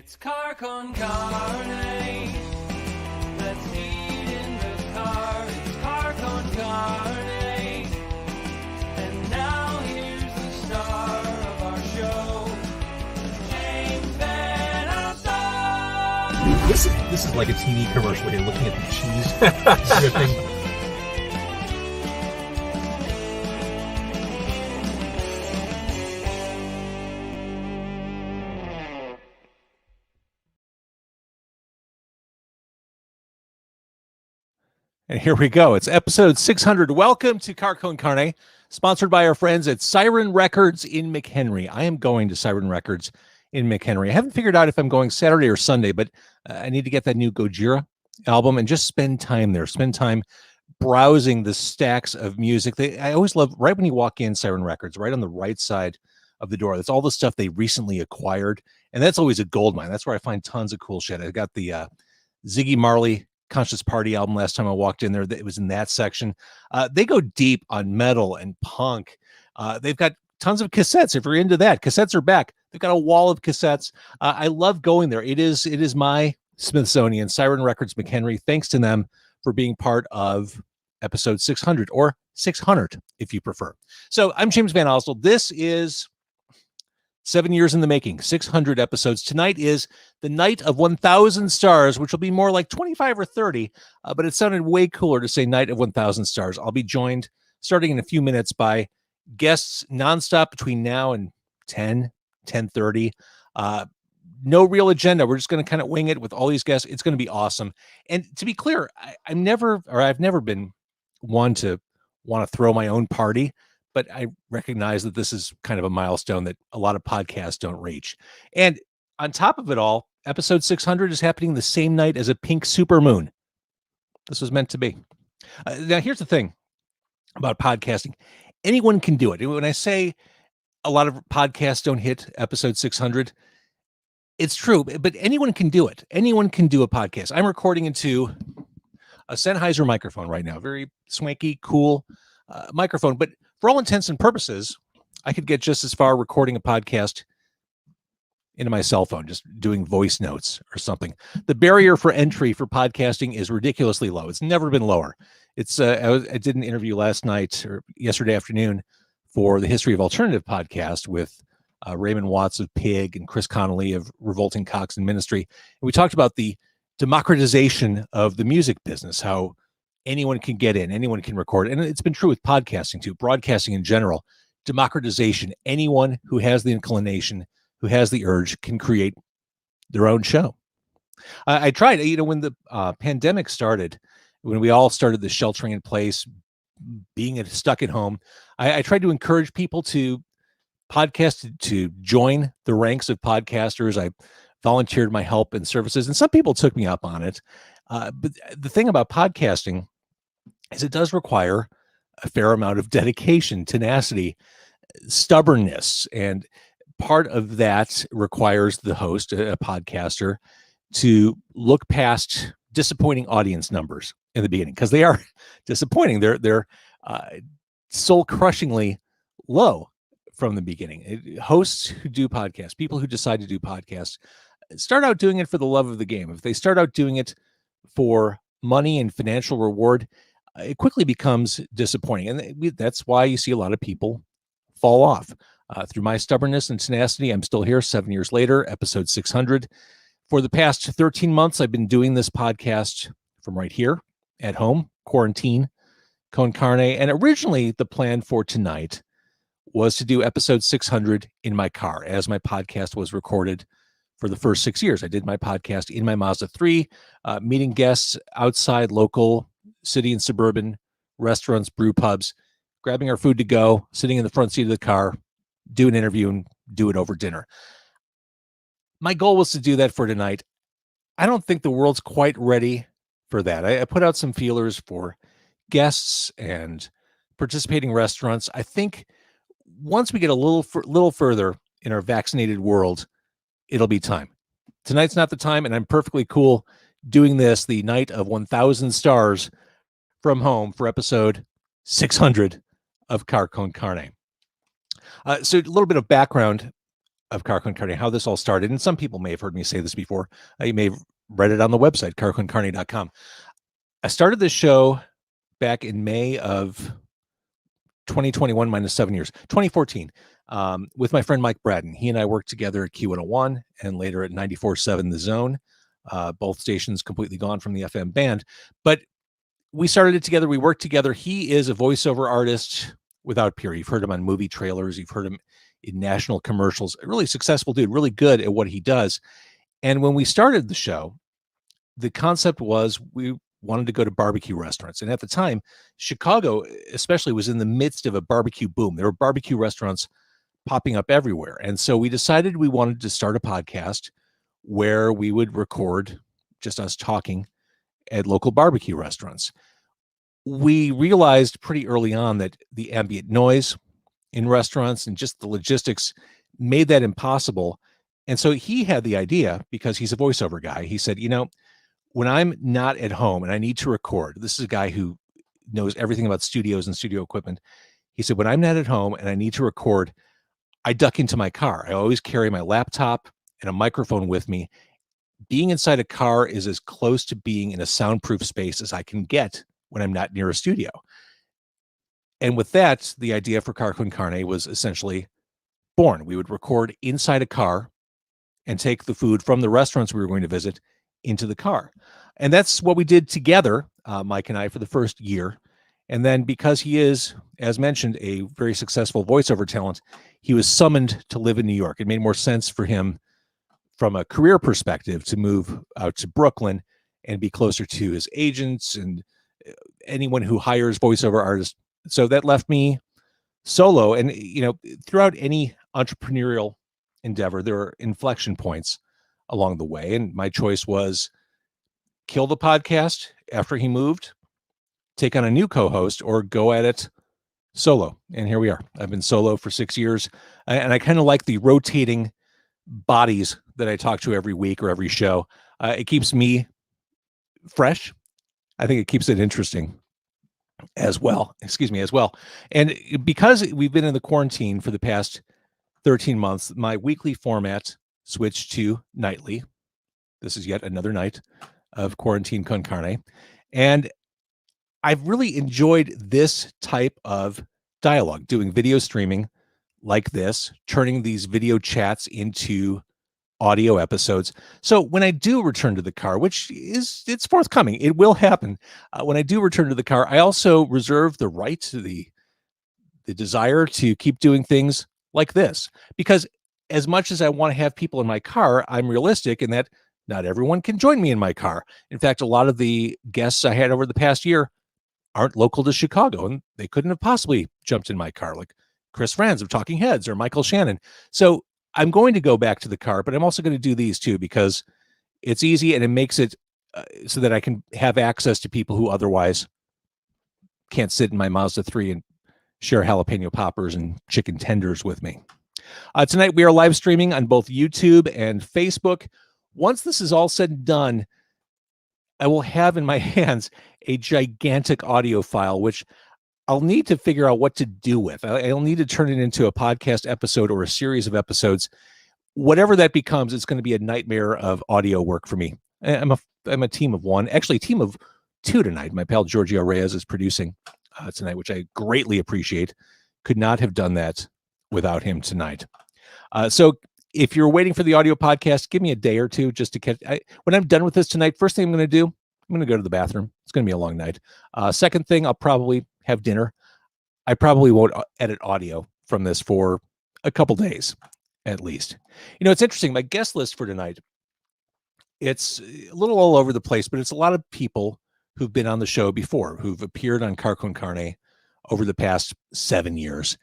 It's Car Con Carne. Let's eat in the car. It's Car Con Carne. And now here's the star of our show, James Van Alstyne. This is like a TV commercial. You're looking at the cheese dripping. And here we go. It's episode 600. Welcome to Car Con Carne, sponsored by our friends at Siren Records in McHenry. I am going to Siren Records in McHenry. I haven't figured out if I'm going Saturday or Sunday, but I need to get that new Gojira album and just spend time there. Spend time browsing the stacks of music. I always love, right when you walk in Siren Records, right on the right side of the door, that's all the stuff they recently acquired. And that's always a gold mine. That's where I find tons of cool shit. I got the Ziggy Marley Conscious Party album last time I walked in there. It was in that section. They go deep on metal and punk. They've got tons of cassettes. If you're into that, cassettes are back. They've got a wall of cassettes. I love going there. It is my Smithsonian. Siren Records McHenry. Thanks to them for being part of episode 600 or 600 if you prefer. So I'm James Van Alstyne. This is 7 years in the making, 600 episodes. Tonight is the night of 1,000 stars, which will be more like 25 or 30, but it sounded way cooler to say night of 1,000 stars. I'll be joined starting in a few minutes by guests nonstop between now and 10:30. No real agenda. We're just going to kind of wing it with all these guests. It's going to be awesome. And to be clear, I've never been one to want to throw my own party, but I recognize that this is kind of a milestone that a lot of podcasts don't reach. And on top of it all, episode 600 is happening the same night as a pink supermoon. This was meant to be. Now, here's the thing about podcasting. Anyone can do it. When I say a lot of podcasts don't hit episode 600, it's true, but anyone can do it. Anyone can do a podcast. I'm recording into a Sennheiser microphone right now. Very swanky, cool microphone, but for all intents and purposes, I could get just as far recording a podcast into my cell phone, just doing voice notes or something. The barrier for entry for podcasting is ridiculously low. It's never been lower. I did an interview last night or yesterday afternoon for the History of Alternative podcast with Raymond Watts of Pig and Chris Connolly of Revolting Cocks and Ministry. And we talked about the democratization of the music business, how anyone can get in, anyone can record. And it's been true with podcasting too, broadcasting in general, democratization. Anyone who has the inclination, who has the urge can create their own show. I tried, when the pandemic started, when we all started the sheltering in place, being stuck at home, I tried to encourage people to podcast, to join the ranks of podcasters. I volunteered my help and services, and some people took me up on it. But the thing about podcasting is it does require a fair amount of dedication, tenacity, stubbornness. And part of that requires the host, a podcaster, to look past disappointing audience numbers in the beginning, because they are disappointing. They're soul-crushingly low from the beginning. Hosts who do podcasts, people who decide to do podcasts, start out doing it for the love of the game. If they start out doing it for money and financial reward, it quickly becomes disappointing. And that's why you see a lot of people fall off. Through my stubbornness and tenacity, I'm still here 7 years later, episode 600. For the past 13 months, I've been doing this podcast from right here at home, quarantine, Con Carne. And originally the plan for tonight was to do episode 600 in my car, as my podcast was recorded for the first 6 years. I did my podcast in my Mazda 3, meeting guests outside local city and suburban restaurants, brew pubs, grabbing our food to go, sitting in the front seat of the car, do an interview and do it over dinner. My goal was to do that for tonight. I don't think the world's quite ready for that. I put out some feelers for guests and participating restaurants. I think once we get a little further in our vaccinated world, it'll be time. Tonight's not the time, and I'm perfectly cool doing this the night of 1,000 stars from home for episode 600 of Car Con Carne. So a little bit of background of Car Con Carne, how this all started. And some people may have heard me say this before. You may have read it on the website, carconcarne.com. I started this show back in May of 2021 minus 7 years, 2014, with my friend Mike Braden. He and I worked together at Q101 and later at 94.7 The Zone, both stations completely gone from the FM band. But we started it together. We worked together. He is a voiceover artist without peer. You've heard him on movie trailers. You've heard him in national commercials. A really successful dude, really good at what he does. And when we started the show, the concept was we wanted to go to barbecue restaurants. And at the time, Chicago especially was in the midst of a barbecue boom. There were barbecue restaurants popping up everywhere. And so we decided we wanted to start a podcast where we would record just us talking at local barbecue restaurants. We realized pretty early on that the ambient noise in restaurants and just the logistics made that impossible. And so he had the idea, because he's a voiceover guy. He said, when I'm not at home and I need to record, this is a guy who knows everything about studios and studio equipment. He said, when I'm not at home and I need to record, I duck into my car. I always carry my laptop and a microphone with me. Being inside a car is as close to being in a soundproof space as I can get when I'm not near a studio. And with that, the idea for Car Con Carne was essentially born. We would record inside a car and take the food from the restaurants we were going to visit into the car. And that's what we did together, Mike and I, for the first year. And then because he is, as mentioned, a very successful voiceover talent, he was summoned to live in New York. It made more sense for him from a career perspective to move out to Brooklyn and be closer to his agents and anyone who hires voiceover artists. So that left me solo. And, throughout any entrepreneurial endeavor, there are inflection points along the way. And my choice was kill the podcast after he moved, take on a new co-host, or go at it solo. And here we are. I've been solo for 6 years. And I kind of like the rotating bodies that I talk to every week or every show. It keeps me fresh. I think it keeps it interesting as well. And because we've been in the quarantine for the past 13 months, my weekly format switched to nightly. This is yet another night of Quarantine Con Carne. And I've really enjoyed this type of dialogue, doing video streaming like this, turning these video chats into audio episodes. So when I do return to the car, it's forthcoming, it will happen. When I do return to the car, I also reserve the right to the desire to keep doing things like this, because as much as I want to have people in my car, I'm realistic in that not everyone can join me in my car. In fact, a lot of the guests I had over the past year aren't local to Chicago, and they couldn't have possibly jumped in my car, like Chris Franz of Talking Heads or Michael Shannon. So I'm going to go back to the car, but I'm also going to do these too, because it's easy and it makes it so that I can have access to people who otherwise can't sit in my Mazda 3 and share jalapeno poppers and chicken tenders with me. Tonight, we are live streaming on both YouTube and Facebook. Once this is all said and done, I will have in my hands a gigantic audio file, which I'll need to figure out what to do with. I'll need to turn it into a podcast episode or a series of episodes. Whatever that becomes, it's going to be a nightmare of audio work for me. I'm a team of one, actually a team of two tonight. My pal Giorgio Reyes is producing tonight, which I greatly appreciate. Could not have done that without him tonight. So if you're waiting for the audio podcast, give me a day or two just to catch. When I'm done with this tonight, first thing I'm going to do, I'm going to go to the bathroom. It's going to be a long night. Second thing, I'll probably have dinner. I probably won't edit audio from this for a couple days, at least. It's interesting. My guest list for tonight, it's a little all over the place, but it's a lot of people who've been on the show before, who've appeared on Car Con Carne over the past 7 years.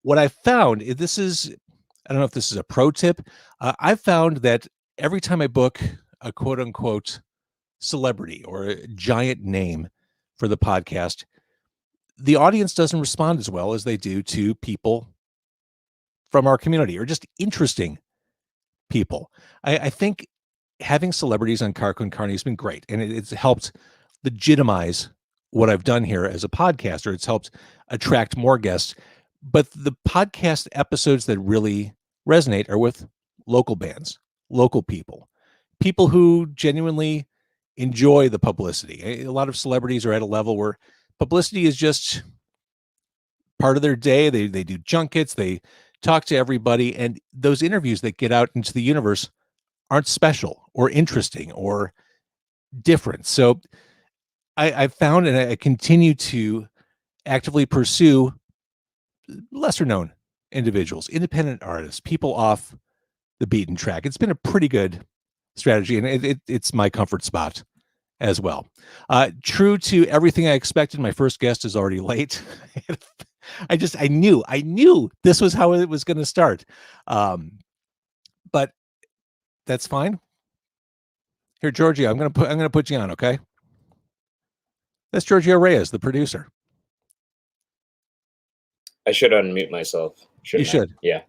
What I found, I don't know if this is a pro tip. I've found that every time I book a quote unquote celebrity or a giant name for the podcast, the audience doesn't respond as well as they do to people from our community or just interesting people. I think having celebrities on Car Con Carne has been great, and it's helped legitimize what I've done here as a podcaster. It's helped attract more guests. But the podcast episodes that really resonate are with local bands, local people, people who genuinely enjoy the publicity. A lot of celebrities are at a level where publicity is just part of their day. They do junkets, they talk to everybody, and those interviews that get out into the universe aren't special or interesting or different. So I've found, and I continue to actively pursue lesser known individuals, independent artists, people off the beaten track. It's been a pretty good strategy, and it's my comfort spot as well. True to everything I expected, my first guest is already late. I knew this was how it was going to start. But that's fine. Here, Giorgio, I'm going to put you on, okay? That's Giorgio Reyes, the producer. I should unmute myself. You should. Yeah.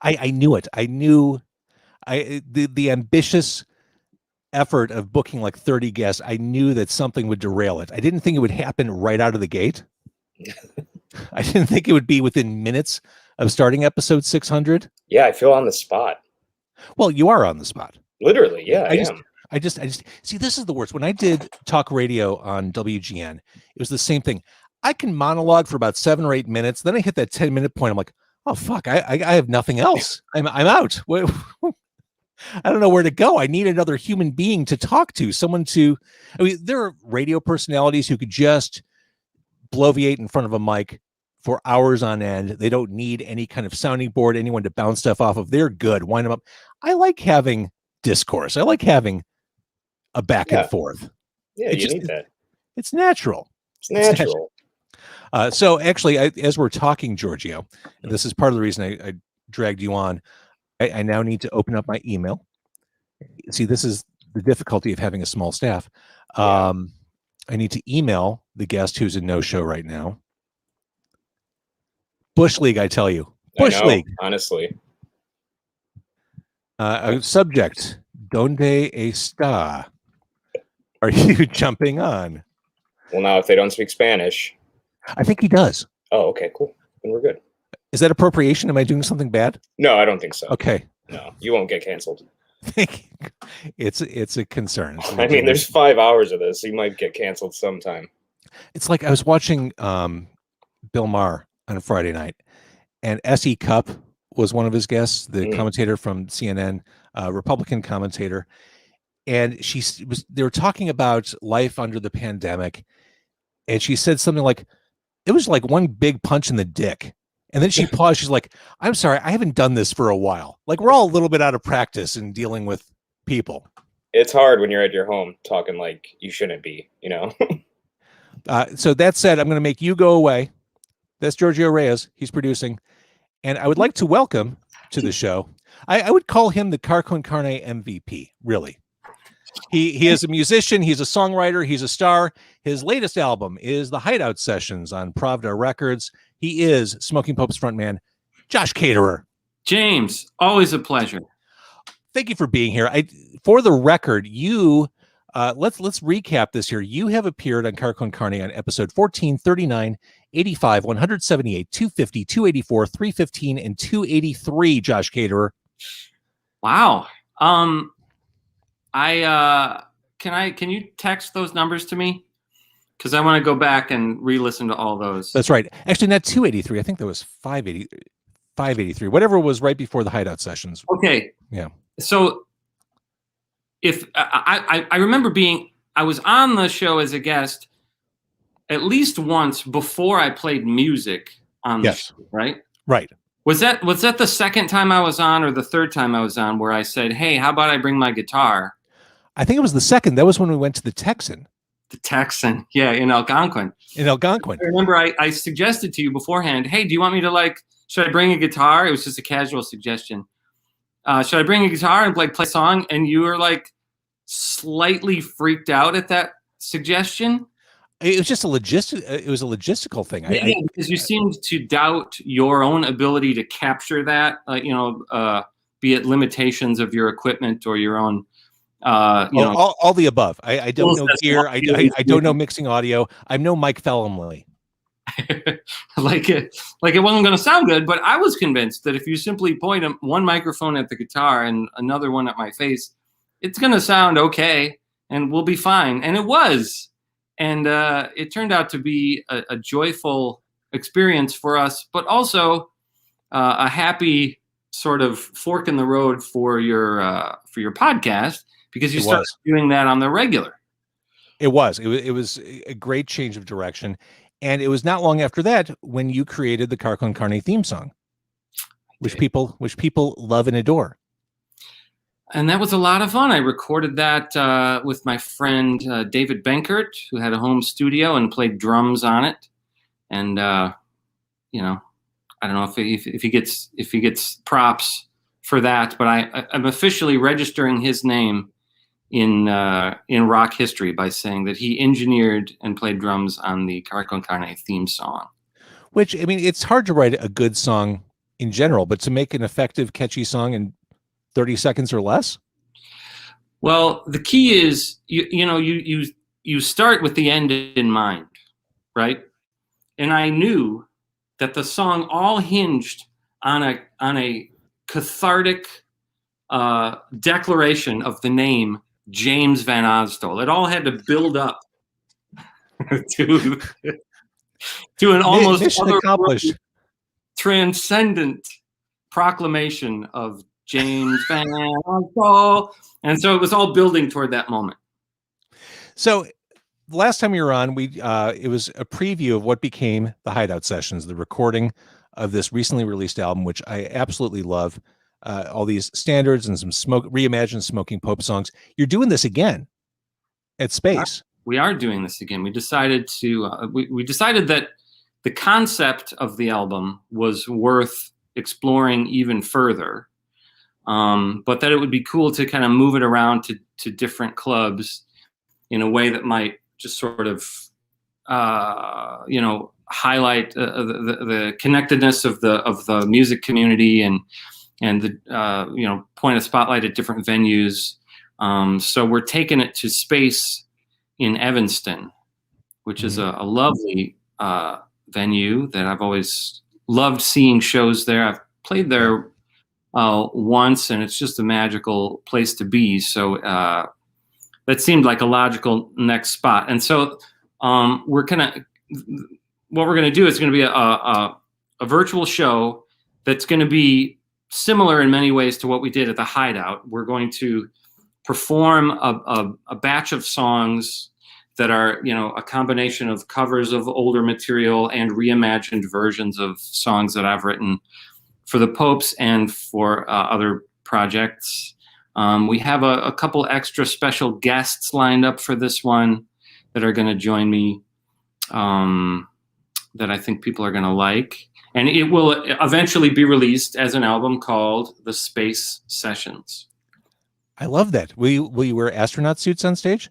I knew it. I knew the ambitious effort of booking like 30 guests. I knew that something would derail it. I didn't think it would happen right out of the gate. I didn't think it would be within minutes of starting episode 600. Yeah, I feel on the spot. Well, you are on the spot. Literally, yeah, I am. I just see, this is the worst. When I did talk radio on WGN, it was the same thing. I can monologue for about 7 or 8 minutes. Then I hit that 10-minute point. I'm like, oh fuck, I have nothing else. I'm out. I don't know where to go. I need another human being to talk to, there are radio personalities who could just bloviate in front of a mic for hours on end. They don't need any kind of sounding board, anyone to bounce stuff off of. They're good. Wind them up. I like having discourse. I like having a back and forth. Yeah, you need that. It's natural. It's natural. So actually, as we're talking, Giorgio, and this is part of the reason I dragged you on, I now need to open up my email. See, this is the difficulty of having a small staff. I need to email the guest who's in no-show right now. Bush League, I tell you. Bush League. Honestly. Subject, Donde está? Are you jumping on? Well, now, if they don't speak Spanish. I think he does. Oh, okay, cool. Then we're good. Is that appropriation? Am I doing something bad? No, I don't think so. Okay. No, you won't get canceled. It's a concern. I mean, there's 5 hours of this. You might get canceled sometime. It's like I was watching Bill Maher on a Friday night, and S.E. Cupp was one of his guests, the commentator from CNN, Republican commentator. And they were talking about life under the pandemic. And she said something like, it was like one big punch in the dick. And then she paused. She's like, I'm sorry, I haven't done this for a while. Like, we're all a little bit out of practice in dealing with people. It's hard when you're at your home talking like you shouldn't be, you know? So that said, I'm going to make you go away. That's Giorgio Reyes. He's producing. And I would like to welcome to the show. I would call him the Car Con Carne MVP, really. He is a musician. He's a songwriter. He's a star. His latest album is The Hideout Sessions on Pravda Records. He is Smoking Pope's frontman, Josh Caterer. James, always a pleasure. Thank you for being here. For the record, you let's recap this here. You have appeared on Car Con Carne on episode 14, 39, 85, 178, 250, 284, 315, and 283, Josh Caterer. Wow. Can you text those numbers to me? Because I want to go back and re-listen to all those. That's right. Actually, not 283. I think that was 583. Whatever was right before the Hideout Sessions. Okay. Yeah. So if I remember I was on the show as a guest at least once before I played music on the show, right? Right. Was that the second time I was on or the third time I was on where I said, hey, how about I bring my guitar? I think it was the second. That was when we went to the Texan. The Texan. Yeah, in Algonquin. I remember I suggested to you beforehand, hey, do you want me to should I bring a guitar? It was just a casual suggestion. Should I bring a guitar and play a song? And you were slightly freaked out at that suggestion. It was just a logistical thing. Because you seemed to doubt your own ability to capture that, be it limitations of your equipment or your own, all the above. I don't know gear. I don't know mixing audio. I'm no Mike Fellamley. like it wasn't going to sound good. But I was convinced that if you simply point one microphone at the guitar and another one at my face, it's going to sound okay and we'll be fine. And it was. And it turned out to be a joyful experience for us, but also a happy sort of fork in the road for your podcast, because you started doing that on the regular. It was a great change of direction. And it was not long after that when you created the Car Con Carne theme song, which people love and adore. And that was a lot of fun. I recorded that with my friend David Benkert, who had a home studio and played drums on it. And you know, I don't know if he gets props for that, but I'm officially registering his name in rock history by saying that he engineered and played drums on the Car Con Carne theme song. Which, I mean, it's hard to write a good song in general, but to make an effective, catchy song in 30 seconds or less? Well, the key is you start with the end in mind, right? And I knew that the song all hinged on a cathartic declaration of the name James Van Ostol. It all had to build up to an almost mission accomplished, transcendent proclamation of James Van Ostol. And so it was all building toward that moment. So the last time you were on, it was a preview of what became the Hideout Sessions, the recording of this recently released album, which I absolutely love. All these standards and some reimagined Smoking Pope songs. You're doing this again at Space. We are doing this again. We decided to. We decided that the concept of the album was worth exploring even further, but that it would be cool to kind of move it around to different clubs in a way that might just sort of, highlight the connectedness of the music community and the point a spotlight at different venues. So we're taking it to Space in Evanston, which is a lovely venue that I've always loved seeing shows there. I've played there once, and it's just a magical place to be. So that seemed like a logical next spot. And so what we're gonna do is going to be a virtual show that's going to be similar in many ways to what we did at the Hideout. We're going to perform a batch of songs that are, a combination of covers of older material and reimagined versions of songs that I've written for the Popes and for other projects. We have a couple extra special guests lined up for this one that are going to join me, that I think people are going to like. And it will eventually be released as an album called The Space Sessions. I love that. Will you wear astronaut suits on stage?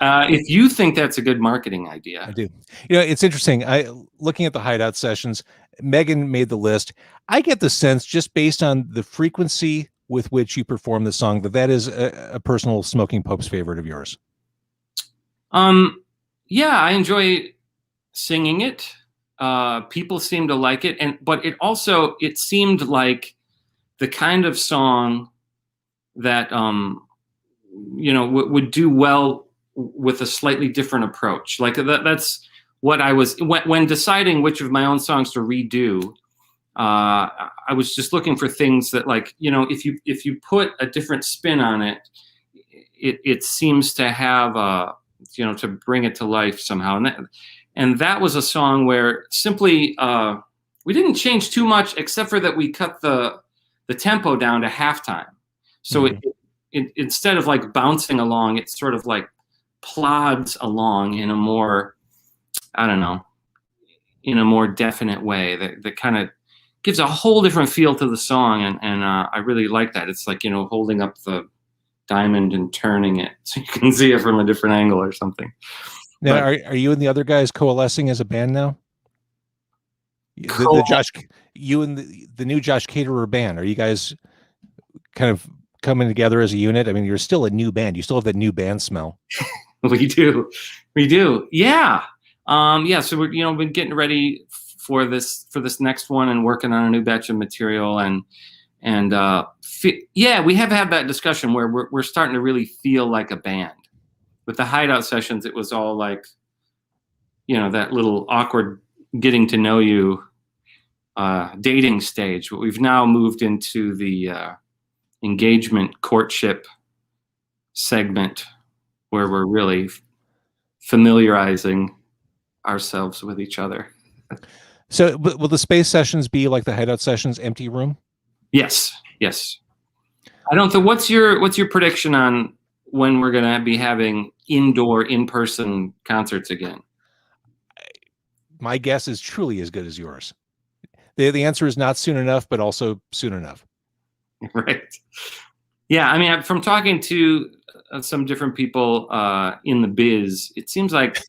If you think that's a good marketing idea. I do. It's interesting. Looking at the Hideout Sessions, Megan made the list. I get the sense, just based on the frequency with which you perform the song, that is a personal Smoking Pope's favorite of yours. Yeah, I enjoy singing it. People seem to like it, but it seemed like the kind of song that would do well with a slightly different approach. Like that's what I was when deciding which of my own songs to redo. I was just looking for things that, like, if you put a different spin on it, it seems to have to bring it to life somehow. And that was a song where simply we didn't change too much, except for that we cut the tempo down to halftime. So it instead of like bouncing along, it sort of like plods along in a more, in a more definite way that kind of gives a whole different feel to the song. And I really like that. It's like, holding up the diamond and turning it so you can see it from a different angle or something. Now, are you and the other guys coalescing as a band now? The Josh, you and the new Josh Caterer band, are you guys kind of coming together as a unit? I mean, you're still a new band. You still have that new band smell. We do. Yeah. Yeah, so we're been getting ready for this next one and working on a new batch of material and yeah, we have had that discussion where we're starting to really feel like a band. With the hideout sessions, it was all like, that little awkward getting to know you dating stage, but we've now moved into the engagement courtship segment where we're really familiarizing ourselves with each other. So will the space sessions be like the hideout sessions, empty room? Yes. I don't think. What's your prediction on when we're going to be having indoor, in-person concerts again? My guess is truly as good as yours. The answer is not soon enough, but also soon enough. Right. Yeah. I mean, from talking to some different people in the biz, it seems like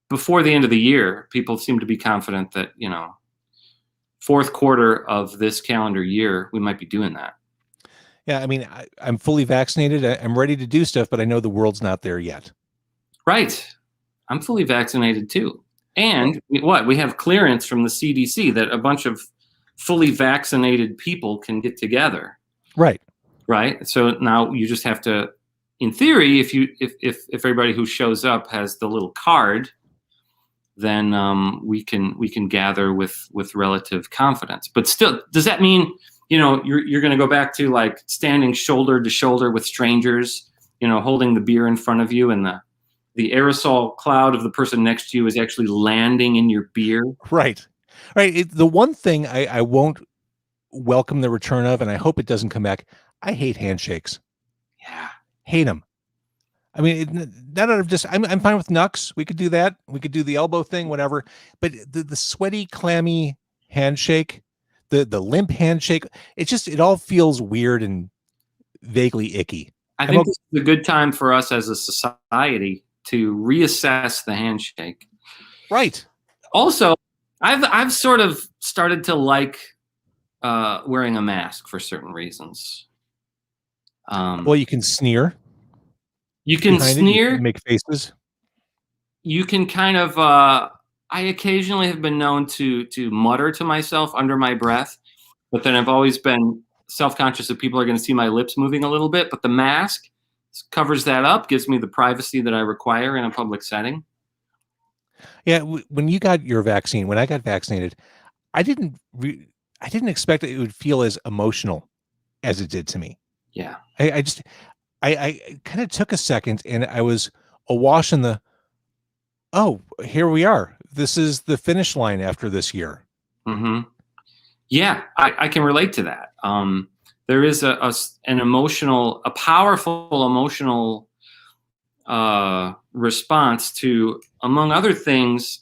before the end of the year, people seem to be confident that, fourth quarter of this calendar year, we might be doing that. Yeah. I mean, I'm fully vaccinated. I'm ready to do stuff, but I know the world's not there yet. Right. I'm fully vaccinated too. And we have clearance from the CDC that a bunch of fully vaccinated people can get together. Right. So now you just have to, in theory, if everybody who shows up has the little card, then we can gather with relative confidence. But still, does that mean you're going to go back to like standing shoulder to shoulder with strangers, holding the beer in front of you, and the aerosol cloud of the person next to you is actually landing in your beer? Right. The one thing I won't welcome the return of, and I hope it doesn't come back, I hate handshakes. Yeah. Hate them. I mean, I'm fine with knucks. We could do that. We could do the elbow thing, whatever. But the sweaty, clammy handshake, the limp handshake, it all feels weird and vaguely icky. I think this is a good time for us as a society to reassess the handshake. Right. Also, I've sort of started to like wearing a mask for certain reasons. Well, you can sneer. You can sneer. You can make faces. You can kind of. I occasionally have been known to mutter to myself under my breath, but then I've always been self-conscious that people are going to see my lips moving a little bit. But the mask covers that up, gives me the privacy that I require in a public setting. Yeah, when you got your vaccine, when I got vaccinated, I didn't expect that it would feel as emotional as it did to me. Yeah, I kind of took a second, and I was awash in here we are. This is the finish line after this year. Mm-hmm. Yeah, I can relate to that. There is a powerful emotional response to, among other things.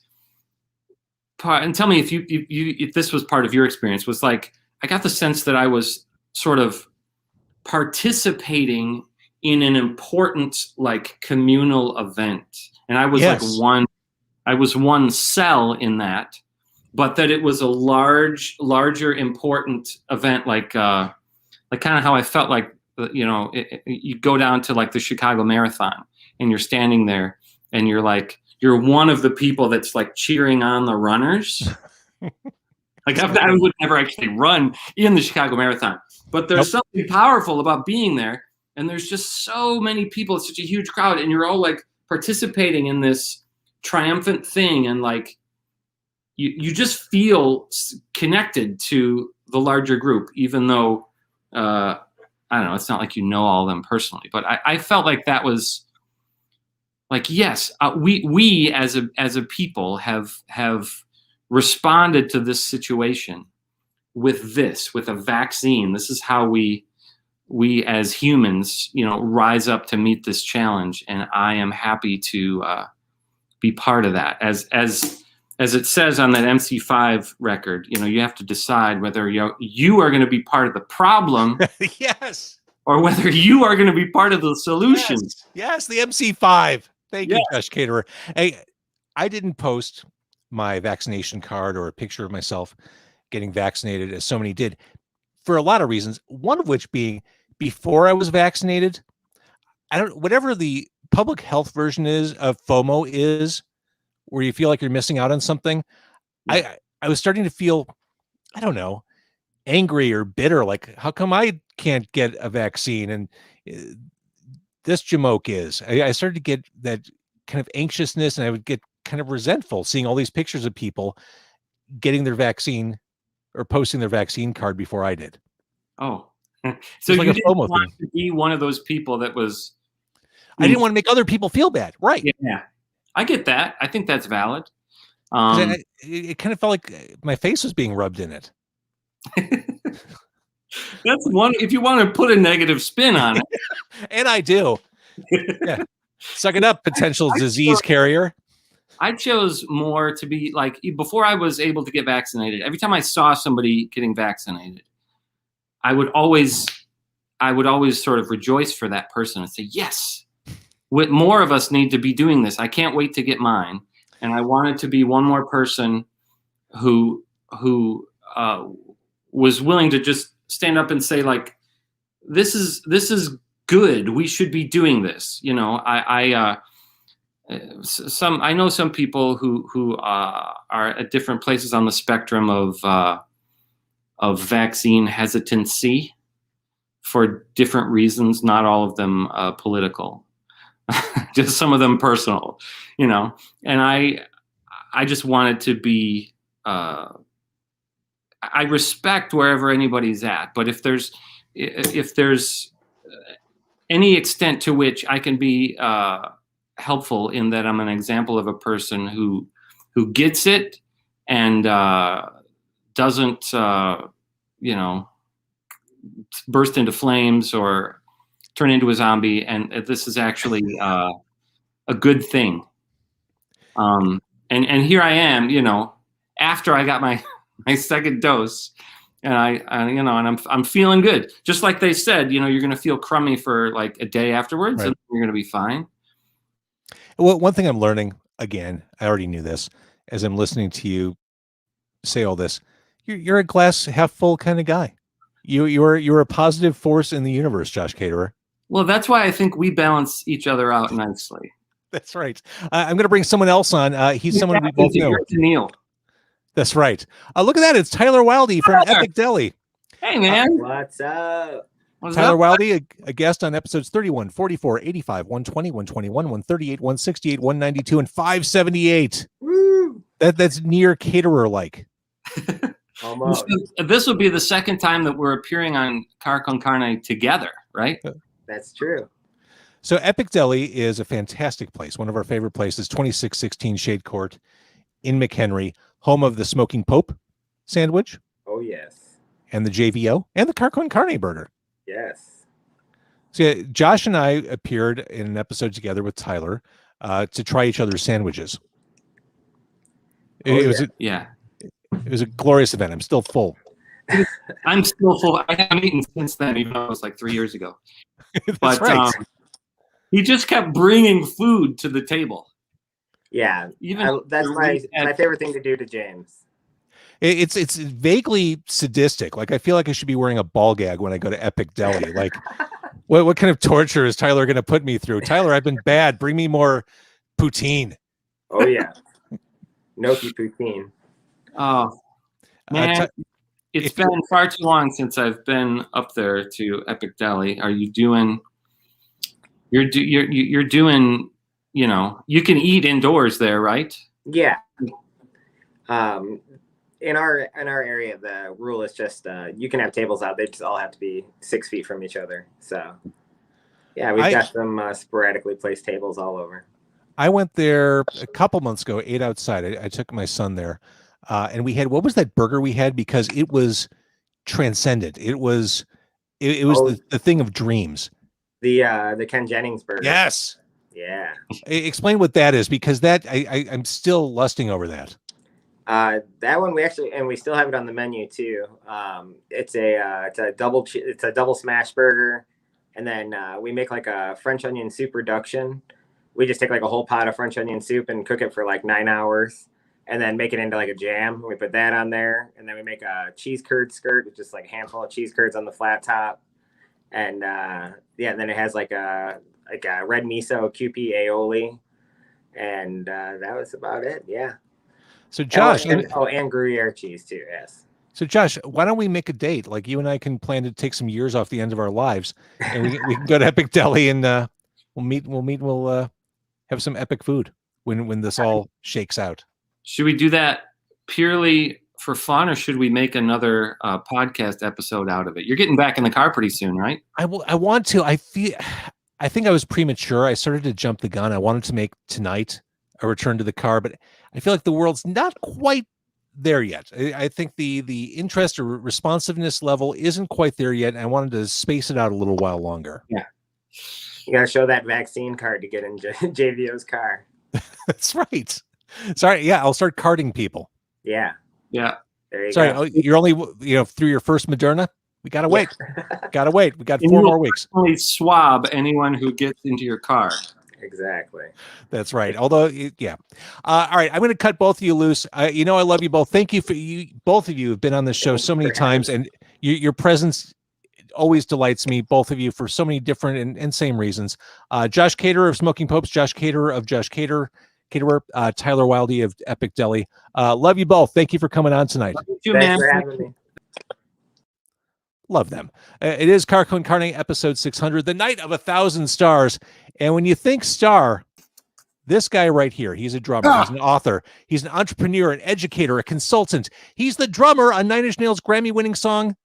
And tell me if this was part of your experience. Was like I got the sense that I was sort of participating in an important like communal event, and I was one cell in that, but that it was a larger important event, like kind of how I felt like you go down to like the Chicago Marathon and you're standing there and you're one of the people that's like cheering on the runners. Like I would never actually run in the Chicago Marathon, but there's something powerful about being there. And there's just so many people. It's such a huge crowd, and you're all like participating in this triumphant thing. And like, you just feel connected to the larger group, even though, I don't know, it's not like all of them personally, but I felt like that was like, yes, we as a people have responded to this situation with a vaccine. This is how we as humans, rise up to meet this challenge. And I am happy to be part of that. As it says on that MC5 record, you have to decide whether you are going to be part of the problem. Yes. Or whether you are going to be part of the solution. Yes, the MC5. Thank you, Josh Caterer. Hey, I didn't post my vaccination card or a picture of myself getting vaccinated as so many did for a lot of reasons. One of which being, before I was vaccinated, whatever the public health version is of FOMO is, where you feel like you're missing out on something. Yeah. I was starting to feel, I don't know, angry or bitter. Like, how come I can't get a vaccine? And this jamoke is. I started to get that kind of anxiousness, and I would get kind of resentful seeing all these pictures of people getting their vaccine or posting their vaccine card before I did. Oh, so like you a didn't FOMO want thing. to be one of those people that was. I didn't want to make other people feel bad. Right. Yeah, I get that. I think that's valid. It kind of felt like my face was being rubbed in it. That's one. If you want to put a negative spin on it, and I do. Yeah, suck it up, potential disease carrier. I chose more to be like, before I was able to get vaccinated. Every time I saw somebody getting vaccinated, I would always sort of rejoice for that person and say, "Yes, more of us need to be doing this. I can't wait to get mine." And I wanted to be one more person who was willing to just stand up and say, like, this is good. We should be doing this. You know, I know some people who are at different places on the spectrum of vaccine hesitancy for different reasons. Not all of them political, just some of them personal. You know, and I just wanted to be. I respect wherever anybody's at, but if there's any extent to which I can be helpful in that I'm an example of a person who gets it and doesn't burst into flames or turn into a zombie, and this is actually a good thing. And here I am, you know, after I got my second dose, and I'm feeling good. Just like they said, you know, you're going to feel crummy for like a day afterwards, right, and you're going to be fine. Well, one thing I'm learning, again, I already knew this as I'm listening to you say all this. You're a glass half full kind of guy. You're a positive force in the universe, Josh Caterer. Well, that's why I think we balance each other out nicely. That's right. I'm going to bring someone else on. He's someone we both know. Neil. That's right. Look at that. It's Tyler Wildy from Epic Deli. Hey, man. What's up? Tyler Wildy, a guest on episodes 31, 44, 85, 120, 121, 138, 168, 192, and 578. Woo! That's near caterer-like. Almost. This will be the second time that we're appearing on Car Con Carne together, right? That's true. So Epic Deli is a fantastic place. One of our favorite places, 2616 Shade Court in McHenry, home of the Smoking Pope sandwich. Oh, yes. And the JVO and the Car Con Carne burger. Yes. So yeah, Josh and I appeared in an episode together with Tyler to try each other's sandwiches. It was a glorious event. I'm still full. I'm still full. I haven't eaten since then, even though it was like 3 years ago. That's right. He just kept bringing food to the table. Yeah, that's my favorite thing to do to James. It's vaguely sadistic. Like, I feel like I should be wearing a ball gag when I go to Epic Deli. Like, what kind of torture is Tyler going to put me through? Tyler, I've been bad. Bring me more poutine. Oh, yeah. Gnocchi poutine. Oh, man. It's been far too long since I've been up there to Epic Deli. Are you doing... You're doing, you know, you can eat indoors there, right? Yeah. In our area, the rule is just you can have tables out. They just all have to be 6 feet from each other. So, yeah, we've got some sporadically placed tables all over. I went there a couple months ago, ate outside. I took my son there, and we had, what was that burger we had? Because it was transcendent. It was the thing of dreams. The Ken Jennings burger. Yes. Yeah. Explain what that is, because that I'm still lusting over that. That one we still have it on the menu too. It's a double smash burger, and then we make like a French onion soup reduction. We just take like a whole pot of French onion soup and cook it for like 9 hours, and then make it into like a jam. We put that on there, and then we make a cheese curd skirt with just like a handful of cheese curds on the flat top. and yeah, and then it has like a red miso QP aioli, and that was about it. Yeah. So Josh, and Gruyere cheese too. Yes. So Josh, why don't we make a date? Like you and I can plan to take some years off the end of our lives, and we can go to Epic Deli and we'll have some epic food when this all shakes out. Should we do that purely for fun, or should we make another podcast episode out of it? You're getting back in the car pretty soon, right? I want to. I think I was premature. I started to jump the gun. I wanted to make tonight a return to the car, but I feel like the world's not quite there yet. I think the interest or responsiveness level isn't quite there yet. I wanted to space it out a little while longer. Yeah. You got to show that vaccine card to get in JVO's car. That's right. Sorry. Yeah. I'll start carding people. Yeah. Yeah. There you Sorry. go. You're only, through your first Moderna. We got to wait. Got to wait. We got 4 more weeks. Only swab anyone who gets into your car. Exactly. That's right. Although, yeah. All right. I'm going to cut both of you loose. I love you both. Thank you both of you have been on the show so many times, and your presence always delights me, both of you, for so many different and same reasons. Josh Caterer of Smoking Popes, Josh Caterer of Josh Caterer, Tyler Wildy of Epic Deli. Love you both. Thank you for coming on tonight. Thanks for having me. Love them. It is Car Con Carne, episode 600, the night of 1,000 stars. And when you think star, this guy right here, he's a drummer, he's an author, he's an entrepreneur, an educator, a consultant. He's the drummer on Nine Inch Nails' Grammy-winning song.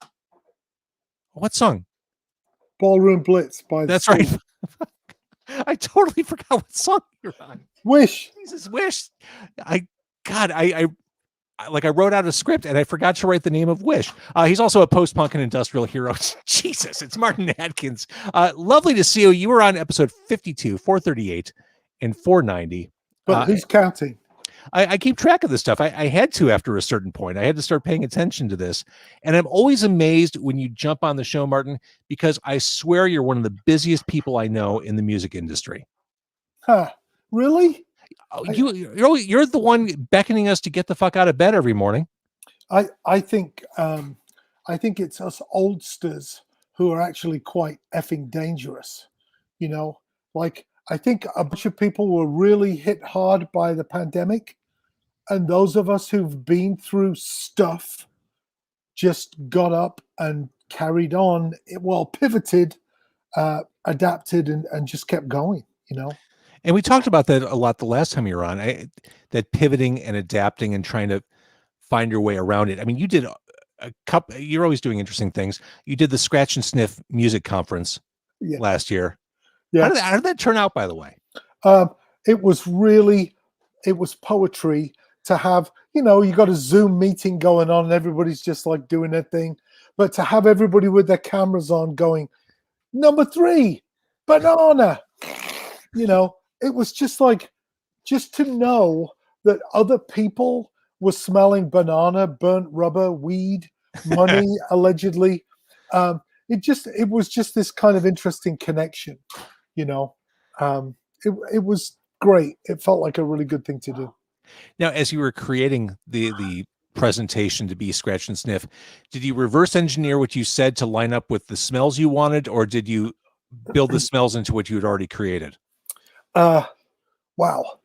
What song? Ballroom Blitz by That's right. I totally forgot what song you're on. Wish. Jesus, Wish. I wrote out a script and I forgot to write the name of Wish. He's also a post-punk and industrial hero. Jesus, it's Martin Atkins. Lovely to see you. You were on episode 52, 438, and 490. But who's counting? I keep track of this stuff. I had to after a certain point. I had to start paying attention to this. And I'm always amazed when you jump on the show, Martin, because I swear you're one of the busiest people I know in the music industry. Huh. Really? You're the one beckoning us to get the fuck out of bed every morning. I think it's us oldsters who are actually quite effing dangerous. I think a bunch of people were really hit hard by the pandemic, and those of us who've been through stuff just got up and carried on. Pivoted, adapted, and just kept going. And we talked about that a lot the last time you were on, that pivoting and adapting and trying to find your way around it. I mean, you did a couple, you're always doing interesting things. You did the Scratch and Sniff music conference last year. Yeah. How did that turn out, by the way? It was poetry to have, you got a Zoom meeting going on and everybody's just like doing their thing. But to have everybody with their cameras on going, number 3, banana, it was just to know that other people were smelling banana, burnt rubber, weed, money, allegedly. It was just this kind of interesting connection, it was great. It felt like a really good thing to do. Now, as you were creating the presentation to be Scratch and Sniff, did you reverse engineer what you said to line up with the smells you wanted, or did you build the smells into what you had already created? Wow.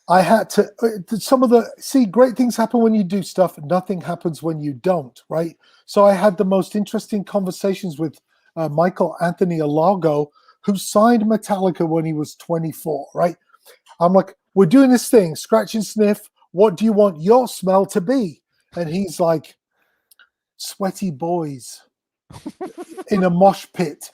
I had to, great things happen when you do stuff. Nothing happens when you don't, right? So I had the most interesting conversations with Michael Anthony Alago, who signed Metallica when he was 24, right? I'm like, we're doing this thing, Scratch and Sniff. What do you want your smell to be? And he's like, sweaty boys in a mosh pit.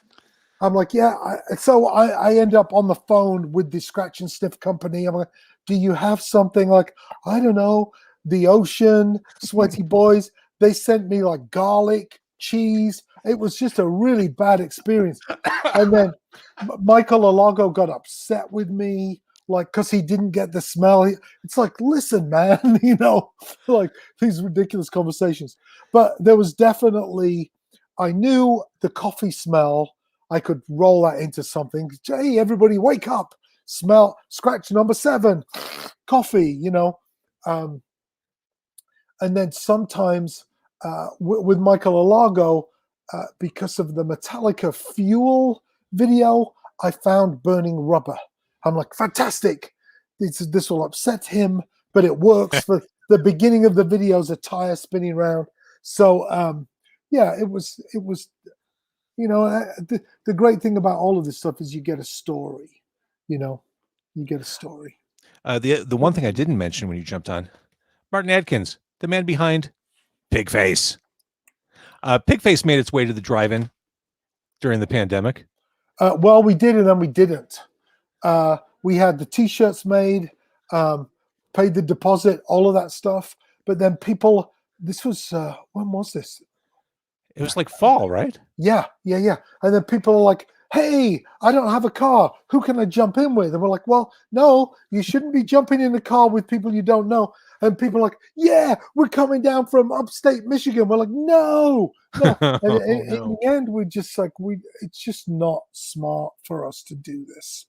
I'm like, yeah. So I end up on the phone with the Scratch and Sniff company. I'm like, do you have something like, I don't know, the ocean, sweaty boys? They sent me like garlic, cheese. It was just a really bad experience. And then Michael Alago got upset with me, because he didn't get the smell. It's like, listen, man, like these ridiculous conversations. But there was definitely, I knew the coffee smell. I could roll that into something. Hey, everybody, wake up! Smell Scratch number 7, coffee. And then sometimes with Michael Alago, because of the Metallica Fuel video, I found burning rubber. I'm like, fantastic. This will upset him, but it works for the beginning of the video is a tire spinning around. So yeah, it was the great thing about all of this stuff is you get a story. You get a story. The one thing I didn't mention when you jumped on, Martin Adkins, the man behind Pigface. Pigface made its way to the drive-in during the pandemic. Well, we did, and then we didn't. We had the T-shirts made, paid the deposit, all of that stuff. But then people, this was, when was this? It was like fall, right? Yeah. And then people are like, hey, I don't have a car. Who can I jump in with? And we're like, well, no, you shouldn't be jumping in the car with people you don't know. And people are like, yeah, we're coming down from upstate Michigan. We're like, no. And in the end, we're just like, it's just not smart for us to do this.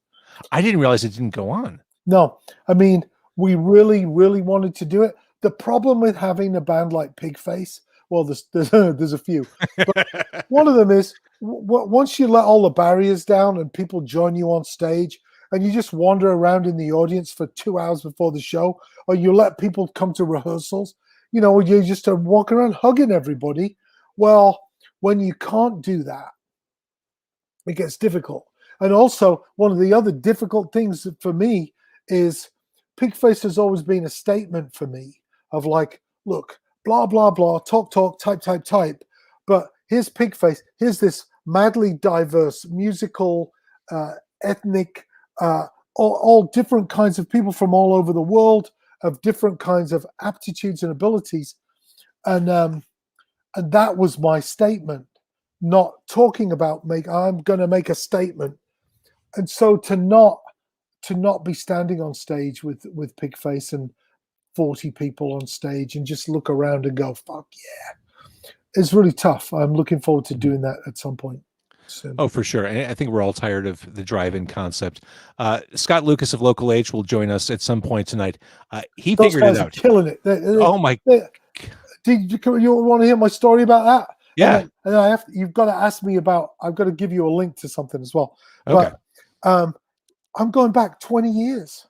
I didn't realize it didn't go on. No, I mean, we really, really wanted to do it. The problem with having a band like Pigface, well, there's a few. But one of them is once you let all the barriers down and people join you on stage and you just wander around in the audience for 2 hours before the show, or you let people come to rehearsals, you just walk around hugging everybody. Well, when you can't do that, it gets difficult. And also, one of the other difficult things for me is Pigface has always been a statement for me of like, look, blah, blah, blah, talk, type. But here's Pigface. Here's this madly diverse musical, ethnic, all different kinds of people from all over the world of different kinds of aptitudes and abilities. And that was my statement, not talking about I'm going to make a statement. And so to not be standing on stage with Pigface and 40 people on stage and just look around and go, fuck yeah, it's really tough. I'm looking forward to doing that at some point soon. Oh, for sure. And I think we're all tired of the drive-in concept. Scott Lucas of Local H will join us at some point tonight. He Those figured guys it out. Are killing it. Oh my! Did you want to hear my story about that? Yeah. And you've got to ask me about. I've got to give you a link to something as well. Okay. But I'm going back 20 years.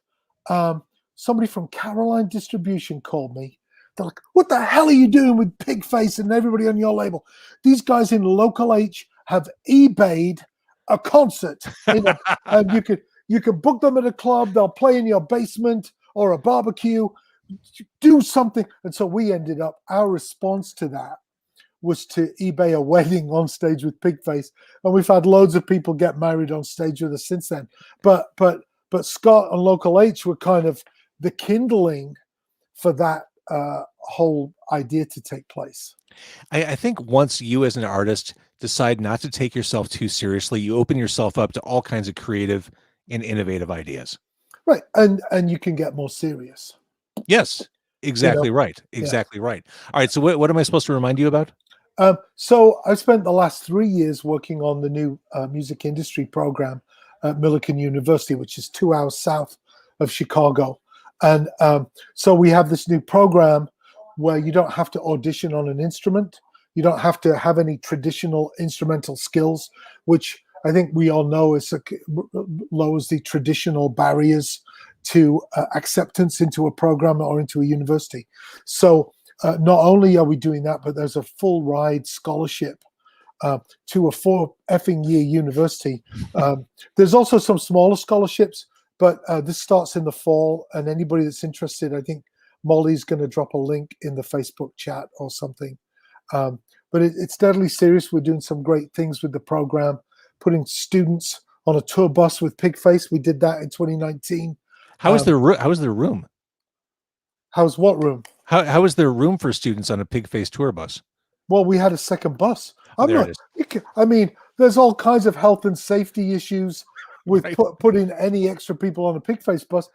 Somebody from Caroline Distribution called me. They're like, what the hell are you doing with Pigface and everybody on your label? These guys in Local H have eBayed a concert. And you could book them at a club. They'll play in your basement or a barbecue. Do something. And so we ended up, our response to that was to eBay a wedding on stage with Pigface. And we've had loads of people get married on stage with us since then. But Scott and Local H were kind of the kindling for that whole idea to take place. I think once you as an artist decide not to take yourself too seriously, you open yourself up to all kinds of creative and innovative ideas. Right. And you can get more serious. Yes, exactly right. Exactly right. All right. So what am I supposed to remind you about? So I spent the last 3 years working on the new music industry program at Millikan University, which is 2 hours south of Chicago. And so we have this new program where you don't have to audition on an instrument. You don't have to have any traditional instrumental skills, which I think we all know lowers the traditional barriers to acceptance into a program or into a university. So not only are we doing that, but there's a full ride scholarship to a 4-year university. There's also some smaller scholarships, but this starts in the fall. And anybody that's interested, I think Molly's going to drop a link in the Facebook chat or something. But it's deadly serious. We're doing some great things with the program, putting students on a tour bus with Pigface. We did that in 2019. How is their room? How's what room? How is there room for students on a Pigface tour bus? Well, we had a second bus. It is. I mean, there's all kinds of health and safety issues with putting any extra people on a Pigface bus.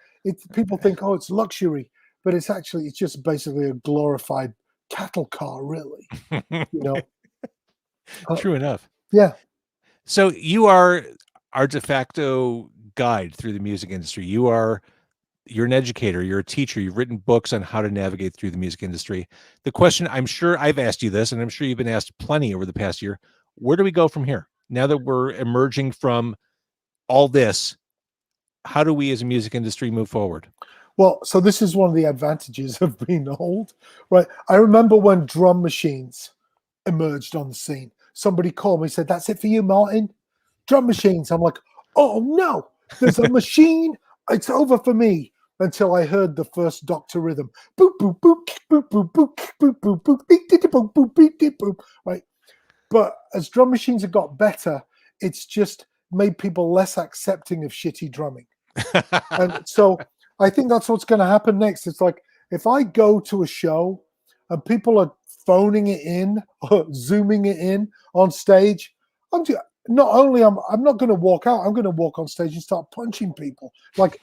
People think, oh, it's luxury, but it's just basically a glorified cattle car, really. True enough. Yeah. So you are our de facto guide through the music industry. You're an educator, you're a teacher, you've written books on how to navigate through the music industry. The question, I'm sure I've asked you this, and I'm sure you've been asked plenty over the past year, Where do we go from here? Now that we're emerging from all this, how do we as a music industry move forward? Well, so this is one of the advantages of being old, right? I remember when drum machines emerged on the scene. Somebody called me and said, "That's it for you, Martin? Drum machines." I'm like, "Oh no, there's a machine. It's over for me." Until I heard the first Doctor rhythm. Boop, boop, boop, boop, boop, boop, boop, boop, boop, beep, boop, boop, boop, beep, boop, right? But as drum machines have got better, it's just made people less accepting of shitty drumming. And so I think that's what's going to happen next. It's like if I go to a show and people are phoning it in or zooming it in on stage, I'm not going to walk out. I'm going to walk on stage and start punching people. Like,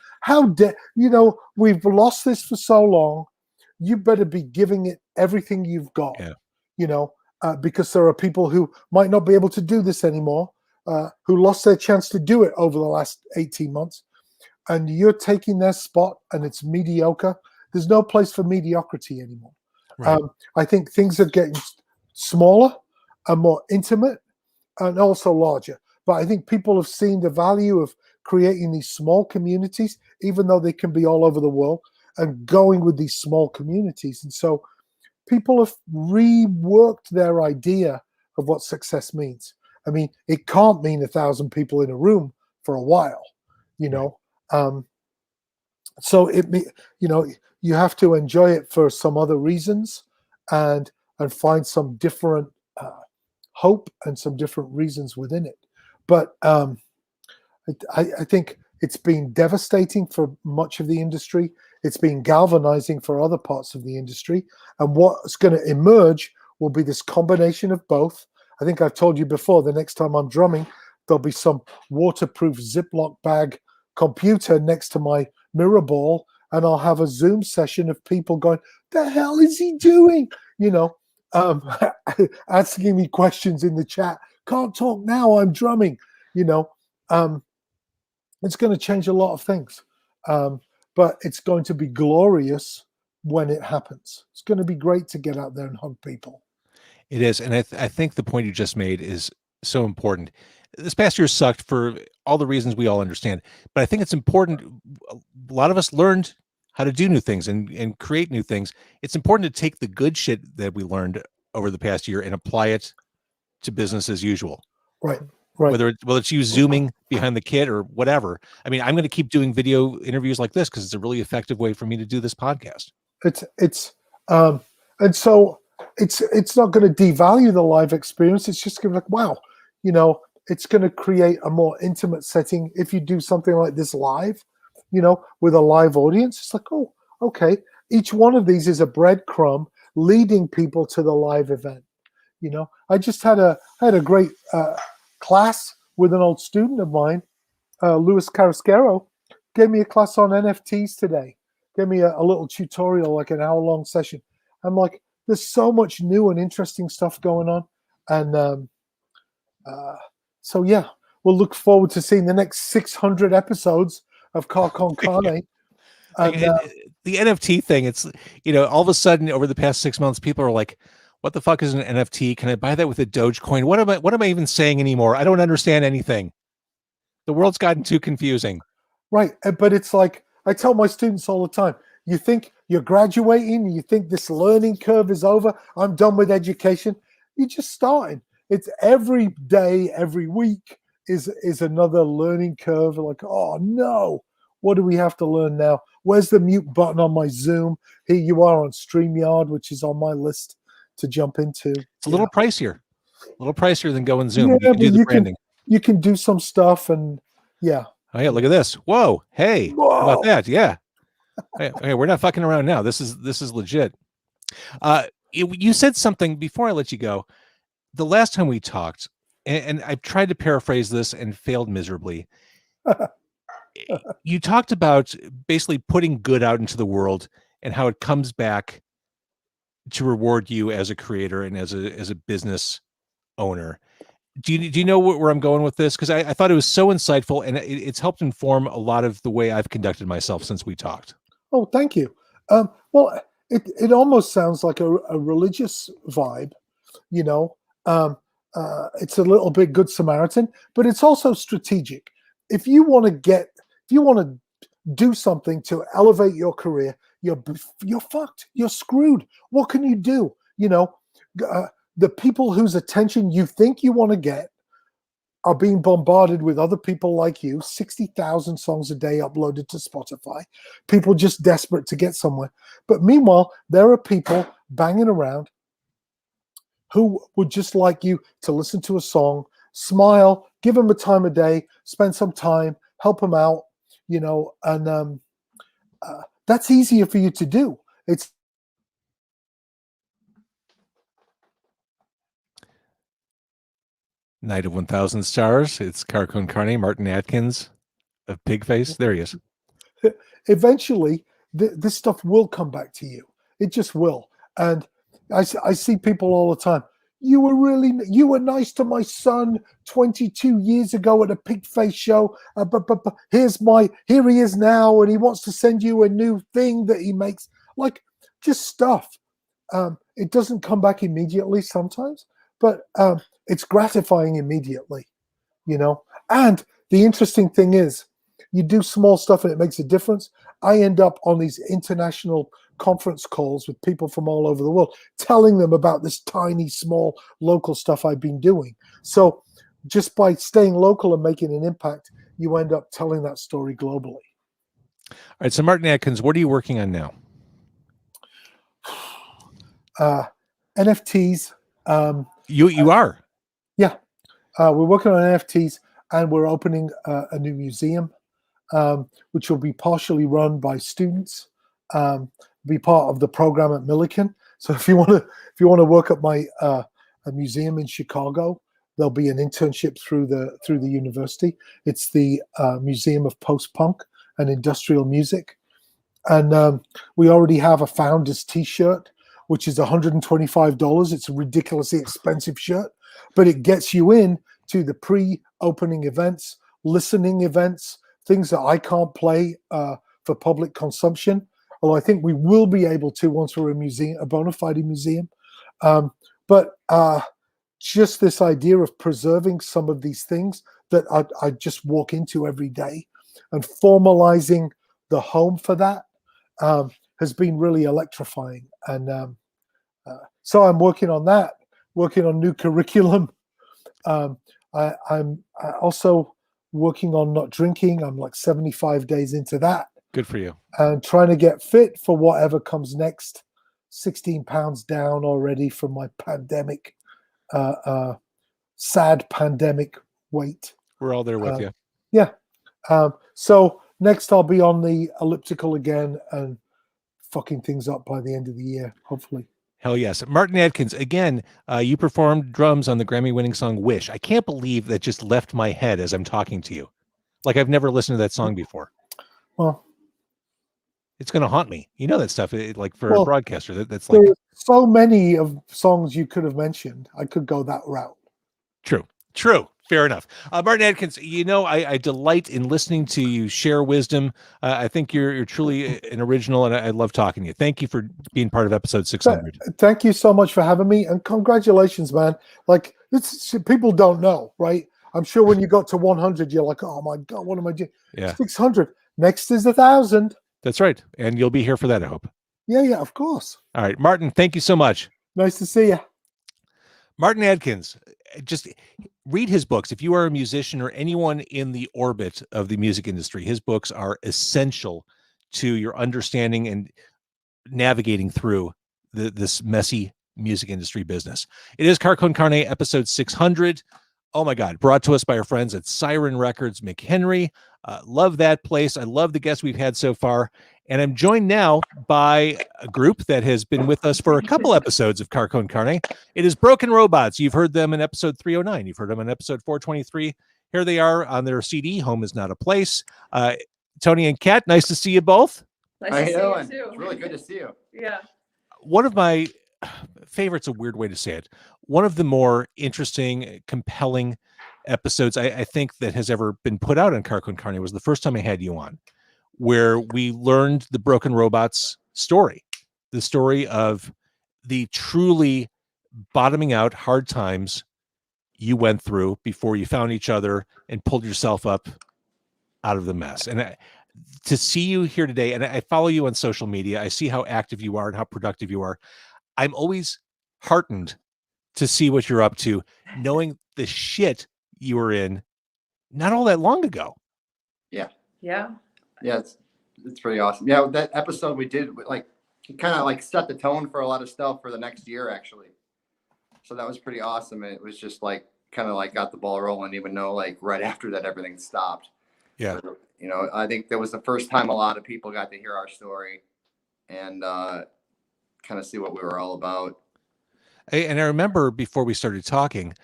we've lost this for so long. You better be giving it everything you've got. Yeah. Because there are people who might not be able to do this anymore, who lost their chance to do it over the last 18 months. And you're taking their spot and it's mediocre. There's no place for mediocrity anymore. Right. I think things are getting smaller and more intimate and also larger. But I think people have seen the value of creating these small communities, even though they can be all over the world, and going with these small communities. And so people have reworked their idea of what success means. I mean, it can't mean 1,000 people in a room for a while, so you have to enjoy it for some other reasons and find some different hope and some different reasons within it. But I think it's been devastating for much of the industry. It's been galvanizing for other parts of the industry. And what's going to emerge will be this combination of both. I think I've told you before, the next time I'm drumming, there'll be some waterproof Ziploc bag computer next to my mirror ball, and I'll have a Zoom session of people going, "The hell is he doing?" Asking me questions in the chat. "Can't talk now, I'm drumming." It's going to change a lot of things, but it's going to be glorious when it happens. It's going to be great to get out there and hug people. It is, and I think the point you just made is so important. This past year sucked for all the reasons we all understand, but I think it's important. A lot of us learned how to do new things and create new things. It's important to take the good shit that we learned over the past year and apply it to business as usual. Right. Whether it's you zooming behind the kit or whatever. I mean, I'm going to keep doing video interviews like this because it's a really effective way for me to do this podcast. And so it's not going to devalue the live experience. It's just going to be like, wow, it's going to create a more intimate setting if you do something like this live, with a live audience. It's like, oh, okay. Each one of these is a breadcrumb leading people to the live event. I just had a great class with an old student of mine, Luis Carrasquero, gave me a class on NFTs today. Gave me a little tutorial, like an hour-long session. I'm like, there's so much new and interesting stuff going on. And so, yeah, we'll look forward to seeing the next 600 episodes of Car Con Carne. And, the NFT thing, it's, all of a sudden over the past 6 months, people are like, what the fuck is an NFT? Can I buy that with a Dogecoin? What am I even saying anymore? I don't understand anything. The world's gotten too confusing. Right. But it's like, I tell my students all the time, you think you're graduating, you think this learning curve is over, I'm done with education. You're just starting. It's every day, every week is another learning curve. Like, oh no, what do we have to learn now? Where's the mute button on my Zoom? Here you are on StreamYard, which is on my list to jump into. It's a little pricier than going Zoom. Yeah, you can do the branding. You can do some stuff, and yeah. Oh yeah, look at this. Whoa, hey, Whoa. How about that? Yeah. Hey, we're not fucking around now. This is legit. You said something before I let you go. The last time we talked, and I tried to paraphrase this and failed miserably. You talked about basically putting good out into the world and how it comes back to reward you as a creator and as a business owner. Do you know where I'm going with this? Because I thought it was so insightful, and it's helped inform a lot of the way I've conducted myself since we talked. Oh, thank you. Well, it almost sounds like a religious vibe, it's a little bit Good Samaritan, but it's also strategic. If you want to do something to elevate your career, you're fucked. You're screwed. What can you do? The people whose attention you think you want to get are being bombarded with other people like you, 60,000 songs a day uploaded to Spotify, people just desperate to get somewhere. But meanwhile, there are people banging around who would just like you to listen to a song, smile, give them a time of day, spend some time, help them out, and that's easier for you to do. It's Night of 1,000 Stars. It's Car Con Carne, Martin Atkins of Pigface. There he is. Eventually, this stuff will come back to you. It just will. And I see people all the time. You were nice to my son 22 years ago at a Pigface show. But here he is now, and he wants to send you a new thing that he makes. Like, just stuff. It doesn't come back immediately sometimes, but it's gratifying immediately, And the interesting thing is, you do small stuff and it makes a difference. I end up on these international conference calls with people from all over the world, telling them about this tiny, small, local stuff I've been doing. So just by staying local and making an impact, you end up telling that story globally. All right. So Martin Atkins, what are you working on now? NFTs. You are? Yeah. We're working on NFTs, and we're opening a new museum, which will be partially run by students, be part of the program at Millikan. So if you want to work at my a museum in Chicago, there'll be an internship through the university. It's the Museum of Post-Punk and Industrial Music, and we already have a founder's T-shirt, which is $125. It's a ridiculously expensive shirt, but it gets you in to the pre-opening events, listening events, things that I can't play for public consumption. Although I think we will be able to once we're a bona fide museum. But just this idea of preserving some of these things that I just walk into every day and formalizing the home for that has been really electrifying. And so I'm working on that, working on new curriculum. I'm also working on not drinking. I'm like 75 days into that. Good for you. And trying to get fit for whatever comes next. 16 pounds down already from my pandemic, sad pandemic weight. We're all there with you. Yeah. So next I'll be on the elliptical again and fucking things up by the end of the year, hopefully. Hell yes. Martin Atkins, again, you performed drums on the Grammy-winning song Wish. I can't believe that just left my head as I'm talking to you. Like I've never listened to that song before. Well, it's going to haunt me. You know that stuff, like for a broadcaster. That's like there's so many of songs you could have mentioned. I could go that route. True. Fair enough. Martin Atkins, I delight in listening to you share wisdom. I think you're truly an original, and I love talking to you. Thank you for being part of episode 600. Thank you so much for having me, and congratulations, man. Like, people don't know, right? I'm sure when you got to 100, you're like, oh my God, what am I doing? Yeah. 600. Next is 1,000. That's right. And you'll be here for that, I hope. Yeah, of course. All right, Martin, thank you so much. Nice to see you. Martin Atkins, just read his books. If you are a musician or anyone in the orbit of the music industry, his books are essential to your understanding and navigating through this messy music industry business. It is Car Con Carne, episode 600. Oh my God, brought to us by our friends at Siren Records, McHenry. Love that place. I love the guests we've had so far. And I'm joined now by a group that has been with us for a couple episodes of Car Con Carne. It is Broken Robots. You've heard them in episode 309. You've heard them in episode 423. Here they are on their CD, Home Is Not a Place. Tony and Kat, nice to see you both. Nice to see you too. It's really good to see you. Yeah. One of my favorites, a weird way to say it, one of the more interesting, compelling episodes I think that has ever been put out on Car Con Carne was the first time I had you on, where we learned the Broken Robots story, the story of the truly bottoming out hard times you went through before you found each other and pulled yourself up out of the mess. And to see you here today, and I follow you on social media, I see how active you are and how productive you are. I'm always heartened to see what you're up to, knowing the shit you were in not all that long ago. Yeah. Yeah. Yeah, it's pretty awesome. Yeah, that episode we did, like, it kind of like set the tone for a lot of stuff for the next year, actually. So that was pretty awesome. And it was just like kind of like got the ball rolling, even though like right after that everything stopped. Yeah. So, you know, I think that was the first time a lot of people got to hear our story and kind of see what we were all about. And I remember before we started talking,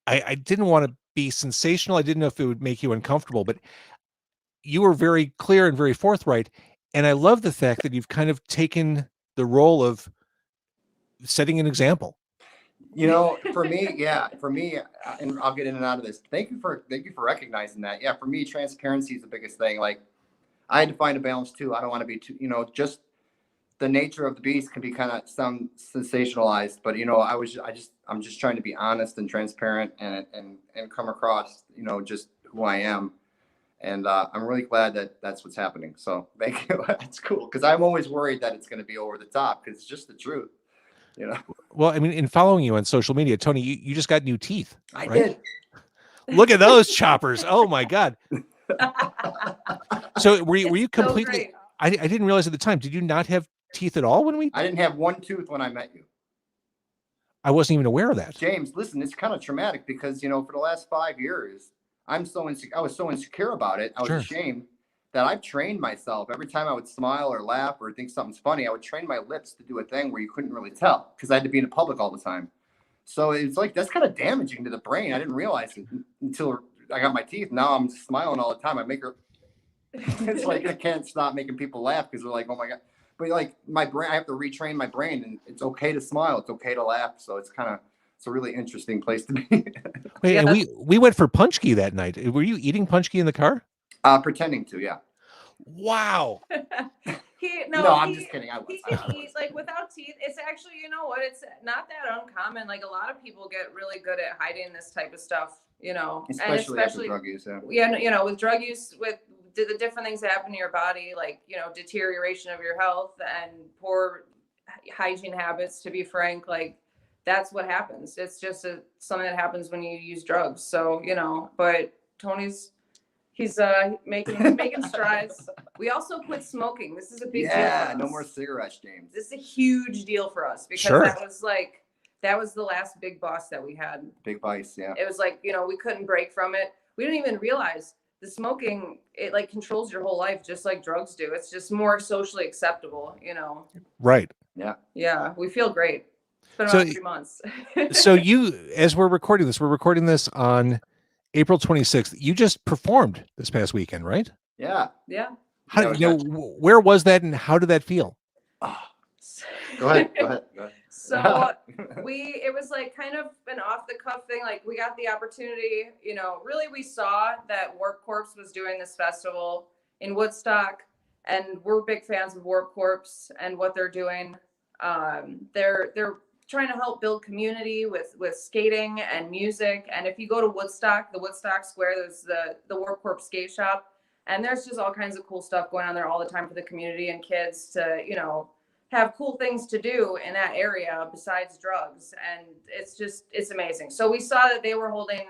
I didn't want to be sensational. I didn't know if it would make you uncomfortable, but you were very clear and very forthright. And I love the fact that you've kind of taken the role of setting an example. You know, for me, and I'll get in and out of this. Thank you for recognizing that. Yeah, for me, transparency is the biggest thing. Like, I had to find a balance too. I don't want to be too, you know, just the nature of the beast can be kind of some sensationalized, but you know, I'm just trying to be honest and transparent and come across, you know, just who I am. And I'm really glad that that's what's happening. So thank you. That's cool. Cause I'm always worried that it's going to be over the top because it's just the truth, you know? Well, I mean, in following you on social media, Tony, you just got new teeth. I right? did. Look at those choppers. Oh my God. So were you completely, So I didn't realize at the time, did you not have teeth at all when I didn't have one tooth when I met you. I wasn't even aware of that. James, listen, it's kind of traumatic because, you know, for the last 5 years, I was so insecure about it. I was ashamed that I've trained myself. Every time I would smile or laugh or think something's funny, I would train my lips to do a thing where you couldn't really tell because I had to be in public all the time. So it's like, that's kind of damaging to the brain. I didn't realize it until I got my teeth. Now I'm smiling all the time. I make her, it's like, I can't stop making people laugh because they're like, oh my God. But like my brain, I have to retrain my brain, and it's okay to smile. It's okay to laugh. So it's a really interesting place to be. Wait, and we went for punchki that night. Were you eating punchki in the car? Pretending to, yeah. Wow. I'm just kidding. He can eat like without teeth. It's actually, you know what? It's not that uncommon. Like a lot of people get really good at hiding this type of stuff, you know, especially after drug use. Yeah, you know, with drug use, with the different things that happen to your body, like, you know, deterioration of your health and poor hygiene habits, to be frank, like that's what happens. It's just something that happens when you use drugs. So, you know, but Tony's making strides. We also quit smoking. This is a big deal. Yeah, no more cigarettes, James. This is a huge deal for us because that was the last big boss that we had. Big vice, yeah. It was like, you know, we couldn't break from it. We didn't even realize the smoking, it like controls your whole life just like drugs do. It's just more socially acceptable, you know. Right. Yeah. Yeah, we feel great. It's been about 3 months. So as we're recording this on April 26th. You just performed this past weekend, right? Yeah. Yeah. How, where was that and how did that feel? Oh. Go ahead. So it was like kind of an off the cuff thing. Like we got the opportunity, you know, really we saw that Warp Corps was doing this festival in Woodstock, and we're big fans of Warp Corps and what they're doing. They're trying to help build community with skating and music. And if you go to Woodstock, the Woodstock Square, there's the Warp Corps skate shop, and there's just all kinds of cool stuff going on there all the time for the community and kids to, you know, have cool things to do in that area besides drugs. And it's amazing. So we saw that they were holding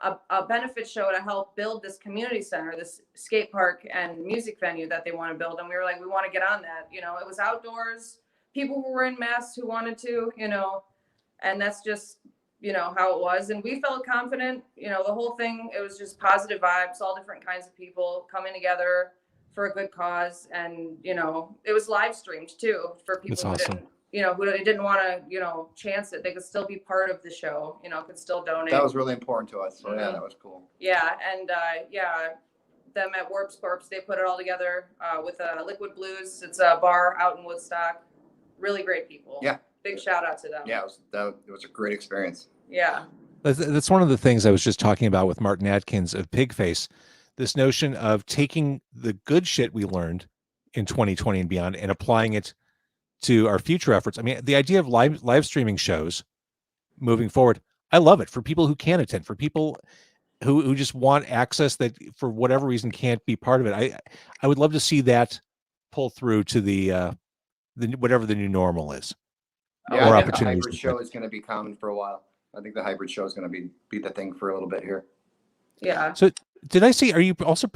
a benefit show to help build this community center, this skate park and music venue that they want to build. And we were like, we want to get on that. You know, it was outdoors. People who were in masks who wanted to, you know, and that's just, you know, how it was. And we felt confident, you know, the whole thing, it was just positive vibes, all different kinds of people coming together for a good cause. And, you know, it was live streamed too for people who didn't, you know, who didn't want to, you know, chance it. They could still be part of the show, you know, could still donate. That was really important to us. So yeah, that was cool. Yeah. And them at Warp Corps, they put it all together with Liquid Blues. It's a bar out in Woodstock. Really great people. Yeah. Big shout out to them. Yeah, it was a great experience. Yeah. That's one of the things I was just talking about with Martin Atkins of Pigface. This notion of taking the good shit we learned in 2020 and beyond and applying it to our future efforts. I mean, the idea of live streaming shows moving forward, I love it for people who can't attend, for people who just want access that for whatever reason can't be part of it. I would love to see that pull through to the whatever the new normal is. Yeah, or I think the opportunities. hybrid show is going to be common for a while. I think the hybrid show is going to be the thing for a little bit here. Yeah. So did I see, are you also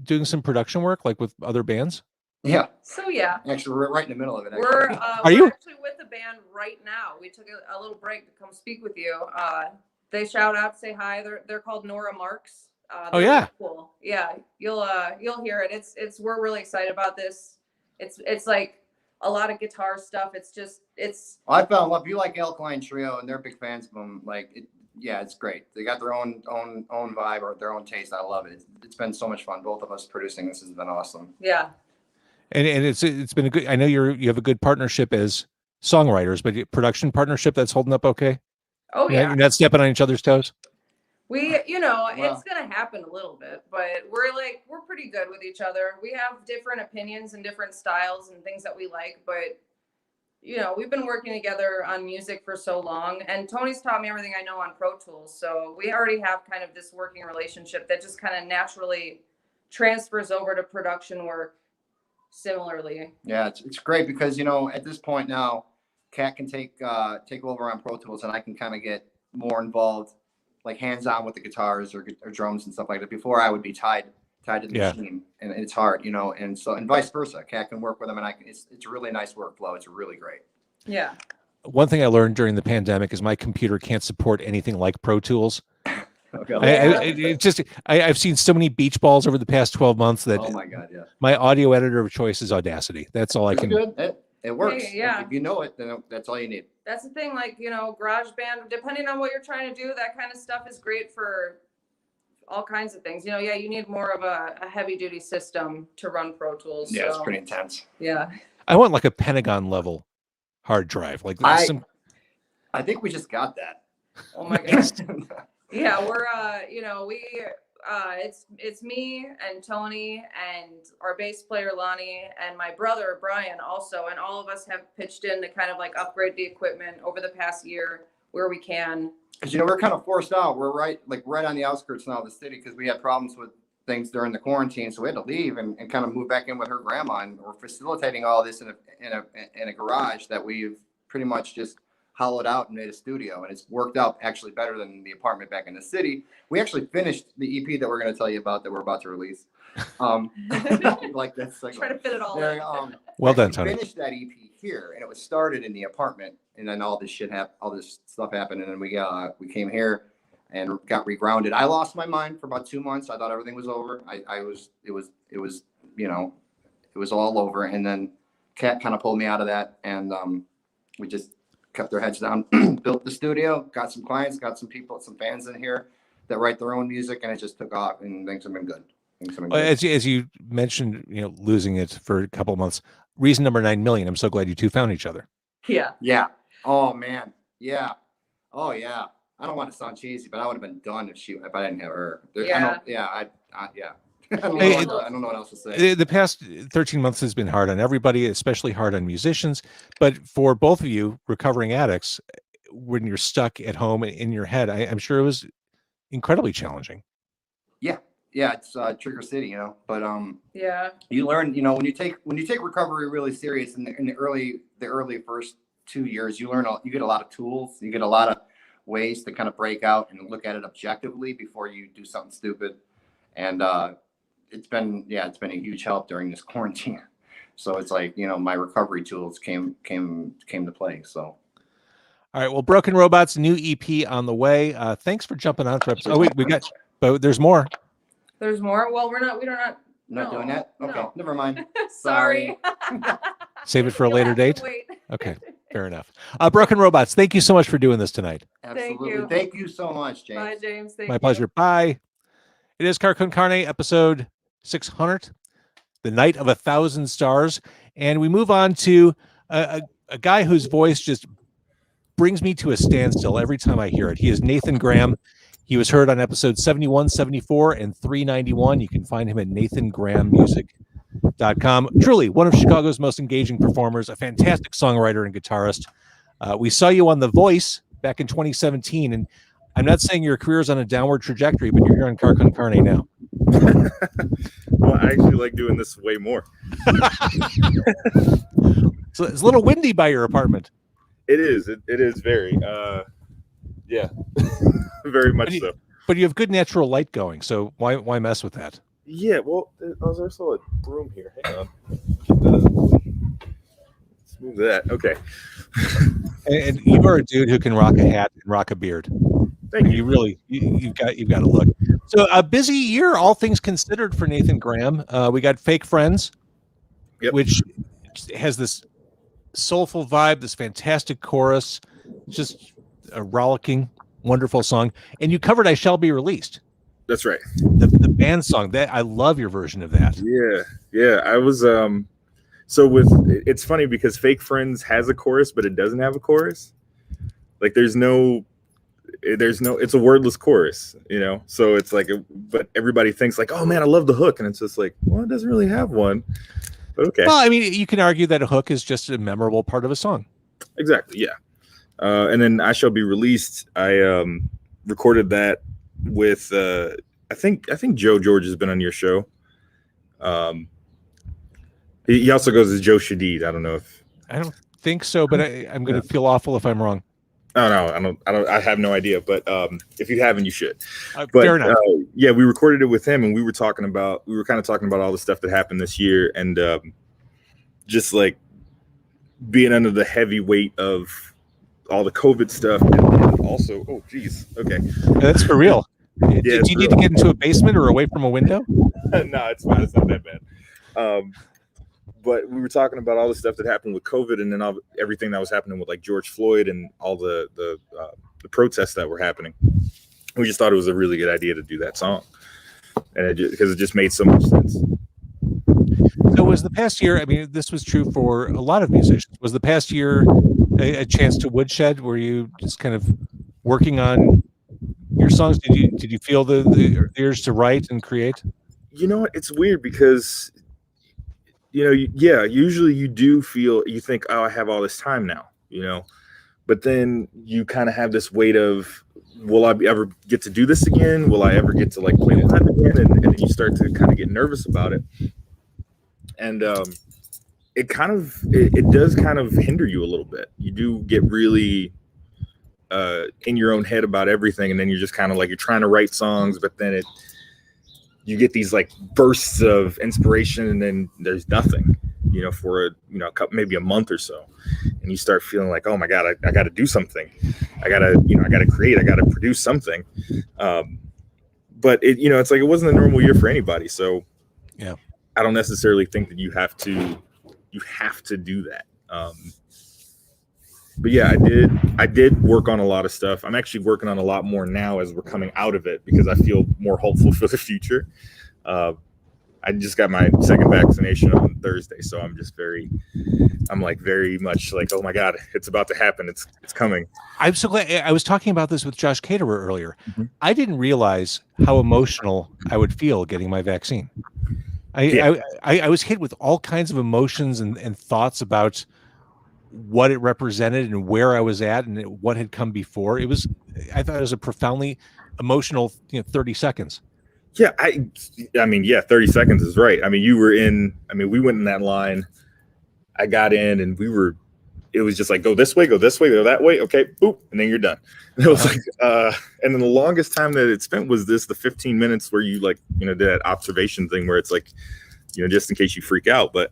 doing some production work like with other bands? Yeah. So yeah. Actually, we're right in the middle of it. We're you? actually with the band right now. We took a little break to come speak with you. They shout out, say hi. They're called Nora Marks. Oh yeah. Really cool. Yeah. You'll hear it. We're really excited about this. It's like a lot of guitar stuff. I fell in love. You like Alkaline Trio, and they're big fans of them. Yeah, it's great. They got their own vibe or their own taste. I love it. It's been so much fun. Both of us producing this has been awesome. Yeah. And it's been a good. I know you have a good partnership as songwriters, but production partnership that's holding up okay. Oh yeah. You're not stepping on each other's toes. It's gonna happen a little bit, but we're pretty good with each other. We have different opinions and different styles and things that we like, but we've been working together on music for so long, and Tony's taught me everything I know on Pro Tools. So we already have kind of this working relationship that just kind of naturally transfers over to production work similarly. Yeah, it's great because at this point now, Kat can take over on Pro Tools, and I can kind of get more involved, like hands-on with the guitars or drums and stuff like that. Before I would be tied to the machine, and it's hard, and vice versa. Kat can work with them, and it's a really nice workflow. It's really great. Yeah. One thing I learned during the pandemic is my computer can't support anything like Pro Tools. Okay. I've seen so many beach balls over the past 12 months that oh my god, yeah. My audio editor of choice is Audacity. That's all I can. Good. It works. Hey, yeah. If you know it, then that's all you need. That's the thing, GarageBand, depending on what you're trying to do, that kind of stuff is great for all kinds of things. You need more of a heavy duty system to run Pro Tools. Yeah, it's pretty intense. Yeah. I want like a Pentagon level hard drive. I think we just got that. Oh my gosh. Yeah, we're it's me and Tony and our bass player Lonnie and my brother Brian also, and all of us have pitched in to kind of upgrade the equipment over the past year where we can. Because we're kind of forced out. We're right on the outskirts now of the city because we had problems with things during the quarantine, so we had to leave and kind of move back in with her grandma, and we're facilitating all this in a garage that we've pretty much just hollowed out and made a studio, and it's worked out actually better than the apartment back in the city. We actually finished the EP that we're going to tell you about that we're about to release. That's try to fit it all in. Well done, Tony. Finished that EP here, and it was started in the apartment, and then all this stuff happened, and then we came here and got regrounded. I lost my mind for about 2 months. I thought everything was over. It was all over, and then Kat kind of pulled me out of that, and we just kept their heads down, built the studio, got some clients, got some people, some fans in here that write their own music, and it just took off, and things have been good. As you mentioned, losing it for a couple of months. Reason number 9 million. I'm so glad you two found each other. Yeah. Yeah. Oh man. Yeah. Oh yeah. I don't want to sound cheesy, but I would have been done if I didn't have her. Yeah. I don't know what else to say. The past 13 months has been hard on everybody, especially hard on musicians. But for both of you recovering addicts, when you're stuck at home in your head, I'm sure it was incredibly challenging. Yeah, it's Trigger City, but yeah, you learn, when you take recovery really serious in the early first 2 years, you get a lot of tools, you get a lot of ways to kind of break out and look at it objectively before you do something stupid. And it's been a huge help during this quarantine. So it's my recovery tools came to play. So. All right. Well, Broken Robots new EP on the way. Thanks for jumping on for episode. Oh wait, but there's more. There's more. Well, we're not doing that. Okay, no. Never mind. Sorry. Save it for a later date. Wait. Okay, fair enough. Broken Robots, thank you so much for doing this tonight. Absolutely. Thank you so much, James. Bye, James. My pleasure. Bye. It is Car Con Carne, episode 600, The Night of 1,000 Stars. And we move on to a guy whose voice just brings me to a standstill every time I hear it. He is Nathan Graham. He was heard on episodes 71, 74, and 391. You can find him at nathangrahammusic.com. Truly one of Chicago's most engaging performers, a fantastic songwriter and guitarist. We saw you on The Voice back in 2017. And I'm not saying your career is on a downward trajectory, but you're here on Car Con Carne now. Well, I actually like doing this way more. So it's a little windy by your apartment. It is. It is very. Yeah, very much so. But you have good natural light going, so why mess with that? Yeah. Well, there's also a broom here. Hang on. Let's move that. Okay. And you are a dude who can rock a hat and rock a beard. Thank you. You really, you've got a look. So a busy year, all things considered, for Nathan Graham. We got Fake Friends, which has this soulful vibe, this fantastic chorus, just a rollicking, wonderful song. And you covered "I Shall Be Released." That's right. The band song. That I love your version of that. Yeah. I was So it's funny because Fake Friends has a chorus, but it doesn't have a chorus. Like there's no, it's a wordless chorus, you know? So it's like, but everybody thinks like, oh man, I love the hook. And it's just like, well, it doesn't really have one. But okay. Well, I mean, you can argue that a hook is just a memorable part of a song. Exactly. Yeah. And then I Shall Be Released. I recorded that with, I think Joe George has been on your show. He also goes as Joe Shadid. I don't know if. I don't think so, but I'm going to feel awful if I'm wrong. Oh no, I have no idea. But if you haven't, you should. But fair enough. Yeah, we recorded it with him, and we were kind of talking about all the stuff that happened this year, and just like being under the heavy weight of all the COVID stuff, and also, oh geez, okay, that's for real. Yeah, Did you need to get into a basement or away from a window? No, it's fine. It's not that bad. But we were talking about all the stuff that happened with COVID, and then everything that was happening with like George Floyd and all the protests that were happening. We just thought it was a really good idea to do that song, and because it just made so much sense. So was the past year? I mean, this was true for a lot of musicians. Was the past year a chance to woodshed? Were you just kind of working on your songs? Did you feel the urge to write and create? You know what? It's weird because. You know, usually you think, oh, I have all this time now, you know, but then you kind of have this weight of, will I ever get to do this again? Will I ever get to like play live again? And then you start to kind of get nervous about it. And it does kind of hinder you a little bit. You do get really in your own head about everything. And then you're just kind of like, you're trying to write songs, but then you get these like bursts of inspiration, and then there's nothing, you know, for maybe a month or so, and you start feeling like, oh my god, I got to do something, I got to create, I got to produce something. But it's like it wasn't a normal year for anybody, so yeah, I don't necessarily think that you have to do that. But yeah, I did work on a lot of stuff. I'm actually working on a lot more now as we're coming out of it, because I feel more hopeful for the future. I just got my second vaccination on Thursday, so I'm very much like, oh my god, it's about to happen. It's coming. I'm so glad. I was talking about this with Josh Caterer earlier. Mm-hmm. I didn't realize how emotional I would feel getting my vaccine. I was hit with all kinds of emotions and thoughts about what it represented and where I was at and what had come before. I thought it was a profoundly emotional 30 seconds. Yeah, I mean, 30 seconds is right. I mean, we went in that line. I got in, and it was just like, go this way, go that way. Okay, boop, and then you're done. And it was like, and then the longest time that it spent was the 15 minutes where you did that observation thing where it's like, just in case you freak out. But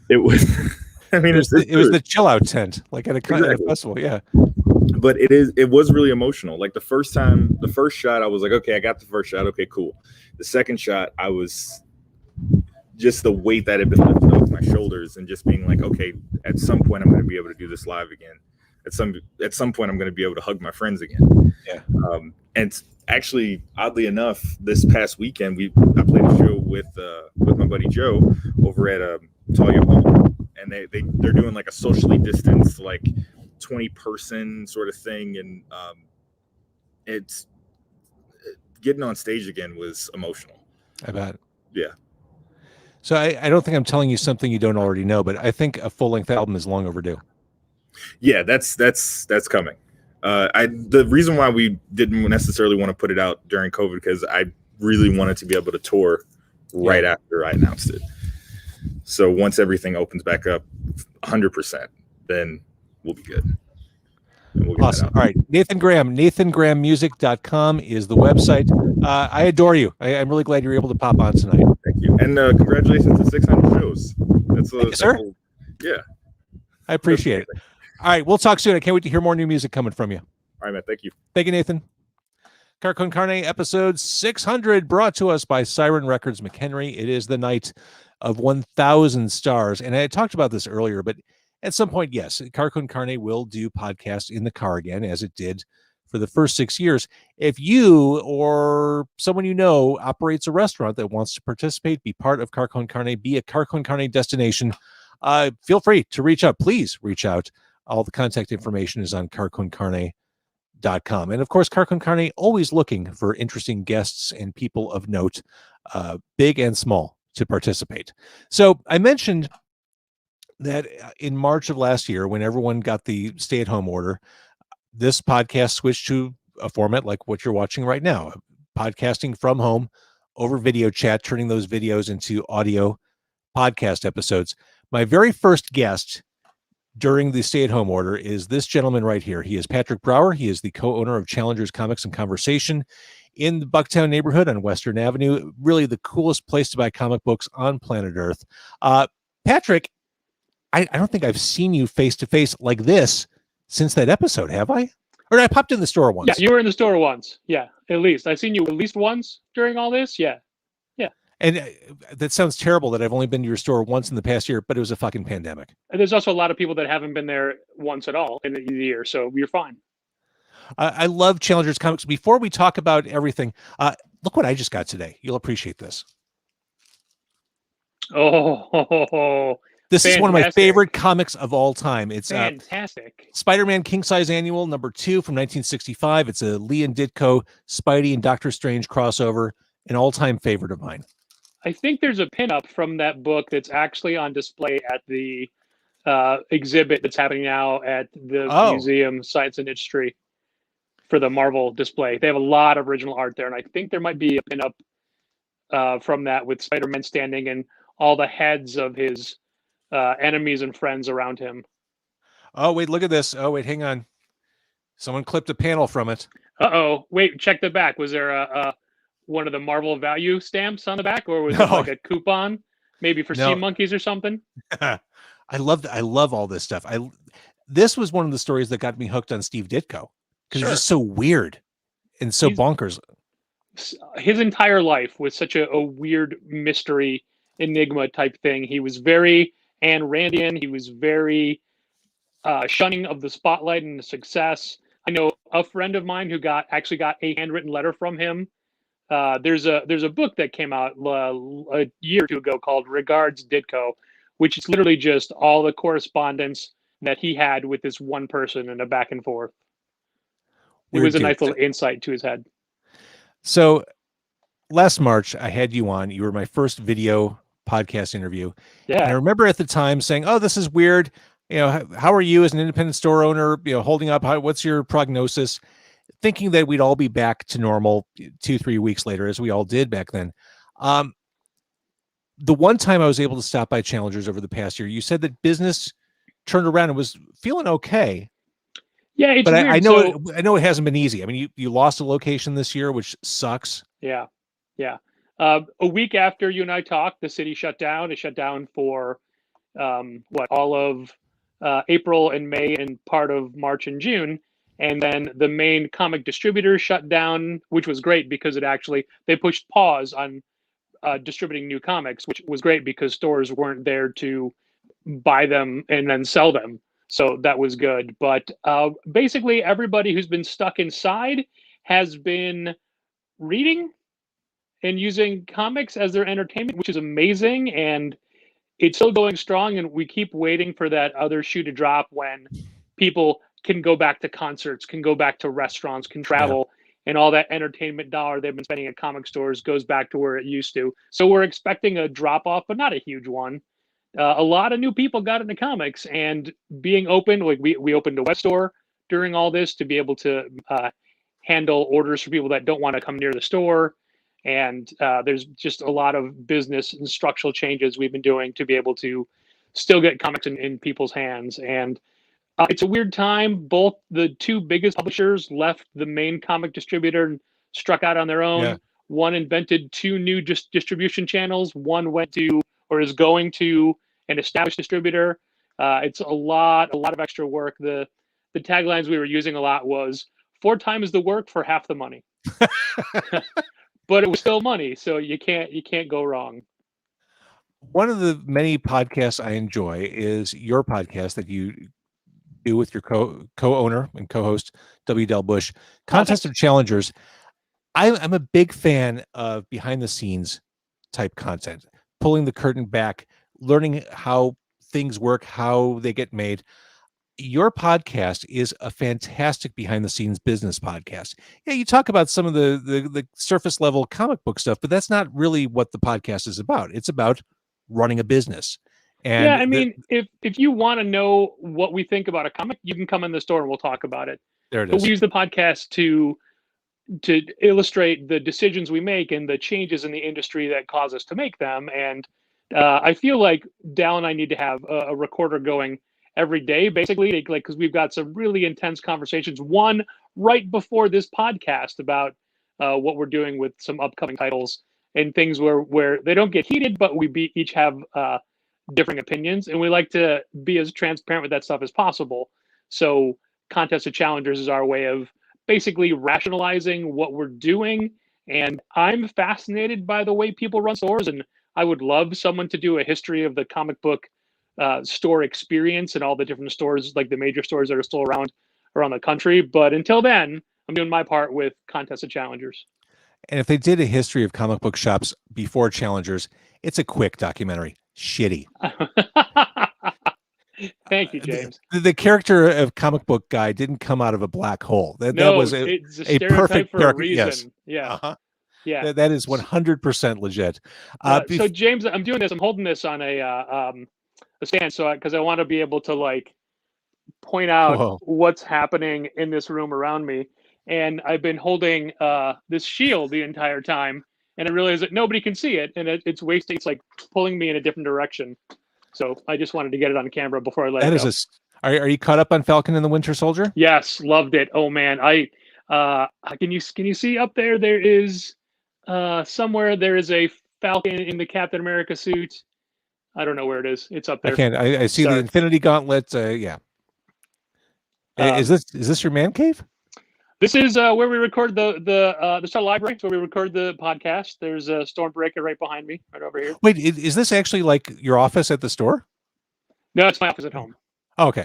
it was, I mean, it was the chill out tent, like at a festival. Yeah. But it was really emotional. Like the first shot, I was like, okay, I got the first shot. Okay, cool. The second shot, I was just the weight that had been lifted off my shoulders, and just being like, okay, at some point I'm going to be able to do this live again. At some point I'm going to be able to hug my friends again. Yeah. And actually, oddly enough, this past weekend I played a show with my buddy Joe over at Talia Home, and they're doing like a socially distanced, like 20-person sort of thing, and it's getting on stage again was emotional. I bet. Yeah. So I don't think I'm telling you something you don't already know, but I think a full-length album is long overdue. Yeah, that's coming. The reason why we didn't necessarily want to put it out during COVID because I really wanted to be able to tour right after I announced it. So once everything opens back up 100%, then we'll be good. We'll awesome. All right. Nathan Graham, nathangrahammusic.com is the website. I adore you. I'm really glad you're able to pop on tonight. Thank you. And congratulations to 600 shows. Thank you, sir. Yeah. I appreciate it. All right. We'll talk soon. I can't wait to hear more new music coming from you. All right, man. Thank you. Thank you, Nathan. Car Con Carne, episode 600, brought to us by Siren Records McHenry. It is the night of 1,000 stars. And I talked about this earlier, but at some point, yes, Car Con Carne will do podcasts in the car again, as it did for the first 6 years. If you or someone you know operates a restaurant that wants to participate, be part of Car Con Carne, be a Car Con Carne destination, feel free to reach out. Please reach out. All the contact information is on carconcarne.com. And of course, Car Con Carne always looking for interesting guests and people of note, big and small, to participate. So I mentioned that in March of last year, when everyone got the stay-at-home order, this podcast switched to a format like what you're watching right now, podcasting from home over video chat, turning those videos into audio podcast episodes. My very first guest during the stay-at-home order is this gentleman right here. He is Patrick Brower. He is the co-owner of Challengers Comics and Conversation in the Bucktown neighborhood on Western Avenue. Really the coolest place to buy comic books on planet Earth. Patrick, I don't think I've seen you face-to-face like this since that episode, have I? Or I popped in the store once. Yeah, you were in the store once. Yeah, at least. I've seen you at least once during all this. Yeah. And that sounds terrible that I've only been to your store once in the past year, but it was a fucking pandemic. And there's also a lot of people that haven't been there once at all in the year, so you're fine. I love Challengers Comics. Before we talk about everything, look what I just got today. You'll appreciate this. Oh, this is one of my favorite comics of all time. It's fantastic. Spider-Man King Size Annual #2 from 1965. It's a Lee and Ditko, Spidey and Doctor Strange crossover, an all-time favorite of mine. I think there's a pinup from that book that's actually on display at the exhibit that's happening now at the Museum Science and Industry for the Marvel display. They have a lot of original art there, and I think there might be a pinup from that with Spider-Man standing and all the heads of his enemies and friends around him. Oh, wait, look at this. Oh, wait, hang on. Someone clipped a panel from it. Uh-oh. Wait, check the back. Was there a one of the Marvel value stamps on the back, or was it like a coupon maybe for Sea Monkeys or something? I love all this stuff. This was one of the stories that got me hooked on Steve Ditko because it's just so weird and so bonkers. His entire life was such a weird mystery enigma type thing. He was very Ayn Randian. He was very shunning of the spotlight and the success. I know a friend of mine who actually got a handwritten letter from him. There's a book that came out a year or two ago called Regards Ditko, which is literally just all the correspondence that he had with this one person and a back and forth. It was a nice little insight to his head. So last March, I had you on. You were my first video podcast interview. Yeah. And I remember at the time saying, "Oh, this is weird. You know, how are you as an independent store owner, holding up? What's your prognosis?" Thinking that we'd all be back to normal 2-3 weeks later, as we all did back then. The one time I was able to stop by Challengers over the past year, you said that business turned around and was feeling okay. Yeah, it's but weird. I know it hasn't been easy. I mean, you lost a location this year, which sucks. Yeah. A week after you and I talked, the city shut down. It shut down for all of April and May and part of March and June. And then the main comic distributor shut down, which was great because they pushed pause on distributing new comics, which was great because stores weren't there to buy them and then sell them. So that was good. But basically everybody who's been stuck inside has been reading and using comics as their entertainment, which is amazing. And it's still going strong. And we keep waiting for that other shoe to drop when people can go back to concerts, can go back to restaurants, can travel, and all that entertainment dollar they've been spending at comic stores goes back to where it used to. So we're expecting a drop off, but not a huge one. A lot of new people got into comics, and being open, like we opened a web store during all this to be able to handle orders for people that don't want to come near the store. And there's just a lot of business and structural changes we've been doing to be able to still get comics in people's hands. And it's a weird time. Both the two biggest publishers left the main comic distributor and struck out on their own. Yeah. One invented two new distribution channels. One went to or is going to an established distributor. It's a lot of extra work. The taglines we were using a lot was 4 times the work for half the money. But it was still money, so you can't go wrong. One of the many podcasts I enjoy is your podcast that you do with your co-owner and co-host W. Del Bush, Contest of Challengers. I'm a big fan of behind the scenes type content, pulling the curtain back, learning how things work, how they get made. Your podcast is a fantastic behind the scenes business podcast. Yeah, you talk about some of the surface level comic book stuff, but that's not really what the podcast is about. It's about running a business. And yeah, I mean, if you want to know what we think about a comic, you can come in the store and we'll talk about it. There it is. But we use the podcast to illustrate the decisions we make and the changes in the industry that cause us to make them. And I feel like Dal and I need to have a recorder going every day, basically, like because we've got some really intense conversations. One right before this podcast about what we're doing with some upcoming titles and things where they don't get heated, but we each have differing opinions, and we like to be as transparent with that stuff as possible. So Contest of Challengers is our way of basically rationalizing what we're doing. And I'm fascinated by the way people run stores, and I would love someone to do a history of the comic book store experience and all the different stores, like the major stores that are still around the country. But until then, I'm doing my part with Contest of Challengers. And if they did a history of comic book shops before Challengers, it's a quick documentary. Shitty. Thank you, James. The character of comic book guy didn't come out of a black hole. That was a perfect for a reason. Yes. Yeah. Uh-huh. Yeah. That is 100% legit. So James, I'm doing this. I'm holding this on a stand, so because I want to be able to like point out what's happening in this room around me. And I've been holding this shield the entire time, and I realize that nobody can see it, and it's wasting. It's like pulling me in a different direction. So I just wanted to get it on camera before I let it go. Are you caught up on Falcon and the Winter Soldier? Yes, loved it. Oh man, can you see up there? There is somewhere there is a Falcon in the Captain America suit. I don't know where it is. It's up there. I can't. I see the Infinity Gauntlet. Yeah. Is this your man cave? This is where we record the Star Library. It's where we record the podcast. There's a Stormbreaker right behind me, right over here. Wait, is this actually like your office at the store? No, it's my office at home. Oh, okay.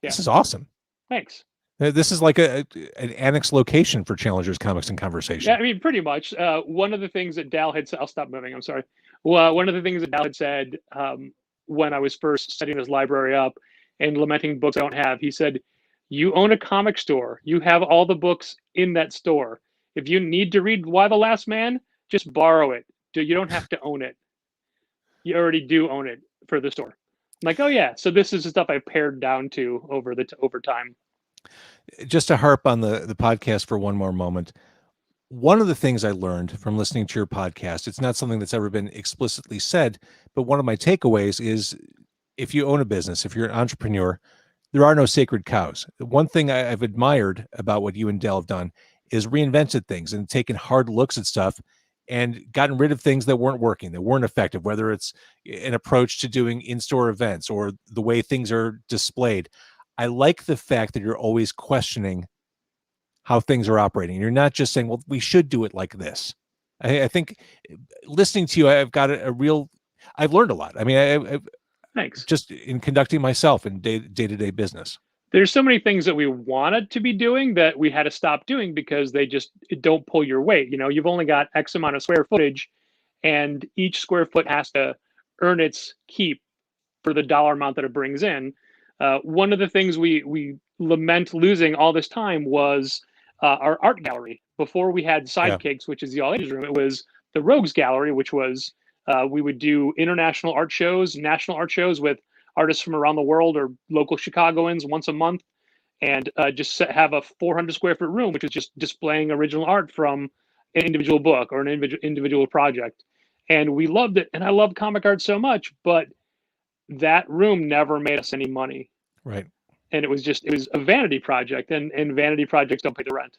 Yeah. This is awesome. Thanks. This is like an annex location for Challengers Comics and Conversation. Yeah, I mean, pretty much. One of the things that Dal had said, I'll stop moving, I'm sorry. Well, one of the things that Dal had said when I was first setting this library up and lamenting books I don't have, he said, you own a comic store. You have all the books in that store. If you need to read Y the Last Man, just borrow it. You don't have to own it. You already do own it for the store. I'm like, oh yeah. So this is the stuff I've pared down to over time. Just to harp on the podcast for one more moment. One of the things I learned from listening to your podcast, it's not something that's ever been explicitly said, but one of my takeaways is if you own a business, if you're an entrepreneur, there are no sacred cows. One thing I've admired about what you and Dell have done is reinvented things and taken hard looks at stuff and gotten rid of things that weren't working, that weren't effective, whether it's an approach to doing in-store events or the way things are displayed. I like the fact that you're always questioning how things are operating. You're not just saying, well, we should do it like this. I think listening to you, I've learned a lot. I mean, Thanks. Just in conducting myself in day-to-day business. There's so many things that we wanted to be doing that we had to stop doing because they just don't pull your weight. You know, you've only got X amount of square footage, and each square foot has to earn its keep for the dollar amount that it brings in. One of the things we lament losing all this time was our art gallery. Before we had Sidekicks, which is the all ages room, it was the Rogues Gallery, which was we would do international art shows, national art shows with artists from around the world or local Chicagoans once a month. and just have a 400 square foot room, which is just displaying original art from an individual book or an individual project. And we loved it. And I love comic art so much, but that room never made us any money. Right. And it was a vanity project, and vanity projects don't pay the rent.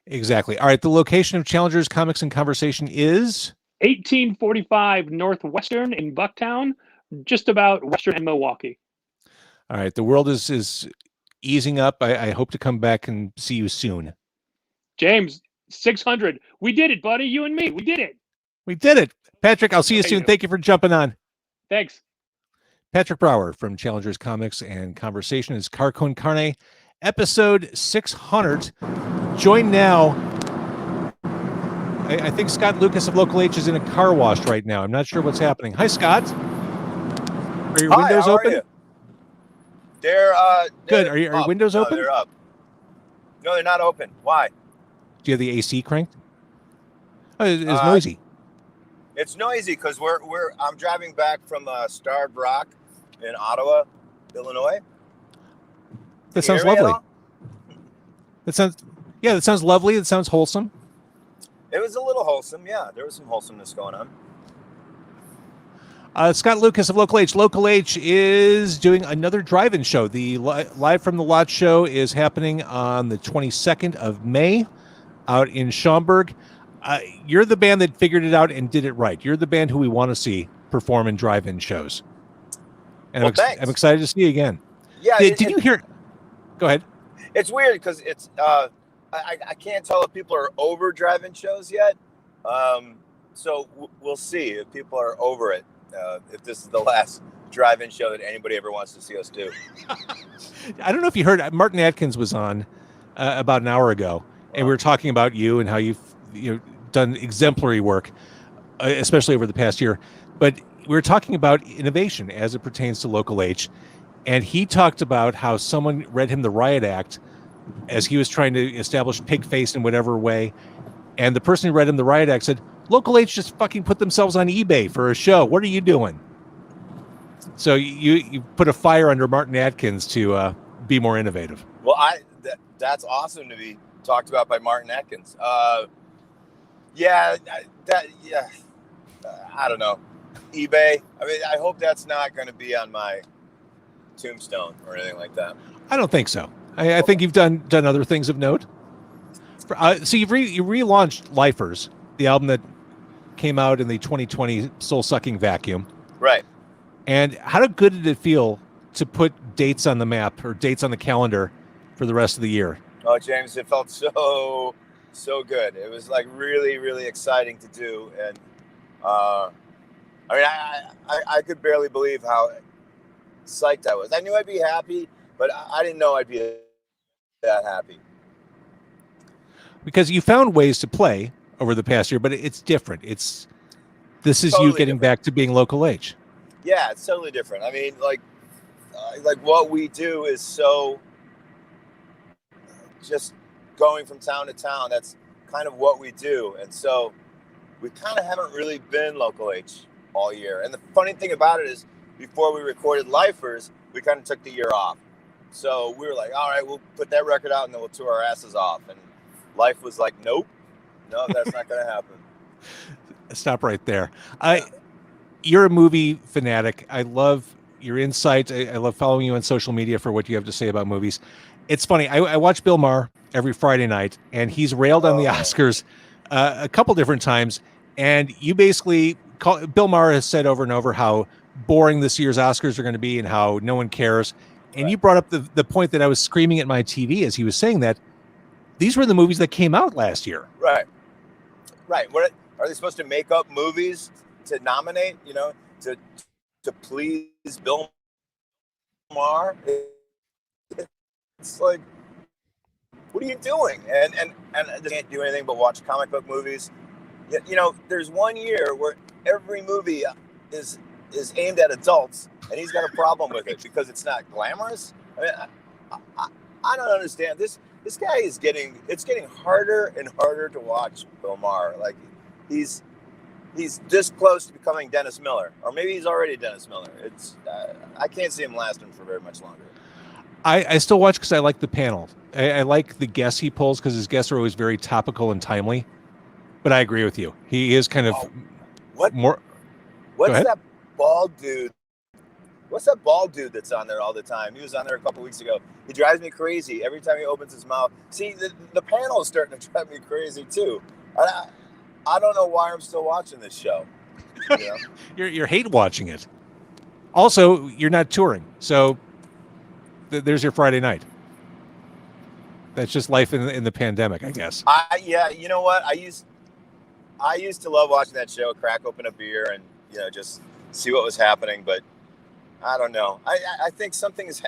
Exactly. All right. The location of Challengers Comics and Conversation is 1845 Northwestern in Bucktown, just about Western and Milwaukee. All right. The world is easing up. I hope to come back and see you soon. James, 600. We did it, buddy. You and me. We did it. We did it. Patrick, I'll see you soon. Thank you for jumping on. Thanks. Patrick Brower from Challengers Comics and Conversation is Car Con Carne, episode 600. Join now. I think Scott Lucas of Local H is in a car wash right now. I'm not sure what's happening. Hi, Scott. Are your windows how open? Are you? They're good. Are your windows open? They're up. No, they're not open. Why? Do you have the AC cranked? Oh, it's noisy. It's noisy because I'm driving back from Starved Rock in Ottawa, Illinois. That sounds lovely. That sounds lovely. It sounds wholesome. It was a little wholesome, yeah. There was some wholesomeness going on. Scott Lucas of Local H. Local H is doing another drive-in show. The Live from the Lot show is happening on the 22nd of May out in Schaumburg. You're the band that figured it out and did it right. You're the band who we want to see perform in drive-in shows. And I'm excited to see you again. Yeah. Did you hear? Go ahead. It's weird because it's I can't tell if people are over drive-in shows yet. So we'll see if people are over it. If this is the last drive-in show that anybody ever wants to see us do. I don't know if you heard. Martin Atkins was on about an hour ago, and we were talking about you and how you've done exemplary work, especially over the past year. But we were talking about innovation as it pertains to Local H, and he talked about how someone read him the Riot Act as he was trying to establish pig face in whatever way, and the person who read him the Riot Act said, Local H just fucking put themselves on eBay for a show. What are you doing? So you put a fire under Martin Atkins to be more innovative. Well, that's awesome to be talked about by Martin Atkins. I don't know. eBay. I mean, I hope that's not going to be on my tombstone or anything like that. I don't think so. I think you've done other things of note. So you relaunched Lifers, the album that came out in the 2020 soul-sucking vacuum. Right. And how good did it feel to put dates on the map or dates on the calendar for the rest of the year? Oh, James, it felt so good. It was like really, really exciting to do. And I could barely believe how psyched I was. I knew I'd be happy, but I didn't know I'd be that happy. Because you found ways to play over the past year, but it's different. This is totally you getting different. back to being Local H. Yeah, it's totally different. I mean, like what we do is so just going from town to town. That's kind of what we do. And so we kind of haven't really been Local H all year. And the funny thing about it is before we recorded Lifers, we kind of took the year off. So we were like, all right, we'll put that record out and then we'll tour our asses off. And Life was like, nope, no, that's not going to happen. Stop right there. You're a movie fanatic. I love your insight. I love following you on social media for what you have to say about movies. It's funny. I watch Bill Maher every Friday night, and he's railed on the Oscars a couple different times. And you basically Bill Maher has said over and over how boring this year's Oscars are going to be and how no one cares. And right. You brought up the point that I was screaming at my TV as he was saying that. These were the movies that came out last year. Right. What are they supposed to make up movies to nominate? To please Bill Maher? It's like, what are you doing? And they can't do anything but watch comic book movies. There's one year where every movie is aimed at adults, and he's got a problem with it because it's not glamorous. I mean, I don't understand this. This guy it's getting harder and harder to watch Bill Maher. Like he's this close to becoming Dennis Miller, or maybe he's already Dennis Miller. I can't see him lasting for very much longer. I still watch because I like the panel. I like the guests he pulls because his guests are always very topical and timely. But I agree with you. He is kind of more. What's that bald dude? What's that bald dude that's on there all the time? He was on there a couple weeks ago. He drives me crazy every time he opens his mouth. See, the panel is starting to drive me crazy too. I don't know why I'm still watching this show. You know? you're hate watching it. Also, you're not touring, so there's your Friday night. That's just life in the pandemic, I guess. Yeah, you know what? I used to love watching that show, crack open a beer and just see what was happening, but I don't know. I think something is.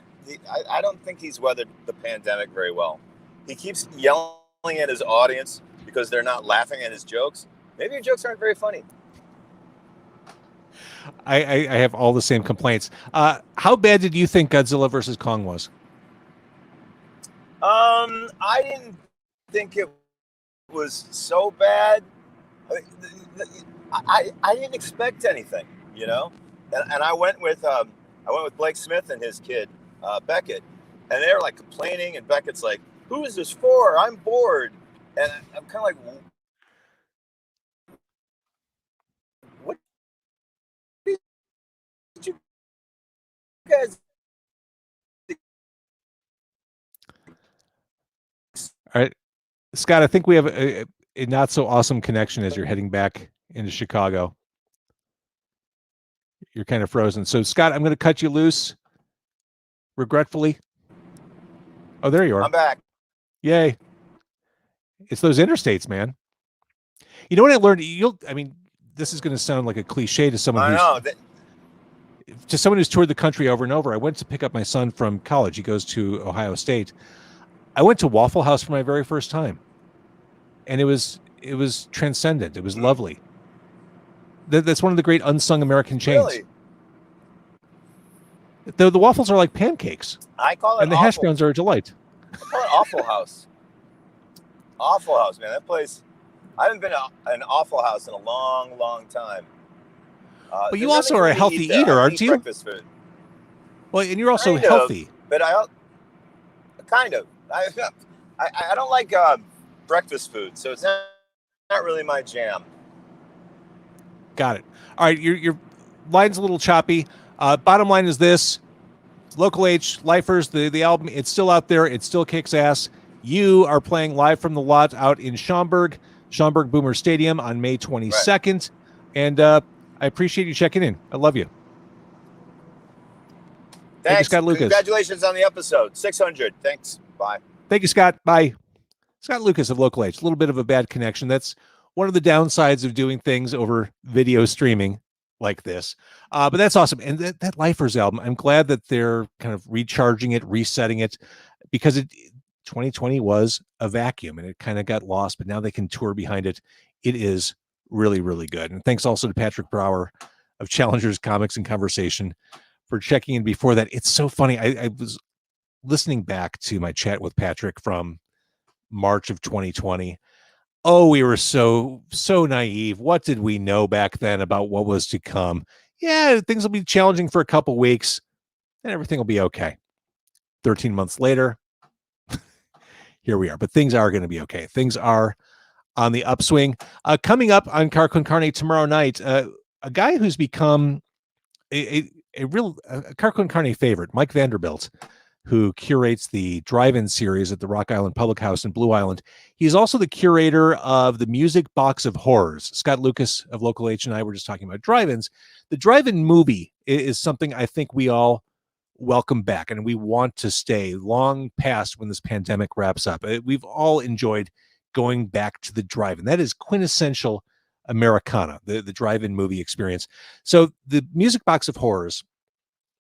I don't think he's weathered the pandemic very well. He keeps yelling at his audience because they're not laughing at his jokes. Maybe your jokes aren't very funny. I have all the same complaints. How bad did you think Godzilla versus Kong was? I didn't think it was so bad. I didn't expect anything, and I went with Blake Smith and his kid Beckett, and they were like complaining, and Beckett's like, "Who is this for? I'm bored," and I'm kind of like, "What did you guys?" All right, Scott, I think we have a not so awesome connection as you're heading back into Chicago. You're kind of frozen. So, Scott, I'm going to cut you loose, regretfully. Oh, there you are. I'm back. Yay. It's those interstates, man. You know what I learned? This is going to sound like a cliche to someone who's toured the country over and over. I went to pick up my son from college. He goes to Ohio State. I went to Waffle House for my very first time, and it was transcendent. It was lovely. That's one of the great unsung American chains. Really? The waffles are like pancakes. I call it, and the hash browns are a delight. I call it Awful House. Awful House, man. That place. I haven't been to an Awful House in a long, long time. But you also are a healthy eater, aren't you? Breakfast food. Well, and you're also Kind of, healthy. But kind of. I don't like breakfast food, so it's not really my jam. Got it. All right, your line's a little choppy. Bottom line is this: Local H, Lifers, the album, it's still out there. It still kicks ass. You are playing live from the lot out in Schaumburg Boomer Stadium on May 22nd. Right. And I appreciate you checking in. I love you. Thanks. Thank you, Scott Lucas. Congratulations on the episode. 600. Thanks. Bye. Thank you, Scott. Bye. Scott Lucas of Local H. A little bit of a bad connection. That's one of the downsides of doing things over video streaming like this. But that's awesome. And that Lifers album, I'm glad that they're kind of recharging it, resetting it, because 2020 was a vacuum and it kind of got lost, but now they can tour behind it. It is really, really good. And thanks also to Patrick Brower of Challengers Comics and Conversation for checking in before that. It's so funny. I was listening back to my chat with Patrick from March of 2020. Oh, we were so naive. What did we know back then about what was to come? Yeah, things will be challenging for a couple weeks and everything will be okay. 13 months later, here we are. But things are going to be okay. Things are on the upswing. Coming up on Car Con Carne tomorrow night, a guy who's become a real Car Con Carne favorite, Mike Vanderbilt, who curates the drive-in series at the Rock Island Public House in Blue Island. He's also the curator of the Music Box of Horrors. Scott Lucas of Local H and I were just talking about drive-ins. The drive-in movie is something I think we all welcome back, and we want to stay long past when this pandemic wraps up. We've all enjoyed going back to the drive-in. That is quintessential Americana, the drive-in movie experience. So the Music Box of Horrors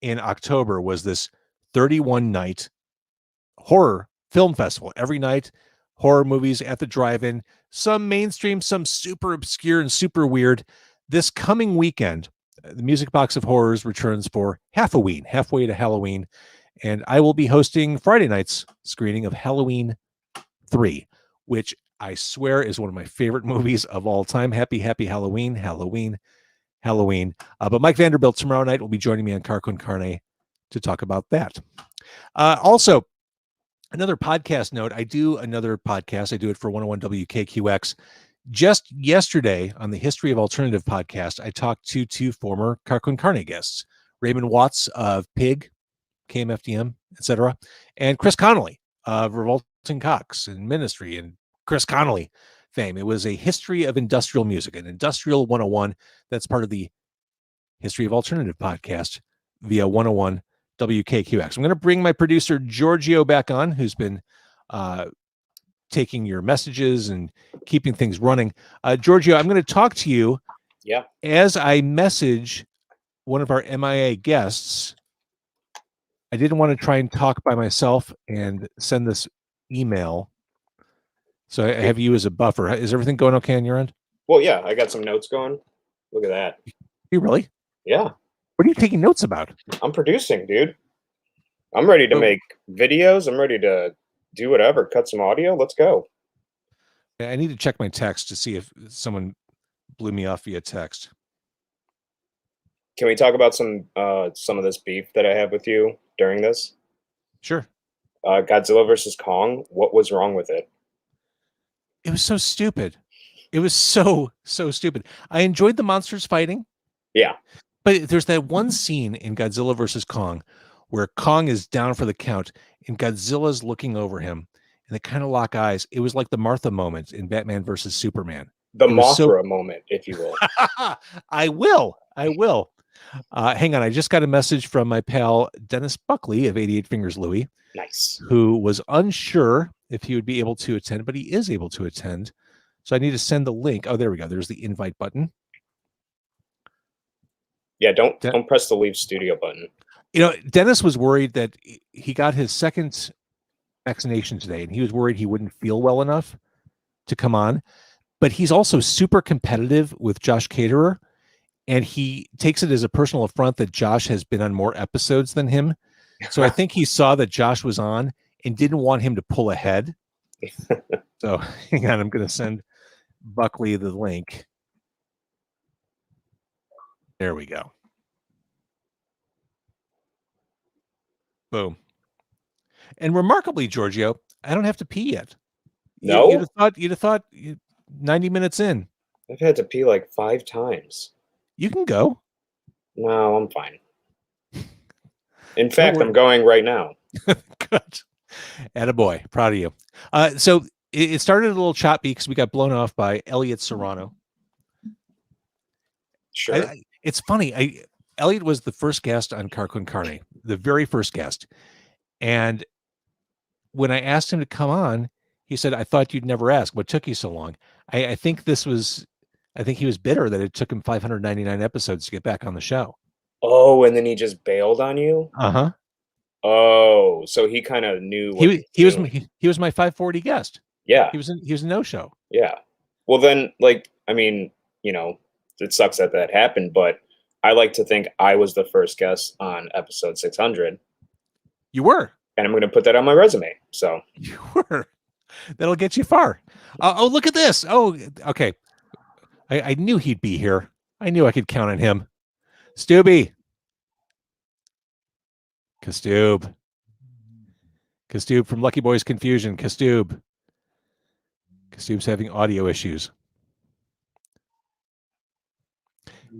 in October was this 31-night horror film festival. Every night, horror movies at the drive-in, some mainstream, some super obscure and super weird. This coming weekend, the Music Box of Horrors returns for Half-a-Ween, halfway to Halloween, and I will be hosting Friday night's screening of Halloween 3, which I swear is one of my favorite movies of all time. Happy Halloween, Halloween, Halloween. But Mike Vanderbilt tomorrow night will be joining me on Car Con Carne to talk about that. Also, another podcast note. I do another podcast. I do it for 101 WKQX. Just yesterday on the History of Alternative podcast, I talked to two former Car Con Carne guests, Raymond Watts of Pig, KMFDM, etc., and Chris Connolly of Revolting Cocks and Ministry and Chris Connolly fame. It was a history of industrial music, an industrial 101 that's part of the History of Alternative podcast via 101 WKQX. I'm going to bring my producer Giorgio back on, who's been taking your messages and keeping things running. Giorgio, I'm going to talk to you as I message one of our MIA guests. I didn't want to try and talk by myself and send this email. So I have you as a buffer. Is everything going okay on your end? Well, yeah, I got some notes going. Look at that. You really? Yeah. What are you taking notes about? I'm producing, dude. I'm ready to make videos. I'm ready to do whatever. Cut some audio. Let's go. I need to check my text to see if someone blew me off via text. Can we talk about some of this beef that I have with you during this? Sure. Godzilla versus Kong. What was wrong with it? It was so stupid. It was so stupid. I enjoyed the monsters fighting. Yeah. But there's that one scene in Godzilla versus Kong where Kong is down for the count and Godzilla's looking over him and they kind of lock eyes. It was like the Martha moment in Batman versus Superman. The Mothra moment, if you will. I will. Hang on. I just got a message from my pal Dennis Buckley of 88 Fingers Louie. Nice. Who was unsure if he would be able to attend, but he is able to attend. So I need to send the link. Oh, there we go. There's the invite button. Yeah, don't press the leave studio button. You know, Dennis was worried that he got his second vaccination today, and he was worried he wouldn't feel well enough to come on. But he's also super competitive with Josh Caterer, and he takes it as a personal affront that Josh has been on more episodes than him. So I think he saw that Josh was on and didn't want him to pull ahead. So hang on, I'm going to send Buckley the link. There we go. Boom. And remarkably, Giorgio, I don't have to pee yet. No? You'd have thought 90 minutes in. I've had to pee like 5 times. You can go. No, I'm fine. In fact, I'm going right now. Good. Attaboy. Proud of you. So it started a little choppy because we got blown off by Elliot Serrano. Sure. It's funny. Elliot was the first guest on Car Con Carne, the very first guest. And when I asked him to come on, he said, I thought you'd never ask. What took you so long? I think he was bitter that it took him 599 episodes to get back on the show. Oh, and then he just bailed on you? Uh-huh. Oh, so he kind of knew he was my 540 guest. Yeah. He was a no-show. Yeah. Well then, it sucks that happened, but I like to think I was the first guest on episode 600. You were. And I'm going to put that on my resume. So you were. That'll get you far. Oh, look at this. Oh, okay. I knew he'd be here. I knew I could count on him. Stubby. Kastube from Lucky Boys Confusion. Kastube's having audio issues.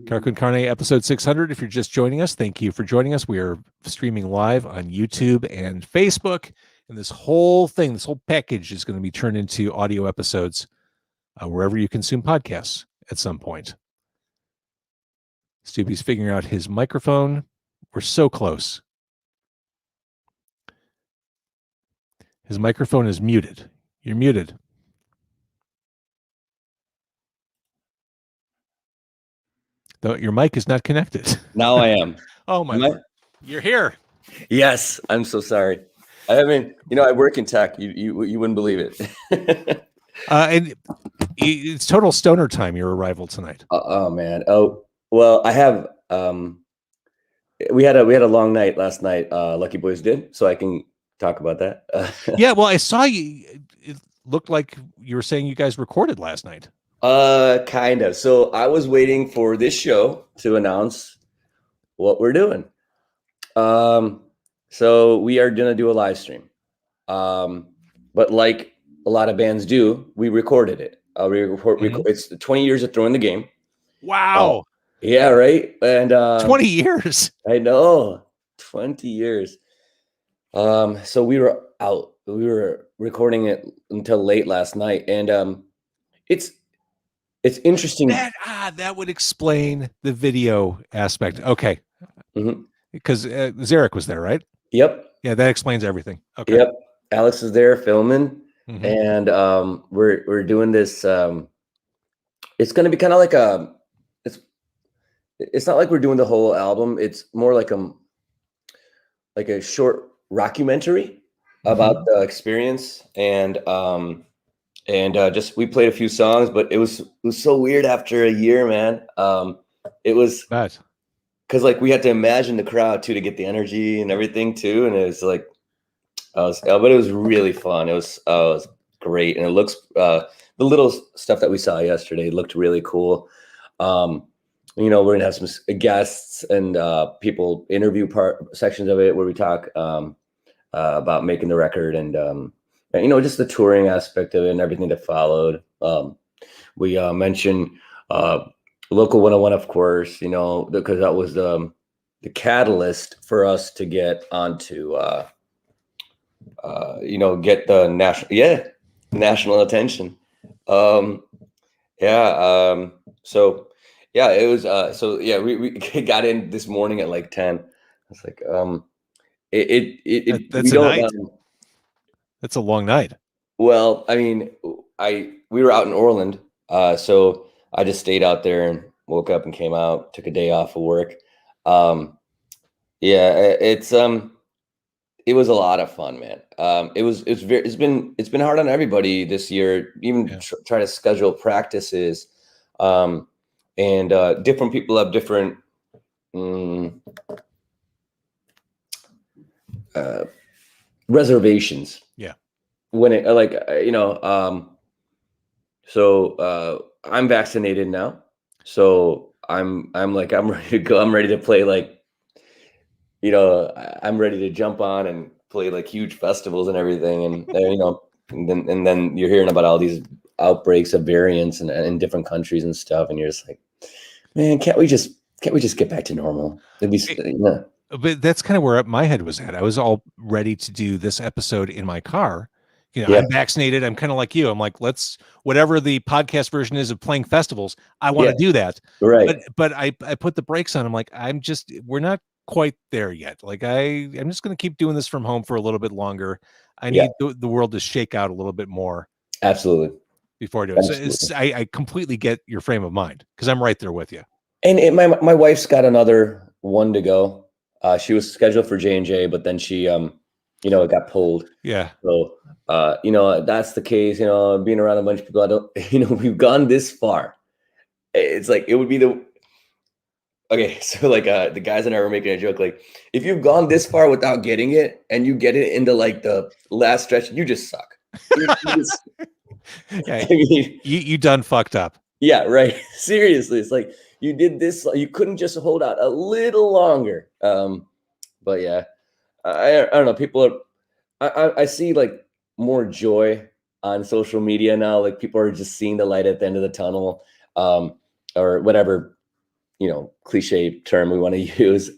Car Con Carne, episode 600. If you're just joining us, thank you for joining us. We are streaming live on YouTube and Facebook. And this whole package is going to be turned into audio episodes wherever you consume podcasts at some point. Stubby's figuring out his microphone. We're so close. His microphone is muted. You're muted. Though your mic is not connected. Now I am. Oh my! You're here. Yes, I'm so sorry. I work in tech. You wouldn't believe it. And it's total stoner time. Your arrival tonight. Oh man. Oh well, I have. We had a long night last night. Lucky Boys did, so I can talk about that. Yeah. Well, I saw you. It looked like you were saying you guys recorded last night. Kind of. So I was waiting for this show to announce what we're doing. So we are gonna do a live stream. But like a lot of bands do, we recorded it. It's 20 years of throwing the game. Wow. Yeah, right. And 20 years. I know, 20 years. So we were recording it until late last night, and it's interesting. That would explain the video aspect. Okay. Because Zarek was there, right? Yep. Yeah, that explains everything. Okay. Yep. Alex is there filming, and we're doing this. It's going to be kind of like it's not like we're doing the whole album. It's more like a short rockumentary about the experience, and just we played a few songs, but it was so weird after a year, man. It was because like we had to imagine the crowd too to get the energy and everything too, and it was like but it was really fun. It was great, and it looks the little stuff that we saw yesterday looked really cool. We're gonna have some guests and people interview sections of it where we talk about making the record and just the touring aspect of it and everything that followed. We mentioned Local 101, of course, because that was the catalyst for us to get onto get the national attention. It was we got in this morning at like 10. It's like that's a night. That's a long night. Well, I mean, we were out in Orland, so I just stayed out there and woke up and came out, took a day off of work. It was a lot of fun, man. It's been hard on everybody this year, even trying to schedule practices. And different people have different reservations. Yeah. When it so I'm vaccinated now, so I'm ready to go. I'm ready to play I'm ready to jump on and play like huge festivals and everything, and then you're hearing about all these outbreaks of variants in different countries and stuff, and you're just like, man, can't we just get back to normal? It'd be But that's kind of where my head was at. I was all ready to do this episode in my car. I'm vaccinated. I'm kind of like you. I'm like, whatever the podcast version is of playing festivals, I want to do that. Right. But I put the brakes on. I'm like, we're not quite there yet. Like I'm just going to keep doing this from home for a little bit longer. I need the world to shake out a little bit more. Absolutely. Before I do it. So I completely get your frame of mind because I'm right there with you. And my wife's got another one to go. She was scheduled for J&J, but then she, it got pulled. Yeah. So, that's the case, being around a bunch of people, we've gone this far. It's like, it would be so like, the guys and I were making a joke, like, if you've gone this far without getting it and you get it into like the last stretch, you just suck. I mean, you done fucked up. Yeah, right. Seriously, it's like you did this. You couldn't just hold out a little longer. But yeah, I don't know. People are. I see like more joy on social media now. Like people are just seeing the light at the end of the tunnel, or whatever cliche term we want to use.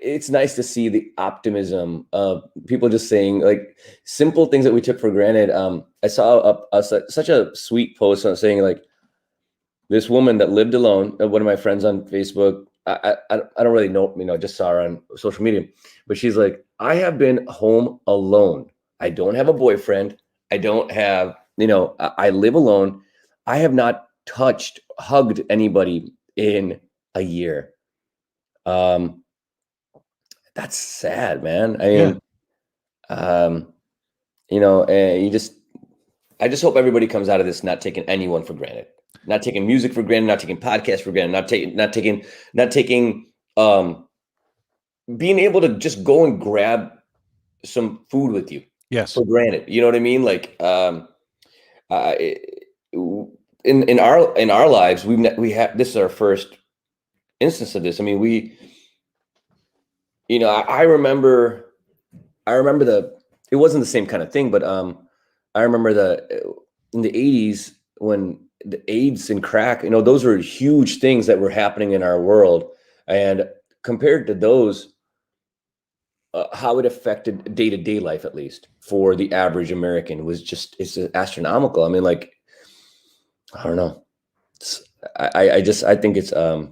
It's nice to see the optimism of people just saying like simple things that we took for granted. I saw such a sweet post on saying like this woman that lived alone, one of my friends on Facebook. I don't really know, just saw her on social media, but she's like, I have been home alone. I don't have a boyfriend. I don't have, I live alone. I have not hugged anybody in a year. That's sad, man. I mean, I just hope everybody comes out of this not taking anyone for granted, not taking music for granted, not taking podcasts for granted, not taking being able to just go and grab some food with you. Yes. For granted. You know what I mean? Like, in our lives, we have, this is our first instance of this. I mean, you know, I remember it wasn't the same kind of thing, but I remember in the 80s when the AIDS and crack, you know, those were huge things that were happening in our world. And compared to those, how it affected day-to-day life, at least for the average American, it's astronomical. I mean, like, I don't know. I think it's I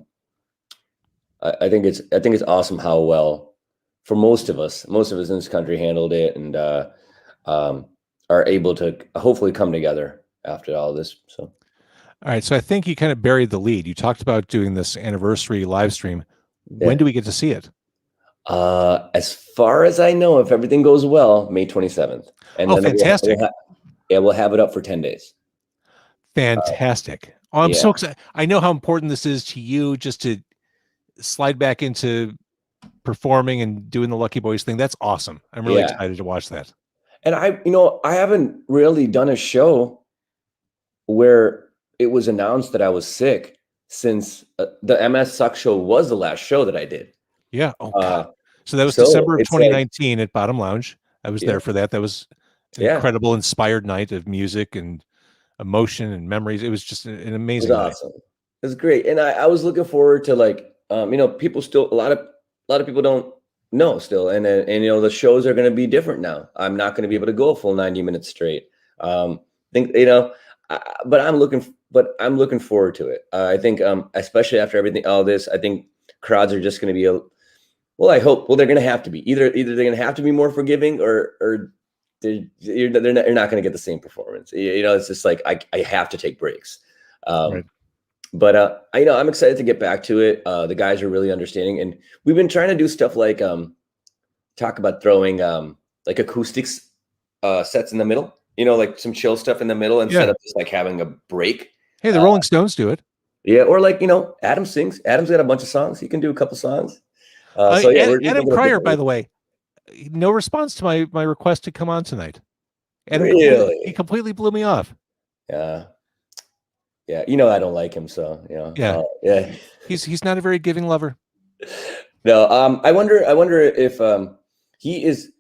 think it's awesome how well, for most of us in this country, handled it, and are able to hopefully come together after all this. So, all right. So I think you kind of buried the lead. You talked about doing this anniversary live stream. When do we get to see it? As far as I know, if everything goes well, May 27th. And then fantastic. We'll have it up for 10 days. Fantastic. I'm so excited. I know how important this is to you, just to slide back into performing and doing the Lucky Boys thing. That's awesome. I'm really excited to watch that. And I haven't really done a show where it was announced that I was sick since the MS Suck show was the last show that I did. Yeah. So that was December of 2019 at Bottom Lounge. I was there for that. That was an incredible, inspired night of music and emotion and memories. It was just an amazing night. Awesome. It was great. And I was looking forward to, like, people still, a lot of people don't know still. And the shows are going to be different now. I'm not going to be able to go a full 90 minutes straight. But I'm looking forward to it. I think, especially after all this, I think crowds are just going to be I hope. Well, they're going to have to be either they're going to have to be more forgiving, or you're not going to get the same performance. It's just like I have to take breaks. Right. But I'm excited to get back to it. The guys are really understanding, and we've been trying to do stuff like talk about throwing like acoustics sets in the middle. Like some chill stuff in the middle instead of just like having a break. Hey, the Rolling Stones do it. Yeah, or like Adam sings. Adam's got a bunch of songs. He can do a couple songs. Adam Pryor, by the way, no response to my request to come on tonight. Adam he completely blew me off. Yeah. I don't like him, so yeah. He's not a very giving lover. No, I wonder if he is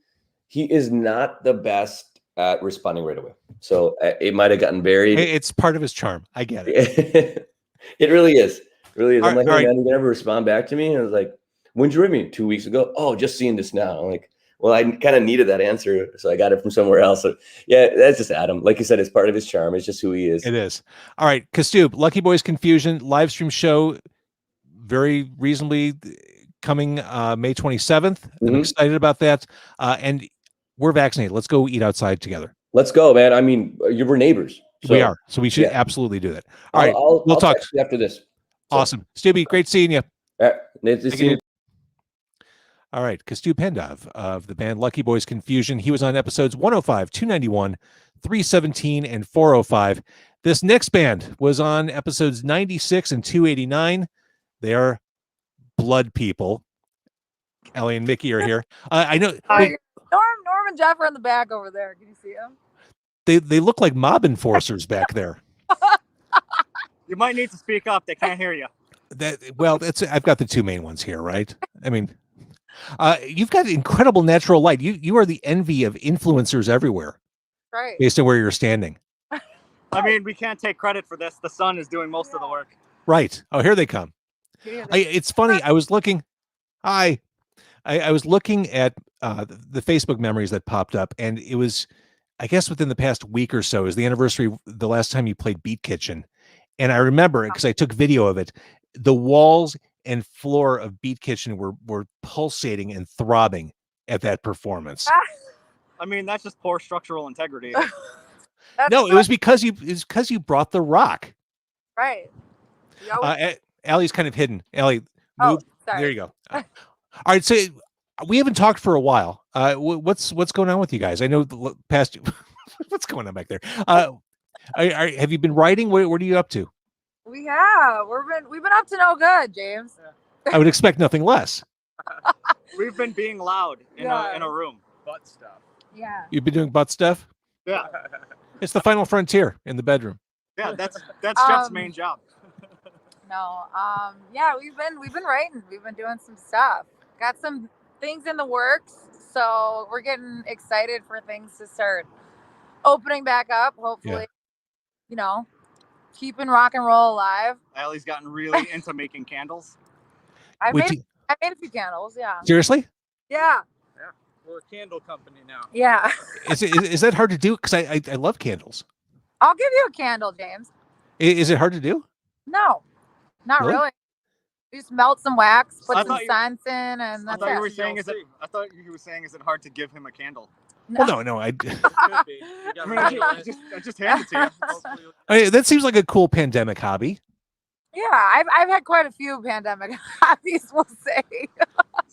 not the best at responding right away. So it might have gotten buried. It's part of his charm. I get it. It really is. I'm like, hey, man, you never respond back to me. And I was like, when'd you read me? 2 weeks ago. Oh, just seeing this now. I'm like, well, I kind of needed that answer, so I got it from somewhere else. So yeah, that's just Adam. Like you said, it's part of his charm. It's just who he is. It is. All right, Kastub, Lucky Boys Confusion live stream show, very reasonably coming May 27th. I'm excited about that. And we're vaccinated. Let's go eat outside together. Let's go, man. I mean, you were neighbors. So, we are. So we should absolutely do that. All right. We'll talk after this. Awesome. Stubby, great seeing you. Nice to see you. All right. Kastub Pendov of the band Lucky Boys Confusion. He was on episodes 105, 291, 317, and 405. This next band was on episodes 96 and 289. They are Blood People. Ellie and Mickey are here. I know. Norm and Jeff are in the back over there. Can you see them? They look like mob enforcers back there. You might need to speak up. They can't hear you. I've got the two main ones here, right? I mean, you've got incredible natural light. You are the envy of influencers everywhere, right? Based on where you're standing. I mean, we can't take credit for this. The sun is doing most of the work. Right. Oh, here they come. It's funny. I was looking. I was looking at the Facebook memories that popped up, and it was, I guess, within the past week or so, is the anniversary the last time you played Beat Kitchen. And I remember it because I took video of it. The walls and floor of Beat Kitchen were pulsating and throbbing at that performance. I mean, that's just poor structural integrity. No, it was because you brought the rock. Right. Allie's kind of hidden. Allie, move. Sorry. There you go. All right, so we haven't talked for a while. What's going on with you guys? I know the past. What's going on back there? Have you been writing? What are you up to? We have. We've been up to no good, James. I would expect nothing less. We've been being loud in a room. Butt stuff. Yeah. You've been doing butt stuff? Yeah. It's the final frontier in the bedroom. Yeah, that's Jeff's main job. No. Yeah, we've been writing. We've been doing some stuff. Got some things in the works. So we're getting excited for things to start opening back up. Hopefully, keeping rock and roll alive. Allie's gotten really into making candles. I made a few candles. Yeah. Seriously? Yeah. Yeah, we're a candle company now. Yeah. Is that hard to do? Because I love candles. I'll give you a candle, James. Is it hard to do? No, not really. You just melt some wax, put some scents in, and I that's thought it. you were saying, is it hard to give him a candle? Well, no. I just handed it to you. That seems like a cool pandemic hobby. Yeah, I've had quite a few pandemic hobbies, we'll say.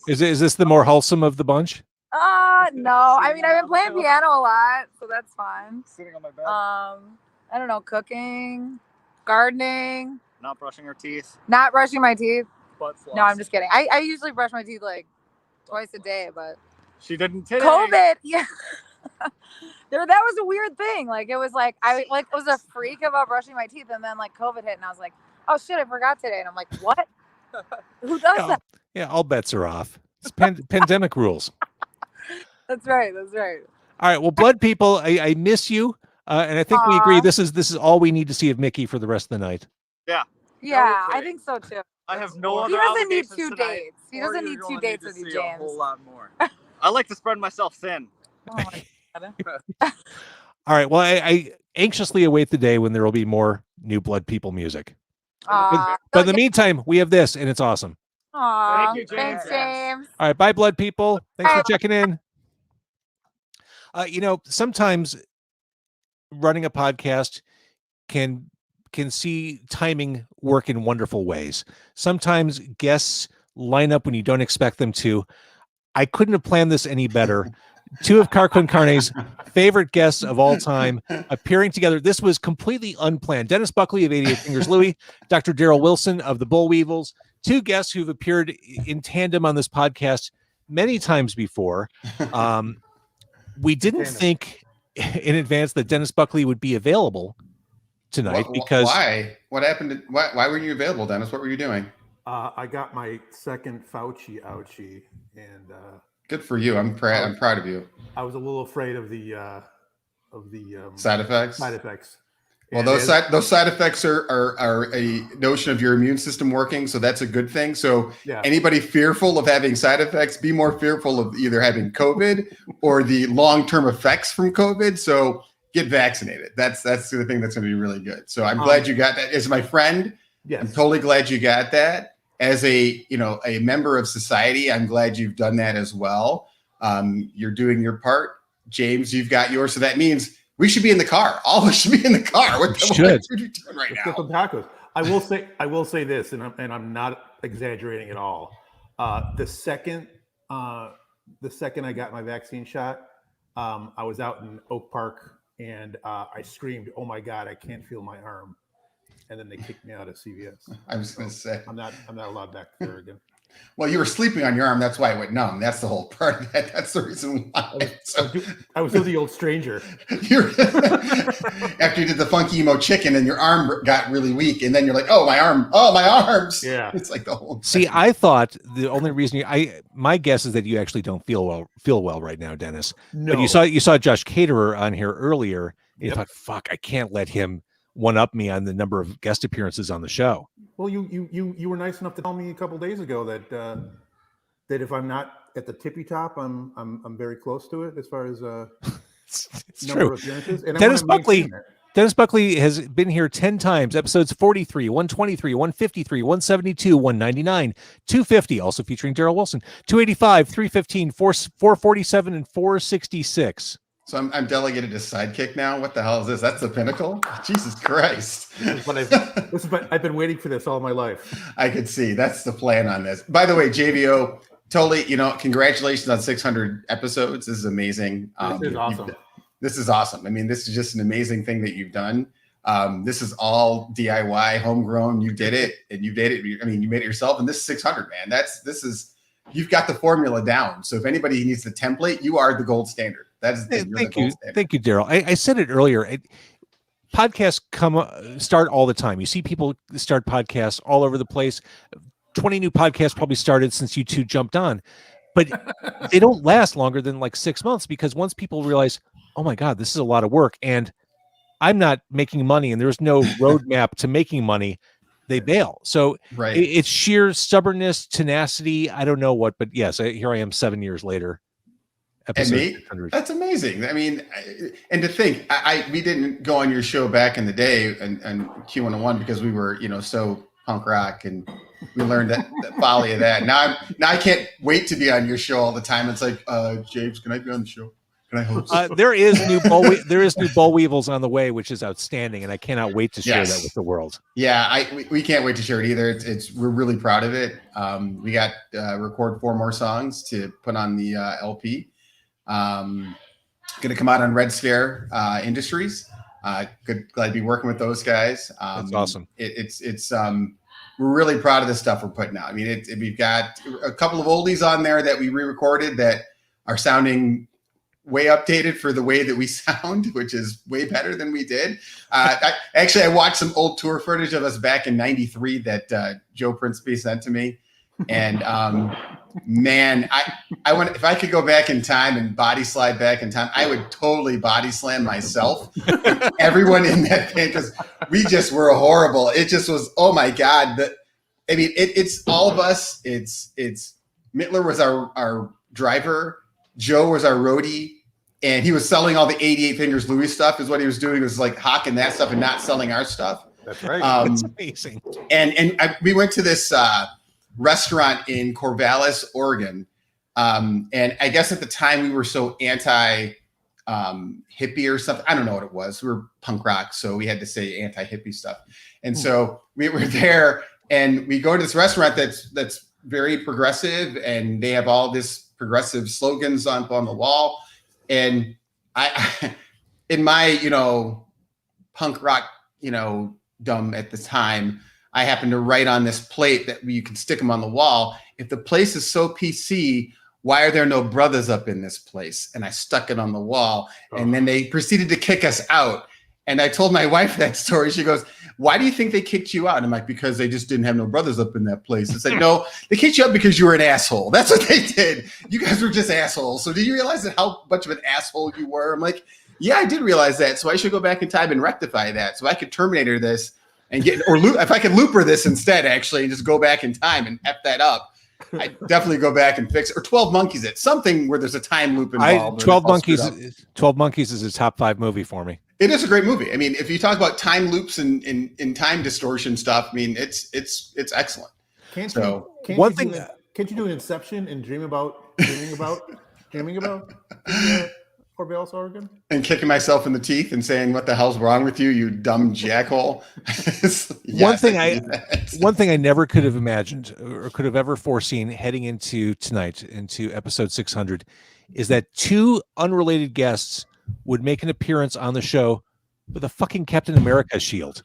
Is this the more wholesome of the bunch? No. I mean, I've been playing piano a lot, so that's fun. Sitting on my bed. I don't know, cooking, gardening. Not brushing her teeth. Not brushing my teeth. Butt floss. No, I'm just kidding. I usually brush my teeth like twice a day, but she didn't today. COVID, yeah. That was a weird thing. Like it was like I was a freak about brushing my teeth, and then like COVID hit, and I was like, oh shit, I forgot today, and I'm like, what? Who does that? Yeah, all bets are off. It's pandemic rules. That's right. All right, well, blood people, I miss you, and I think we agree. This is all we need to see of Mickey for the rest of the night. Yeah, I think so too. I have no other. He doesn't need obligations two tonight, dates. He or doesn't you're need gonna two dates to with you, see James. A whole lot more. I like to spread myself thin. Oh my God. All right, well, I anxiously await the day when there will be more New Blood People music. But in the meantime, we have this, and it's awesome. Thank you, James. Thanks, James. All right, bye, blood people. Thanks for checking in. Sometimes running a podcast can see timing work in wonderful ways. Sometimes guests line up when you don't expect them to. I couldn't have planned this any better. Two of Car Con Carne's favorite guests of all time appearing together. This was completely unplanned. Dennis Buckley of 88 Fingers Louie, Dr. Daryl Wilson of the Bull Weevils, two guests who've appeared in tandem on this podcast many times before. We didn't think in advance that Dennis Buckley would be available tonight because why? What happened? Why were you available, Dennis? What were you doing? I got my second Fauci ouchie, and good for you. I'm proud of you. I was a little afraid of the side effects. Side effects. Well, those side effects are a notion of your immune system working, so that's a good thing. So anybody fearful of having side effects, be more fearful of either having COVID or the long-term effects from COVID. So get vaccinated. That's the thing that's going to be really good. So I'm glad you got that. As my friend, I'm totally glad you got that. As a member of society, I'm glad you've done that as well. You're doing your part. James, you've got yours. So that means we should be in the car. All of us should be in the car. What are you doing right now? Get some tacos. I will say this, and I'm not exaggerating at all. The second I got my vaccine shot, I was out in Oak Park and I screamed, "Oh my God, I can't feel my arm!" And then they kicked me out of CVS. I was going to say I'm not allowed back there again. Well, you were sleeping on your arm. That's why it went numb. That's the whole part of that. That's the reason why. I was with the old stranger. After you did the funky emo chicken and your arm got really weak, and then you're like, "Oh, my arm! Oh, my arms!" Yeah, it's like the whole. See, I thought the only reason my guess is that you actually don't feel well right now, Dennis. No. But you saw Josh Caterer on here earlier. You thought, "Fuck, I can't let him one up me on the number of guest appearances on the show." Well, you were nice enough to tell me a couple days ago that if I'm not at the tippy top, I'm very close to it as far as it's number true. of appearances. And Dennis Buckley has been here 10 times. Episodes 43, 123, 153, 172, 199, 250, also featuring Daryl Wilson, 285, 315, 447, and 466. So I'm delegated to sidekick now. What the hell is this? That's the pinnacle? Jesus Christ. I've been waiting for this all my life. I could see. That's the plan on this. By the way, JVO, totally, congratulations on 600 episodes. This is amazing. This is awesome. This is awesome. I mean, this is just an amazing thing that you've done. This is all DIY, homegrown. You did it, and you did it. I mean, you made it yourself, and this is 600, man. You've got the formula down. So if anybody needs the template, you are the gold standard. Thank you, Daryl. I said it earlier. Podcasts start all the time. You see people start podcasts all over the place. 20 new podcasts probably started since you two jumped on. but they don't last longer than like 6 months, because once people realize, oh my God, this is a lot of work and I'm not making money and there's no roadmap to making money, they bail. So it's sheer stubbornness, tenacity. I don't know what, but yes, here I am 7 years later. That's amazing. I mean, and to think, we didn't go on your show back in the day and Q101 because we were, so punk rock, and we learned that folly of that. Now I can't wait to be on your show all the time. It's like, James, can I be on the show? Can I host? There is new Boll Weevils on the way, which is outstanding, and I cannot wait to share that with the world. Yeah, we can't wait to share it either. We're really proud of it. We got record 4 more songs to put on the LP. Going to come out on Red Scare Industries. Glad to be working with those guys. That's awesome. We're really proud of the stuff we're putting out. I mean, we've got a couple of oldies on there that we re-recorded that are sounding way updated for the way that we sound, which is way better than we did. I watched some old tour footage of us back in '93 that Joe Principe sent to me. And man, I want, if I could go back in time and body slide back in time, I would totally body slam myself. Everyone in that band, because we just were horrible. It just was, oh my God. It's all of us. It's Mittler was our driver. Joe was our roadie, and he was selling all the 88 Fingers Louis stuff. Is what he was doing, was like hawking that stuff and not selling our stuff. That's right. That's amazing. We went to this restaurant in Corvallis, Oregon. And I guess at the time we were so anti hippie or something. I don't know what it was. We were punk rock, so we had to say anti hippie stuff. And so we were there, and we go to this restaurant that's very progressive, and they have all this progressive slogans on the wall. And I in my, punk rock, dumb at the time, I happened to write on this plate that you can stick them on the wall. If the place is so PC, why are there no brothers up in this place? And I stuck it on the wall, and then they proceeded to kick us out. And I told my wife that story. She goes, why do you think they kicked you out? And I'm like, because they just didn't have no brothers up in that place. It's like, no, they kicked you out because you were an asshole. That's what they did. You guys were just assholes. So do you realize that how much of an asshole you were? I'm like, yeah, I did realize that. So I should go back in time and rectify that. So I could Terminator this and if I could looper this instead, actually, and just go back in time and F that up. I'd definitely go back and fix it. Or 12 Monkeys it. Something where there's a time loop involved. 12 Monkeys is a top 5 movie for me. It is a great movie. I mean, if you talk about time loops and time distortion stuff, I mean, it's excellent. Can't you do Inception and dreaming about Corvallis, Oregon? And kicking myself in the teeth and saying, what the hell's wrong with you, you dumb jackhole? One thing I never could have imagined or could have ever foreseen heading into tonight, into episode 600, is that 2 unrelated guests would make an appearance on the show with a fucking Captain America shield.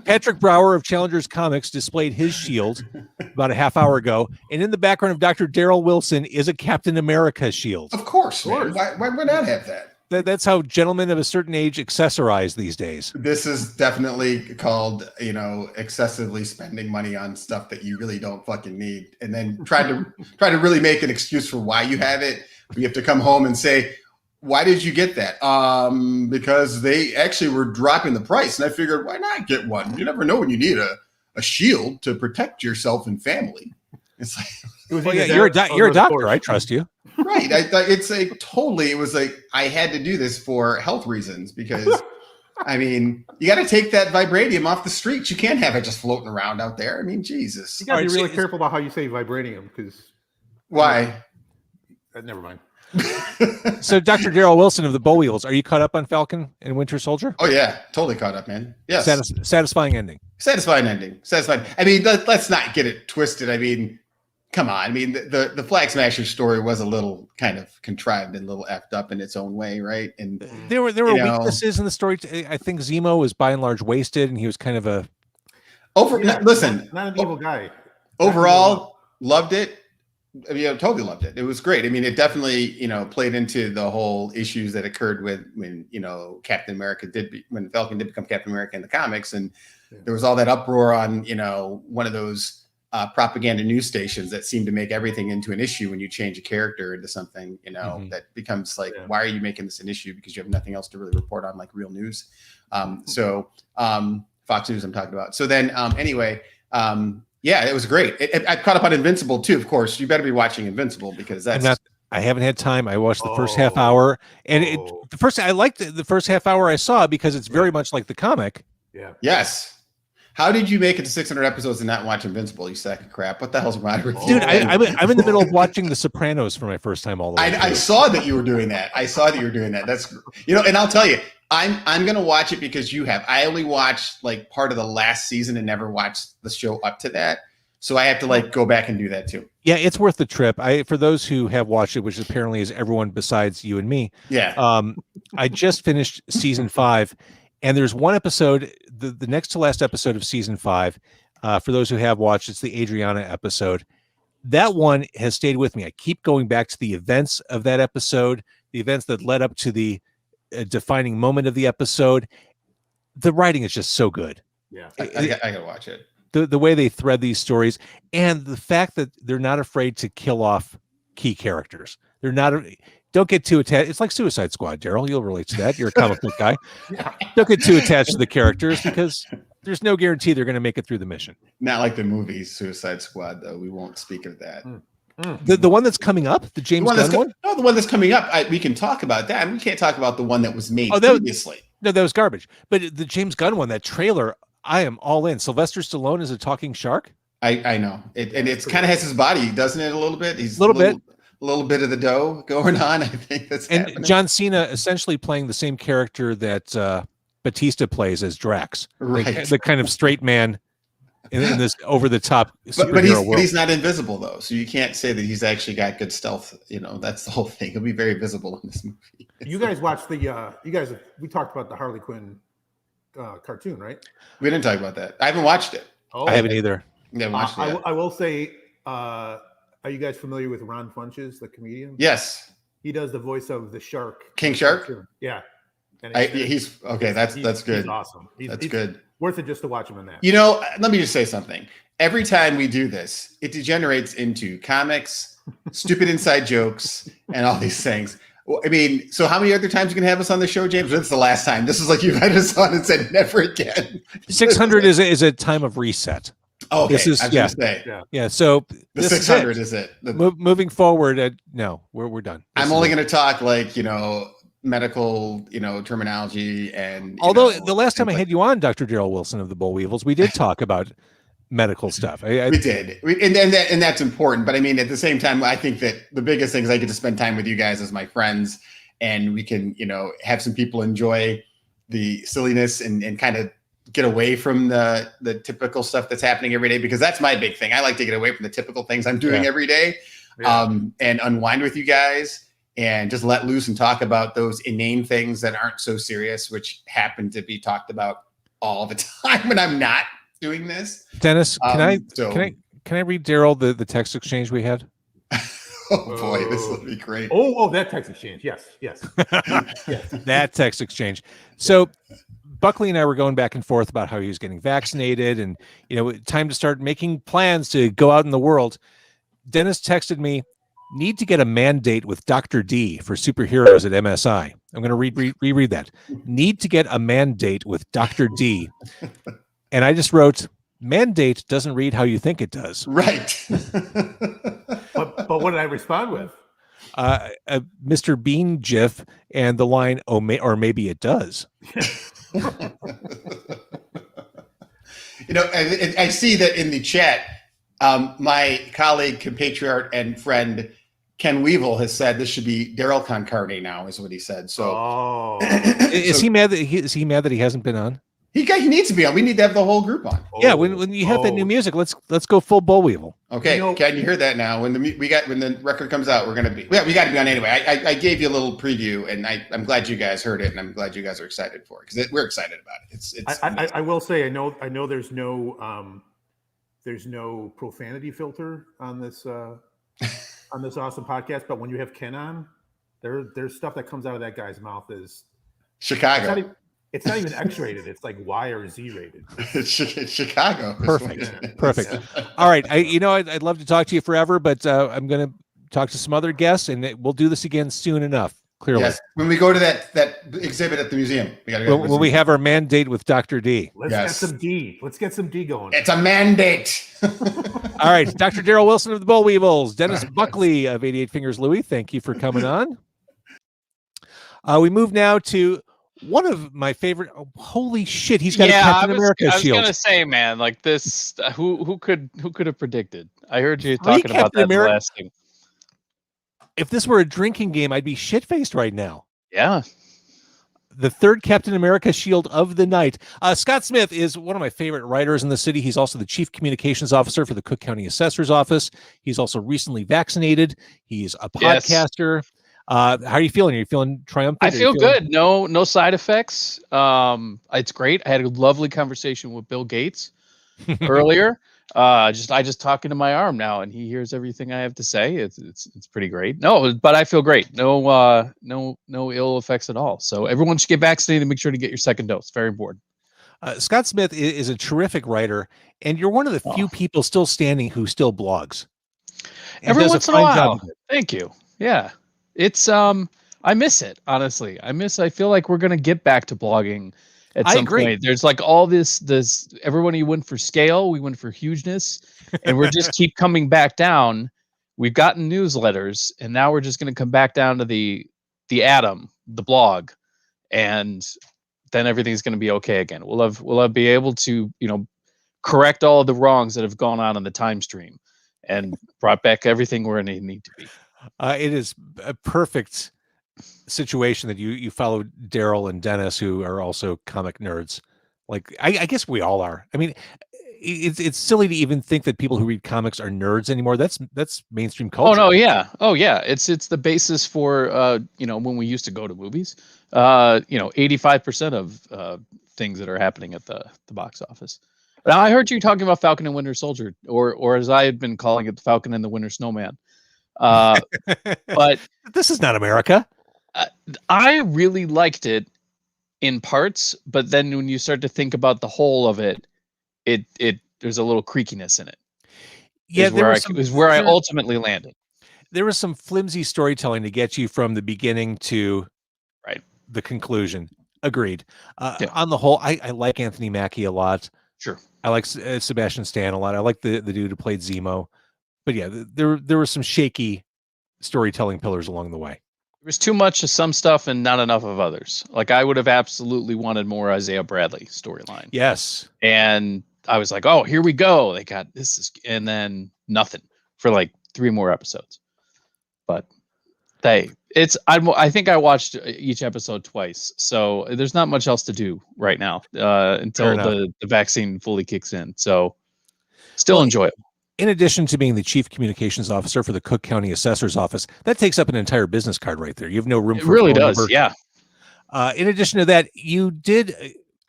Patrick Brower of Challengers Comics displayed his shield about a half hour ago, and in the background of Dr. Daryl Wilson is a Captain America shield. Of course. Why not have that? That's how gentlemen of a certain age accessorize these days. This is definitely called, excessively spending money on stuff that you really don't fucking need, and then try to really make an excuse for why you have it. You have to come home and say, why did you get that? Because they actually were dropping the price, and I figured, why not get one? You never know when you need a shield to protect yourself and family. It's like, you're a doctor. I trust you. Right. It was like I had to do this for health reasons, because I mean, you got to take that vibranium off the streets. You can't have it just floating around out there. I mean, Jesus. You got to be really careful about how you say vibranium, because why? Never mind. So, Dr. Daryl Wilson of the Boll Weevils, are you caught up on Falcon and Winter Soldier? Oh yeah, totally caught up, man. Yes. Satisfying ending. Satisfying. I mean, let's not get it twisted. I mean, come on. I mean, the Flag Smasher story was a little kind of contrived and a little effed up in its own way, right? And there were weaknesses in the story. I think Zemo was by and large wasted, and he was kind of a listen, not an evil guy. Overall, loved it. I mean, I totally loved it. It was great. I mean, it definitely, played into the whole issues that occurred when when Falcon did become Captain America in the comics, and there was all that uproar on, one of those propaganda news stations that seem to make everything into an issue when you change a character into something, that becomes like, why are you making this an issue? Because you have nothing else to really report on, like real news. Fox News I'm talking about. So then anyway, yeah, it was great. I caught up on Invincible too, of course. You better be watching Invincible because that's... I haven't had time. I watched the first half hour, and I liked the first half hour I saw because it's very much like the comic. Yeah. Yes. How did you make it to 600 episodes and not watch Invincible, you sack of crap? What the hell's wrong with you? Dude, I'm in the middle of watching The Sopranos for my first time all the way. I saw that you were doing that. That's, and I'll tell you, I'm going to watch it because you have. I only watched like part of the last season and never watched the show up to that. So I have to like go back and do that too. Yeah, it's worth the trip. For those who have watched it, which apparently is everyone besides you and me. Yeah. I just finished season 5. And there's one episode, the next to last episode of season 5. For those who have watched, it's the Adriana episode. That one has stayed with me. I keep going back to the events of that episode, the events that led up to the defining moment of the episode. The writing is just so good. Yeah, I gotta watch it. The way they thread these stories, and the fact that they're not afraid to kill off key characters. They're not. Don't get too attached. It's like Suicide Squad, Daryl. You'll relate to that. You're a comic book guy. Don't get too attached to the characters because there's no guarantee they're going to make it through the mission. Not like the movie Suicide Squad, though. We won't speak of that. The one that's coming up, the James Gunn one? No, the one that's coming up. We can talk about that. We can't talk about the one that was made previously. No, that was garbage. But the James Gunn one, that trailer, I am all in. Sylvester Stallone is a talking shark. I know. And it's kind of has his body, doesn't it, a little bit? He's a little bit of the dough going on. I think that's happening. John Cena essentially playing the same character that Batista plays as Drax, right? The kind of straight man in this over the top superhero world. But he's not invisible though, so you can't say that he's actually got good stealth. That's the whole thing. He'll be very visible in this movie. You guys watched we talked about the Harley Quinn cartoon, right? We didn't talk about that. I haven't watched it. I haven't either. Yeah, watched it. I will say. Are you guys familiar with Ron Funches, the comedian? Yes. He does the voice of the shark. King Shark? Yeah. He's okay. That's good. He's awesome. He's good. Worth it just to watch him in that. Let me just say something. Every time we do this, it degenerates into comics, stupid inside jokes, and all these things. I mean, so how many other times you can have us on the show, James? This is the last time. This is like you've had us on and said never again. 600 is a time of reset. Oh, okay. This is yeah. So the 600 is it? Moving forward, no, we're done. I'm only going to talk like medical terminology and. Although the last time I had you on, Dr. Daryl Wilson of the Bull Weevils, we did talk about medical stuff. We did, and that's important. But I mean, at the same time, I think that the biggest thing is I get to spend time with you guys as my friends, and we can have some people enjoy the silliness and kind of get away from the typical stuff that's happening every day, because that's my big thing. I like to get away from the typical things I'm doing every day, and unwind with you guys and just let loose and talk about those inane things that aren't so serious, which happen to be talked about all the time when I'm not doing this. Dennis, can I read Daryl the text exchange we had? Oh boy, this will be great. Oh, that text exchange. Yes. That text exchange. So Buckley and I were going back and forth about how he was getting vaccinated and, time to start making plans to go out in the world. Dennis texted me, need to get a mandate with Dr. D for superheroes at MSI. I'm going to reread that. Need to get a mandate with Dr. D. And I just wrote, mandate doesn't read how you think it does. Right. But what did I respond with? Mr. Bean GIF and the line, or maybe it does. I see that in the chat, my colleague, compatriot, and friend Ken Weevil has said this should be Daryl Con Carne now, is what he said. So, is he mad that he hasn't been on? He needs to be on. We need to have the whole group on. Yeah, when you have that new music, let's go full Bull Weevil. Okay, can you hear that now? When the record comes out, we're gonna be. We got to be on anyway. I gave you a little preview, and I'm glad you guys heard it, and I'm glad you guys are excited for it because we're excited about it. I will say I know there's no profanity filter on this on this awesome podcast, but when you have Ken on, there's stuff that comes out of that guy's mouth is Chicago. It's not even X-rated. It's like Y or Z rated. It's Chicago. Perfect. All right. I'd love to talk to you forever, but I'm going to talk to some other guests, and we'll do this again soon enough. Clearly. Yes. When we go to that exhibit at the museum, we got to go. When we have our mandate with Dr. D. Let's get some D. Let's get some D going. It's a mandate. All right. Dr. Daryl Wilson of the Boll Weevils, Dennis Buckley of 88 Fingers Louie. Thank you for coming on. We move now to one of my favorite. Oh, holy shit! He's got a Captain America shield. I was gonna say, man, like this. Who could have predicted? I heard you talking about that last thing. If this were a drinking game, I'd be shit-faced right now. Yeah. The third Captain America shield of the night. Scott Smith is one of my favorite writers in the city. He's also the chief communications officer for the Cook County Assessor's Office. He's also recently vaccinated. He's a podcaster. Yes. How are you feeling? Are you feeling triumphant? I feel good. No side effects. It's great. I had a lovely conversation with Bill Gates earlier. I just talk into my arm now, and he hears everything I have to say. It's pretty great. No, but I feel great. No ill effects at all. So everyone should get vaccinated. Make sure to get your second dose. Very important. Scott Smith is a terrific writer, and you're one of the few people still standing who still blogs. Every once in a while. Thank you. Yeah. It's I miss it, honestly. I feel like we're gonna get back to blogging at some point. There's like all this everybody went for scale, we went for hugeness, and we're just keep coming back down. We've gotten newsletters, and now we're just gonna come back down to the atom, the blog, and then everything's gonna be okay again. We'll be able to, correct all of the wrongs that have gone on in the time stream and brought back everything where it need to be. It is a perfect situation that you follow Daryl and Dennis, who are also comic nerds. Like I guess we all are. I mean, it's silly to even think that people who read comics are nerds anymore. That's mainstream culture. Oh yeah. It's the basis for when we used to go to movies. 85% of things that are happening at the box office. Now I heard you talking about Falcon and Winter Soldier, or as I had been calling it, the Falcon and the Winter Snowman. But this is not America. I really liked it in parts, but then when you start to think about the whole of it, there's a little creakiness in it. Yeah, where I ultimately landed. There was some flimsy storytelling to get you from the beginning to the conclusion. Agreed. On the whole, I like Anthony Mackie a lot. Sure. I like Sebastian Stan a lot. I like the dude who played Zemo. But yeah, there were some shaky storytelling pillars along the way. There was too much of some stuff and not enough of others. Like I would have absolutely wanted more Isaiah Bradley storyline. Yes. And I was like, oh, here we go. They got and then nothing for like 3 more episodes. But I think I watched each episode twice. So there's not much else to do right now until the vaccine fully kicks in. So still enjoyable. In addition to being the chief communications officer for the Cook County Assessor's Office, that takes up an entire business card right there. You have no room for it. Really does, yeah. In addition to that, you did,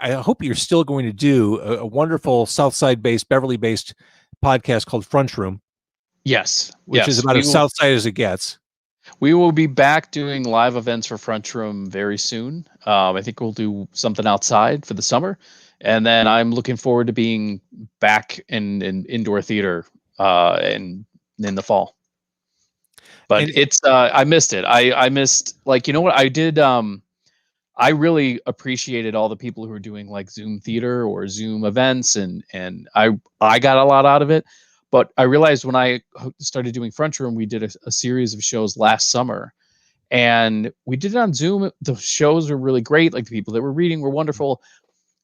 I hope you're still going to do a wonderful Southside-based, Beverly-based podcast called Front Room. Yes. Which is about as Southside as it gets. We will be back doing live events for Front Room very soon. I think we'll do something outside for the summer. And then I'm looking forward to being back in indoor theater in the fall. But I missed it. I missed, like, you know what I did? I really appreciated all the people who are doing like Zoom theater or Zoom events, and I got a lot out of it. But I realized when I started doing Front Room, we did a series of shows last summer, and we did it on Zoom. The shows were really great. Like the people that were reading were wonderful.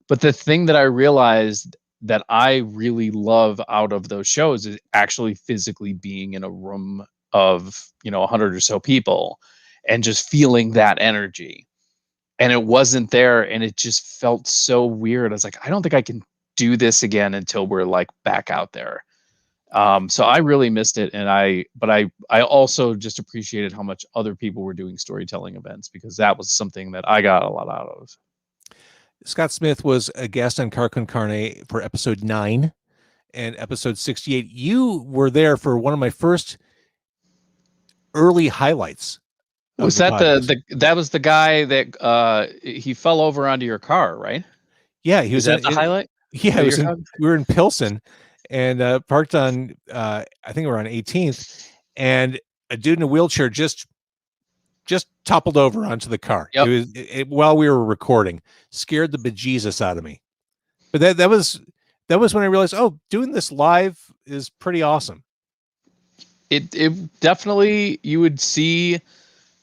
But the thing that I realized that I really love out of those shows is actually physically being in a room of, 100 or so people and just feeling that energy. And it wasn't there, and it just felt so weird. I was like, I don't think I can do this again until we're like back out there. So I really missed it, but I also just appreciated how much other people were doing storytelling events, because that was something that I got a lot out of. Scott Smith was a guest on Car Con Carne for episode 9 and episode 68. You were there for one of my first early highlights Was that that was the guy that he fell over onto your car, right? Yeah, he was Is that the highlight? Yeah, that it was you're talking- we were in Pilsen and parked on I think we were on 18th, and a dude in a wheelchair just toppled over onto the car. Yep. It was while we were recording, scared the bejesus out of me. But that was when I realized, oh, doing this live is pretty awesome. It definitely, you would see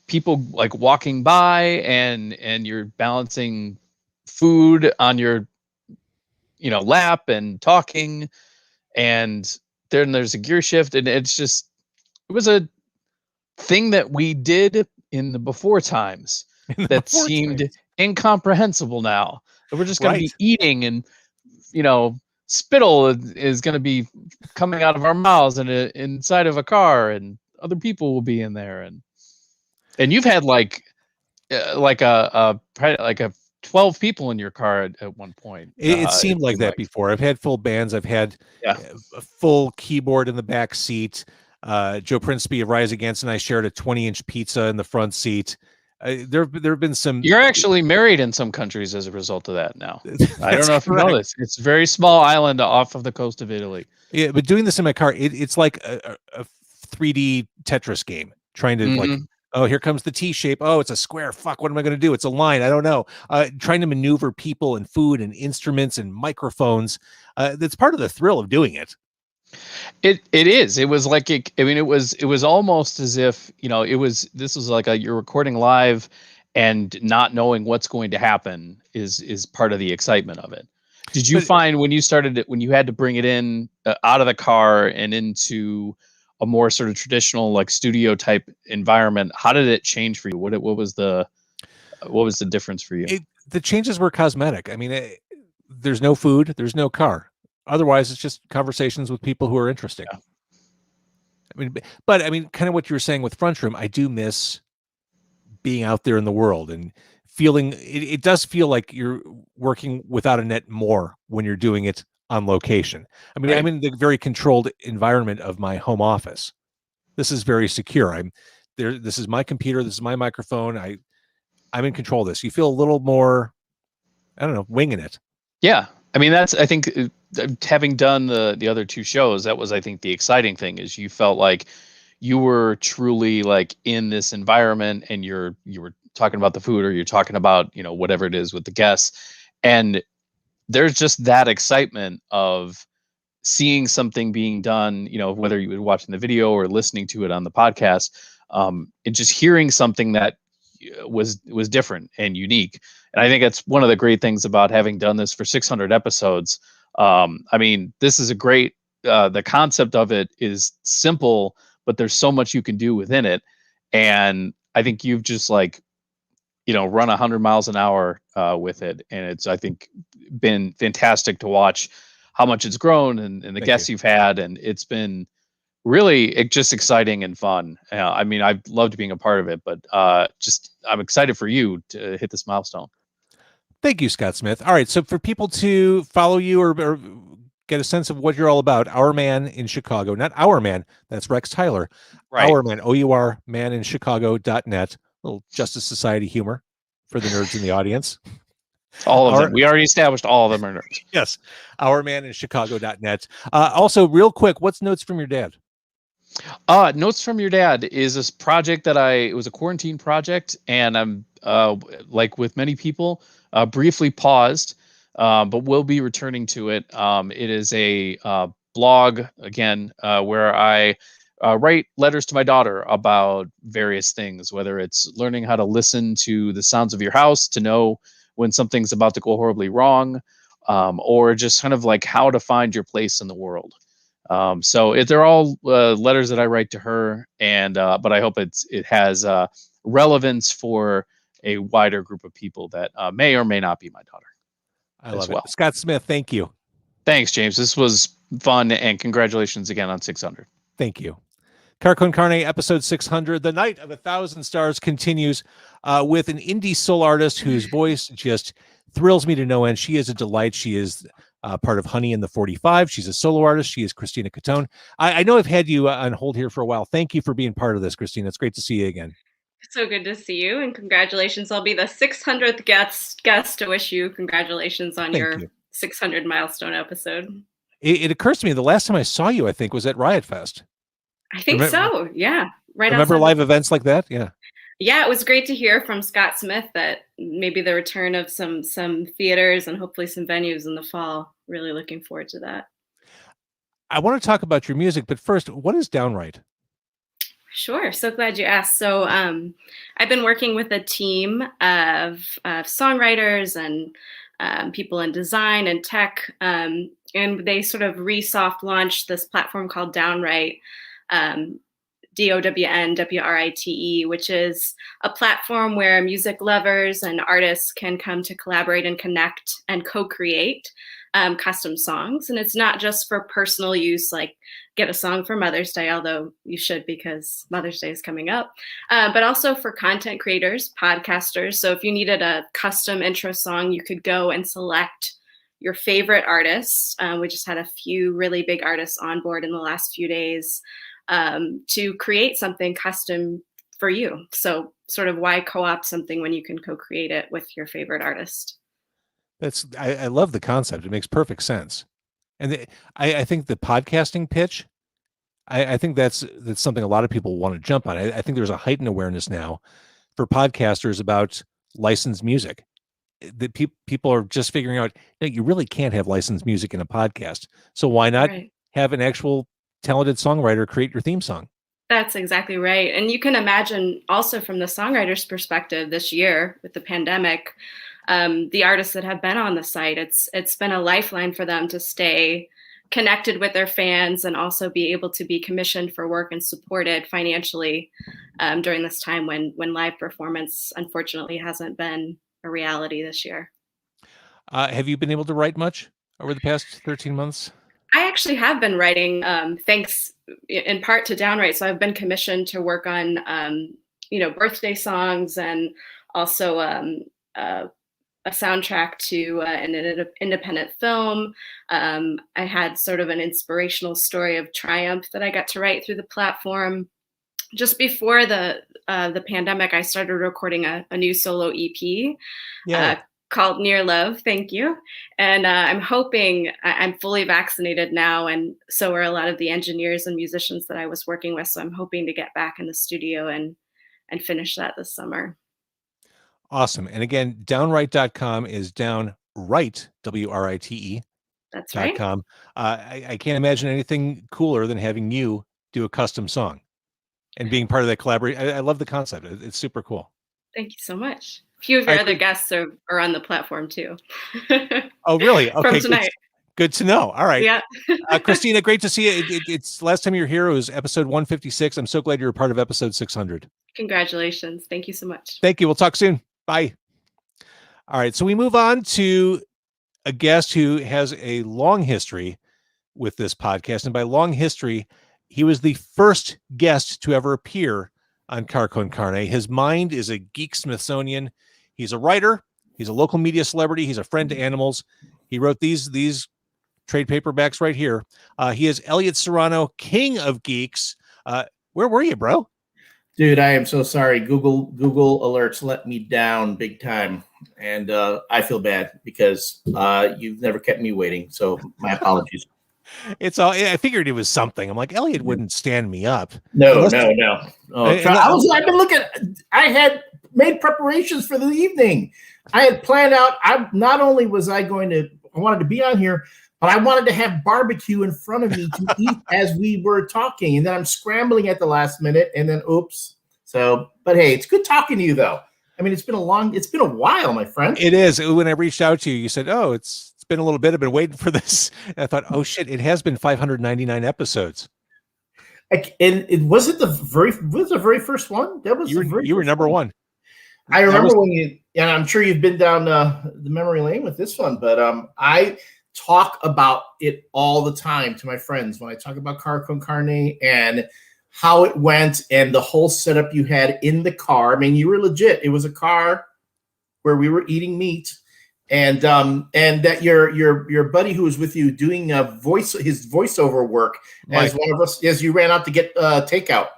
people like walking by and you're balancing food on your lap and talking, and then there's a gear shift, and it was a thing that we did in the before times that seemed incomprehensible now, that we're just going to be eating, and spittle is going to be coming out of our mouths and inside of a car, and other people will be in there, and you've had like a 12 people in your car at one point. It seemed like that before. I've had full bands. I've had a full keyboard in the back seat. Joe Principe of Rise Against and I shared a 20-inch pizza in the front seat. There have been some. You're actually married in some countries as a result of that now. I don't know if you know this. It's a very small island off of the coast of Italy. Yeah, but doing this in my car, it's like a 3D Tetris game. Trying to like, oh, here comes the T shape. Oh, it's a square. Fuck, what am I going to do? It's a line. I don't know. Trying to maneuver people and food and instruments and microphones. That's part of the thrill of doing it. It is. It was like it was almost as if this was like you're recording live, and not knowing what's going to happen is part of the excitement of it. Did you find when you started it, when you had to bring it in out of the car and into a more sort of traditional like studio type environment, how did it change for you? What was the difference for you? The changes were cosmetic. I mean, there's no food, there's no car. Otherwise, it's just conversations with people who are interesting. Yeah. I mean, kind of what you were saying with Front Room, I do miss being out there in the world and feeling. It does feel like you're working without a net more when you're doing it on location. I mean, I'm in the very controlled environment of my home office. This is very secure. I'm there. This is my computer. This is my microphone. I'm in control of this. You feel a little more, I don't know, winging it. Yeah. I mean, I think having done the other two shows, that was, I think, the exciting thing is you felt like you were truly like in this environment, and you were talking about the food, or you're talking about, whatever it is with the guests. And there's just that excitement of seeing something being done, whether you were watching the video or listening to it on the podcast, and just hearing something that was different and unique. And I think that's one of the great things about having done this for 600 episodes. I mean, this is a great, the concept of it is simple, but there's so much you can do within it. And I think you've just run 100 miles an hour with it. And it's, I think, been fantastic to watch how much it's grown and the guests you've had. And it's been really just exciting and fun. I mean, I've loved being a part of it, but I'm excited for you to hit this milestone. Thank you, Scott Smith. All right, so for people to follow you or get a sense of what you're all about, Our Man in Chicago, not Our Man, that's Rex Tyler. Right. Our Man, OUR, maninschicago.net. Little Justice Society humor for the nerds in the audience. All of them. We already established all of them are nerds. Yes. OurManInChicago.net. Also, real quick, what's Notes from Your Dad? Notes from Your Dad is this project that it was a quarantine project, and I'm like with many people, briefly paused, but we'll be returning to it. It is a blog, again, where I write letters to my daughter about various things, whether it's learning how to listen to the sounds of your house to know when something's about to go horribly wrong, or just kind of like how to find your place in the world. So they're all letters that I write to her, and but I hope it has relevance for a wider group of people that may or may not be my daughter. I love it. Scott Smith, thank you. Thanks, James. This was fun, and congratulations again on 600. Thank you. Car Con Carne, episode 600. The Night of 1,000 Stars continues with an indie soul artist whose voice just thrills me to no end. She is a delight. She is part of Honey in the 45. She's a solo artist. She is Christina Catone. I know I've had you on hold here for a while. Thank you for being part of this, Christina. It's great to see you again. So good to see you, and congratulations. I'll be the 600th guest to wish you congratulations on Thank your you. 600 milestone episode. It occurs to me the last time I saw you, I think, was at Riot Fest. I think so. Yeah. Right. Remember outside live events like that? Yeah. Yeah, it was great to hear from Scott Smith that maybe the return of some theaters and hopefully some venues in the fall. Really looking forward to that. I want to talk about your music, but first, what is Downright? Sure. So glad you asked. So I've been working with a team of songwriters and people in design and tech, and they sort of soft launched this platform called Downright. DOWNWRITE, which is a platform where music lovers and artists can come to collaborate and connect and co-create custom songs. And it's not just for personal use, like get a song for Mother's Day, although you should because Mother's Day is coming up, but also for content creators, podcasters. So if you needed a custom intro song, you could go and select your favorite artists. We just had a few really big artists on board in the last few days to create something custom for you. So sort of why co-opt something when you can co-create it with your favorite artist? I love the concept. It makes perfect sense. And I think the podcasting pitch, I think that's something a lot of people want to jump on. I think there's a heightened awareness now for podcasters about licensed music. That people are just figuring out that you really can't have licensed music in a podcast. So why not have an actual talented songwriter create your theme song? That's exactly right. And you can imagine also from the songwriter's perspective this year with the pandemic, the artists that have been on the site, it's been a lifeline for them to stay connected with their fans and also be able to be commissioned for work and supported financially during this time when live performance unfortunately hasn't been a reality this year. Have you been able to write much over the past 13 months? I actually have been writing, thanks in part to Downright. So I've been commissioned to work on, birthday songs and also a soundtrack to an independent film. I had sort of an inspirational story of triumph that I got to write through the platform. Just before the pandemic, I started recording a new solo EP. Called Near Love. Thank you. And I'm hoping I'm fully vaccinated now. And so are a lot of the engineers and musicians that I was working with. So I'm hoping to get back in the studio and finish that this summer. Awesome. And again, downright.com is downright, WRITE. That's right. .com. I can't imagine anything cooler than having you do a custom song and being part of that collaboration. I love the concept. It's super cool. Thank you so much. A few of your other guests are on the platform too. Oh, really? Okay. From tonight. Good to know. All right. Yeah. Christina, great to see you. It's last time you were here, it was episode 156. I'm so glad you're a part of episode 600. Congratulations. Thank you so much. Thank you. We'll talk soon. Bye. All right. So we move on to a guest who has a long history with this podcast. And by long history, he was the first guest to ever appear on Car Con Carne. His mind is a geek Smithsonian. He's a writer. He's a local media celebrity. He's a friend to animals. He wrote these trade paperbacks right here. He is Elliot Serrano, king of geeks. Where were you, bro? Dude, I am so sorry. Google alerts let me down big time. And I feel bad because you've never kept me waiting. So my apologies. It's all. I figured it was something. I'm like, Elliot wouldn't stand me up. No. Oh, I've been looking. I had made preparations for the evening. I had planned out. I wanted to be on here, but I wanted to have barbecue in front of me to eat as we were talking. And then I'm scrambling at the last minute, and then oops. So, but hey, it's good talking to you, though. I mean, it's been a while, my friend. It is. When I reached out to you, you said, "Oh, it's been a little bit. I've been waiting for this." And I thought, "Oh shit, it has been 599 episodes." And it was the very first one. That was you were number one. I remember and I'm sure you've been down the memory lane with this one, but I talk about it all the time to my friends when I talk about Car Con Carne and how it went and the whole setup you had in the car. I mean, you were legit. It was a car where we were eating meat, and that your buddy who was with you doing his voiceover work as one of us as you ran out to get takeout.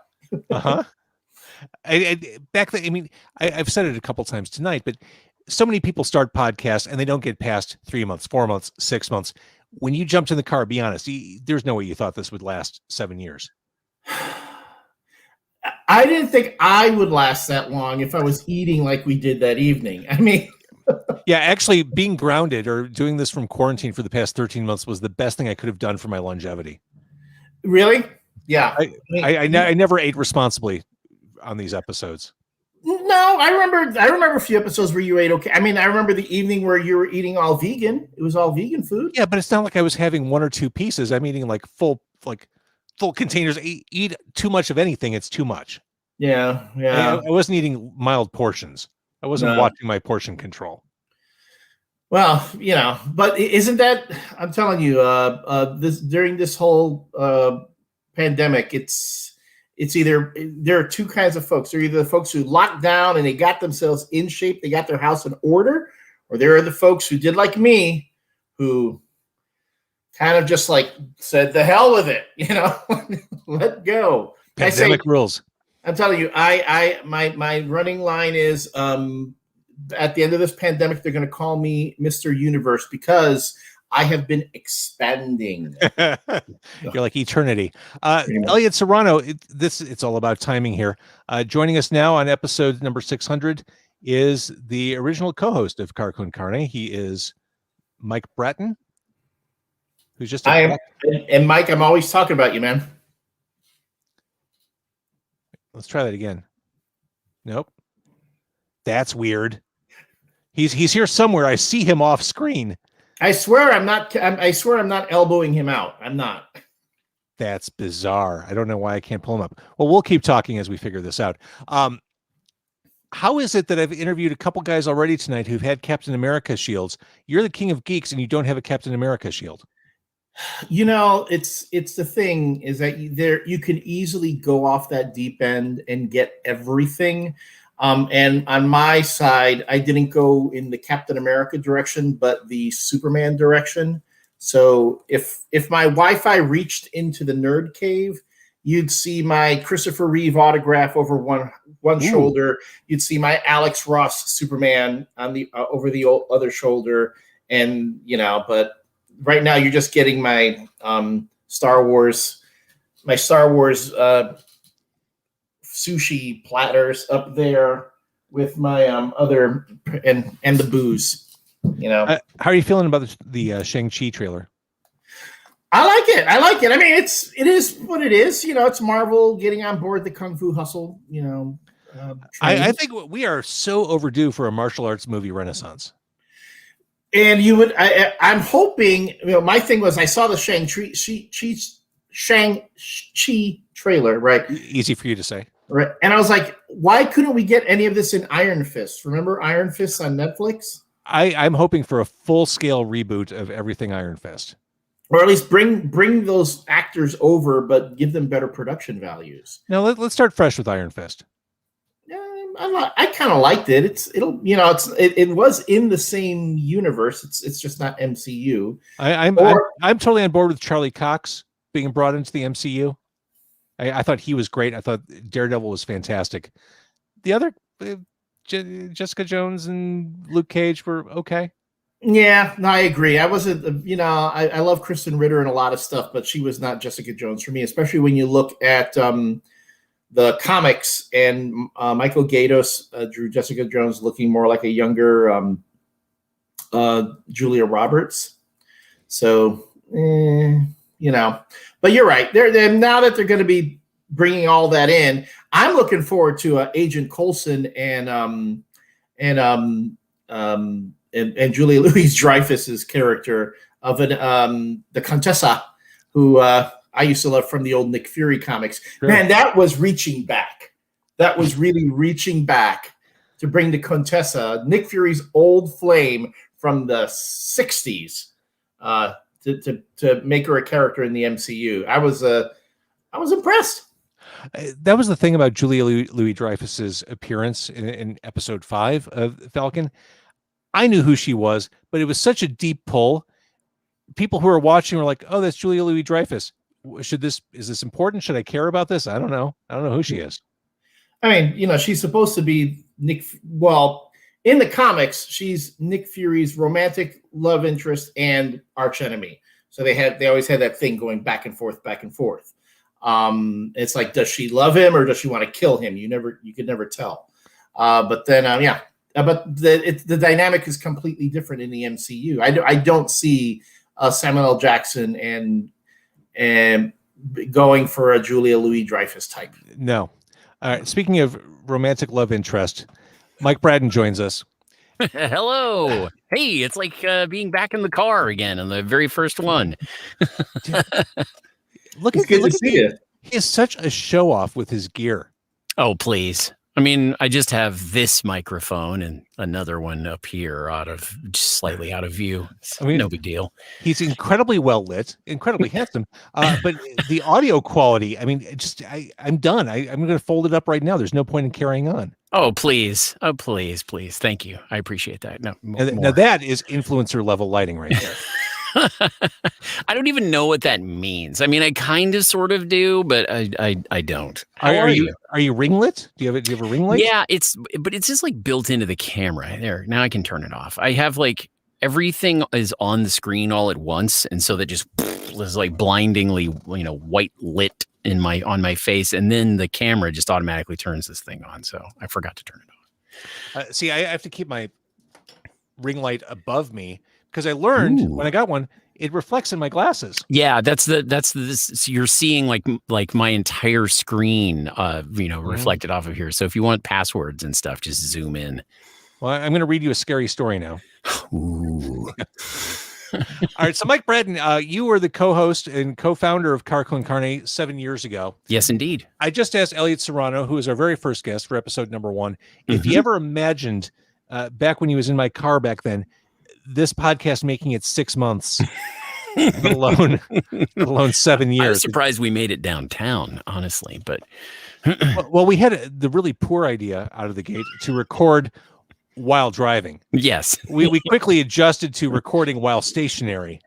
Back then, I mean, I've said it a couple times tonight, but so many people start podcasts and they don't get past 3 months, 4 months, 6 months. When you jumped in the car, be honest, there's no way you thought this would last 7 years. I didn't think I would last that long if I was eating like we did that evening. I mean, yeah, actually being grounded or doing this from quarantine for the past 13 months was the best thing I could have done for my longevity. Really? Yeah. I never ate responsibly on these episodes. No, I remember a few episodes where you ate okay. I mean, I remember the evening where you were eating all vegan. It was all vegan food. Yeah, but it's not like I was having 1 or 2 pieces. I'm eating like full containers. Eat too much of anything, it's too much. Yeah. I wasn't eating mild portions. I wasn't watching my portion control. Well, but isn't that? I'm telling you, this during this whole pandemic, it's either there are two kinds of folks. There are either the folks who locked down and they got themselves in shape, they got their house in order, or there are the folks who did like me, who kind of just like said, "The hell with it," let go. Pandemic rules. I'm telling you, my running line is at the end of this pandemic, they're going to call me Mr. Universe because I have been expanding. You're like eternity. Elliot Serrano, it's all about timing here. Joining us now on episode number 600 is the original co-host of Car Con Carne. He is Mike Bratton, who's just and Mike, I'm always talking about you, man. Let's try that again. Nope. That's weird. He's here somewhere. I see him off screen. I swear I'm not elbowing him out. I'm not. That's bizarre. I don't know why I can't pull him up. Well, we'll keep talking as we figure this out. How is it that I've interviewed a couple guys already tonight who've had Captain America shields? You're the king of geeks and you don't have a Captain America shield. It's the thing is that you can easily go off that deep end and get everything. And on my side, I didn't go in the Captain America direction, but the Superman direction. So if my Wi-Fi reached into the nerd cave, you'd see my Christopher Reeve autograph over one shoulder. You'd see my Alex Ross Superman on the over the other shoulder, and but right now you're just getting my Star Wars sushi platters up there with my other and the booze. How are you feeling about the Shang-Chi trailer? I like it. I mean, it is what it is. It's Marvel getting on board the Kung Fu hustle. I think we are so overdue for a martial arts movie renaissance. And I'm hoping. My thing was I saw the Shang-Chi trailer. Right. Easy for you to say. Right. And I was like, why couldn't we get any of this in Iron Fist? Remember Iron Fist on Netflix? I'm hoping for a full-scale reboot of everything Iron Fist. Or at least bring those actors over, but give them better production values. Now let's start fresh with Iron Fist. I kind of liked it. It was in the same universe. It's just not MCU. I'm totally on board with Charlie Cox being brought into the MCU. I thought he was great. I thought Daredevil was fantastic. The other Jessica Jones and Luke Cage were okay. Yeah, no, I agree. I wasn't, I love Kristen Ritter and a lot of stuff, but she was not Jessica Jones for me, especially when you look at the comics and Michael Gaydos drew Jessica Jones looking more like a younger Julia Roberts. So, but you're right. They're now that they're going to be bringing all that in, I'm looking forward to Agent Coulson and Julia Louis-Dreyfus's character of the Contessa, who I used to love from the old Nick Fury comics. Sure. Man, that was reaching back. That was really reaching back to bring the Contessa, Nick Fury's old flame from the 60s, to make her a character in the MCU. I was impressed. That was the thing about Julia Louis-Dreyfus's appearance in episode 5 of Falcon. I knew who she was, but it was such a deep pull. People who are watching were like, "Oh, that's Julia Louis-Dreyfus. Is this important? Should I care about this? I don't know. I don't know who she is." I mean, she's supposed to be Nick. Well, in the comics, she's Nick Fury's romantic love interest and arch enemy. So they always had that thing going back and forth, back and forth. It's like, does she love him or does she want to kill him? You could never tell. But then, but the dynamic is completely different in the MCU. I don't see Samuel L. Jackson and going for a Julia Louis-Dreyfus type. No. All right. Speaking of romantic love interest, Mike Braden joins us. Hello. Hey, it's like being back in the car again in the very first one. Look at you. He is such a show off with his gear. Oh, please. I mean, I just have this microphone and another one up here just slightly out of view. So no big deal. He's incredibly well lit, incredibly handsome. But the audio quality, I mean, I'm done. I'm going to fold it up right now. There's no point in carrying on. Oh, please. Oh, please. Thank you. I appreciate that. No, now that is influencer level lighting right there. I don't even know what that means. I mean, I kind of sort of do, but I don't. Are you ring lit? Do you have a ring light? Yeah, it's just like built into the camera. There, now I can turn it off. I have like everything is on the screen all at once, and so that just is like blindingly, white lit on my face, and then the camera just automatically turns this thing on. So I forgot to turn it off. See, I have to keep my ring light above me. Because I learned when I got one, it reflects in my glasses. Yeah, that's this. You're seeing like my entire screen, reflected off of here. So if you want passwords and stuff, just zoom in. Well, I'm going to read you a scary story now. Ooh. All right. So Mike Braden, you were the co-host and co-founder of Car Con Carne 7 years ago. Yes, indeed. I just asked Elliot Serrano, who was our very first guest for episode number 1, if he ever imagined back when he was in my car back then, this podcast making it 6 months, let alone 7 years. I was surprised we made it downtown, honestly, but well, we had the really poor idea out of the gate to record while driving. Yes, we quickly adjusted to recording while stationary.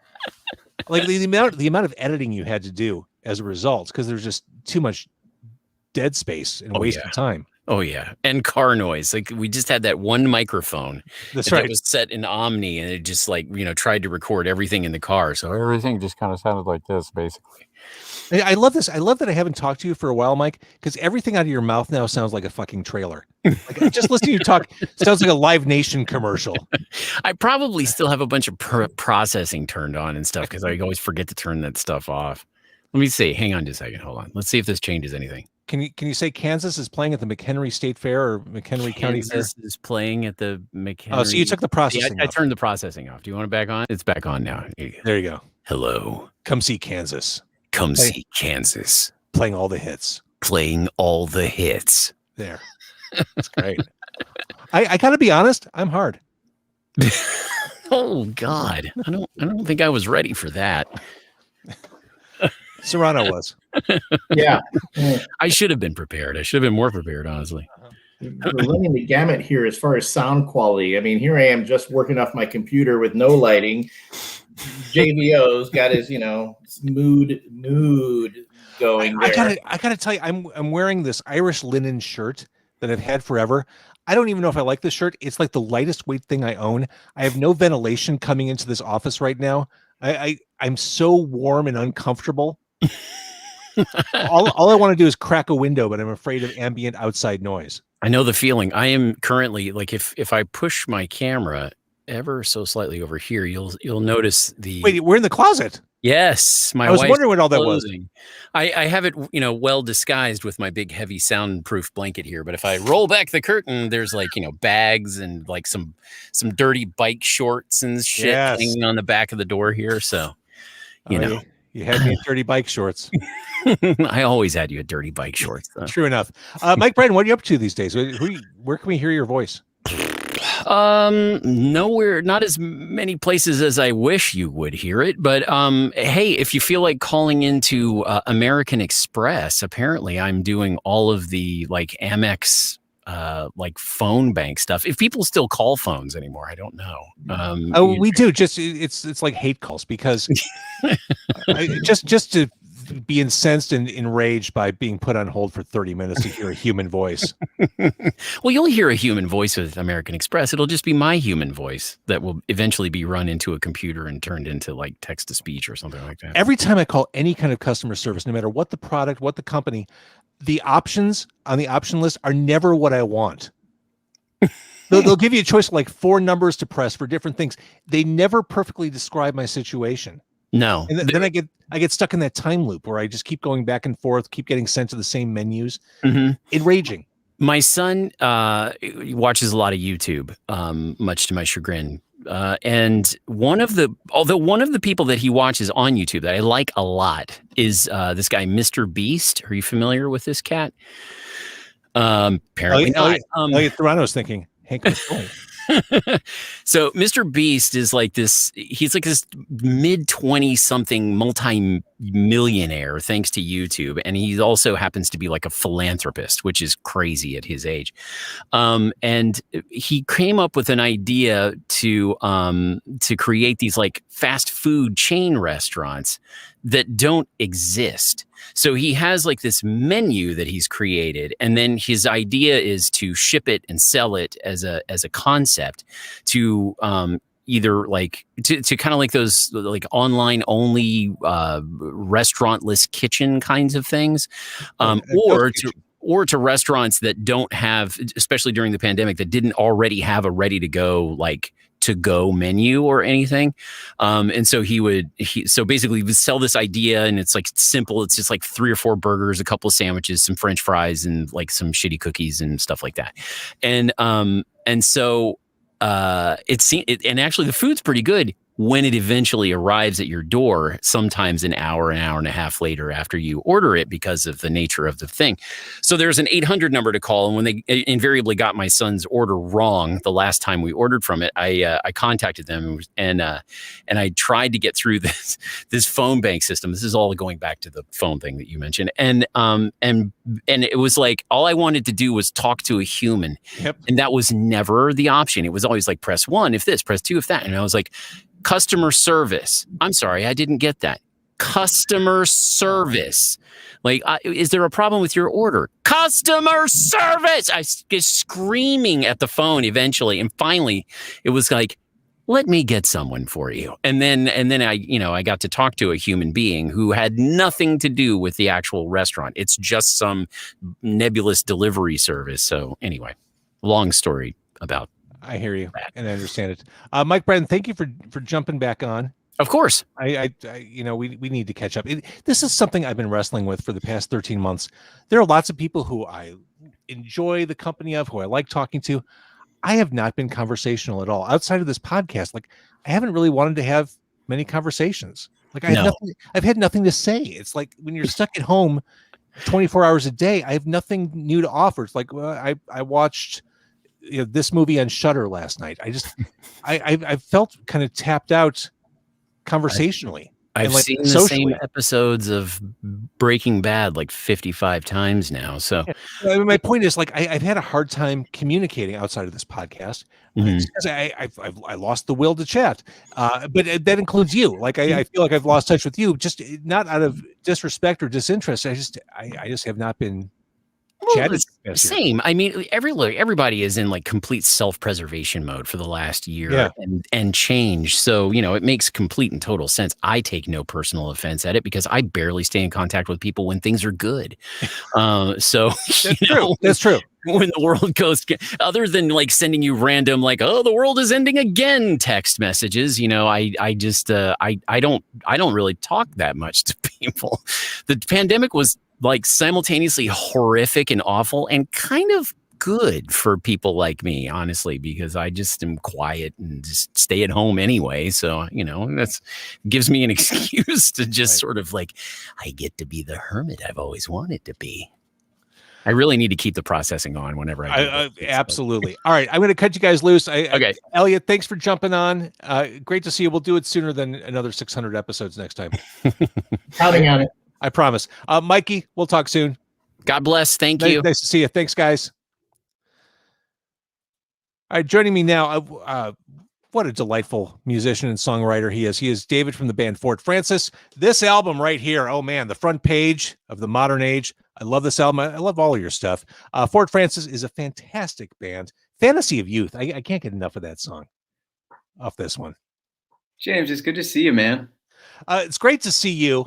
Like the amount of editing you had to do as a result, because there's just too much dead space and waste of time. Oh yeah, and car noise. Like we just had that one microphone that was set in Omni, and it just tried to record everything in the car. So everything just kind of sounded like this, basically. I love this. I love that I haven't talked to you for a while, Mike, because everything out of your mouth now sounds like a fucking trailer. Like just listening to you talk sounds like a Live Nation commercial. I probably still have a bunch of processing turned on and stuff because I always forget to turn that stuff off. Let me see. Hang on just a second. Hold on. Let's see if this changes anything. Can you say Kansas is playing at the McHenry State Fair or McHenry County Fair? Kansas is playing at the McHenry. Oh, so you took the processing I turned the processing off. Do you want it back on? It's back on now. There you go. Hello. Come see Kansas. See Kansas. Playing all the hits. Playing all the hits. There. That's great. I gotta be honest, I'm hard. Oh God. I don't think I was ready for that. Serrano was. Yeah. I should have been prepared. I should have been more prepared, honestly. We're running the gamut here as far as sound quality. I mean, here I am just working off my computer with no lighting. JVO's got his, mood going there. I gotta tell you, I'm wearing this Irish linen shirt that I've had forever. I don't even know if I like this shirt. It's like the lightest weight thing I own. I have no ventilation coming into this office right now. I'm so warm and uncomfortable. all I want to do is crack a window, but I'm afraid of ambient outside noise. I know the feeling. I am currently like if I push my camera ever so slightly over here, you'll notice the. Wait, we're in the closet. Yes, I was wondering what all that was. I have it, well disguised with my big heavy soundproof blanket here. But if I roll back the curtain, there's bags and like some dirty bike shorts and shit hanging on the back of the door here. So, you had me in dirty bike shorts. I always had you at dirty bike shorts. True enough. Mike Braden, what are you up to these days? Where can we hear your voice? Nowhere, not as many places as I wish you would hear it, but hey, if you feel like calling into American Express, apparently I'm doing all of the Amex phone bank stuff. If people still call phones anymore, I don't know. We do. Just it's like hate calls because just to be incensed and enraged by being put on hold for 30 minutes to hear a human voice. Well, you'll hear a human voice with American Express. It'll just be my human voice that will eventually be run into a computer and turned into like text to speech or something like that. Every time I call any kind of customer service, no matter what the product, what the company, the options on the option list are never what I want. They'll give you a choice of like 4 numbers to press for different things. They never perfectly describe my situation. No. And then I get stuck in that time loop where I just keep going back and forth, keep getting sent to the same menus. Enraging. My son watches a lot of YouTube, much to my chagrin. And one of the people that he watches on YouTube that I like a lot is this guy, Mr. Beast. Are you familiar with this cat? Apparently not. Elliot Toronto's thinking, Hank McCoy. So Mr. Beast is like this. He's like this mid-20 something multi-millionaire thanks to YouTube, and he also happens to be like a philanthropist, which is crazy at his age. And he came up with an idea to create these like fast food chain restaurants that don't exist. So he has like this menu that he's created, and then his idea is to ship it and sell it as a concept to either like to kind of like those like online only restaurantless kitchen kinds of things, or to restaurants that don't have, especially during the pandemic, that didn't already have a ready to go like to go menu or anything. And so he would sell this idea, and it's like simple. It's just like 3 or 4 burgers, a couple of sandwiches, some French fries, and like some shitty cookies and stuff like that. And so and actually the food's pretty good when it eventually arrives at your door, sometimes an hour and a half later after you order it because of the nature of the thing. So there's an 800 number to call. And when they invariably got my son's order wrong the last time we ordered from it, I contacted them and I tried to get through this phone bank system. This is all going back to the phone thing that you mentioned. And it was like, all I wanted to do was talk to a human. Yep. And that was never the option. It was always like, press 1 if this, press 2 if that. And I was like, customer service. I'm sorry, I didn't get that. Customer service. Like, is there a problem with your order? Customer service. I was screaming at the phone eventually. And finally, it was like, let me get someone for you. And then I got to talk to a human being who had nothing to do with the actual restaurant. It's just some nebulous delivery service. So anyway, long story about I hear you and I understand it. Mike Bratton, thank you for jumping back on. Of course. I we need to catch up. This is something I've been wrestling with for the past 13 months. There are lots of people who I enjoy the company of, who I like talking to. I have not been conversational at all outside of this podcast. Like, I haven't really wanted to have many conversations. Like, I've had nothing to say. It's like when you're stuck at home 24 hours a day, I have nothing new to offer. It's like, well, I watched this movie on Shudder last night. I felt kind of tapped out conversationally. I've seen the same episodes of Breaking Bad like 55 times now. So my point is, like, I've had a hard time communicating outside of this podcast because I lost the will to chat. But that includes you. Like, I feel like I've lost touch with you, just not out of disrespect or disinterest. I just have not been. Well, same. I mean, everybody is in like complete self-preservation mode for the last year and change. So, it makes complete and total sense. I take no personal offense at it because I barely stay in contact with people when things are good. So that's true. When the world goes, other than like sending you random, like, oh, the world is ending again text messages, I don't really talk that much to people. The pandemic was like simultaneously horrific and awful and kind of good for people like me, honestly, because I just am quiet and just stay at home anyway. So, that's gives me an excuse to just sort of like, I get to be the hermit I've always wanted to be. I really need to keep the processing on whenever I do. Absolutely. All right. I'm going to cut you guys loose. Okay. Elliot, thanks for jumping on. Great to see you. We'll do it sooner than another 600 episodes next time. Counting on it. I promise. Mikey, we'll talk soon. God bless. Thank you. Nice to see you. Thanks, guys. All right, joining me now, one what a delightful musician and songwriter he is. He is David from the band Fort Francis. This album right here, oh man, the front page of the modern age. I love this album. I love all of your stuff. Fort Francis is a fantastic band. Fantasy of Youth. I can't get enough of that song off this one. James, it's good to see you, man. It's great to see you.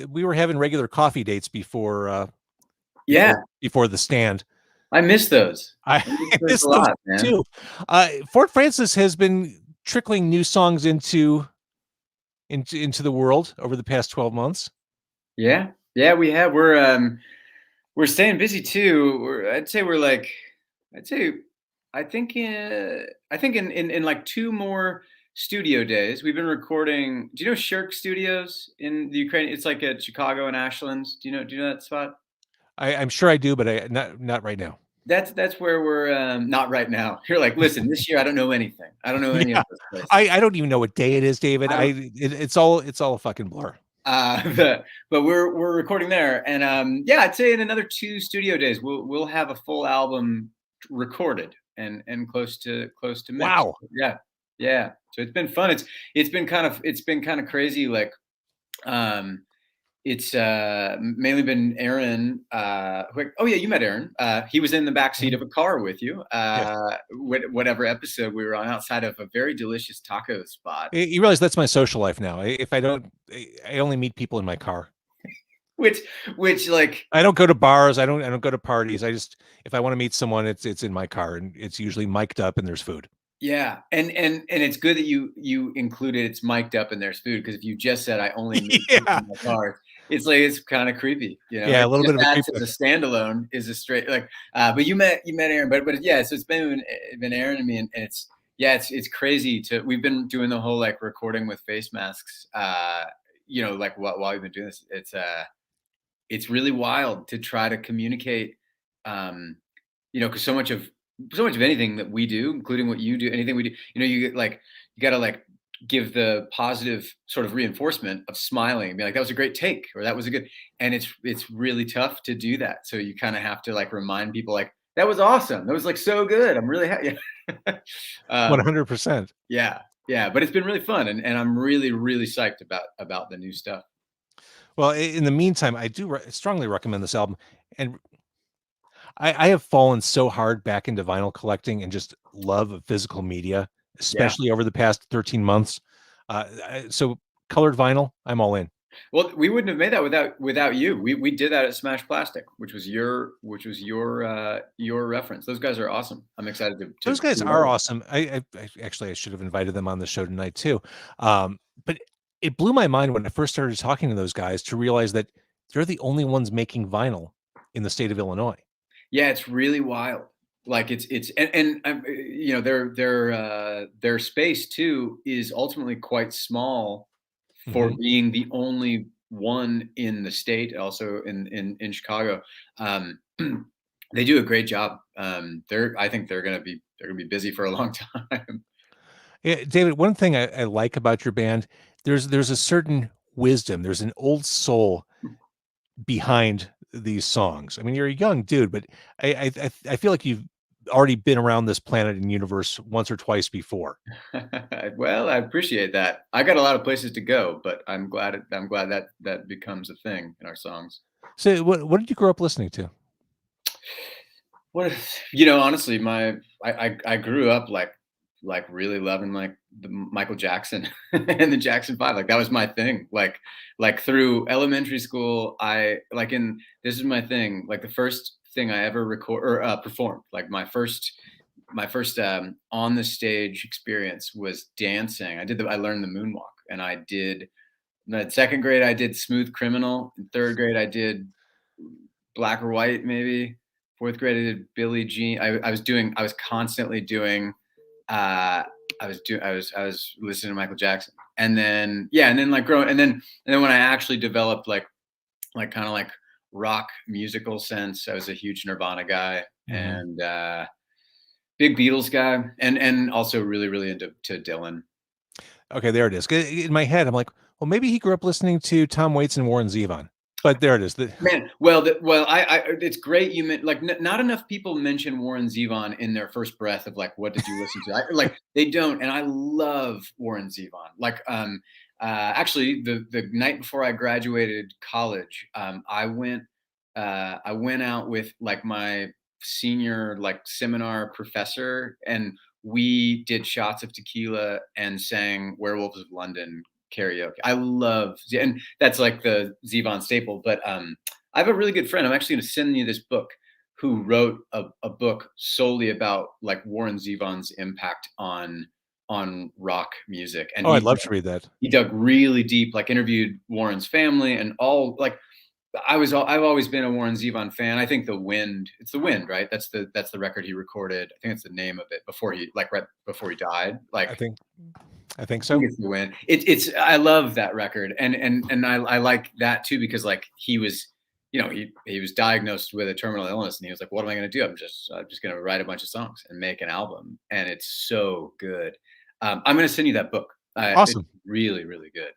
We were having regular coffee dates before before the stand. I miss those. I miss those a lot, man. Too. Fort Francis has been trickling new songs into the world over the past 12 months. Yeah, we have. We're staying busy too. I think in like 2 more studio days. We've been recording. Do you know Shirk Studios in the Ukraine? It's like at Chicago and Ashlands. Do you know that spot? I'm sure I do, but not right now. That's where we're not right now. You're like, listen, this year I don't know anything. I don't know any of this place. I don't even know what day it is, David. It's all a fucking blur. But we're recording there, and I'd say in another 2 studio days we'll have a full album recorded and close to mix. Wow. Yeah. So it's been fun. It's been kind of crazy. Like, it's mainly been Aaron. You met Aaron. He was in the backseat of a car with you. Whatever episode we were on, outside of a very delicious taco spot. You realize that's my social life now. I only meet people in my car. Which like, I don't go to bars. I don't go to parties. If I want to meet someone, it's in my car, and it's usually mic'd up and there's food. Yeah, and it's good that you included it's mic'd up and there's food, because if you just said I only meet people in my car, it's like, it's kind of creepy, you know. Yeah, a little bit of a creep. As a standalone is a straight like. But you met Aaron, but yeah, so it's been Aaron and me, and it's crazy we've been doing the whole like recording with face masks. Like while we've been doing this, it's really wild to try to communicate. Because so much of anything that we do, including what you do, anything we do, you got to give the positive sort of reinforcement of smiling and be like, that was a great take, or that was a good, and it's really tough to do that. So you kind of have to like remind people like, that was awesome. That was like so good. I'm really happy. 100%. Yeah. But it's been really fun. And I'm really, really psyched about the new stuff. Well, in the meantime, I do strongly recommend this album. And I have fallen so hard back into vinyl collecting and just love of physical media, especially over the past 13 months. So colored vinyl, I'm all in. Well, we wouldn't have made that without you. We did that at Smash Plastic, which was your reference. Those guys are awesome. I'm excited to Those guys are awesome. I should have invited them on the show tonight too. But it blew my mind when I first started talking to those guys to realize that they're the only ones making vinyl in the state of Illinois. Yeah, it's really wild. Like their space too is ultimately quite small for being the only one in the state, also in Chicago. They do a great job. I think they're gonna be busy for a long time. Yeah, David, one thing I like about your band, there's a certain wisdom, there's an old soul behind these songs. I mean, you're a young dude, but I feel like you've already been around this planet and universe once or twice before. Well, I appreciate that. I got a lot of places to go, but I'm glad that becomes a thing in our songs. So what did you grow up listening to? Honestly, I grew up like really loving like the Michael Jackson and the Jackson 5. Like that was my thing. Like through elementary school, this is my thing. Like the first thing I ever performed, like my first on the stage experience was dancing. I learned the moonwalk, and I did. In second grade, I did Smooth Criminal. In third grade, I did Black or White, maybe. Fourth grade, I did Billie Jean. I was constantly doing. I was listening to Michael Jackson, and then like growing, and then when I actually developed like kind of like rock musical sense, I was a huge Nirvana guy and big Beatles guy, and also really, really into Dylan. Okay, there it is. In my head, I'm like, well, maybe he grew up listening to Tom Waits and Warren Zevon. But there it is. Man, it's great you meant like not enough people mention Warren Zevon in their first breath of like, what did you listen to? Like they don't, and I love Warren Zevon. Like, actually, the night before I graduated college, I went out with like my senior like seminar professor, and we did shots of tequila and sang Werewolves of London karaoke. I love, and that's like the Zevon staple. But I have a really good friend. I'm actually going to send you this book, who wrote a book solely about like Warren Zevon's impact on rock music. And I'd love to read that. He dug really deep, like interviewed Warren's family and all. Like I've always been a Warren Zevon fan. I think it's The Wind, right? That's the record he recorded. I think it's the name of it right before he died. Like I think so. It's The Wind. I love that record, and I like that too, because like he was, he was diagnosed with a terminal illness, and he was like, "What am I going to do? I'm just going to write a bunch of songs and make an album," and it's so good. I'm going to send you that book. Awesome. It's really, really good.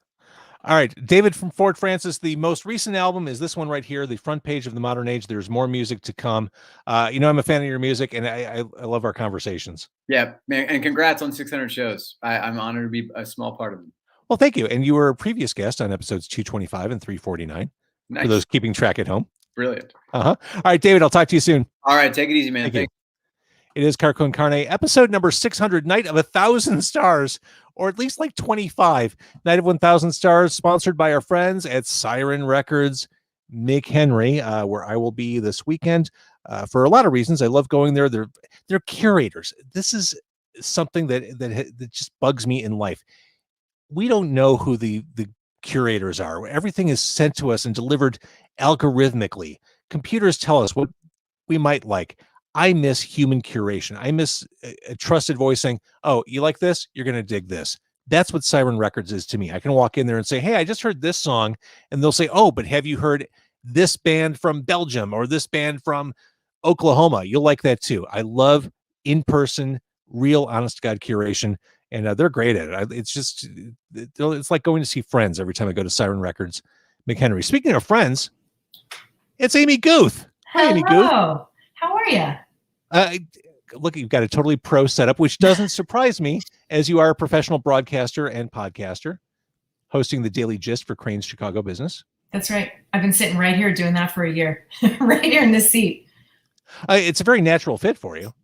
All right, David from Fort Francis. The most recent album is this one right here, the front page of the Modern Age. There's more music to come. I'm a fan of your music, and I love our conversations. Yeah, man, and congrats on 600 shows. I'm honored to be a small part of them. Well, thank you. And you were a previous guest on episodes 225 and 349. Nice. For those keeping track at home. Brilliant. All right, David, I'll talk to you soon. All right, take it easy, man. Thank you. It is Car Con Carne, episode number 600, Night of 1,000 Stars, or at least like 25. Night of 1,000 Stars, sponsored by our friends at Siren Records, McHenry, where I will be this weekend for a lot of reasons. I love going there. They're curators. This is something that just bugs me in life. We don't know who the curators are. Everything is sent to us and delivered algorithmically. Computers tell us what we might like. I miss human curation. I miss a trusted voice saying, "Oh, you like this? You're going to dig this." That's what Siren Records is to me. I can walk in there and say, "Hey, I just heard this song." And they'll say, "Oh, but have you heard this band from Belgium or this band from Oklahoma? You'll like that too." I love in-person, real, honest-to-God curation. And they're great at it. It's like going to see friends every time I go to Siren Records, McHenry. Speaking of friends, it's Amy Guth. Hello. Hi, Amy Guth. How are you? Look, you've got a totally pro setup, which doesn't surprise me, as you are a professional broadcaster and podcaster, hosting the Daily Gist for Crane's Chicago Business. That's right. I've been sitting right here doing that for a year, right here in this seat. It's a very natural fit for you.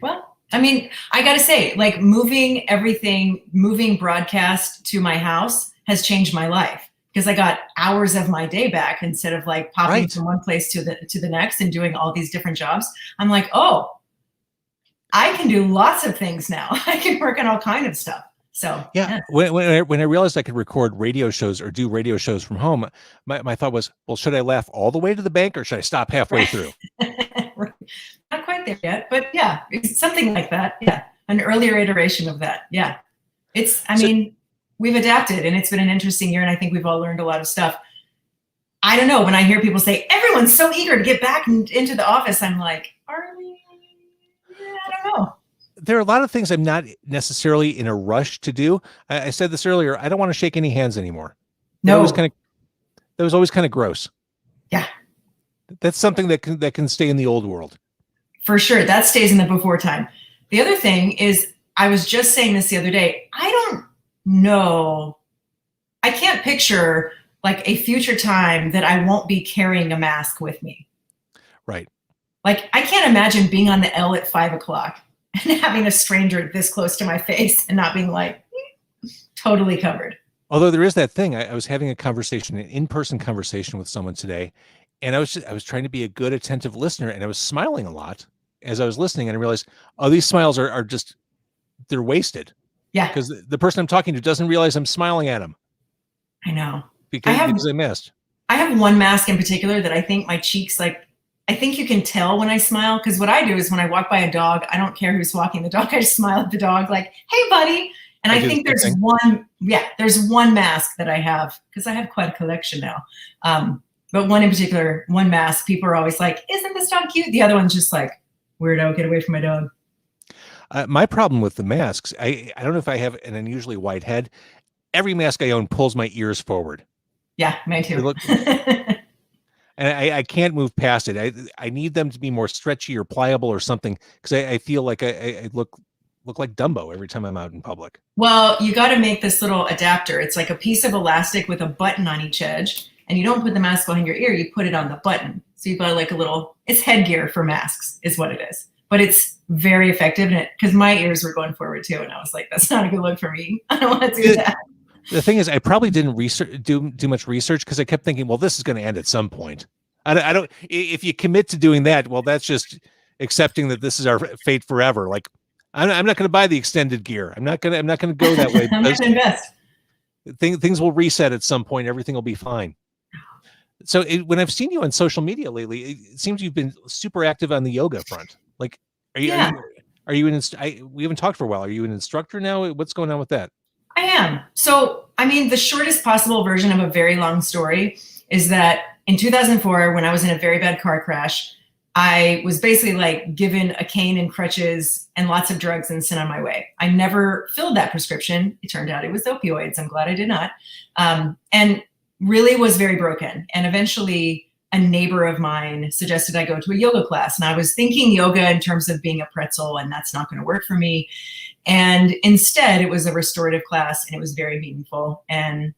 Well, I mean, I got to say, like moving broadcast to my house has changed my life, because I got hours of my day back instead of like popping from one place to the next and doing all these different jobs. I'm like, oh, I can do lots of things now. I can work on all kinds of stuff. So yeah. When I realized I could record radio shows or do radio shows from home, my thought was, well, should I laugh all the way to the bank or should I stop halfway through? Not quite there yet, but yeah, it's something like that. Yeah, an earlier iteration of that. Yeah, we've adapted, and it's been an interesting year, and I think we've all learned a lot of stuff. I don't know, when I hear people say everyone's so eager to get back into the office, I'm like, are we? Yeah, I don't know. There are a lot of things I'm not necessarily in a rush to do. I said this earlier. I don't want to shake any hands anymore. No, that was always kind of gross. Yeah, that's something that can stay in the old world. For sure, that stays in the before time. The other thing is, I was just saying this the other day. I don't know. I can't picture like a future time that I won't be carrying a mask with me. Right. Like I can't imagine being on the L at 5 o'clock and having a stranger this close to my face and not being like totally covered. Although there is that thing. I was having an in-person conversation with someone today, and I was trying to be a good, attentive listener, and I was smiling a lot as I was listening, and I realized, oh, these smiles are just, they're wasted. Yeah. Because the person I'm talking to doesn't realize I'm smiling at them. I know. Because I missed. I have one mask in particular that I think my cheeks, like, I think you can tell when I smile, because what I do is when I walk by a dog, I don't care who's walking the dog. I just smile at the dog like, hey, buddy. And I think there's one mask that I have, because I have quite a collection now. But one in particular, one mask, people are always like, isn't this dog cute? The other one's just like, weirdo, get away from my dog. My problem with the masks, I don't know if I have an unusually wide head. Every mask I own pulls my ears forward. Yeah, mine too. and I can't move past it. I need them to be more stretchy or pliable or something, because I feel like I look like Dumbo every time I'm out in public. Well, you got to make this little adapter. It's like a piece of elastic with a button on each edge, and you don't put the mask behind your ear, you put it on the button. So you've got like a little, it's headgear for masks is what it is. But it's very effective, and because my ears were going forward too, and I was like, that's not a good look for me. I don't want to do that. The thing is, I probably didn't do much research, because I kept thinking, well, this is going to end at some point. I don't. If you commit to doing that, well, that's just accepting that this is our fate forever. Like, I'm not going to buy the extended gear. I'm not going to go that way. I'm not going to invest. Things will reset at some point. Everything will be fine. So when I've seen you on social media lately, it seems you've been super active on the yoga front. Like, we haven't talked for a while. Are you an instructor now? What's going on with that? I am. So, I mean, the shortest possible version of a very long story is that in 2004, when I was in a very bad car crash, I was basically like given a cane and crutches and lots of drugs and sent on my way. I never filled that prescription. It turned out it was opioids. I'm glad I did not. And really was very broken. And eventually a neighbor of mine suggested I go to a yoga class. And I was thinking yoga in terms of being a pretzel, and that's not going to work for me. And instead, it was a restorative class, and it was very meaningful. And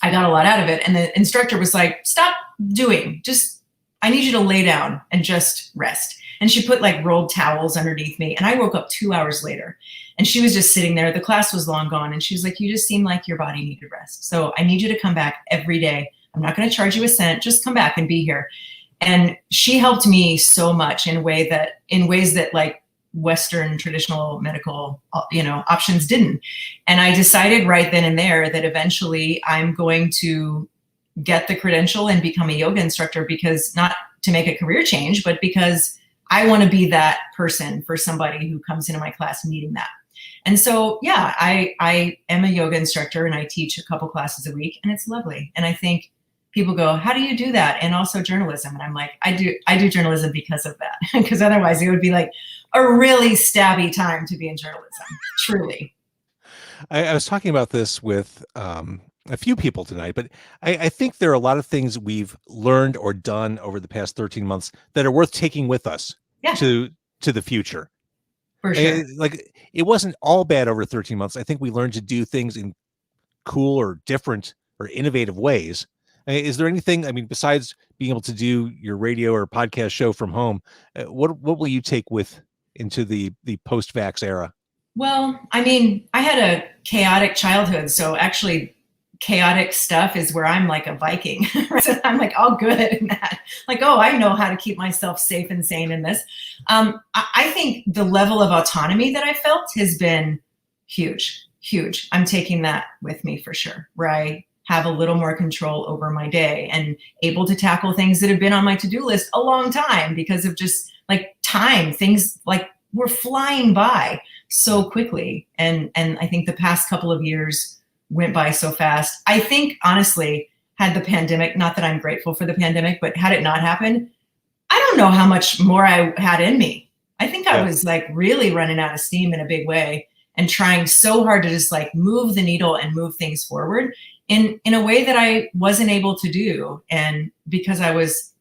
I got a lot out of it. And the instructor was like, stop doing, I need you to lay down and just rest. And she put like rolled towels underneath me. And I woke up 2 hours later, and she was just sitting there. The class was long gone. And she was like, you just seem like your body needed rest. So I need you to come back every day. I'm not going to charge you a cent. Just come back and be here. And she helped me so much in ways that like Western traditional medical, options didn't. And I decided right then and there that eventually I'm going to get the credential and become a yoga instructor, because not to make a career change, but because I want to be that person for somebody who comes into my class needing that. And so, yeah, I am a yoga instructor, and I teach a couple classes a week, and it's lovely. And I think people go, how do you do that? And also journalism. And I'm like, I do journalism because of that, because otherwise it would be like a really stabby time to be in journalism, truly. I was talking about this with a few people tonight, but I think there are a lot of things we've learned or done over the past 13 months that are worth taking with us to the future. For sure. Like, it wasn't all bad over 13 months. I think we learned to do things in cool or different or innovative ways. Is there anything, besides being able to do your radio or podcast show from home, what will you take into the post-vax era? Well, I had a chaotic childhood. So actually chaotic stuff is where I'm like a Viking. So I'm like all good in that. Like, oh, I know how to keep myself safe and sane in this. I think the level of autonomy that I felt has been huge. I'm taking that with me for sure, where I have a little more control over my day and able to tackle things that have been on my to-do list a long time because of just like time. Things like were flying by so quickly. And I think the past couple of years went by so fast. I think, honestly, had the pandemic, not that I'm grateful for the pandemic, but had it not happened, I don't know how much more I had in me. I think I was like really running out of steam in a big way and trying so hard to just like move the needle and move things forward in a way that I wasn't able to do. And because I was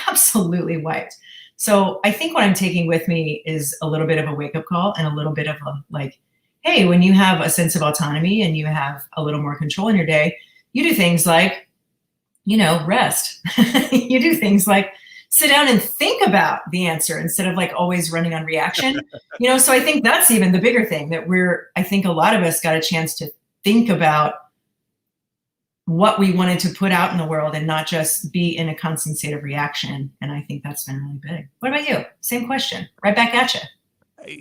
absolutely wiped. So I think what I'm taking with me is a little bit of a wake-up call and a little bit of a like, hey, when you have a sense of autonomy and you have a little more control in your day, you do things like, rest. You do things like sit down and think about the answer instead of like always running on reaction. So I think that's even the bigger thing that I think a lot of us got a chance to think about what we wanted to put out in the world and not just be in a constant state of reaction. And I think that's been really big. What about you? Same question, right back at you.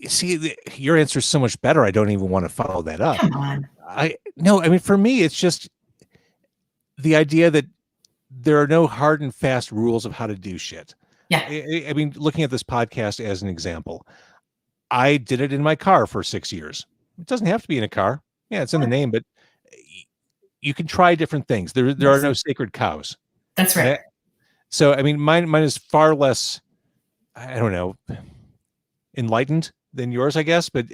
See, your answer is so much better. I don't even want to follow that up. Come on. For me, it's just the idea that there are no hard and fast rules of how to do shit. Yeah. Looking at this podcast as an example, I did it in my car for 6 years. It doesn't have to be in a car. Yeah, it's in the name, but you can try different things. There are no sacred cows. That's right. So, mine is far less, I don't know, enlightened than yours, I guess, but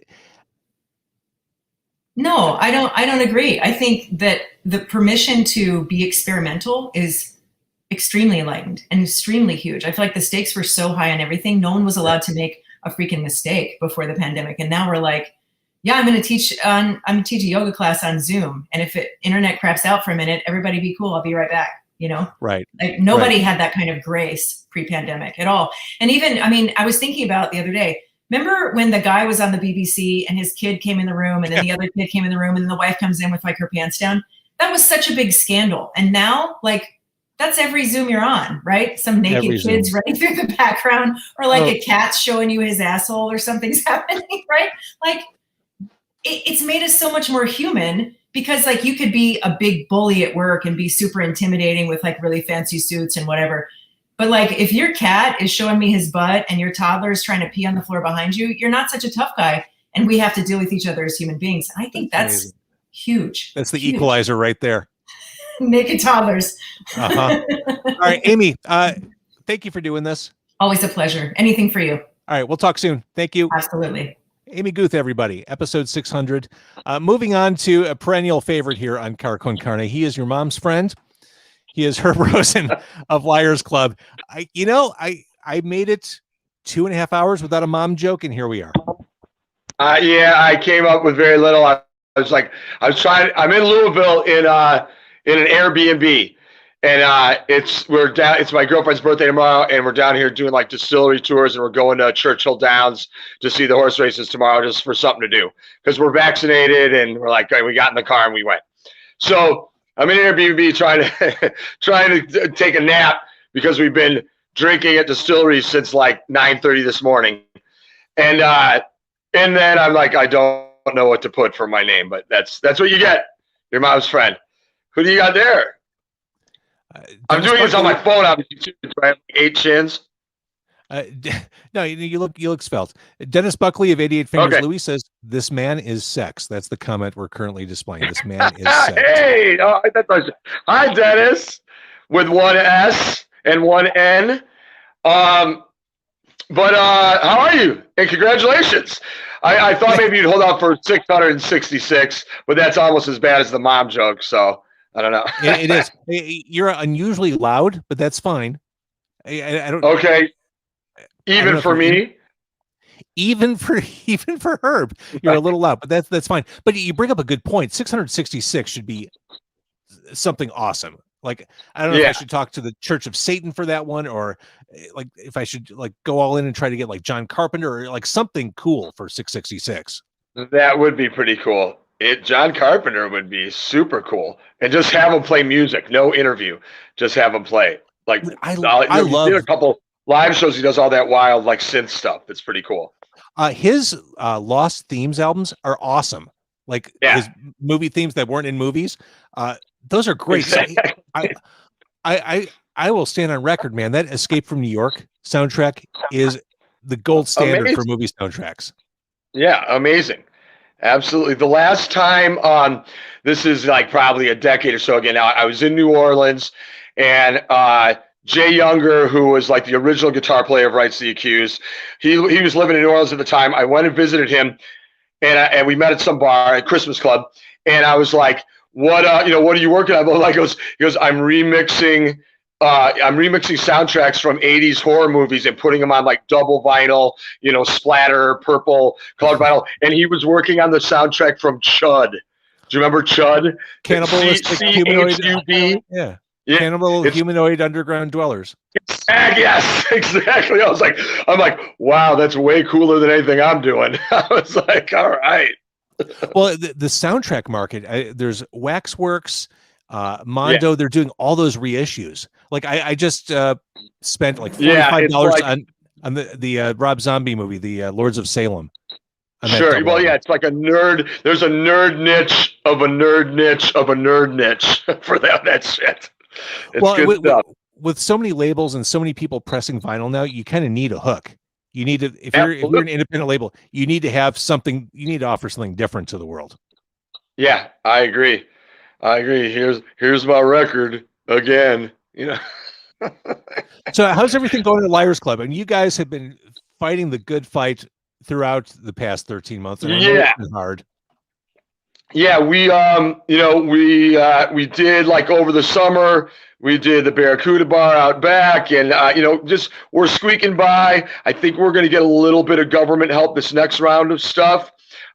no, I don't agree. I think that the permission to be experimental is extremely enlightened and extremely huge. I feel like the stakes were so high on everything. No one was allowed to make a freaking mistake before the pandemic. And now we're like, yeah, I'm going to teach a yoga class on Zoom. And if internet craps out for a minute, everybody be cool. I'll be right back. You know? Right. Like nobody had that kind of grace pre-pandemic at all. And even, I mean, I was thinking about the other day, remember when the guy was on the BBC and his kid came in the room and then the other kid came in the room and then the wife comes in with like her pants down? That was such a big scandal. And now, like, that's every Zoom you're on, right? Some naked kids running through the background, or like a cat showing you his asshole or something's happening, right? Like it's made us so much more human because like you could be a big bully at work and be super intimidating with like really fancy suits and whatever. But like if your cat is showing me his butt and your toddler is trying to pee on the floor behind you, you're not such a tough guy. And we have to deal with each other as human beings. And I think that's huge. That's the equalizer right there. Naked toddlers. All right, Amy, thank you for doing this. Always a pleasure. Anything for you. All right, we'll talk soon. Thank you. Absolutely. Amy Guth, everybody. Episode 600. Moving on to a perennial favorite here on Car Con Carne. He is your mom's friend. He is Herb Rosen of Liars Club. I made it 2.5 hours without a mom joke, and here we are. Yeah, I came up with very little. I'm in Louisville in an Airbnb, and it's my girlfriend's birthday tomorrow, and we're down here doing like distillery tours, and we're going to Churchill Downs to see the horse races tomorrow, just for something to do because we're vaccinated, and we're like, we got in the car and we went. So I'm in Airbnb trying to take a nap because we've been drinking at distilleries since like 9:30 this morning, and then I'm like, I don't know what to put for my name, but that's what you get. Your mom's friend. Who do you got there? I'm doing this on my phone, obviously, too. I have 8 chins. No, you look svelte. Dennis Buckley of 88 Fingers Louis says, "This man is sex." That's the comment we're currently displaying. This man is sex. Hey, hi, Dennis, with 1 S and 1 N. But how are you? And congratulations. I thought maybe you'd hold out for 666, but that's almost as bad as the mom joke. So I don't know. It is. You're unusually loud, but that's fine. I don't. Okay. Even for me. Even for Herb, you're a little loud, but that's fine. But you bring up a good point. 666 should be something awesome. Like, I don't know if I should talk to the Church of Satan for that one, or like if I should like go all in and try to get like John Carpenter or like something cool for 666. That would be pretty cool. John Carpenter would be super cool, and just have him play music, no interview, just have him play. Like I love a couple live shows. He does all that wild like synth stuff. That's pretty cool. His Lost Themes albums are awesome. Like his movie themes that weren't in movies. Those are great. Exactly. I will stand on record, man. That Escape from New York soundtrack is the gold standard for movie soundtracks. Yeah, amazing. Absolutely. The last time, this is like probably a decade or so ago now, I was in New Orleans, and Jay Younger, who was like the original guitar player of Rights to the Accused, he was living in New Orleans at the time. I went and visited him, and we met at some bar at Christmas Club, and I was like, what are you working on? Like, he goes, I'm remixing soundtracks from 80s horror movies and putting them on like double vinyl, splatter, purple colored vinyl. And he was working on the soundtrack from Chud. Do you remember Chud? Cannibalistic humanoid. Yeah. Cannibal humanoid underground dwellers. Yes, exactly. I'm like, wow, that's way cooler than anything I'm doing. I was like, all right. Well, the soundtrack market, there's Waxworks, Mondo. They're doing all those reissues. Like I just spent like $45 on the Rob Zombie movie, the Lords of Salem. Sure. Well, it's like a nerd. There's a nerd niche of a nerd niche of a nerd niche for that shit. It's good stuff. With so many labels and so many people pressing vinyl now, you kind of need a hook. You need to, if you're an independent label, you need to have something. You need to offer something different to the world. Yeah, I agree. Here's my record again. So, how's everything going at Liars Club? And you guys have been fighting the good fight throughout the past 13 months. And I know it's been hard. Yeah, we we did like over the summer, we did the Barracuda Bar out back, and just we're squeaking by. I think we're going to get a little bit of government help this next round of stuff.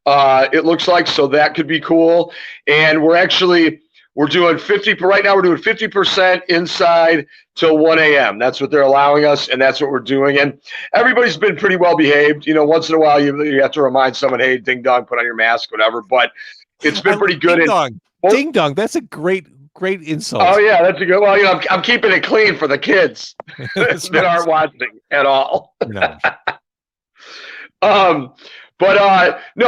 It looks like, so that could be cool. And we're doing 50 right now. We're doing 50% inside till 1 a.m. That's what they're allowing us, and that's what we're doing. And everybody's been pretty well behaved. Once in a while you have to remind someone, hey, ding dong, put on your mask, whatever. But it's been pretty good. Ding dong. Ding dong. That's a great insult. Oh yeah, that's a good. Well, I'm keeping it clean for the kids that aren't watching at all. No. No,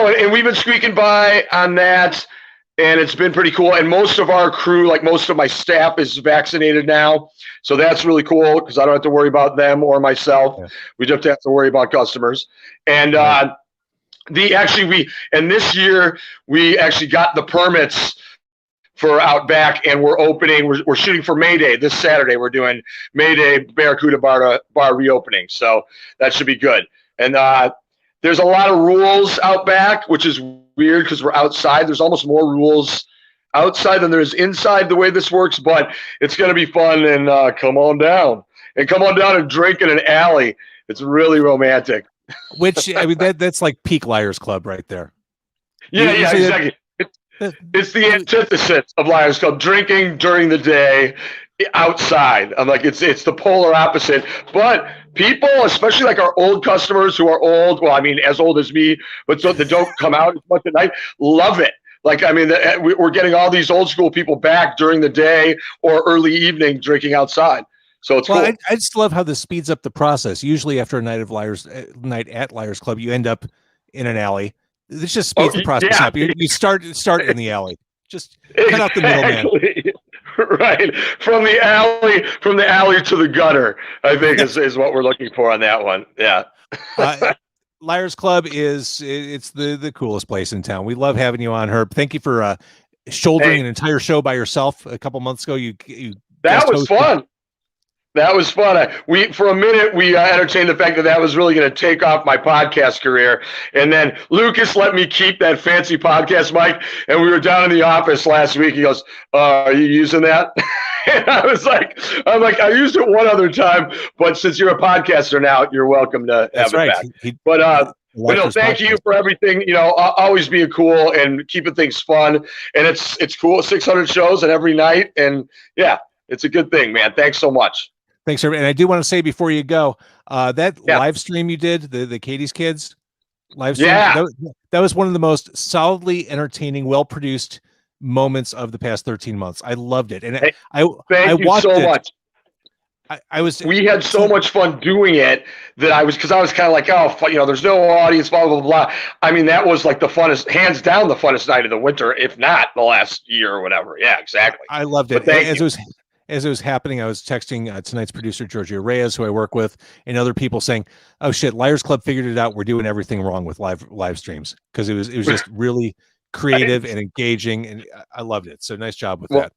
and we've been squeaking by on that, and it's been pretty cool. And most of our crew, like most of my staff, is vaccinated now, so that's really cool because I don't have to worry about them or myself. Yeah. We just have to worry about customers. And this year we actually got the permits for Outback, and we're opening. We're shooting for May Day this Saturday. We're doing May Day Barracuda Bar reopening, so that should be good. And there's a lot of rules out back, which is weird because we're outside. There's almost more rules outside than there's inside the way this works, but it's going to be fun. And come on down and drink in an alley. It's really romantic. Which, I mean, that's like peak Liars Club right there. Yeah, exactly. It's the antithesis of Liars Club, drinking during the day outside. I'm like, it's the polar opposite. But people, especially like our old customers who are old, well, I mean, as old as me, but so they don't come out as much at night, love it. Like, I mean, we're getting all these old school people back during the day or early evening drinking outside. So it's cool. I just love how this speeds up the process. Usually after a night at Liars Club, you end up in an alley. This just speeds the process up. You start in the alley. Just cut out the middleman. Right. From the alley to the gutter, I think is what we're looking for on that one. Yeah. Liars Club it's the coolest place in town. We love having you on, Herb. Thank you for shouldering an entire show by yourself a couple months ago. That was fun. That was fun. For a minute, we entertained the fact that was really going to take off my podcast career. And then Lucas let me keep that fancy podcast mic. And we were down in the office last week. He goes, are you using that? And I'm like, I used it one other time, but since you're a podcaster now, you're welcome to have it back. But no, thank you for everything. Always being cool and keeping things fun. And it's cool. 600 shows and every night. And yeah, it's a good thing, man. Thanks so much. Thanks, sir. And I do want to say before you go, that live stream you did, the Katie's Kids live stream, that was one of the most solidly entertaining, well-produced moments of the past 13 months. I loved it. And thank you so much. We had so much fun doing it that I was kind of like, there's no audience, blah, blah, blah. I mean, that was like the funnest, hands down the funnest night of the winter, if not the last year or whatever. Yeah, exactly. I loved it. As it was happening, I was texting tonight's producer, Giorgio Reyes, who I work with, and other people saying, oh shit, Liars Club figured it out. We're doing everything wrong with live streams, because it was just really creative and engaging, and I loved it. So nice job with that.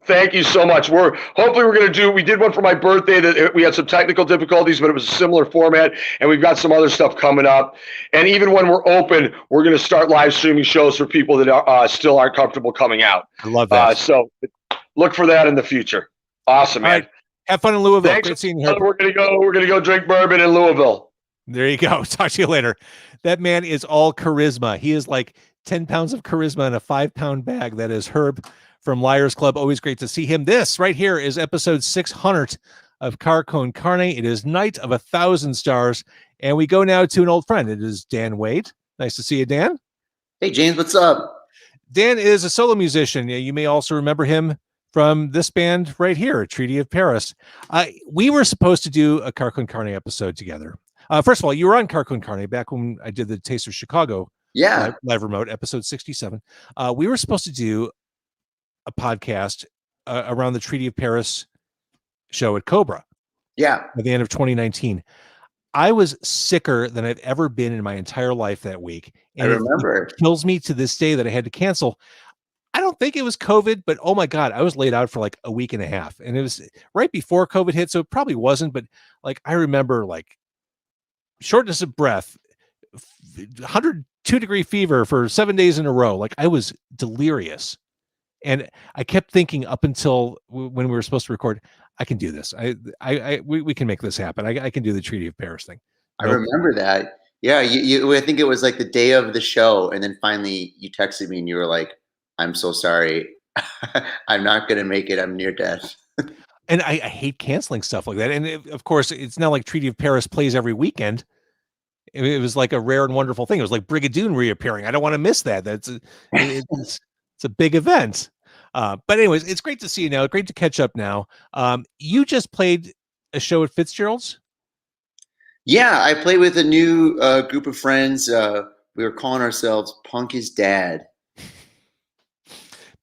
Thank you so much. We did one for my birthday that we had some technical difficulties, but it was a similar format, and we've got some other stuff coming up. And even when we're open, we're going to start live streaming shows for people that still aren't comfortable coming out. I love that. So look for that in the future. Awesome, man. Right. Have fun in Louisville. Thanks. Great seeing you. We're gonna go drink bourbon in Louisville. There you go. Talk to you later. That man is all charisma. He is like 10 pounds of charisma in a 5-pound bag. That is Herb from Liars Club. Always great to see him. This right here is episode 600 of Car Con Carne. It is Night of 1,000 Stars. And we go now to an old friend. It is Dan Wade. Nice to see you, Dan. Hey, James, what's up? Dan is a solo musician. You may also remember him from this band right here, Treaty of Paris. We were supposed to do a Car Con Carne episode together. First of all, you were on Car Con Carne back when I did the Taste of Chicago live remote, episode 67. We were supposed to do a podcast around the Treaty of Paris show at Cobra. Yeah. At the end of 2019. I was sicker than I've ever been in my entire life that week. And I remember. It kills me to this day that I had to cancel. I don't think it was COVID, but oh my God, I was laid out for like a week and a half. And it was right before COVID hit, so it probably wasn't, but like I remember like shortness of breath, 100 2-degree fever for 7 days in a row. Like, I was delirious. And I kept thinking up until when we were supposed to record, I can do this. We can make this happen. I can do the Treaty of Paris thing. I remember that. Yeah, I think it was like the day of the show, and then finally you texted me and you were like, "I'm so sorry, I'm not going to make it. I'm near death." And I hate canceling stuff like that. And of course, it's not like Treaty of Paris plays every weekend. It was like a rare and wonderful thing. It was like Brigadoon reappearing. I don't want to miss that. It's a big event. But anyways, it's great to see you now. Great to catch up now. You just played a show at Fitzgerald's? Yeah, I played with a new group of friends. We were calling ourselves Punk is Dad.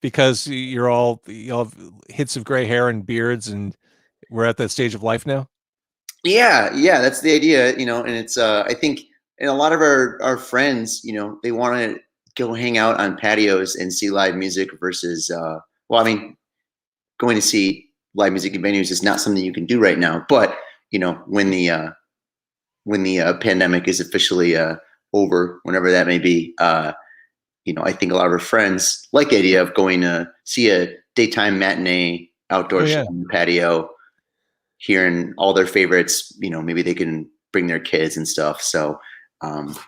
Because you all have hits of gray hair and beards, and we're at that stage of life now? Yeah, that's the idea, and it's I think, and a lot of our friends, they want to go hang out on patios and see live music versus going to see live music in venues is not something you can do right now. But when the pandemic is officially over, whenever that may be, I think a lot of our friends like the idea of going to see a daytime matinee outdoor show on the patio, hearing all their favorites. Maybe they can bring their kids and stuff. So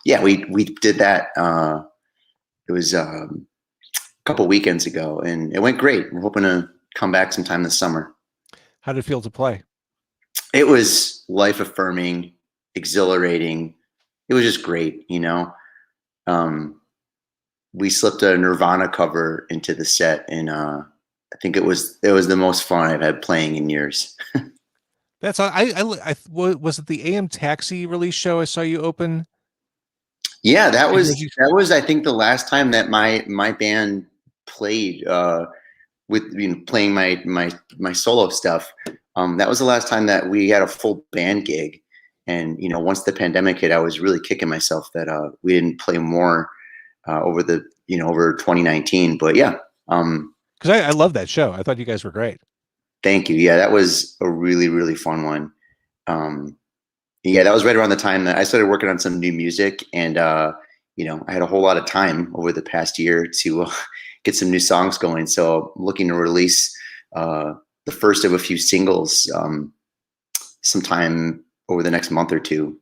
we did that. It was a couple weekends ago, and it went great. We're hoping to come back sometime this summer. How did it feel to play? It was life affirming, exhilarating. It was just great. We slipped a Nirvana cover into the set, and I think it was the most fun I've had playing in years. That's was it the AM Taxi release show I saw you open? Yeah, that was I think the last time that my band played with playing my solo stuff. That was the last time that we had a full band gig. And once the pandemic hit, I was really kicking myself that we didn't play more over 2019. But yeah, because I love that show. I thought you guys were great. Thank you. Yeah, that was a really, really fun one. That was right around the time that I started working on some new music, and I had a whole lot of time over the past year to get some new songs going. So I'm looking to release the first of a few singles sometime over the next month or two.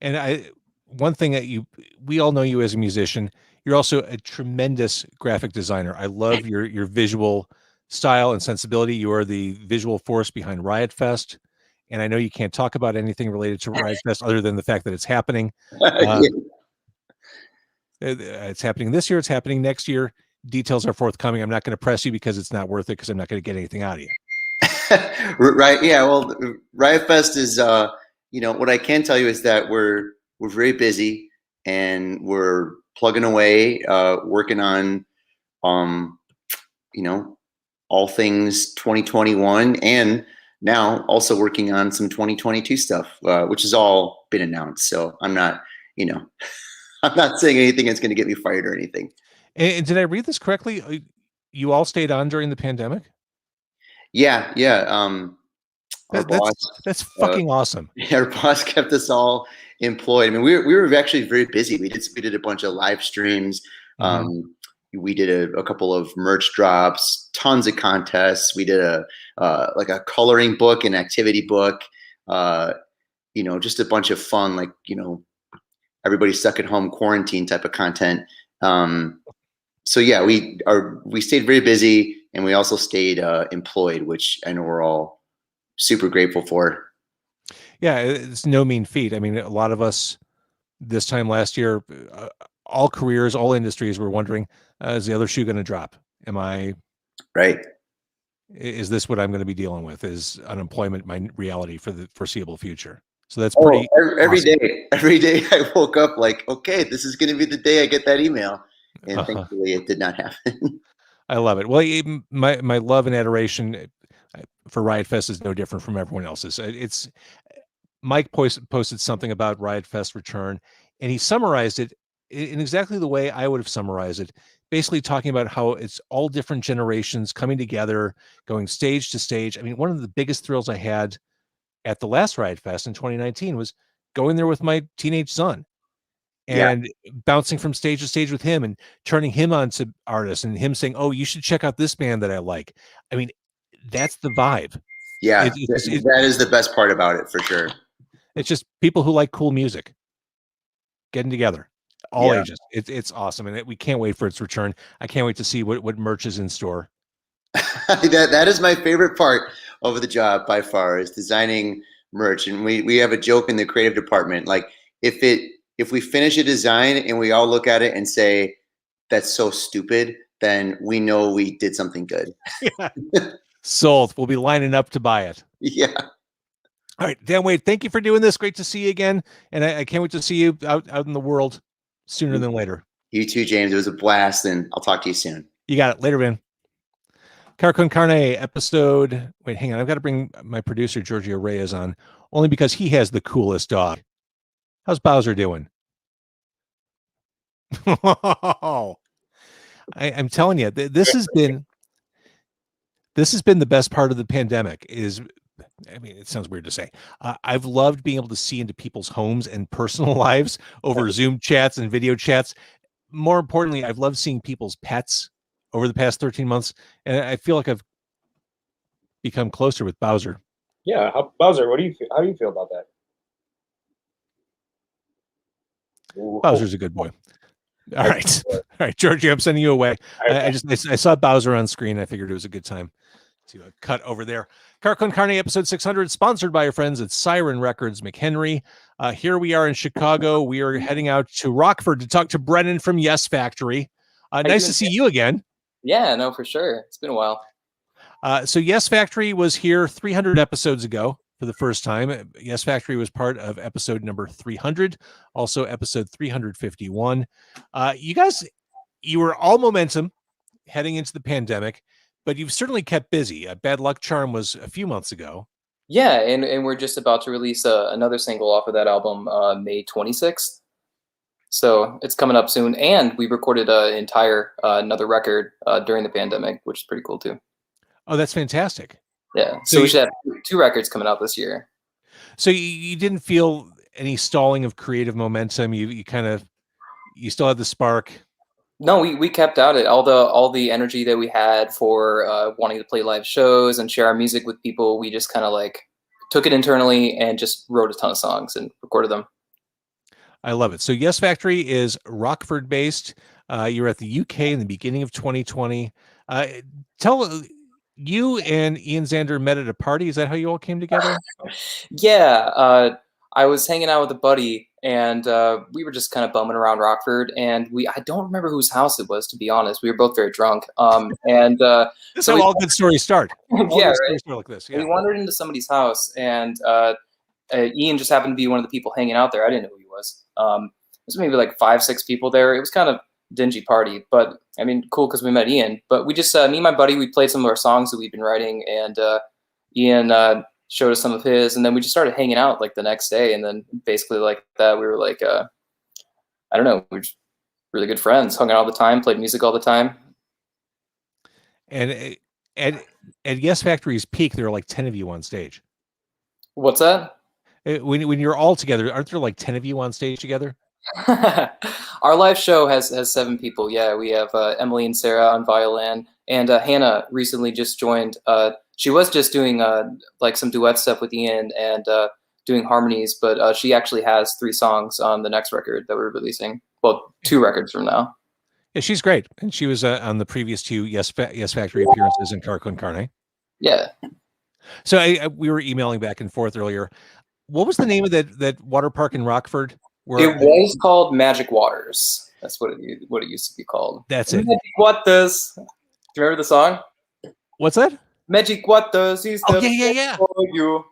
And one thing that we all know you as a musician, you're also a tremendous graphic designer. I love your visual style and sensibility. You are the visual force behind Riot Fest. And I know you can't talk about anything related to Riot Fest other than the fact that it's happening. It's happening this year. It's happening next year. Details are forthcoming. I'm not going to press you because it's not worth it, because I'm not going to get anything out of you. Right. Yeah. Well, Riot Fest is, what I can tell you is that we're very busy, and we're plugging away, working on, all things 2021, and now also working on some 2022 stuff, which has all been announced. So I'm not, I'm not saying anything that's going to get me fired or anything. And did I read this correctly? You all stayed on during the pandemic? Yeah. Our boss, that's fucking awesome. Our boss kept us all employed. I mean, we were actually very busy. We did a bunch of live streams. We did a couple of merch drops, tons of contests. We did a coloring book, an activity book, just a bunch of fun, everybody stuck at home quarantine type of content. So yeah, we stayed very busy, and we also stayed employed, which I know we're all super grateful for. Yeah, it's no mean feat. I mean, a lot of us this time last year, all careers, all industries were wondering, is the other shoe going to drop? Am I right? Is this what I'm going to be dealing with? Is unemployment my reality for the foreseeable future? So that's pretty every awesome. Every day I woke up like, okay, this is going to be the day I get that email. And thankfully it did not happen. I love it. Well, my love and adoration for Riot Fest is no different from everyone else's. It's Mike posted something about Riot Fest return, and he summarized it in exactly the way I would have summarized it, basically talking about how it's all different generations coming together, going stage to stage. I mean, one of the biggest thrills I had at the last Riot Fest in 2019 was going there with my teenage son. and bouncing from stage to stage with him and turning him on to artists and him saying, "Oh, you should check out this band that I like." I mean, that's the vibe. Yeah, that is the best part about it for sure. It's just people who like cool music getting together, all ages. It's awesome, and we can't wait for its return. I can't wait to see what merch is in store. that is my favorite part of the job by far, is designing merch. And we have a joke in the creative department, like if we finish a design and we all look at it and say that's so stupid, then we know we did something good. Sold. We'll be lining up to buy it. Yeah. All right, Dan Wade, thank you for doing this. Great to see you again, and I can't wait to see you out in the world sooner than later. You too, James. It was a blast, and I'll talk to you soon. You got it. Later, man. Car Con Carne episode. Wait, hang on. I've got to bring my producer, Giorgio Reyes, on, only because he has the coolest dog. How's Bowser doing? I'm telling you, this has been the best part of the pandemic. I mean, it sounds weird to say. I've loved being able to see into people's homes and personal lives over Zoom chats and video chats. More importantly, I've loved seeing people's pets over the past 13 months, and I feel like I've become closer with Bowser. Yeah, Bowser, how do you feel about that? Ooh. Bowser's a good boy. All right, Georgie, I'm sending you away. I saw Bowser on screen. I figured it was a good time to cut over there. Car Con Carne episode 600, sponsored by our friends at Siren Records McHenry. Here we are in Chicago. We are heading out to Rockford to talk to Brennan from Yes Factory. Nice to see you again. Yeah, no, for sure. It's been a while. So Yes Factory was here 300 episodes ago for the first time. Yes Factory was part of episode number 300, also episode 351. You guys, you were all momentum heading into the pandemic, but you've certainly kept busy. Bad Luck Charm was a few months ago. Yeah, and we're just about to release another single off of that album, May 26th. So it's coming up soon, and we recorded an entire another record during the pandemic, which is pretty cool too. Oh, that's fantastic. Yeah, so we should have 2 records coming out this year. So you didn't feel any stalling of creative momentum? You still had the spark? No, we kept at it. All the energy that we had for wanting to play live shows and share our music with people, we just kind of like took it internally and just wrote a ton of songs and recorded them. I love it. So Yes Factory is Rockford based. You're at the UK in the beginning of 2020. You and Ian Zander met at a party. Is that how you all came together? Yeah, I was hanging out with a buddy, and we were just kind of bumming around Rockford, and I don't remember whose house it was, to be honest. We were both very drunk. This is how all good stories start. All yeah, good stories start like this. Yeah. We wandered into somebody's house, and Ian just happened to be one of the people hanging out there. I didn't know who he was. There was maybe like 5-6 people there. It was kind of dingy party, but I mean, cool because we met Ian. But we just, me and my buddy, we played some of our songs that we've been writing, and Ian showed us some of his, and then we just started hanging out like the next day, and then basically like that, we were like, I don't know, we were just really good friends, hung out all the time, played music all the time. And at Yes Factory's peak, there are like 10 of you on stage. What's that? When you're all together, aren't there like 10 of you on stage together? Our live show has 7 people. Yeah, we have Emily and Sarah on violin, and Hannah recently just joined. She was just doing like some duet stuff with Ian and doing harmonies, but she actually has 3 songs on the next record that we're releasing. Well, 2 records from now. Yeah, she's great, and she was on the previous 2 Yes Factory appearances in Car Con Carne. Yeah. So we were emailing back and forth earlier. What was the name of that water park in Rockford? It was called Magic Waters. That's what it used to be called. That's it. Magic Waters. Do you remember the song? What's that? Magic Waters is the yeah. for you.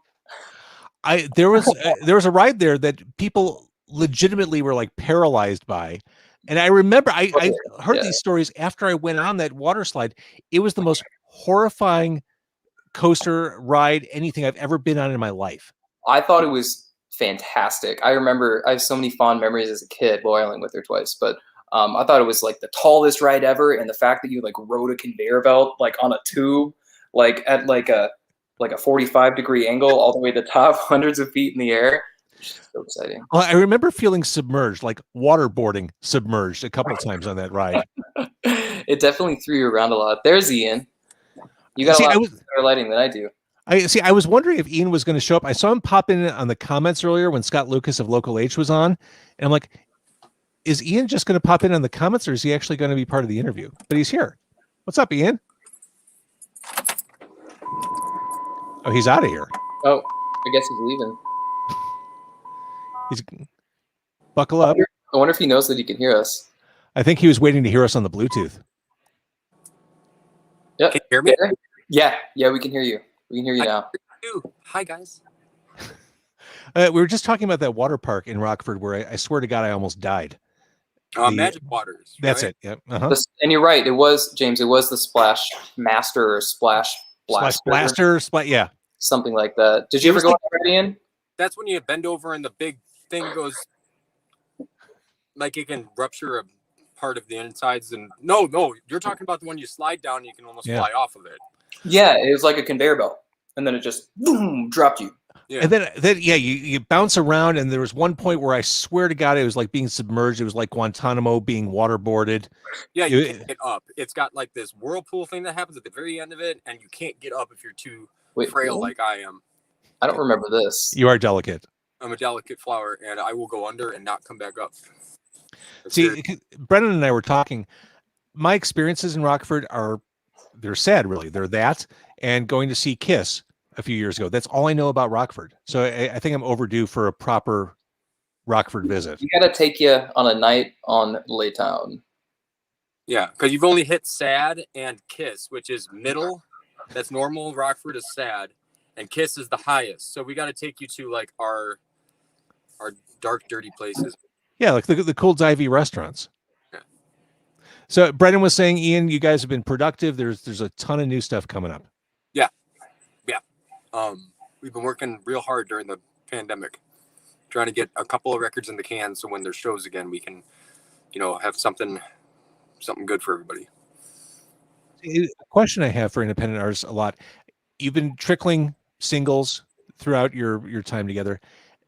There was a ride there that people legitimately were like paralyzed by. And I remember I heard these stories after I went on that water slide. It was the most horrifying coaster ride, anything I've ever been on in my life. I thought it was fantastic. I remember I have so many fond memories as a kid. Well, I only went there twice, but I thought it was like the tallest ride ever, and the fact that you like rode a conveyor belt like on a tube, like at like a 45-degree angle all the way to the top, hundreds of feet in the air. So exciting. Well, I remember feeling submerged, like waterboarding submerged a couple times on that ride. It definitely threw you around a lot. There's Ian. You got a lot better lighting than I do. I was wondering if Ian was going to show up. I saw him pop in on the comments earlier when Scott Lucas of Local H was on, and I'm like, is Ian just going to pop in on the comments, or is he actually going to be part of the interview? But he's here. What's up, Ian? Oh, he's out of here. Oh, I guess he's leaving. He's buckle up. I wonder if he knows that he can hear us. I think he was waiting to hear us on the Bluetooth. Yep. Can you hear me? Yeah, we can hear you. We can hear you now. Hi, guys. We were just talking about that water park in Rockford where I swear to God, I almost died. Magic Waters. That's right? it. Yep. Uh-huh. And you're right. It was, James, it was the Splash Master or Splash Blaster. Yeah. Something like that. Did you ever go on that, Ian? That's when you bend over and the big thing goes, like it can rupture a part of the insides. And no, you're talking about the one you slide down and you can almost fly off of it. Yeah, it was like a conveyor belt. And then it just, boom, dropped you. Yeah. And then you bounce around, and there was one point where I swear to God, it was like being submerged. It was like Guantanamo being waterboarded. Yeah, you can't get up. It's got like this whirlpool thing that happens at the very end of it, and you can't get up if you're too frail like I am. I don't remember this. You are delicate. I'm a delicate flower, and I will go under and not come back up. See, Brennan and I were talking. My experiences in Rockford they're sad, really. They're that, and going to see Kiss a few years ago. That's all I know about Rockford. So I think I'm overdue for a proper Rockford visit. You got to take you on a night on Laytown. Yeah, because you've only hit sad and Kiss, which is middle. That's normal. Rockford is sad, and Kiss is the highest. So we got to take you to like our dark, dirty places. Yeah, like the cool divey restaurants. Yeah. So Brendan was saying, Ian, you guys have been productive. There's a ton of new stuff coming up. Yeah. We've been working real hard during the pandemic, trying to get a couple of records in the can, so when there's shows again, we can, have something good for everybody. A question I have for independent artists a lot. You've been trickling singles throughout your time together.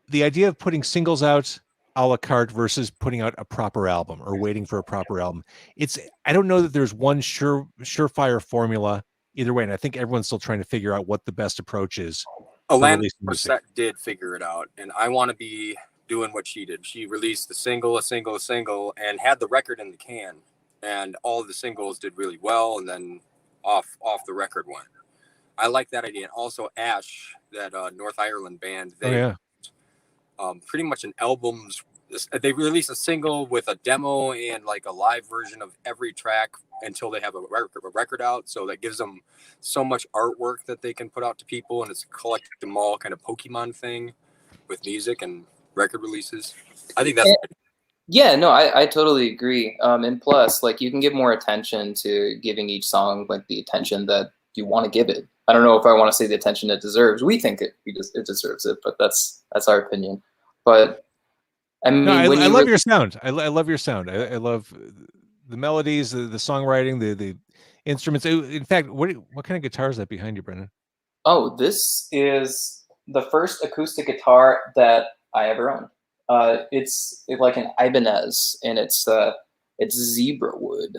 The idea of putting singles out a la carte versus putting out a proper album or waiting for a proper album. I don't know that there's one surefire formula either way. And I think everyone's still trying to figure out what the best approach is. Alanis Morissette did figure it out, and I want to be doing what she did. She released a single, and had the record in the can, and all of the singles did really well, and then off the record went. I like that idea. And also Ash, that North Ireland band, pretty much an album's. They release a single with a demo and like a live version of every track until they have a record out. So that gives them so much artwork that they can put out to people, and it's a collect them all kind of Pokemon thing with music and record releases. I think that's. Yeah, no, I totally agree. And plus, like, you can give more attention to giving each song like the attention that you want to give it. I don't know if I want to say the attention it deserves. We think it deserves it, but that's our opinion. But I mean, I love your sound. I love your sound. I love the melodies, the songwriting, the instruments. In fact, what kind of guitar is that behind you, Brendan? Oh, this is the first acoustic guitar that I ever owned. It's like an Ibanez, and it's zebra wood.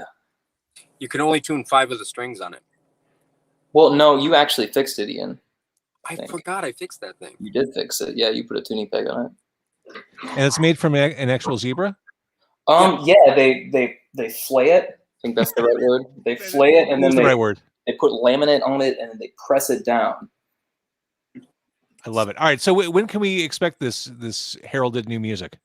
You can only tune 5 of the strings on it. Well, no, you actually fixed it, Ian. I forgot I fixed that thing. You did fix it. Yeah, you put a tuning peg on it. And it's made from an actual zebra? Yeah, they flay it. I think that's the right word. They flay it, and then they put laminate on it, and then they press it down. I love it. All right, so when can we expect this heralded new music?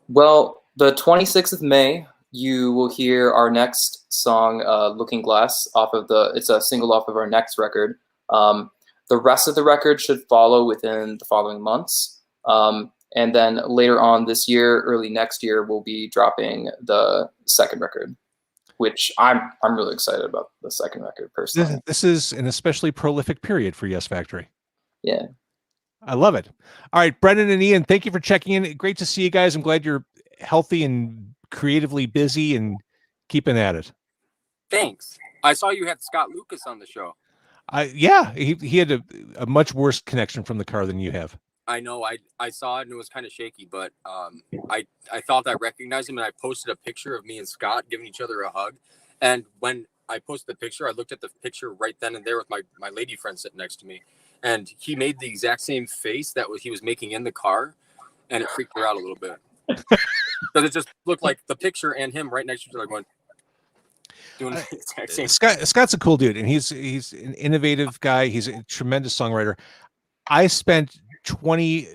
Well, the 26th of May, you will hear our next song, "Looking Glass," it's a single off of our next record. The rest of the record should follow within the following months. And then later on this year, early next year, we'll be dropping the second record, which I'm really excited about the second record personally. This is an especially prolific period for Yes Factory. Yeah. I love it. All right, Brendan and Ian, thank you for checking in. Great to see you guys. I'm glad you're healthy and creatively busy and keeping at it. Thanks. I saw you had Scott Lucas on the show. Yeah, he had a much worse connection from the car than you have. I know I saw it and it was kind of shaky, but I thought I recognized him, and I posted a picture of me and Scott giving each other a hug. And when I posted the picture, I looked at the picture right then and there with my lady friend sitting next to me, and he made the exact same face that he was making in the car, and it freaked her out a little bit because it just looked like the picture and him right next to each other going. Doing the exact same. Scott's a cool dude, and he's an innovative guy. He's a tremendous songwriter. I spent 20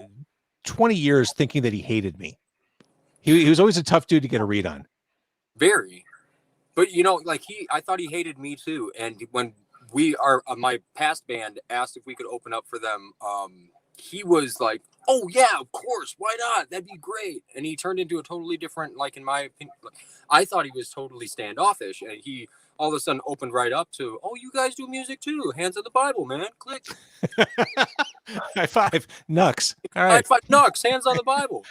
years thinking that he hated me. He was always a tough dude to get a read on. Very, but like I thought he hated me too. And when my past band asked if we could open up for them, he was like, "Oh yeah, of course, why not? That'd be great." And he turned into a totally different, like in my opinion, I thought he was totally standoffish, and he all of a sudden opened right up to, "Oh, you guys do music too? Hands on the Bible, man! Click." High five, Nux. All right, high five, Nux. Hands on the Bible.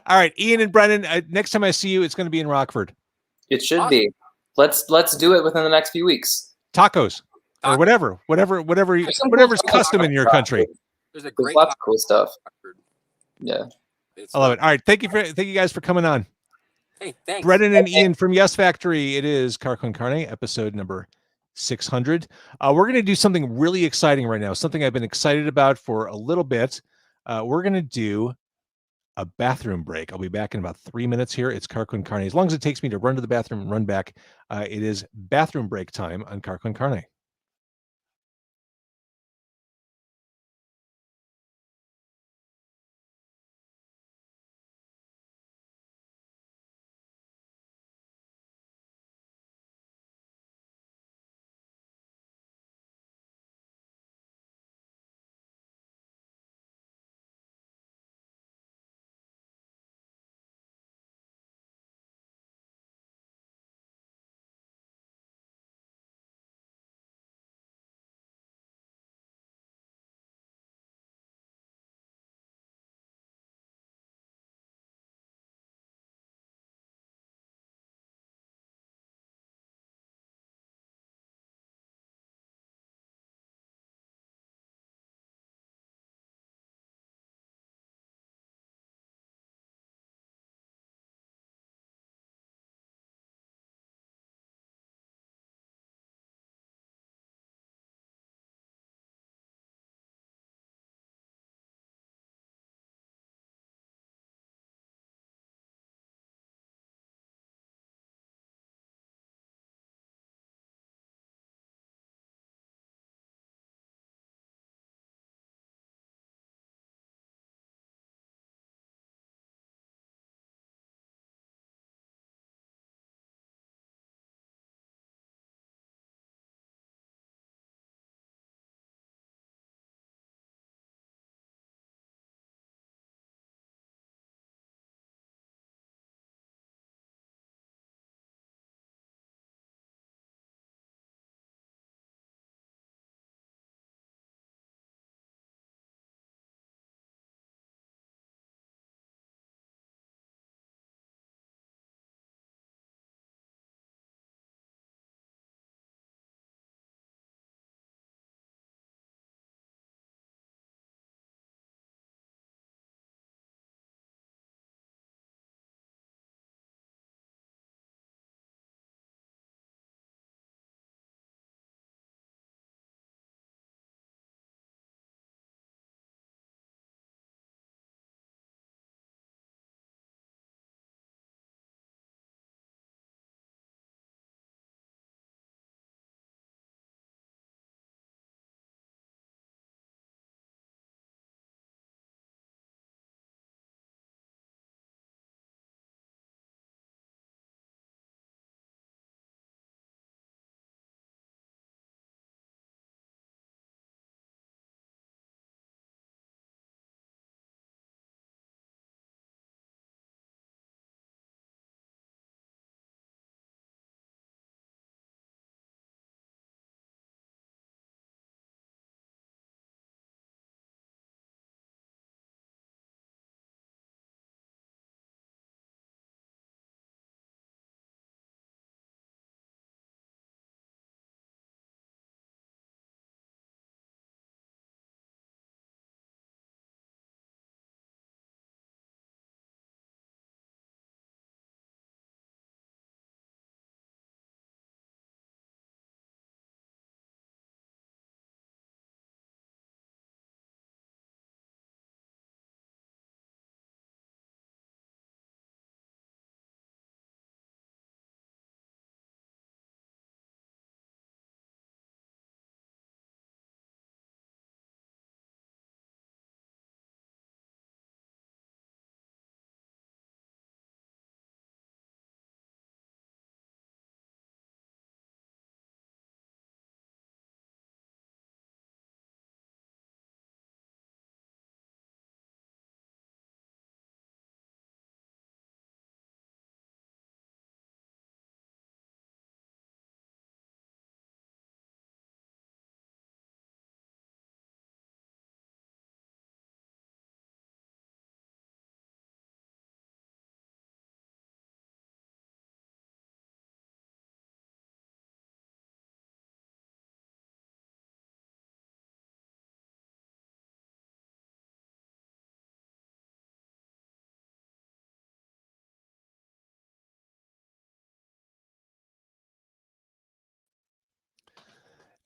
All right, Ian and Brennan. Next time I see you, it's going to be in Rockford. It should be. Let's do it within the next few weeks. Tacos or whatever's custom in your country. There's great lots of cool stuff. Yeah, I love it. All right, thank you guys for coming on. Hey, thanks. Brennan and Ian from Yes Factory. It is Car Con Carne, episode number 600. We're going to do something really exciting right now, something I've been excited about for a little bit. We're going to do a bathroom break. I'll be back in about 3 minutes here. It's Car Con Carne. As long as it takes me to run to the bathroom and run back, it is bathroom break time on Car Con Carne.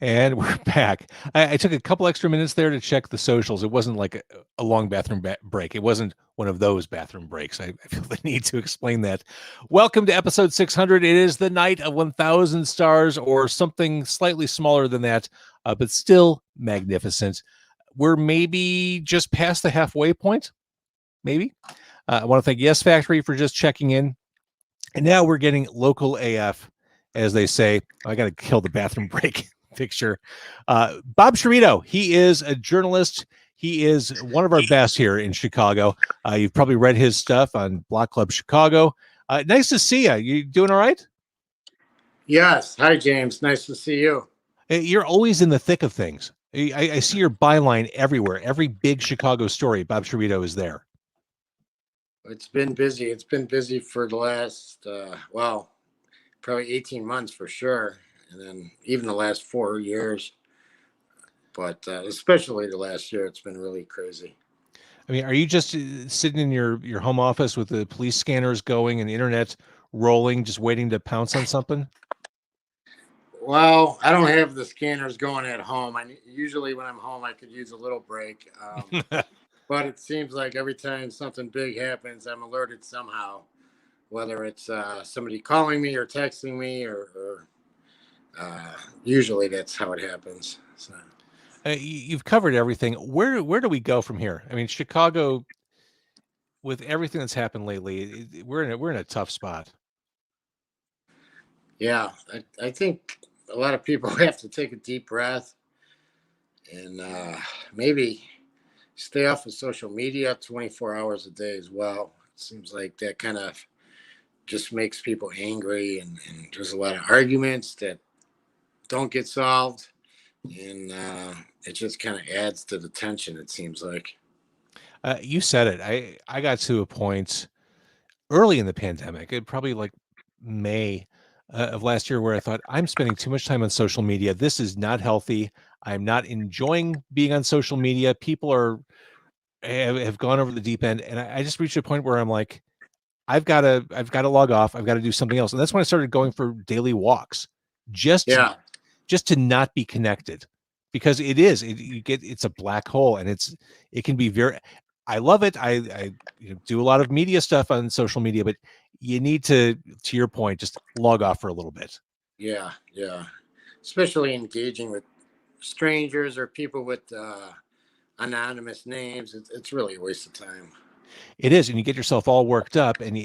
And we're back. I took a couple extra minutes there to check the socials. It wasn't like a long bathroom break. It wasn't one of those bathroom breaks. I feel the need to explain that. Welcome to episode 600. It is the night of 1,000 stars, or something slightly smaller than that, but still magnificent. We're maybe just past the halfway point. Maybe. I want to thank Yes Factory for just checking in. And now we're getting local AF, as they say. I got to kill the bathroom break picture. Bob Sherito, he is a journalist. He is one of our best here in Chicago. You've probably read his stuff on Block Club Chicago. Nice to see you. You doing all right? Yes. Hi, James. Nice to see you. You're always in the thick of things. I see your byline everywhere. Every big Chicago story, Bob Sherito is there. It's been busy. It's been busy for the last, probably 18 months for sure. And then even the last 4 years. But especially the last year, it's been really crazy. I mean, are you just sitting in your home office with the police scanners going and the internet rolling, just waiting to pounce on something? Well, I don't have the scanners going at home. Usually when I'm home, I could use a little break. But it seems like every time something big happens, I'm alerted somehow, whether it's somebody calling me or texting me, or usually that's how it happens. So. You've covered everything. Where do we go from here? I mean, Chicago, with everything that's happened lately, we're in a tough spot. Yeah, I think a lot of people have to take a deep breath and maybe stay off of social media 24 hours a day as well. It seems like that kind of just makes people angry, and there's a lot of arguments that don't get solved, and it just kind of adds to the tension, it seems like. You said it. I got to a point early in the pandemic, probably like May of last year, where I thought, I'm spending too much time on social media. This is not healthy. I'm not enjoying being on social media. People have gone over the deep end, and I just reached a point where I'm like, I've got to log off. I've got to do something else. And that's when I started going for daily walks, just to not be connected, because it's a black hole, and it can be very, I love it. I do a lot of media stuff on social media, but you need to your point, just log off for a little bit. Yeah. Especially engaging with strangers or people with anonymous names. It's really a waste of time. It is, and you get yourself all worked up, and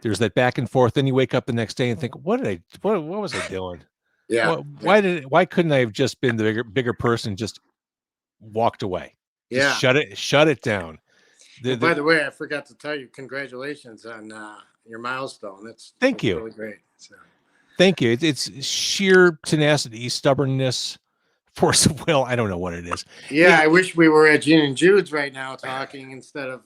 there's that back and forth. Then you wake up the next day and think, what was I doing? Yeah. Why couldn't I have just been the bigger person, just walked away? Just shut it down. By the way, I forgot to tell you, congratulations on your milestone. That's you. Really great. So. Thank you. It's sheer tenacity, stubbornness, force of will. I don't know what it is. Yeah, I wish we were at Gene and Jude's right now talking instead of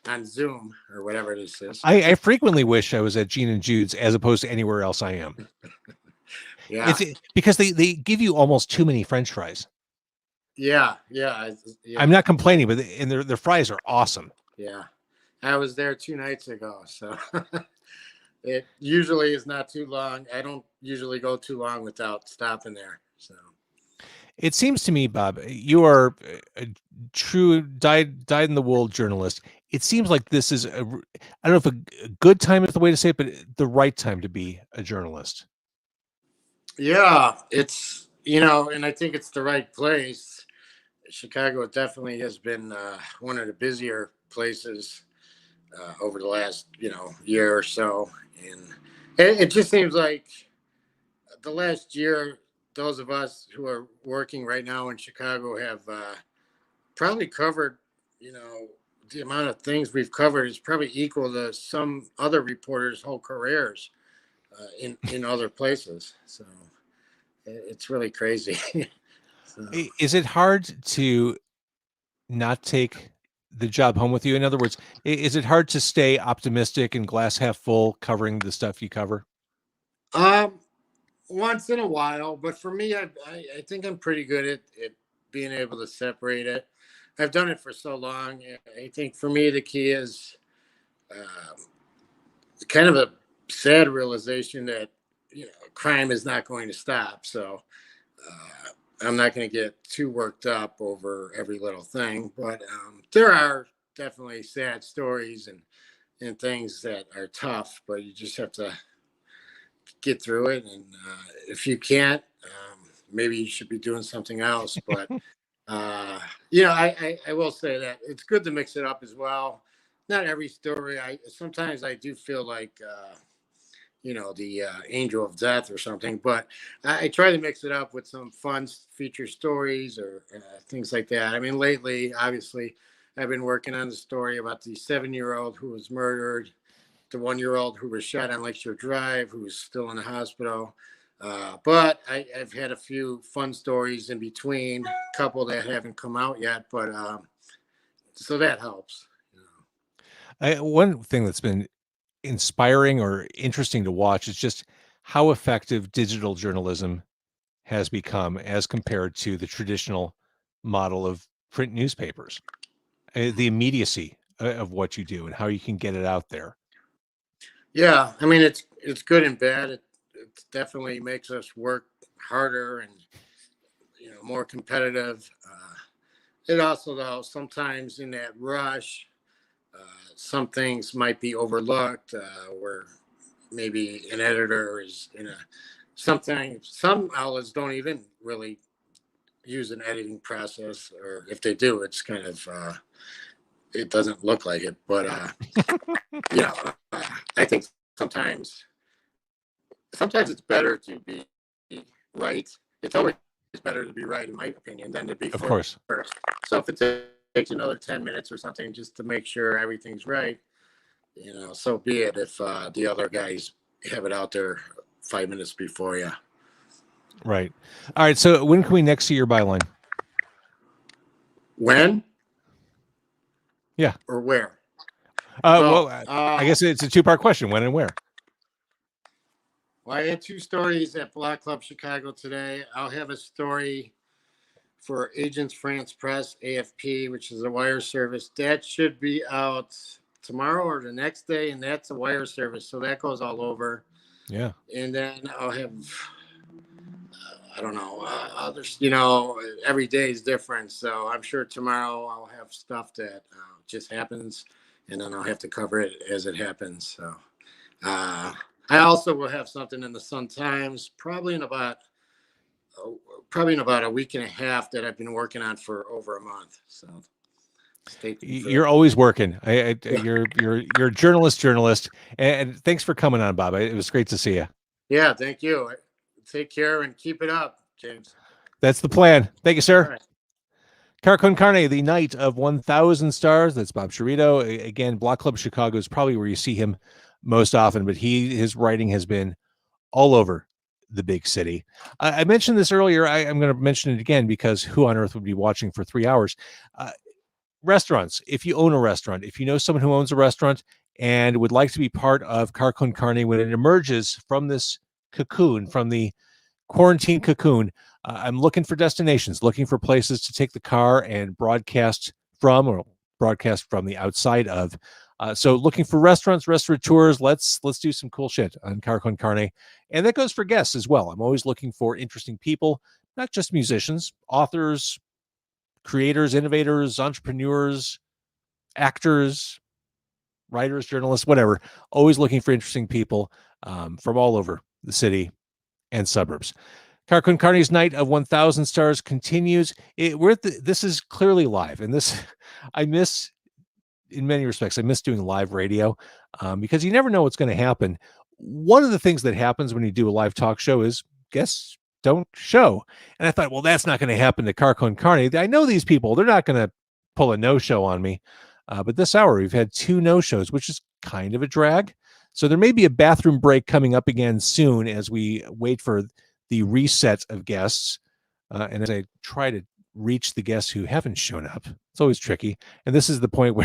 on Zoom or whatever this is. I frequently wish I was at Gene and Jude's as opposed to anywhere else I am. Yeah. It's because they give you almost too many French fries. Yeah. I'm not complaining, but their fries are awesome. Yeah. I was there 2 nights ago, so it usually is not too long. I don't usually go too long without stopping there. So it seems to me, Bob, you are a true dyed in the wool journalist. It seems like this is I don't know if a good time is the way to say it, but the right time to be a journalist. Yeah, it's and I think it's the right place. Chicago definitely has been one of the busier places over the last year or so, and it just seems like the last year, those of us who are working right now in Chicago have probably covered, the amount of things we've covered is probably equal to some other reporters' whole careers in other places. So it's really crazy. So. Is it hard to not take the job home with you? In other words, is it hard to stay optimistic and glass half full covering the stuff you cover? Once in a while, but for me, I think I'm pretty good at being able to separate it. I've done it for so long. I think for me, the key is kind of a sad realization that, crime is not going to stop. So I'm not going to get too worked up over every little thing, but there are definitely sad stories and things that are tough, but you just have to get through it. And if you can't, maybe you should be doing something else. But I will say that it's good to mix it up as well. Not every story. Sometimes I do feel like the angel of death or something, but I try to mix it up with some fun feature stories or things like that. I mean, lately, obviously, I've been working on the story about the 7-year-old who was murdered, the 1-year-old who was shot on Lakeshore Drive, who's still in the hospital. But I've had a few fun stories in between, a couple that haven't come out yet, but so that helps. One thing that's been inspiring or interesting to watch is just how effective digital journalism has become as compared to the traditional model of print newspapers. The immediacy of what you do and how you can get it out there. Yeah, I mean it's good and bad. It definitely makes us work harder and more competitive. It also, though, sometimes in that rush, some things might be overlooked, where maybe an editor is something. Some outlets don't even really use an editing process, or if they do, it's kind of it doesn't look like it. But I think sometimes it's better to be right. It's always better to be right, in my opinion, than to be Of course. first. So if it takes another 10 minutes or something just to make sure everything's right, so be it. If the other guys have it out there 5 minutes before you. Right. All right. So when can we next see your byline? When? Yeah. Or where? I guess it's a two-part question. When and where? Well, I had 2 stories at Block Club Chicago today. I'll have a story for Agents France Press, AFP, which is a wire service. That should be out tomorrow or the next day, and that's a wire service, so that goes all over. Yeah. And then I'll have, I don't know, others, every day is different. So I'm sure tomorrow I'll have stuff that just happens, and then I'll have to cover it as it happens. So I also will have something in the Sun Times, probably in about a week and a half, that I've been working on for over a month. So you're always working. You're a journalist. And thanks for coming on, Bob. It was great to see you. Yeah, thank you. Take care and keep it up, James. That's the plan. Thank you, sir. All right. Car Con Carne, the night of 1,000 stars. That's Bob Sciarrito. Again, Block Club Chicago is probably where you see him most often, but his writing has been all over the big city. I mentioned this earlier. I'm going to mention it again because who on earth would be watching for 3 hours? Restaurants. If you own a restaurant, if you know someone who owns a restaurant and would like to be part of Car Con Carne when it emerges from this cocoon, from the quarantine cocoon, I'm looking for destinations, looking for places to take the car and broadcast from, or broadcast from the outside of. So looking for restaurants, restaurateurs. Let's do some cool shit on Car Con Carne. And that goes for guests as well. I'm always looking for interesting people, not just musicians, authors, creators, innovators, entrepreneurs, actors, writers, journalists, whatever. Always looking for interesting people from all over the city and suburbs. Car Con Carne's night of 1,000 stars continues. This is clearly live, and this I miss in many respects. I miss doing live radio because you never know what's going to happen. One of the things that happens when you do a live talk show is guests don't show. And I thought, well, that's not going to happen to Car Con Carne. I know these people. They're not going to pull a no-show on me. But this hour, we've had 2 no-shows, which is kind of a drag. So there may be a bathroom break coming up again soon as we wait for the reset of guests. And as I try to reach the guests who haven't shown up, it's always tricky. And this is the point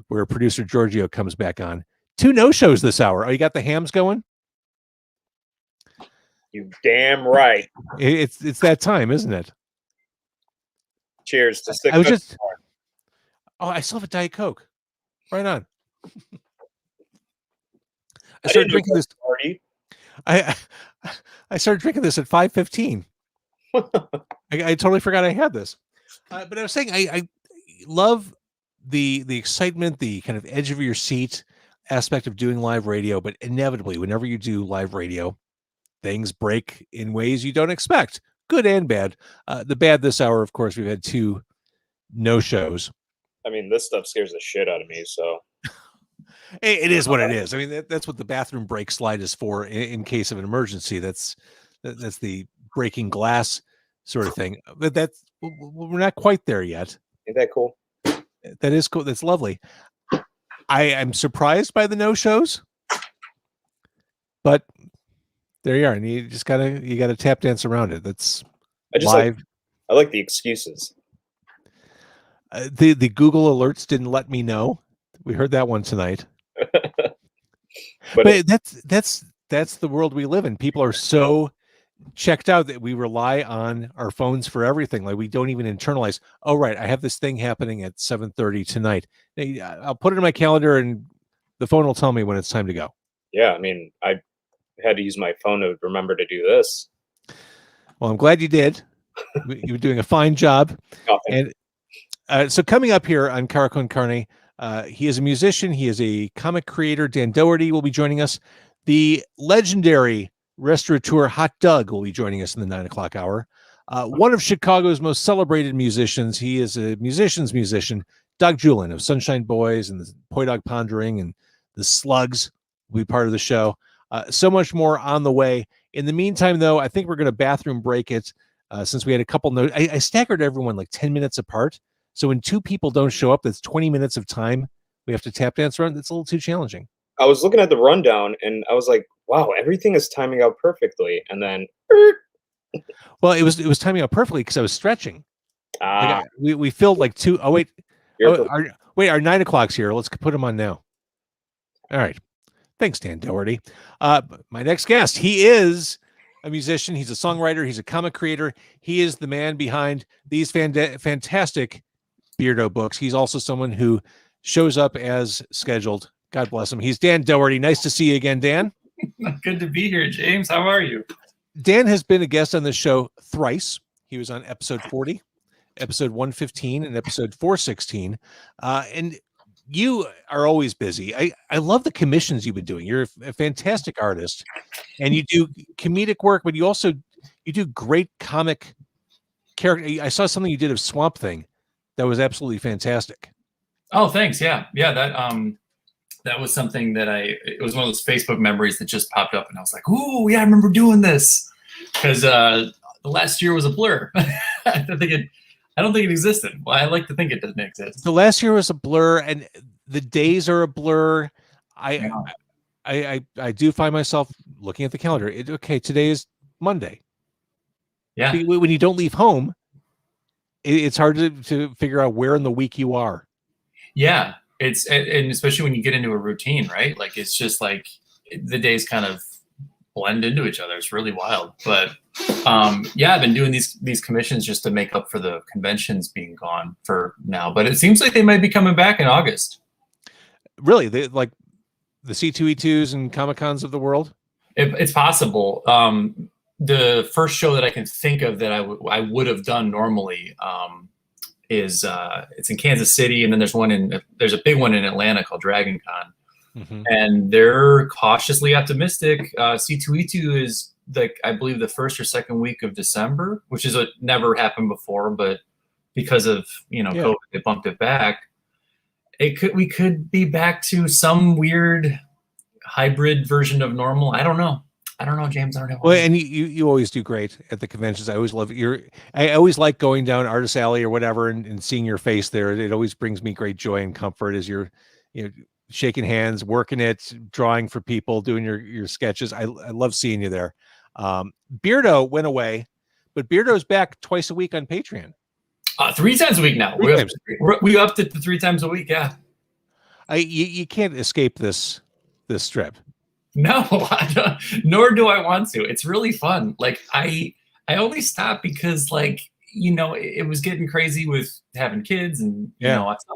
where producer Giorgio comes back on. 2 no-shows this hour. Oh, you got the hams going? You damn right. It's that time, isn't it? Cheers to 6. I was just. Oh, I still have a Diet Coke. Right on. I started drinking this. Party. I started drinking this at 5:15. I totally forgot I had this. But I was saying I love the excitement, the kind of edge of your seat aspect of doing live radio, but inevitably, whenever you do live radio, things break in ways you don't expect, good and bad. The bad this hour, of course, we've had 2 no-shows. I mean, this stuff scares the shit out of me, so. It is what it is. I mean, that's what the bathroom break slide is for in case of an emergency. That's the breaking glass sort of thing. But we're not quite there yet. Ain't that cool? That is cool. That's lovely. I am surprised by the no-shows, but there you are, and you gotta tap dance around it. That's live. I like the excuses. The Google alerts didn't let me know. We heard that one tonight. but that's the world we live in. People are so checked out that we rely on our phones for everything. Like we don't even internalize. Oh, right, I have this thing happening at 7:30 tonight. I'll put it in my calendar, and the phone will tell me when it's time to go. Yeah, I mean, I had to use my phone to remember to do this. Well, I'm glad you did. You were doing a fine job. Oh, and so coming up here on Car Con Carne, he is a musician. He is a comic creator. Dan Doherty will be joining us. The legendary restaurateur Hot Doug will be joining us in the 9 o'clock hour. One of Chicago's most celebrated musicians. He is a musician's musician. Doug Julin of Sunshine Boys and the Poi Dog Pondering and the Slugs will be part of the show. So much more on the way. In the meantime, though, I think we're going to bathroom break it since we had a couple notes. I staggered everyone like 10 minutes apart. So when 2 people don't show up, that's 20 minutes of time we have to tap dance around. That's a little too challenging. I was looking at the rundown and I was like, wow, everything is timing out perfectly. And then well, it was timing out perfectly because I was stretching. We filled like 2. Oh, wait. Our 9 o'clock's here. Let's put them on now. All right. Thanks, Dan Doherty. My next guest, he is a musician. He's a songwriter. He's a comic creator. He is the man behind these fantastic Beardo books. He's also someone who shows up as scheduled. God bless him. He's Dan Doherty. Nice to see you again, Dan. Good to be here, James. How are you? Dan has been a guest on the show thrice. He was on episode 40, episode 115, and episode 416. And you are always busy. I love the commissions you've been doing. You're a fantastic artist, and you do comedic work, but you do great comic character. I saw something you did of Swamp Thing that was absolutely fantastic. Oh, thanks. Yeah. That was something that it was one of those Facebook memories that just popped up, and I was like, "Ooh, yeah, I remember doing this," because the last year was a blur. I don't think it existed. Well, I like to think it doesn't exist. The last year was a blur, and the days are a blur. I do find myself looking at the calendar. Okay, today is Monday. Yeah. When you don't leave home, it's hard to figure out where in the week you are. Yeah. And especially when you get into a routine, right? Like it's just like the days kind of blend into each other. It's really wild. But I've been doing these commissions just to make up for the conventions being gone for now. But it seems like they might be coming back in August. Really? They like the C2E2s and Comic-Cons of the world? It's possible. The first show that I can think of that I would have done normally is it's in Kansas City, and then there's a big one in Atlanta called Dragon Con. Mm-hmm. And they're cautiously optimistic. C2E2 is I believe the first or second week of December, which is what never happened before, but because of COVID, they bumped it back. We could be back to some weird hybrid version of normal. I don't know, James. I don't know. Well, and you always do great at the conventions. I always love it. I always like going down Artist Alley or whatever and seeing your face there. It always brings me great joy and comfort as you're shaking hands, working it, drawing for people, doing your sketches. I love seeing you there. Beardo went away, but Beardo's back twice a week on Patreon. 3 times a week now. We upped it to 3 times a week. Yeah. You can't escape this strip. No, nor do I want to. It's really fun. Like I only stopped because it was getting crazy with having kids and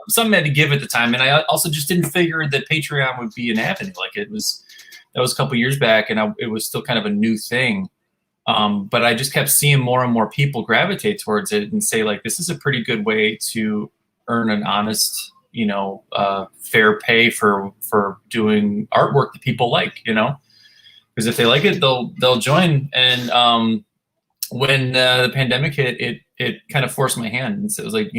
something had to give at the time. And I also just didn't figure that Patreon would be an avenue. Like it was that was a couple years back, and it was still kind of a new thing. But I just kept seeing more and more people gravitate towards it and say, like, this is a pretty good way to earn an honest, fair pay for doing artwork that people like, because if they like it, they'll join. And when the pandemic hit, it kind of forced my hand, and so it was like,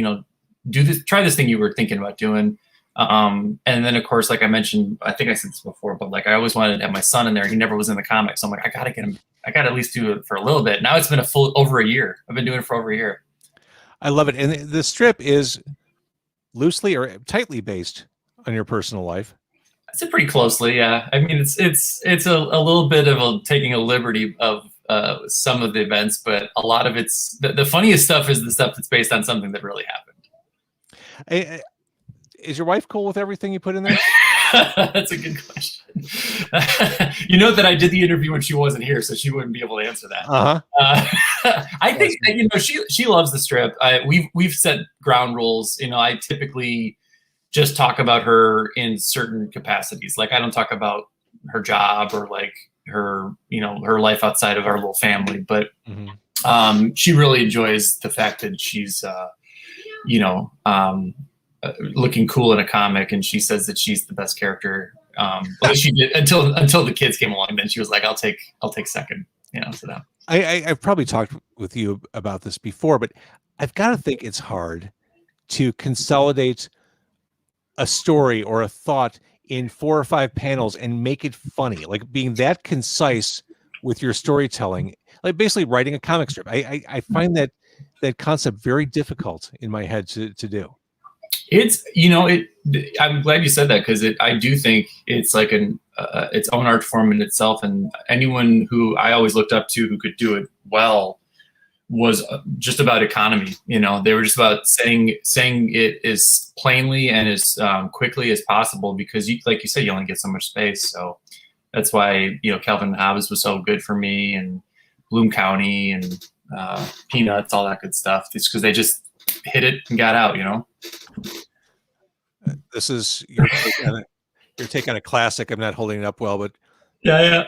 try this thing you were thinking about doing. And then of course, like I mentioned, I think I said this before, but like I always wanted to have my son in there. He never was in the comics. So I'm like, I gotta get him. I gotta at least do it for a little bit. Now it's been over a year. I've been doing it for over a year. I love it. And the strip is loosely or tightly based on your personal life. I'd say pretty closely, yeah. I mean, it's a little bit of taking a liberty of some of the events, but a lot of it's the funniest stuff is the stuff that's based on something that really happened. Is your wife cool with everything you put in there? That's a good question. You know that I did the interview when she wasn't here, so she wouldn't be able to answer that. I think she loves the strip. We've set ground rules. I typically just talk about her in certain capacities. Like I don't talk about her job or like her her life outside of our little family. But she really enjoys the fact that she's looking cool in a comic, and she says that she's the best character. Well, she did until the kids came along. Then she was like, "I'll take second." To that. I've probably talked with you about this before, but I've got to think it's hard to consolidate a story or a thought in 4 or 5 panels and make it funny, like being that concise with your storytelling, like basically writing a comic strip. I find that concept very difficult in my head to do. It's I'm glad you said that, because I do think it's like its own art form in itself, and anyone who I always looked up to who could do it well was just about economy. They were just about saying it as plainly and as quickly as possible, because like you said, you only get so much space. So that's why Calvin and Hobbes was so good for me, and Bloom County and Peanuts, all that good stuff. It's because they just hit it and got out. This is your take on a classic. I'm not holding it up well, but yeah.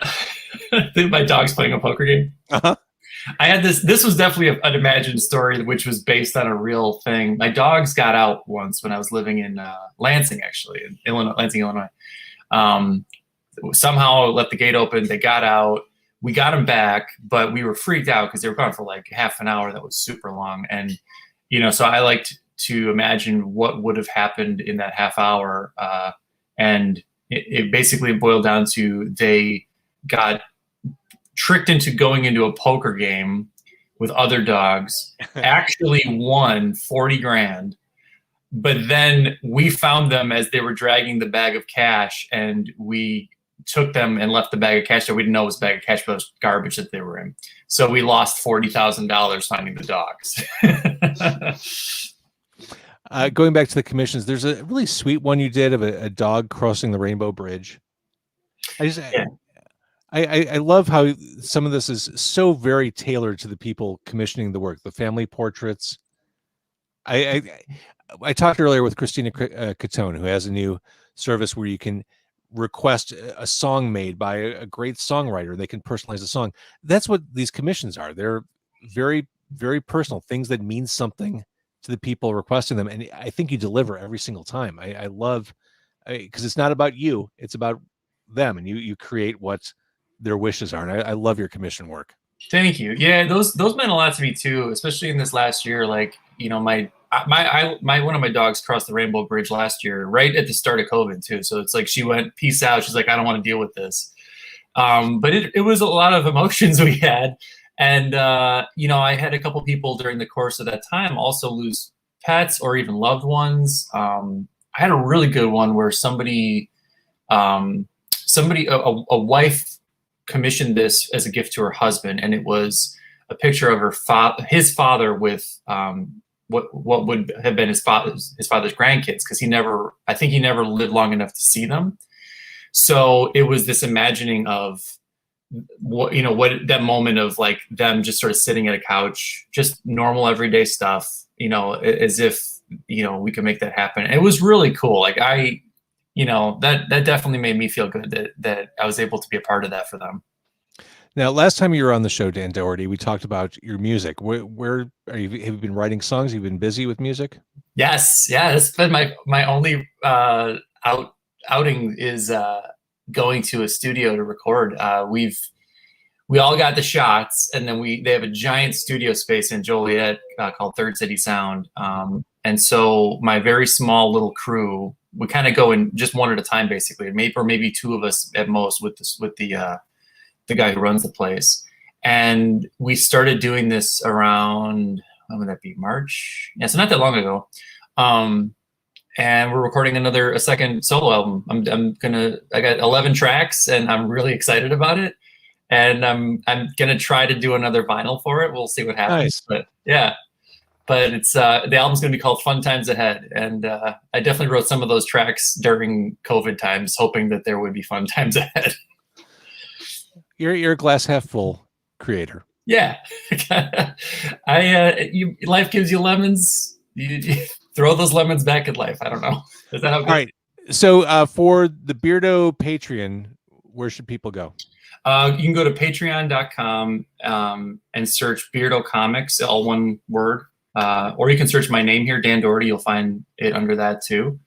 I think my dog's playing a poker game. I had this was definitely an imagined story, which was based on a real thing. My dogs got out once when I was living in Lansing, actually, in Lansing, Illinois. Somehow let the gate open. They got out. We got them back, but we were freaked out because they were gone for like half an hour. That was super long. And, so I liked to imagine what would have happened in that half hour. And it basically boiled down to they got tricked into going into a poker game with other dogs, actually won 40 grand. But then we found them as they were dragging the bag of cash, and we took them and left the bag of cash there. We didn't know it was a bag of cash, but it was garbage that they were in. So we lost $40,000 finding the dogs. Going back to the commissions, there's a really sweet one you did of a dog crossing the Rainbow Bridge. I love how some of this is so very tailored to the people commissioning the work, the family portraits. I talked earlier with Christina Catone, who has a new service where you can request a song made by a great songwriter. They can personalize a song. That's what these commissions are. They're very, very personal, things that mean something to the people requesting them. And I think you deliver every single time. I love, because it's not about you, it's about them, and you create what their wishes are. And I love your commission work. Thank you. Yeah, those meant a lot to me too, especially in this last year. Like, my one of my dogs crossed the Rainbow Bridge last year, right at the start of COVID too. So it's like she went, peace out. She's like, I don't want to deal with this. But it was a lot of emotions we had. And, I had a couple people during the course of that time also lose pets or even loved ones. I had a really good one where a wife commissioned this as a gift to her husband, and it was a picture of his father with what would have been his father's grandkids, because I think he never lived long enough to see them. So it was this imagining of what that moment of like them just sort of sitting at a couch, just normal everyday stuff, as if we could make that happen. And it was really cool. Like you know, that definitely made me feel good that I was able to be a part of that for them. Now, last time you were on the show, Dan Doherty, we talked about your music. Where are you? Have you been writing songs? Have you been busy with music? Yes, yeah, it's been my only outing is going to a studio to record. We all got the shots, and then they have a giant studio space in Joliet called Third City Sound, and so my very small little crew, we kind of go in just one at a time, basically, maybe two of us at most with the guy who runs the place. And we started doing this around, when would that be, March? Yeah, so not that long ago. And we're recording a second solo album. I got 11 tracks, and I'm really excited about it. And I'm gonna try to do another vinyl for it. We'll see what happens. Nice. But yeah, but it's the album's gonna be called Fun Times Ahead. And I definitely wrote some of those tracks during COVID times, hoping that there would be fun times ahead. You're a glass half full creator. Yeah. Life gives you lemons. You throw those lemons back at life. I don't know. Is that how it All right. So for the Beardo Patreon, where should people go? You can go to patreon.com and search Beardo Comics, all one word. Or you can search my name here, Dan Doherty. You'll find it under that too.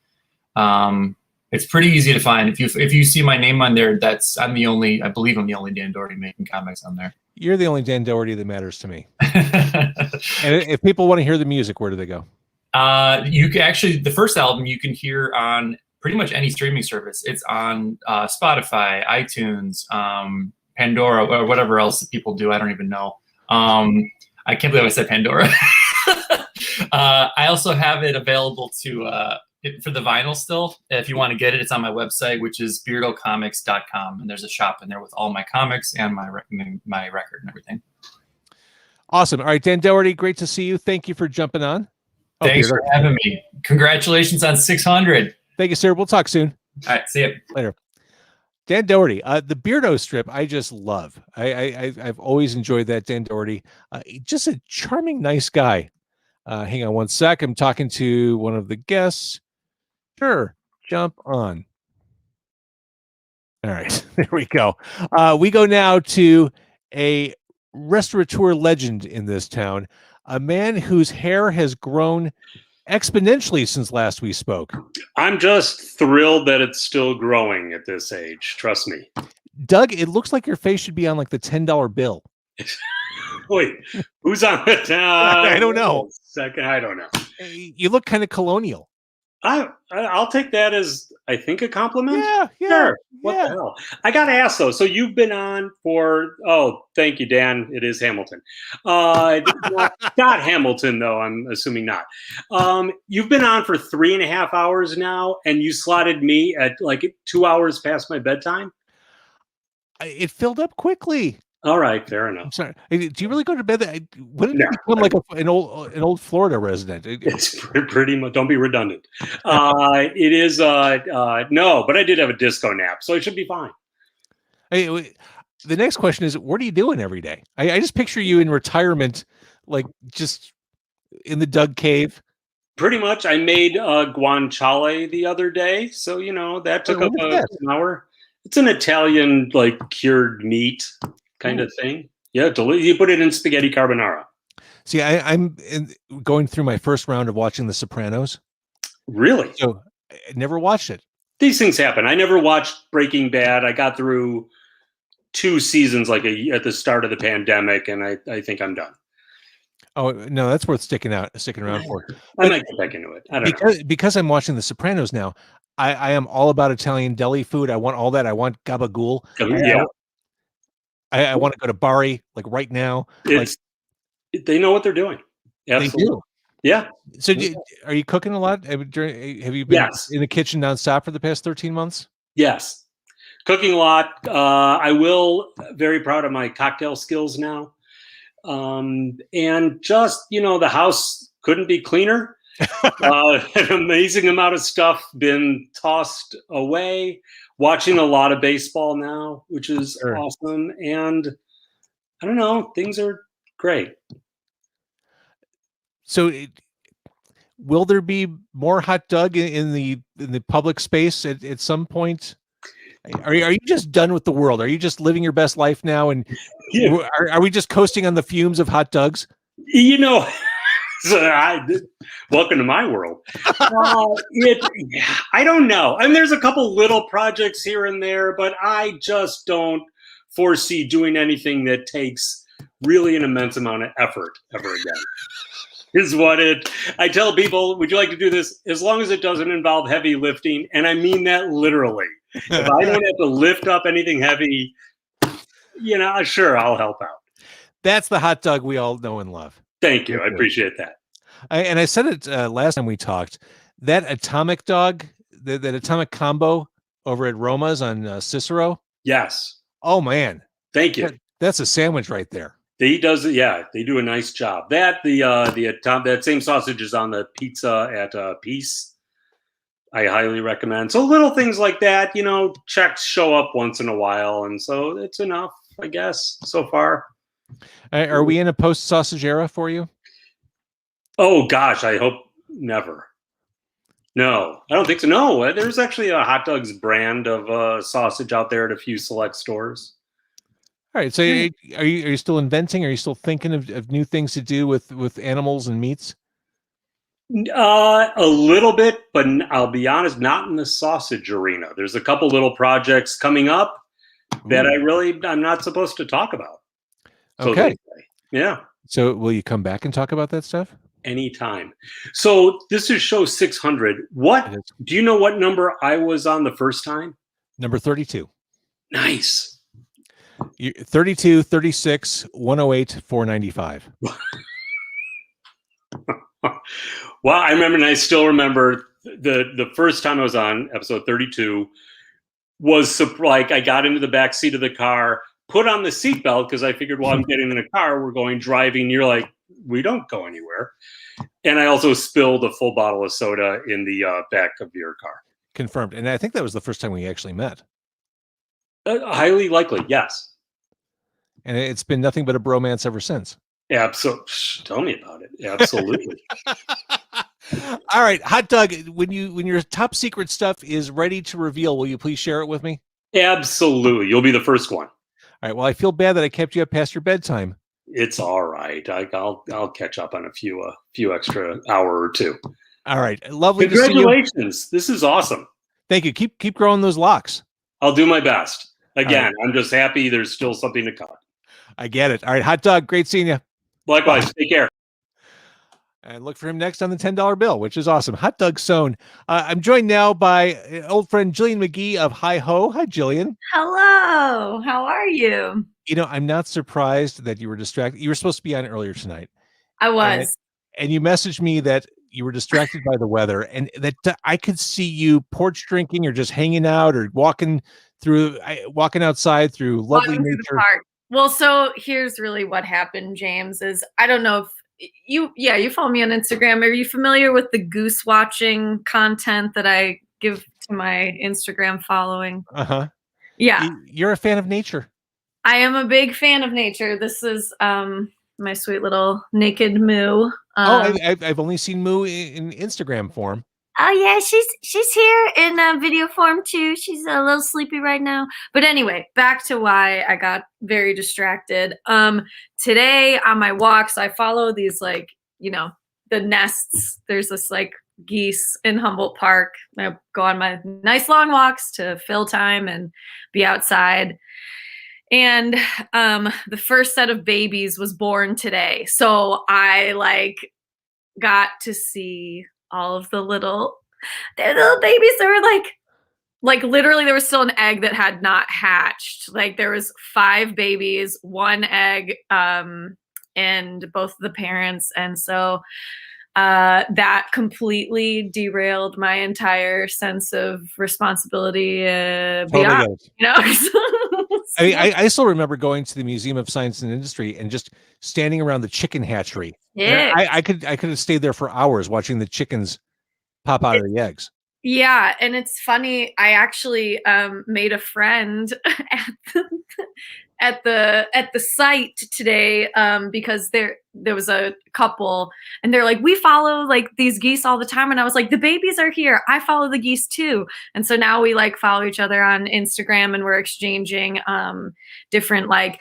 It's pretty easy to find. If you see my name on there, I believe I'm the only Dan Doherty making comics on there. You're the only Dan Doherty that matters to me. And if people want to hear the music, where do they go? You can actually, the first album you can hear on pretty much any streaming service. It's on Spotify, iTunes, Pandora, or whatever else that people do. I don't even know. I can't believe I said Pandora. I also have it available for the vinyl still. If you want to get it, it's on my website, which is beardocomics.com. And there's a shop in there with all my comics and my record and everything. Awesome. All right, Dan Doherty, great to see you. Thank you for jumping on. Thanks for having me. Congratulations on 600. Thank you, sir. We'll talk soon. All right. See you later. Dan Doherty, the Beardo strip, I just love. I've always enjoyed that. Dan Doherty, just a charming, nice guy. Hang on one sec. I'm talking to one of the guests. Sure, jump on. All right, there we go. We go now to a restaurateur legend in this town, a man whose hair has grown exponentially since last we spoke. I'm just thrilled that it's still growing at this age. Trust me. Doug, it looks like your face should be on like the $10 bill. Wait, who's on the I don't know. Second, I don't know. You look kind of colonial. I'll take that as, I think, a compliment. Yeah. Sure. What the hell? I got to ask though. So you've been on for, thank you, Dan. It is Hamilton. Not Hamilton though. I'm assuming not. You've been on for 3.5 hours now, and you slotted me at like 2 hours past my bedtime. It filled up quickly. All right, fair enough. I'm sorry. Do you really go to bed? When did you become like an old Florida resident? It's pretty much. Don't be redundant. It is no, but I did have a disco nap, so it should be fine. Hey, the next question is, what are you doing every day? I just picture you in retirement, like just in the Doug cave. Pretty much. I made guanciale the other day, so that took up an hour. It's an Italian like cured meat kind of thing. Yeah, you put it in spaghetti carbonara. See, I'm going through my first round of watching The Sopranos. Really? So I never watched it. These things happen. I never watched Breaking Bad. I got through 2 seasons at the start of the pandemic, and I think I'm done. Oh no, that's worth sticking around for. I might get back into it. I don't know. Because I'm watching The Sopranos now. I am all about Italian deli food. I want all that. I want gabagool. Yeah. I want to go to Bari like right now. They know what they're doing. Absolutely. They do. Yeah. So are you cooking a lot? Have you been in the kitchen nonstop for the past 13 months? Yes. Cooking a lot. I will, very proud of my cocktail skills now. And just, the house couldn't be cleaner. An amazing amount of stuff been tossed away. Watching a lot of baseball now, which is awesome. And I don't know, things are great. So will there be more hot dog in the public space at some point? Are you just done with the world? Are you just living your best life now? And are we just coasting on the fumes of hot dogs? You know, welcome to my world. I don't know. I mean, there's a couple little projects here and there, but I just don't foresee doing anything that takes really an immense amount of effort ever again. Is what I tell people, would you like to do this? As long as it doesn't involve heavy lifting. And I mean that literally. If I don't have to lift up anything heavy, sure, I'll help out. That's the hot dog we all know and love. Thank you. I appreciate that. And I said it last time we talked, that atomic dog, that atomic combo over at Roma's on Cicero. Yes. Oh, man. Thank you. That's a sandwich right there. He does it. Yeah, they do a nice job. That same sausage is on the pizza at Peace. I highly recommend. So little things like that, checks show up once in a while, and so it's enough, I guess, so far. Are we in a post-sausage era for you? Oh gosh, I hope never. No, I don't think so. No, there's actually a hot dogs brand of sausage out there at a few select stores. All right. So are you still inventing? Are you still thinking of new things to do with animals and meats? A little bit, but I'll be honest, not in the sausage arena. There's a couple little projects coming up that I'm not supposed to talk about. Okay. Yeah. So will you come back and talk about that stuff? Anytime. So this is show 600. Do you know what number I was on the first time? Number 32. Nice. 32, 36, 108, 495. Well, I remember, and I still remember the first time I was on episode 32 was like I got into the back seat of the car, put on the seatbelt because I figured, well, I'm getting in a car, we're going driving. You're like, we don't go anywhere. And I also spilled a full bottle of soda in the back of your car. Confirmed. And I think that was the first time we actually met. Highly likely, yes. And it's been nothing but a bromance ever since. Absolutely. Tell me about it. Absolutely. All right, hot dog. When your top secret stuff is ready to reveal, will you please share it with me? Absolutely. You'll be the first one. All right. Well, I feel bad that I kept you up past your bedtime. It's all right. I'll catch up on a few extra hour or two. All right. Lovely. Congratulations. To see you. This is awesome. Thank you. Keep growing those locks. I'll do my best. Again, I'm just happy there's still something to come. I get it. All right, hot dog. Great seeing you. Likewise. Bye. Take care. And look for him next on the $10 bill, which is awesome. Hot Dog Sohn. I'm joined now by old friend Jillian McGee of Hi Ho. Hi, Jillian. Hello. How are you? I'm not surprised that you were distracted. You were supposed to be on earlier tonight. I was. And you messaged me that you were distracted by the weather and that I could see you porch drinking or just hanging out or walking outside through lovely nature. The park. Well, so here's really what happened, James, is I don't know if you follow me on Instagram. Are you familiar with the goose watching content that I give to my Instagram following? Uh-huh. Yeah. You're a fan of nature. I am a big fan of nature. This is my sweet little naked Moo. I've only seen Moo in Instagram form. Oh yeah, she's here in video form too. She's a little sleepy right now. But anyway, back to why I got very distracted. Today on my walks, I follow these the nests. There's this geese in Humboldt Park. I go on my nice long walks to fill time and be outside. And the first set of babies was born today. So I got to see all of the little babies. They were like literally there was still an egg that had not hatched. There was 5 babies, 1 egg, and both of the parents. And so that completely derailed my entire sense of responsibility beyond, I still remember going to the Museum of Science and Industry and just standing around the chicken hatchery. Yeah. I could have stayed there for hours watching the chickens pop out of the eggs. Yeah, and it's funny. I actually made a friend at the site today because there was a couple and they're like, we follow like these geese all the time, and I was like, the babies are here, I follow the geese too. And so now we like follow each other on Instagram, and we're exchanging different like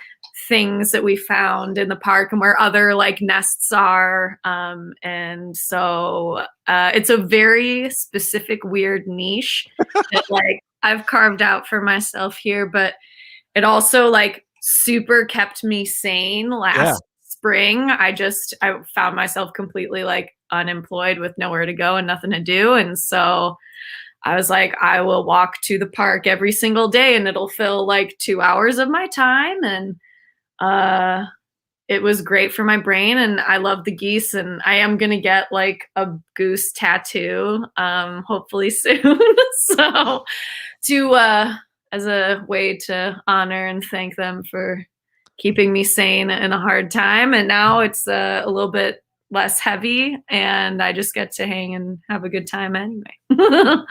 things that we found in the park and where other like nests are, and so it's a very specific weird niche that like I've carved out for myself here, but it also like super kept me sane last spring. I found myself completely like unemployed with nowhere to go and nothing to do. And so I was like, I will walk to the park every single day and it'll fill like 2 hours of my time. And it was great for my brain, and I love the geese, and I am going to get like a goose tattoo hopefully soon. So as a way to honor and thank them for keeping me sane in a hard time. And now it's a little bit less heavy, and I just get to hang and have a good time anyway.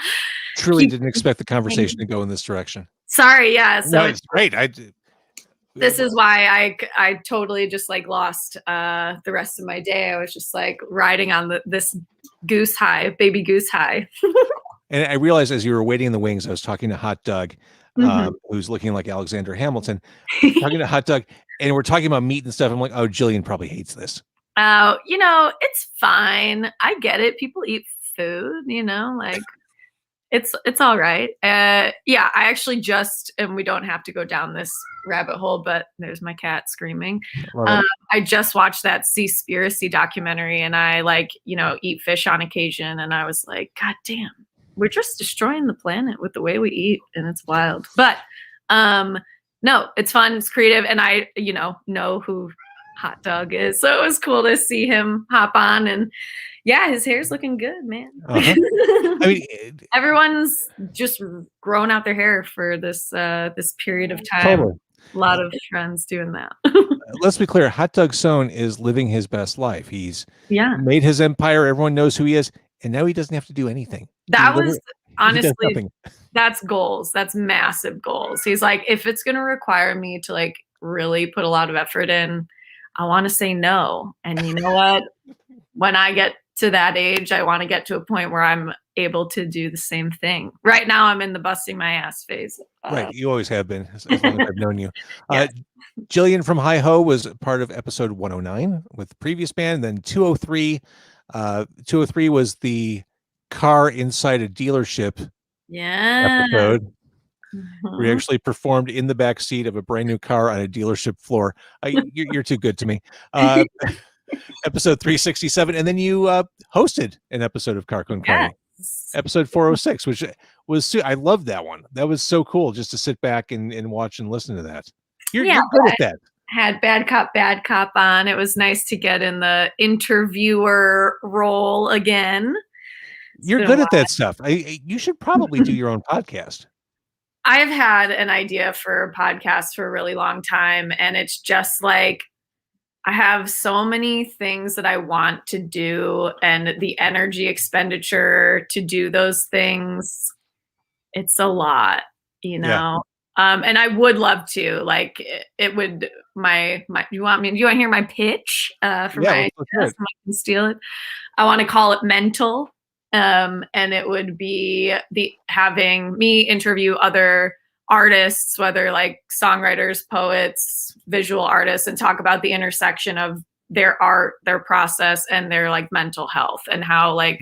Truly didn't expect the conversation to go in this direction. Sorry, yeah. So no, it's great. This is why I totally just like lost the rest of my day. I was just like riding on this goose high, baby goose high. And I realized as you were waiting in the wings, I was talking to Hot Doug, who's looking like Alexander Hamilton, talking to Hot Doug, and we're talking about meat and stuff. I'm like, oh, Jillian probably hates this. It's fine. I get it. People eat food, like it's all right. I actually and we don't have to go down this rabbit hole, but there's my cat screaming. I just watched that Seaspiracy documentary, and I eat fish on occasion, and I was like, God damn, we're just destroying the planet with the way we eat, and it's wild. But no, it's fun, it's creative, and I know who Hot Dog is, so it was cool to see him hop on. And yeah, his hair's looking good, man. I mean, everyone's just grown out their hair for this period of time. Totally. A lot of trends doing that. Let's be clear. Hot Doug Sohn is living his best life. He's made his empire. Everyone knows who he is, and now he doesn't have to do anything. That was honestly, that's goals. That's massive goals. He's like, if it's going to require me to like really put a lot of effort in, I want to say no. And you know what? When I get to that age, I want to get to a point where I'm able to do the same thing. Right now, I'm in the busting my ass phase. Right. You always have been, as long as I've known you. Jillian from Hi Ho was part of episode 109 with the previous band. Then 203. 203 was the car inside a dealership episode. We actually performed in the back seat of a brand new car on a dealership floor. You're too good to me. Episode 367, and then you hosted an episode of Car Con Carne, episode 406, which was I loved that one. That was so cool just to sit back and watch and listen to that. You're good at that. Had Bad Cop on. It was nice to get in the interviewer role again. You're good at that stuff. You should probably do your own podcast. I've had an idea for a podcast for a really long time, and it's just like I have so many things that I want to do, and the energy expenditure to do those things, it's a lot, and I would love to, like, it would, do you want to hear my pitch for my podcast? I can steal it. I want to call it Mental. And it would be having me interview other artists, whether like songwriters, poets, visual artists, and talk about the intersection of their art, their process, and their like mental health, and how like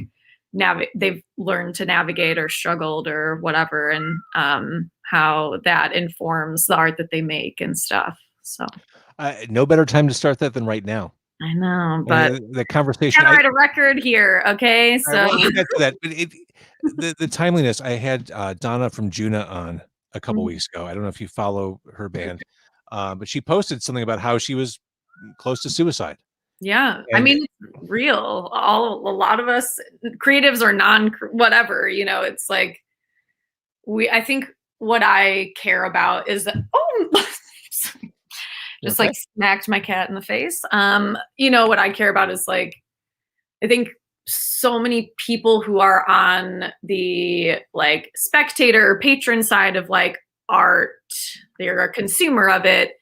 they've learned to navigate or struggled or whatever, and how that informs the art that they make and stuff. So no better time to start that than right now. I know, but the conversation. I write a record here, okay? So we'll get to that, but the timeliness. I had Donna from Juna on a couple weeks ago. I don't know if you follow her band, but she posted something about how she was close to suicide. Yeah, I mean, it's real. A lot of us, creatives or whatever, it's like I think what I care about is that. Just like smacked my cat in the face. What I care about is like, I think so many people who are on the like spectator or patron side of like art, they're a consumer of it.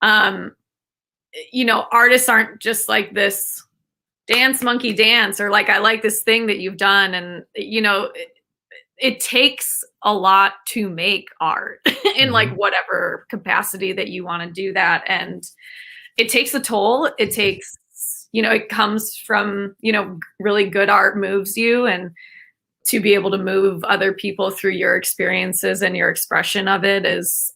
you know, artists aren't just like this dance monkey dance, or like, I like this thing that you've done. And, you know, it takes a lot to make art in like whatever capacity that you want to do that. And it takes a toll. It takes, you know, it comes from, you know, really good art moves you, and to be able to move other people through your experiences and your expression of it is,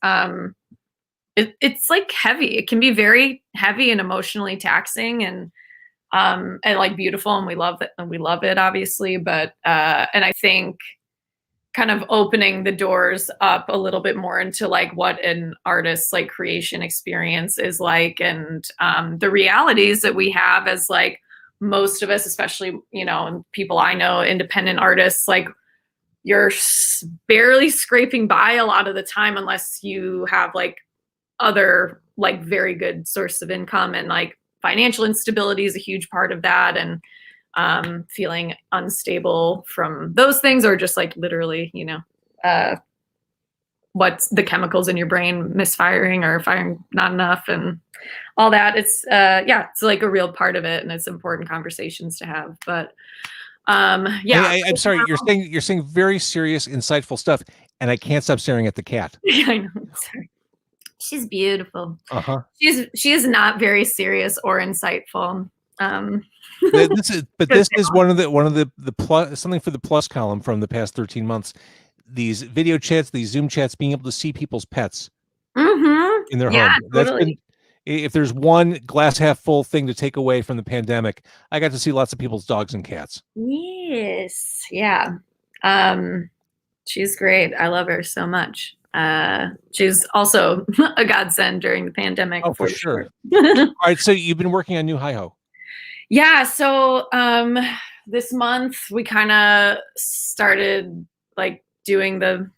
it's like heavy. It can be very heavy and emotionally taxing, and like beautiful, and we love it, obviously. But and I think kind of opening the doors up a little bit more into like what an artist's like creation experience is like, and the realities that we have as like most of us, especially, you know, and people I know, independent artists, like you're barely scraping by a lot of the time unless you have like other like very good source of income, and like financial instability is a huge part of that, and feeling unstable from those things, or just like literally, you know, what's the chemicals in your brain misfiring or firing not enough and all that. It's yeah, it's like a real part of it, and it's important conversations to have. But yeah, I'm sorry, you're saying very serious, insightful stuff, and I can't stop staring at the cat. I know. Sorry. She's beautiful. Uh-huh. She is not very serious or insightful. This is one of the plus, something for the plus column from the past 13 months. These video chats, these Zoom chats, being able to see people's pets in their home. That's been, if there's one glass half full thing to take away from the pandemic, I got to see lots of people's dogs and cats. Yes. Yeah. She's great. I love her so much. She's also a godsend during the pandemic. Oh, for sure. All right. So you've been working on new hi-ho. Yeah. So this month we kind of started like doing the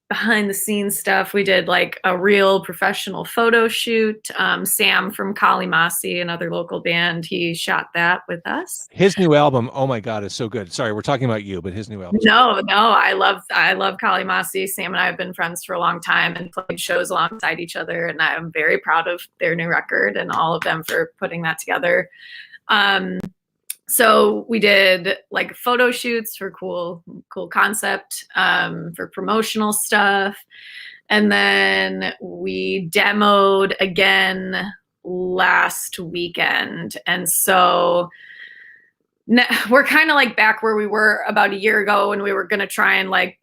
behind the scenes stuff. We did like a real professional photo shoot. Sam from Kalimasi, another local band, he shot that with us. His new album, oh my God, is so good. Sorry, we're talking about you, but his new album. No, I love Kalimasi. Sam and I have been friends for a long time and played shows alongside each other, and I'm very proud of their new record and all of them for putting that together. So we did like photo shoots for cool concept, for promotional stuff. And then we demoed again last weekend. And so we're kind of like back where we were about a year ago when we were going to try and like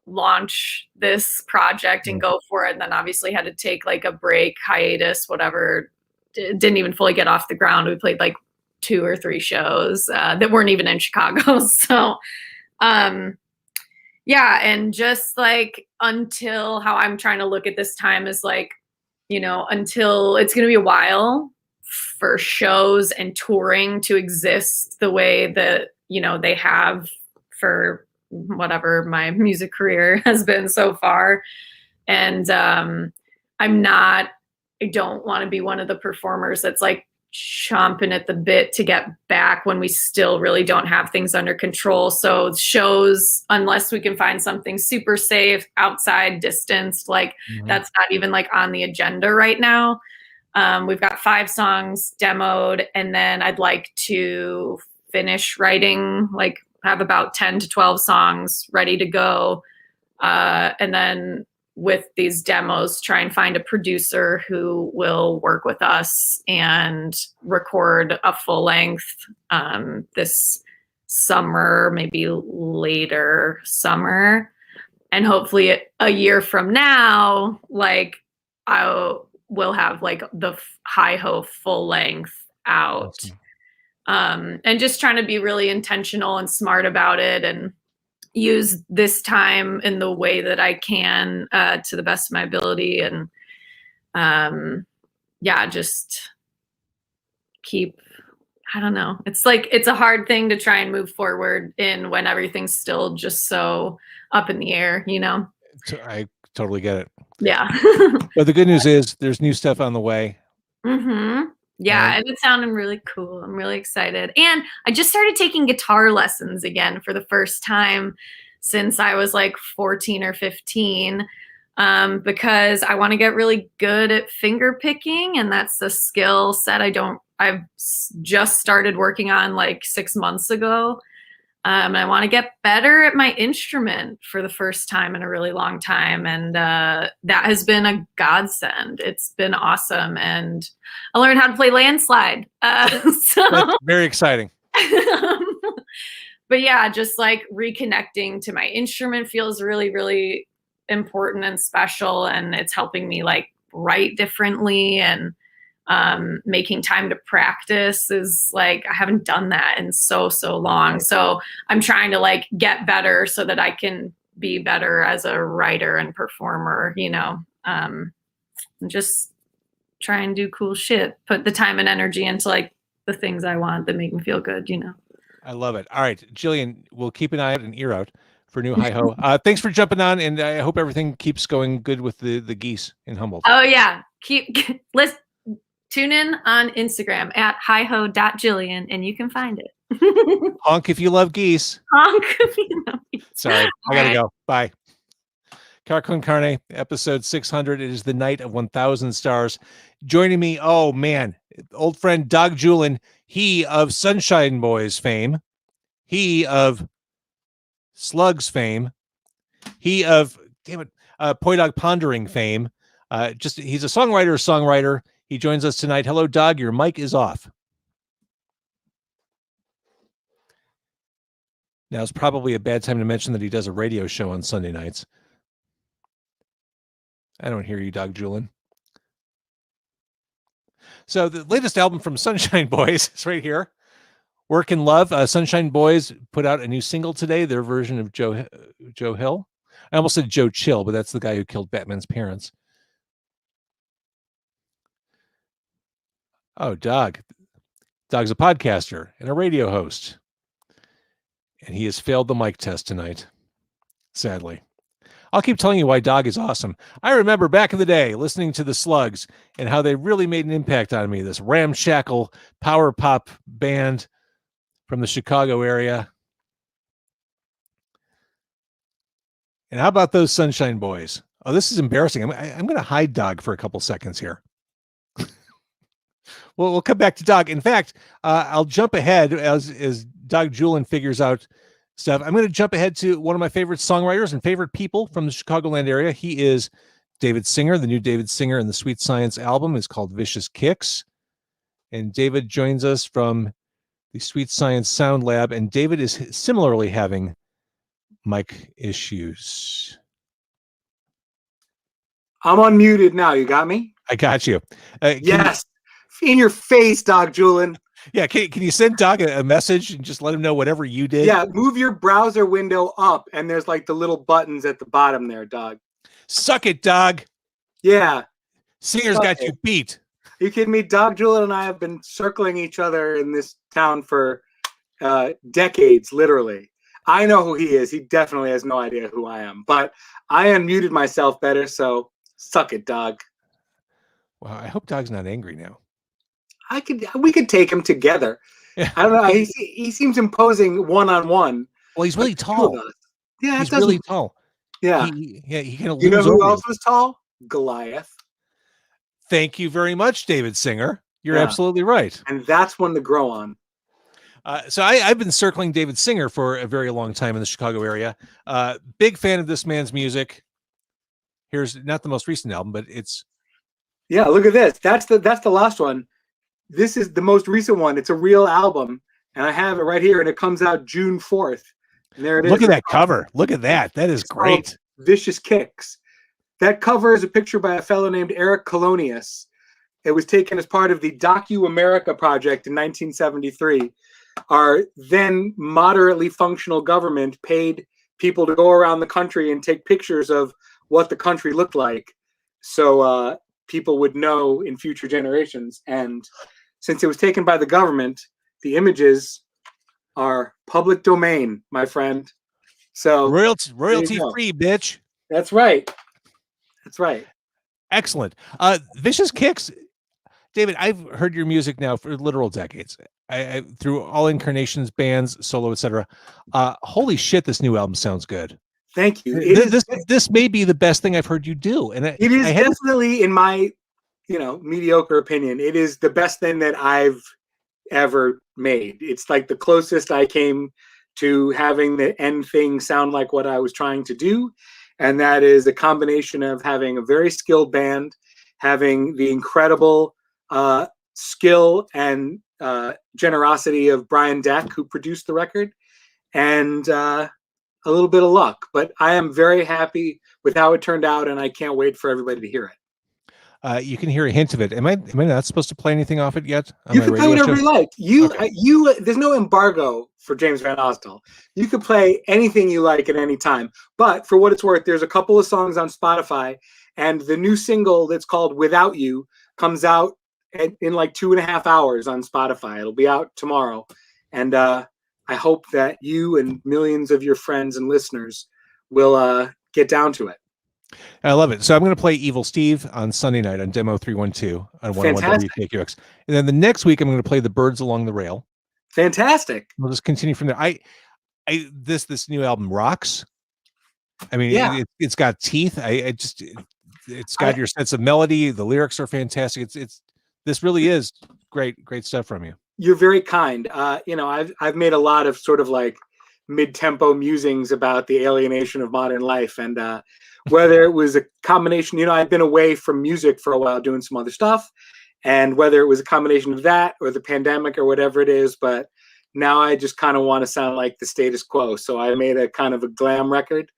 launch this project and go for it. And then obviously had to take like a break, hiatus, whatever. Didn't even fully get off the ground. We played like 2 or 3 shows that weren't even in Chicago. So yeah, and just like until how I'm trying to look at this time is like, you know, until it's going to be a while for shows and touring to exist the way that, you know, they have for whatever my music career has been so far. And I don't want to be one of the performers that's like chomping at the bit to get back when we still really don't have things under control. So shows, unless we can find something super safe, outside, distanced, like that's not even like on the agenda right now. We've got 5 songs demoed, and then I'd like to finish writing, like have about 10 to 12 songs ready to go. And then with these demos, try and find a producer who will work with us and record a full length this summer, maybe later summer. And hopefully a year from now, like we'll have like the hi-ho full length out. Awesome. And just trying to be really intentional and smart about it, and use this time in the way that I can to the best of my ability. And yeah, just keep, I don't know. It's like, it's a hard thing to try and move forward in when everything's still just so up in the air, you know? I totally get it. Yeah. But the good news is there's new stuff on the way. Yeah, and it's sounding really cool. I'm really excited. And I just started taking guitar lessons again for the first time since I was like 14 or 15. because I want to get really good at finger picking, and that's the skill set I've just started working on like 6 months ago. And I want to get better at my instrument for the first time in a really long time. And that has been a godsend. It's been awesome. And I learned how to play landslide. So that's very exciting. But yeah, just like reconnecting to my instrument feels really, really important and special. And it's helping me like write differently, and making time to practice is like, I haven't done that in so long. So I'm trying to like get better so that I can be better as a writer and performer, and just try and do cool shit, put the time and energy into like the things I want that make me feel good, I love it. All right, Jillian, we'll keep an eye out and ear out for new hi-ho. Thanks for jumping on, and I hope everything keeps going good with the geese in Humboldt. Oh yeah. Tune in on Instagram at hiho.jillian, and you can find it. Honk if you love geese. Honk if you love geese. Sorry, I gotta go. Bye. Car Con Carne, episode 600. It is the night of 1,000 stars. Joining me, oh man, old friend Doug Julin. He of Sunshine Boys fame. He of Slugs fame. He of, Poi Dog Pondering fame. He's a songwriter. He joins us tonight. Hello, Doug. Your mic is off. Now it's probably a bad time to mention that he does a radio show on Sunday nights. I don't hear you, Doug Julin. So the latest album from Sunshine Boys is right here. Work in Love. Sunshine Boys put out a new single today, their version of Joe Hill. I almost said Joe Chill, but that's the guy who killed Batman's parents. Oh, Doug. Doug's a podcaster and a radio host. And he has failed the mic test tonight, sadly. I'll keep telling you why Doug is awesome. I remember back in the day listening to the Slugs and how they really made an impact on me. This ramshackle power pop band from the Chicago area. And how about those Sunshine Boys? Oh, this is embarrassing. I'm going to hide Doug for a couple seconds here. Well, we'll come back to Doug. In fact, I'll jump ahead as Doug Julin figures out stuff. I'm going to jump ahead to one of my favorite songwriters and favorite people from the Chicagoland area. He is David Singer. The new David Singer and the Sweet Science album is called Vicious Kicks. And David joins us from the Sweet Science Sound Lab. And David is similarly having mic issues. I'm unmuted now. You got me? I got you. Yes. In your face, Doug Julin. Yeah, can you send Doug a message and just let him know whatever you did? Yeah, move your browser window up, and there's like the little buttons at the bottom there, Doug. Suck it, Doug. Yeah. Singer's got you beat. You kidding me? Doug Julin and I have been circling each other in this town for decades, literally. I know who he is. He definitely has no idea who I am. But I unmuted myself better, so suck it, Doug. Well, I hope Doug's not angry now. We could take him together. Yeah. I don't know. He seems imposing one-on-one. Well, he's really tall. Yeah, he's really tall. Yeah. He kind of. You know who else was tall? Goliath. Thank you very much, David Singer. You're absolutely right. And that's one to grow on. So I've been circling David Singer for a very long time in the Chicago area. Big fan of this man's music. Here's not the most recent album, but it's. Yeah, look at this. That's the last one. This is the most recent one. It's a real album, and I have it right here, and it comes out June 4th. And there it is. Look at that cover. Look at that. That is great. Vicious Kicks. That cover is a picture by a fellow named Eric Colonius. It was taken as part of the Docu America project in 1973. Our then moderately functional government paid people to go around the country and take pictures of what the country looked like, so people would know in future generations. And since it was taken by the government, the images are public domain, my friend. So royalty free, bitch. That's right. That's right. Excellent. Vicious Kicks. David, I've heard your music now for literal decades. I through all incarnations, bands, solo, etc. Holy shit, this new album sounds good. Thank you. This may be the best thing I've heard you do, and it is definitely, in my mediocre opinion, it is the best thing that I've ever made. It's like the closest I came to having the end thing sound like what I was trying to do, and that is a combination of having a very skilled band, having the incredible skill and generosity of Brian Deck, who produced the record, and a little bit of luck. But I am very happy with how it turned out, and I can't wait for everybody to hear it. You can hear a hint of it. Am I not supposed to play anything off it yet? You can play whatever you like. There's no embargo for James Van Osdale. You can play anything you like at any time. But for what it's worth, there's a couple of songs on Spotify, and the new single that's called "Without You" comes out in like 2.5 hours on Spotify. It'll be out tomorrow, and I hope that you and millions of your friends and listeners will get down to it. I love it. So I'm going to play Evil Steve on Sunday night on Demo 312 on 101 WKQX. And then the next week, I'm going to play The Birds Along the Rail. Fantastic. We'll just continue from there. This new album rocks. I mean, yeah. it's got teeth. It's got your sense of melody. The lyrics are fantastic. This really is great stuff from you. You're very kind. I've made a lot of sort of like mid-tempo musings about the alienation of modern life, and whether it was a combination, I've been away from music for a while doing some other stuff, and whether it was a combination of that or the pandemic or whatever it is, but now I just kind of want to sound like the status quo. So I made a kind of a glam record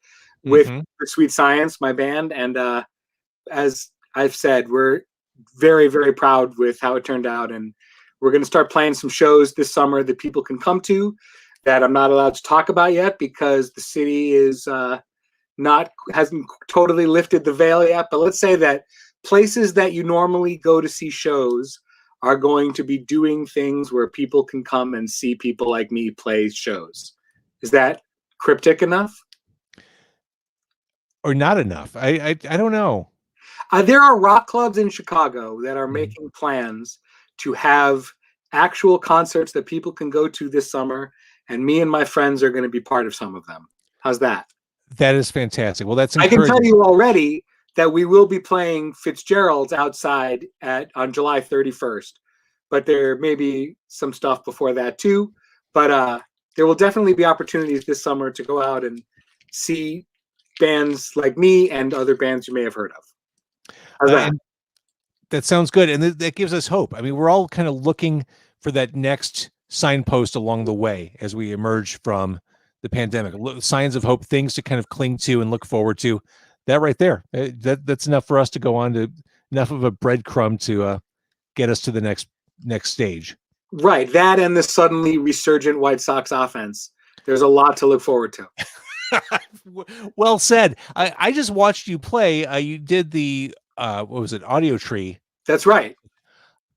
with Sweet Science, my band, and as I've said, we're very, very proud with how it turned out, and we're going to start playing some shows this summer that people can come to that I'm not allowed to talk about yet because the city is hasn't totally lifted the veil yet. But let's say that places that you normally go to see shows are going to be doing things where people can come and see people like me play shows. Is that cryptic enough? Or not enough? I don't know. There are rock clubs in Chicago that are making plans to have actual concerts that people can go to this summer, and me and my friends are going to be part of some of them. How's that? That is fantastic. Well, that's I can tell you already that we will be playing Fitzgerald's outside on July 31st, but there may be some stuff before that too. But there will definitely be opportunities this summer to go out and see bands like me and other bands you may have heard of. How's that? That sounds good, and that gives us hope. I mean, we're all kind of looking for that next signpost along the way as we emerge from the pandemic. Signs of hope, things to kind of cling to and look forward to. That right there, that's enough for us to go on to, enough of a breadcrumb to get us to the next stage. Right, that and the suddenly resurgent White Sox offense. There's a lot to look forward to. Well said. I just watched you play. You did the what was it, Audio Tree? That's right.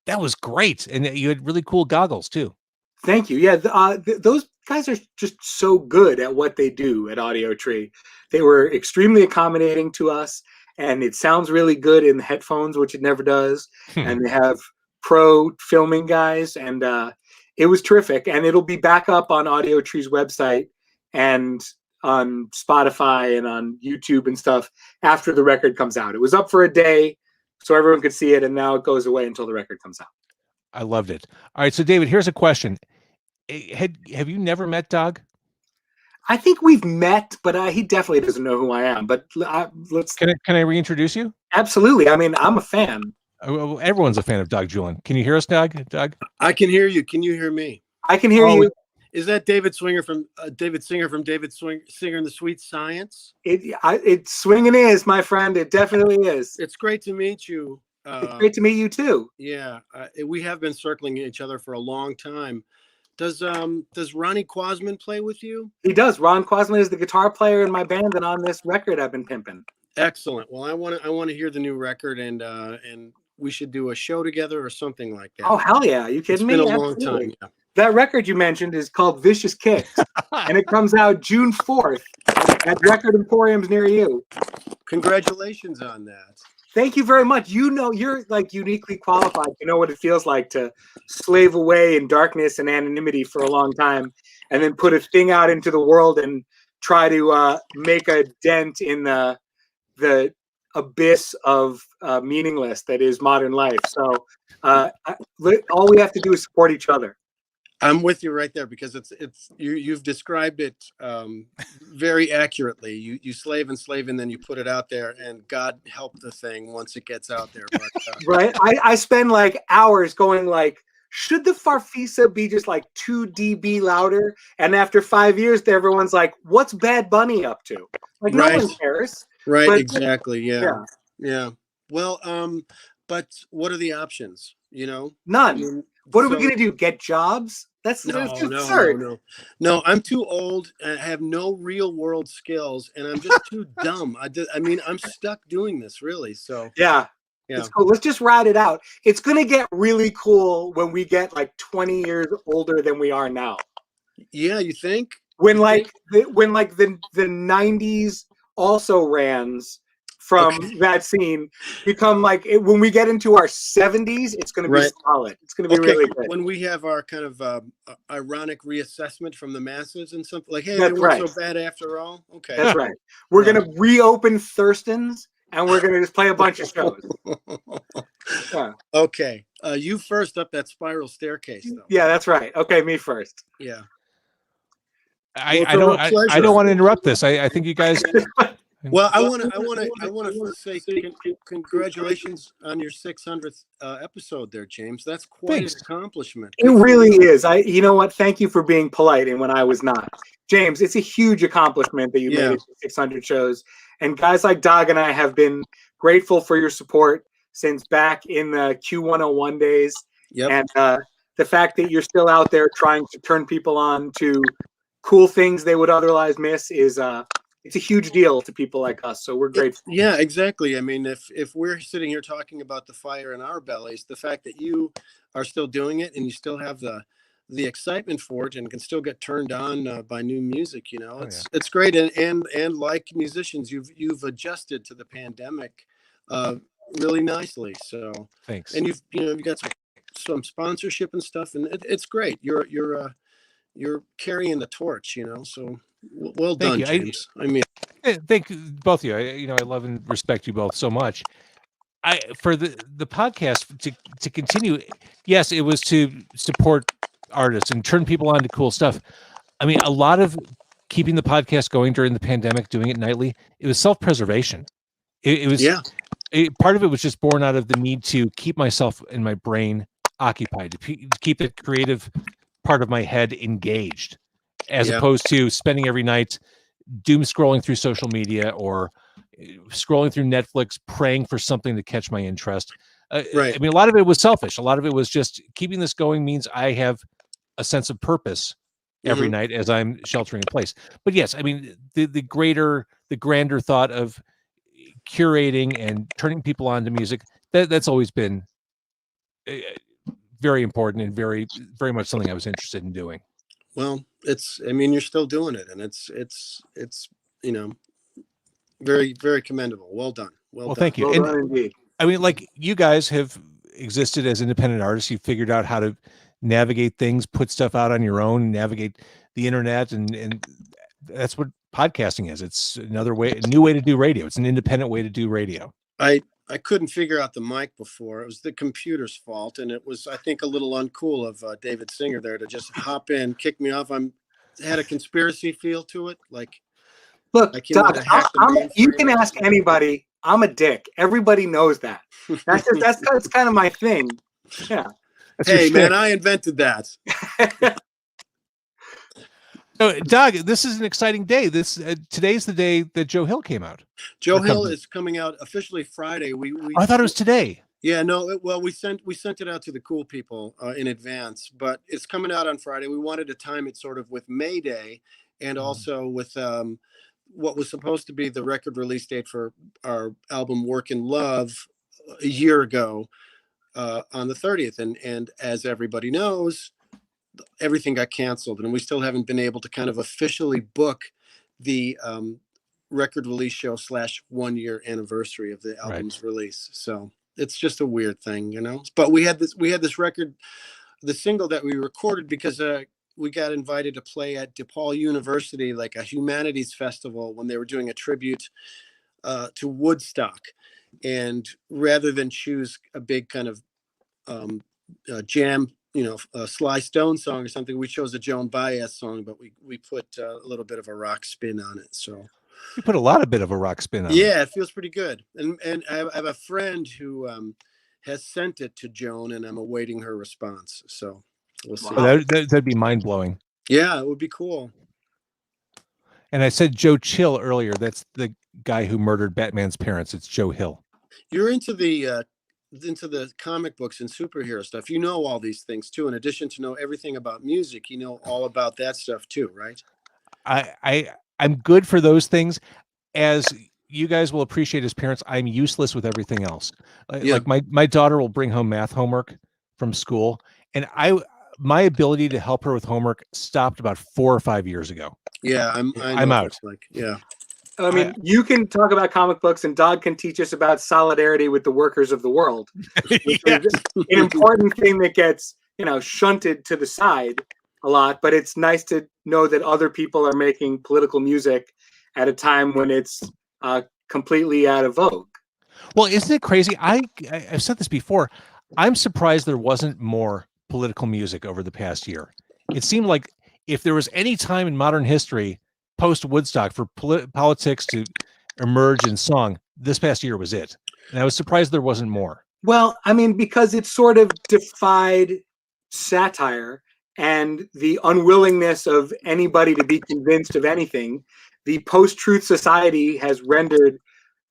That was great, and you had really cool goggles too. Thank you. Yeah, those guys are just so good at what they do at Audio Tree. They were extremely accommodating to us, and it sounds really good in the headphones, which it never does. And they have pro filming guys, and it was terrific. And it'll be back up on Audio Tree's website and on Spotify and on YouTube and stuff after the record comes out. It was up for a day so everyone could see it, and now it goes away until the record comes out. I loved it. All right, so David, here's a question. Have you never met Doug? I think we've met, but he definitely doesn't know who I am. But let's. Can I reintroduce you? Absolutely. I mean, I'm a fan. Everyone's a fan of Doug Julin. Can you hear us, Doug? Doug? I can hear you. Can you hear me? I can hear you. Is that David Singer from David Singer and the Sweet Science? It's swinging is, my friend. It definitely is. It's great to meet you. It's great to meet you too. Yeah, we have been circling each other for a long time. Does Ronnie Quasman play with you? He does. Ron Quasman is the guitar player in my band and on this record I've been pimping. Excellent. Well, I want to hear the new record, and we should do a show together or something like that. Oh hell yeah! Are you kidding me? It's been a long time. Yeah. That record you mentioned is called Vicious Kicks, and it comes out June 4th at record emporiums near you. Congratulations on that. Thank you very much. You're like uniquely qualified. You know what it feels like to slave away in darkness and anonymity for a long time and then put a thing out into the world and try to make a dent in the abyss of meaningless that is modern life. So all we have to do is support each other. I'm with you right there, because you've described it very accurately. You slave and slave, and then you put it out there, and God help the thing once it gets out there. But, right. I spend like hours going like, should the Farfisa be just like 2 dB louder? And after 5 years, everyone's like, what's Bad Bunny up to? Like, no one cares. Right. But, Exactly. Yeah. Well, but what are the options? None. What are we going to do? Get jobs? That's absurd. No, I'm too old and I have no real world skills, and I'm just too dumb. I'm stuck doing this, really. So yeah. It's cool. Let's just ride it out. It's going to get really cool when we get like 20 years older than we are now. Yeah, you think? When the 90s also rans from that scene become like when we get into our 70s, it's going to be solid. It's going to be really good. When we have our kind of ironic reassessment from the masses and something like, hey, they weren't so bad after all. Okay, that's right. We're going to reopen Thurston's, and we're going to just play a bunch of shows. Okay, you first up that spiral staircase, though. Yeah, that's right. Okay, me first. Yeah. I don't want to interrupt this. I think you guys. Well, I want to say congratulations on your 600th episode there, James. That's quite an accomplishment. It really is. You know what? Thank you for being polite. And when I was not, James, it's a huge accomplishment that you made it to 600 shows. And guys like Dog and I have been grateful for your support since back in the Q101 days. And the fact that you're still out there trying to turn people on to cool things they would otherwise miss is it's a huge deal to people like us, so we're grateful. Yeah, exactly. I mean, if we're sitting here talking about the fire in our bellies, the fact that you are still doing it and you still have the excitement for it and can still get turned on by new music, it's great. And like musicians, you've adjusted to the pandemic really nicely. So thanks. And you've got some sponsorship and stuff, and it's great. You're carrying the torch, so. Well done, James. Thank both of you. I love and respect you both so much. For the podcast to continue. Yes, it was to support artists and turn people on to cool stuff. I mean, a lot of keeping the podcast going during the pandemic, doing it nightly, it was self-preservation. It was part of it was just born out of the need to keep myself and my brain occupied, to keep the creative part of my head engaged, as opposed to spending every night doom scrolling through social media or scrolling through Netflix, praying for something to catch my interest. I mean, a lot of it was selfish. A lot of it was just keeping this going means I have a sense of purpose every night as I'm sheltering in place. But yes, I mean, the grander thought of curating and turning people on to music, that's always been very important and very, very much something I was interested in doing. Well, you're still doing it, and it's very, very commendable. Well done. Well done. Thank you. Well done indeed. I mean, like, you guys have existed as independent artists. You figured out how to navigate things, put stuff out on your own, navigate the internet, and that's what podcasting is. It's a new way to do radio. It's an independent way to do radio. I couldn't figure out the mic before. It was the computer's fault, and it was, I think, a little uncool of David Singer there to just hop in, kick me off. Had a conspiracy feel to it. Like, look, Doug, you can ask anybody. I'm a dick. Everybody knows that. That's kind of my thing. Yeah. Hey, man, I invented that. So, Doug, this is an exciting day. Today's the day that Joe Hill came out. Joe Hill is coming out officially Friday. I thought it was today. Yeah, no. We sent it out to the cool people in advance, but it's coming out on Friday. We wanted to time it sort of with May Day, and also with what was supposed to be the record release date for our album "Work in Love" a year ago on the 30th. And as everybody knows, everything got canceled, and we still haven't been able to kind of officially book the record release show / 1 year anniversary of the album's release. So it's just a weird thing, But we had this record, the single that we recorded, because invited to play at DePaul University, like a humanities festival, when they were doing a tribute to Woodstock. And rather than choose a big kind of jam, a Sly Stone song or something, we chose a Joan Baez song, but we put a little bit of a rock spin on it. So you put a lot of bit of a rock spin on it. Yeah, it feels pretty good. And I have a friend who has sent it to Joan, and I'm awaiting her response. So we'll see. Oh, that'd be mind blowing. Yeah, it would be cool. And I said Joe Chill earlier. That's the guy who murdered Batman's parents. It's Joe Hill. You're into the comic books and superhero stuff. You know all these things too. In addition to know everything about music, you know all about that stuff too, right? I'm good for those things. As you guys will appreciate as parents, I'm useless with everything else. Yeah. Like my daughter will bring home math homework from school, and my ability to help her with homework stopped about 4 or 5 years ago. Yeah, I'm out. Yeah. I mean, you can talk about comic books, and Doug can teach us about solidarity with the workers of the world. Which is an important thing that gets, shunted to the side a lot. But it's nice to know that other people are making political music at a time when it's completely out of vogue. Well, isn't it crazy? I've said this before. I'm surprised there wasn't more political music over the past year. It seemed like if there was any time in modern history post Woodstock for politics to emerge in song, this past year was it. And I was surprised there wasn't more. Well, I mean, because it sort of defied satire and the unwillingness of anybody to be convinced of anything. The post-truth society has rendered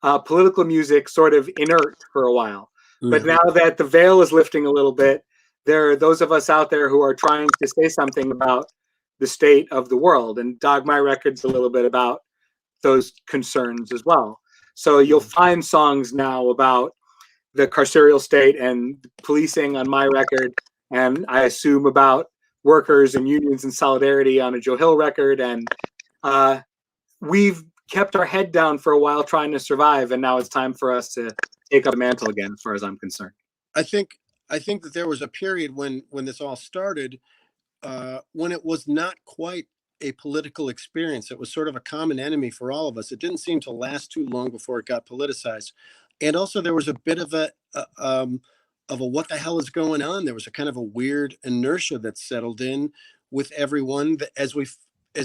political music sort of inert for a while. But now that the veil is lifting a little bit, there are those of us out there who are trying to say something about the state of the world. And Dog My Record's a little bit about those concerns as well. So you'll find songs now about the carceral state and policing on my record, and I assume about workers and unions and solidarity on a Joe Hill record. And we've kept our head down for a while trying to survive, and now it's time for us to take up the mantle again, as far as I'm concerned. I think that there was a period when this all started, when it was not quite a political experience. It was sort of a common enemy for all of us. It didn't seem to last too long before it got politicized. And also there was a bit of a what the hell is going on? There was a kind of a weird inertia that settled in with everyone that as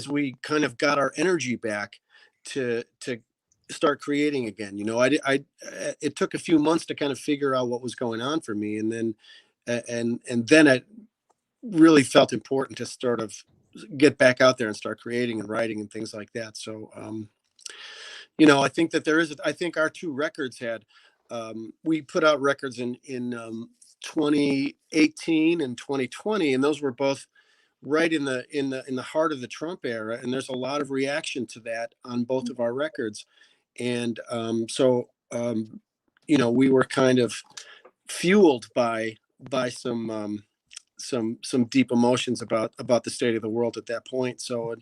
we kind of got our energy back to start creating again. It took a few months to kind of figure out what was going on for me, and then it really felt important to sort of get back out there and start creating and writing and things like that. So I think that I think our two records had we put out records in 2018 and 2020, and those were both right in the heart of the Trump era, and there's a lot of reaction to that on both of our records. And we were kind of fueled by some deep emotions about the state of the world at that point. So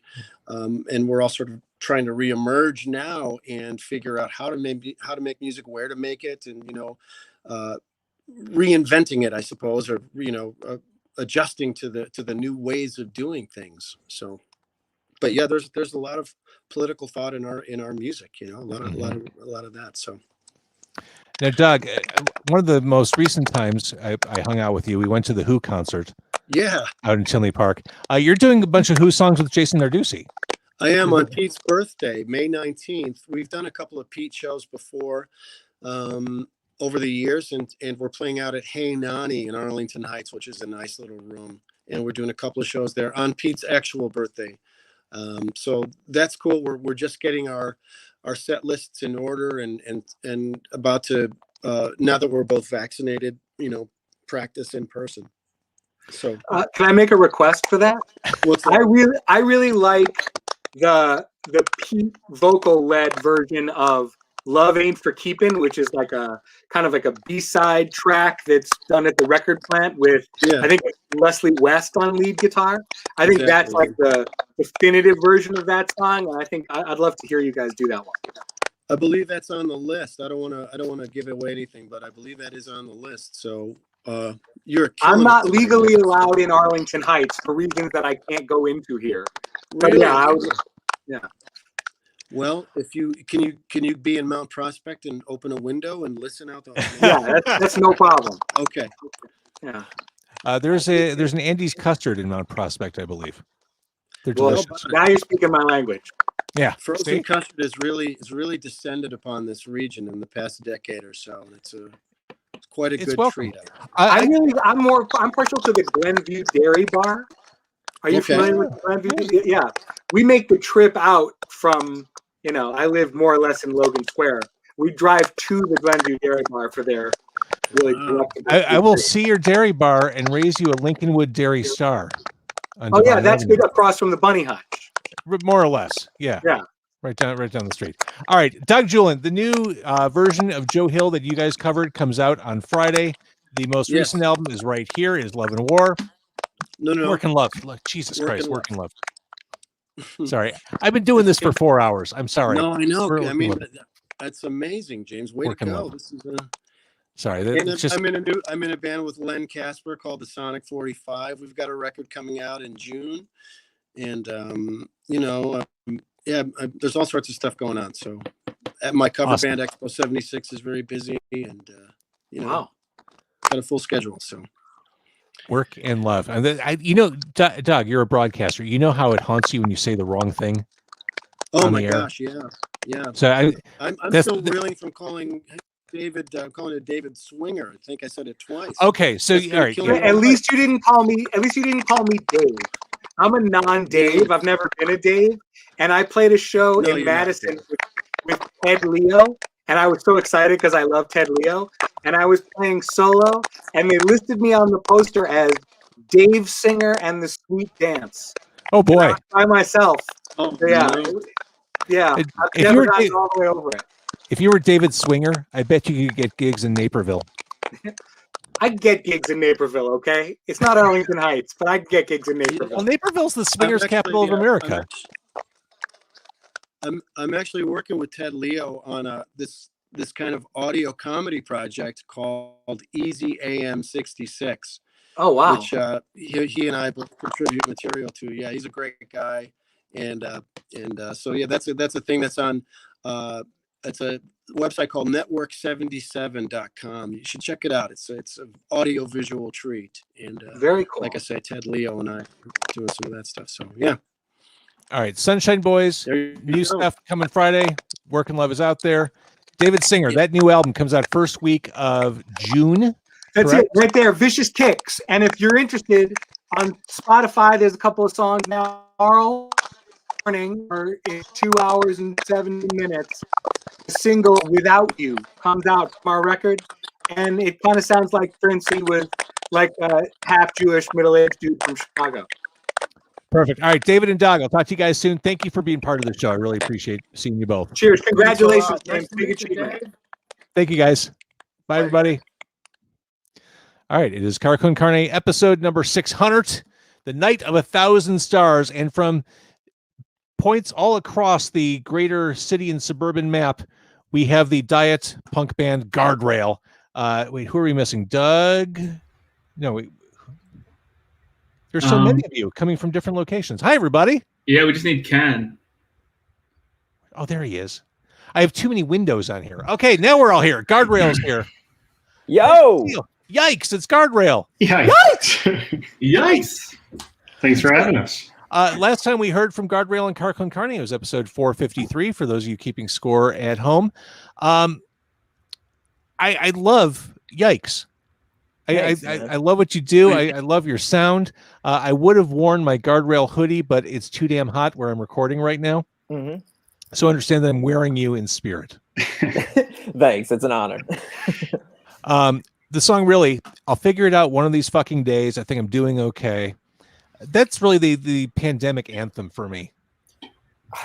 and we're all sort of trying to reemerge now and figure out how to make music, where to make it, and reinventing it, I suppose, or adjusting to the new ways of doing things. So, but yeah, there's a lot of political thought in our music, a lot of that. So now, Doug, one of the most recent times I hung out with you, we went to the Who concert. Yeah, out in Tinley Park. You're doing a bunch of Who songs with Jason Narducy. I am, on Pete's birthday, May 19th. We've done a couple of Pete shows before over the years, and we're playing out at Hey Nani in Arlington Heights, which is a nice little room. And we're doing a couple of shows there on Pete's actual birthday. So that's cool. We're just getting our set lists in order and about to, now that we're both vaccinated, practice in person. So can I make a request for that? I really like the Pete vocal led version of Love Ain't for Keepin', which is like a kind of like a B-side track that's done at the record plant with I think Leslie West on lead guitar. I think that's like the definitive version of that song, and I think I'd love to hear you guys do that one. I believe that's on the list. I don't want to give away anything, but I believe that is on the list. So You're. I'm not legally allowed in Arlington Heights for reasons that I can't go into here. But Really? yeah, I was. Yeah. Well, if you can you be in Mount Prospect and open a window and listen out the. Yeah, that's no problem. Okay. Yeah. There's an Andy's custard in Mount Prospect, I believe. They're Well, delicious. now you're speaking my language. Yeah. Frozen See? custard is really descended upon this region in the past decade or so, and it's quite a good welcome. treat. I'm partial to the Glenview Dairy Bar. Are you familiar with Glenview? Yeah, we make the trip out from. I live more or less in Logan Square. We drive to the Glenview Dairy Bar for their really delectable. I will see your dairy bar and raise you a Lincolnwood Dairy Star. Oh yeah, that's good across from the Bunny Hutch. More or less, yeah. Yeah. Right down the street. All right, Doug Julin, the new version of Joe Hill that you guys covered comes out on Friday. The most recent album is right here. Is Love and War. No. Work and Love. Look, Jesus Work Christ, and Work and Love. Sorry, I've been doing this for 4 hours. I'm sorry. No, I know. Work I mean, and Love. that's amazing, James. Way Work to and go. Love. This is Sorry, and it's just I'm in a band with Len Casper called the Sonic 45. We've got a record coming out in June, and there's all sorts of stuff going on. So, at my cover band Expo 76 is very busy, and got a full schedule. So. Work and Love. And Doug, you're a broadcaster. You know how it haunts you when you say the wrong thing. Oh my gosh, yeah. So I'm still reeling from calling it David Swinger. I think I said it twice. Okay, so all right. Yeah, at least you didn't call me Dave. I'm a non-Dave. I've never been a Dave, and I played a show in Madison with Ted Leo, and I was so excited because I love Ted Leo, and I was playing solo, and they listed me on the poster as Dave Singer and the Sweet Dance. Oh boy, by myself. Oh yeah, yeah. I've never gotten all the way over it. If you were David Swinger, I bet you could get gigs in Naperville. I get gigs in Naperville, okay? It's not Arlington Heights, but I get gigs in Naperville. Well, Naperville's the swingers capital of America. I'm actually working with Ted Leo on this kind of audio comedy project called Easy AM 66. Oh wow! Which he and I both contribute material to. Yeah, he's a great guy, and so yeah, that's a thing that's on. It's a website called network77.com. You should check it out. It's an audio visual treat, and very cool. Like I said, Ted Leo and I are doing some of that stuff. So yeah. All right, Sunshine Boys, new stuff coming Friday. Work and Love is out there. David Singer, that new album comes out first week of June. That's correct? It right there, Vicious Kicks. And if you're interested, on Spotify, there's a couple of songs now. Tomorrow morning, or in 2 hours and 70 minutes, the single Without You comes out from our record. And it kind of sounds like Prince was like a half Jewish middle-aged dude from Chicago. Perfect. All right, David and Doug, I'll talk to you guys soon. Thank you for being part of the show. I really appreciate seeing you both. Cheers. Congratulations, James. Big achievement. Thank you, guys. Bye, everybody. All right, it is Car Con Carne, episode number 600, the Night of 1,000 Stars. And from points all across the greater city and suburban map, we have the diet punk band Guardrail. Wait, who are we missing? Doug? No, wait. There's so many of you coming from different locations. Hi, everybody. Yeah, we just need Ken. Oh, there he is. I have too many windows on here. Okay, now we're all here. Guardrail's here. Yo! Yikes, it's Guardrail. Yikes! Yikes! Thanks for having us. Last time we heard from Guardrail and Car Con Carne was episode 453, for those of you keeping score at home. I love Yikes. Thanks, I love what you do. I love your sound. I would have worn my Guardrail hoodie, but it's too damn hot where I'm recording right now. Mm-hmm. So understand that I'm wearing you in spirit. Thanks. It's an honor. The song really, I'll figure it out one of these fucking days. I think I'm doing okay. That's really the pandemic anthem for me.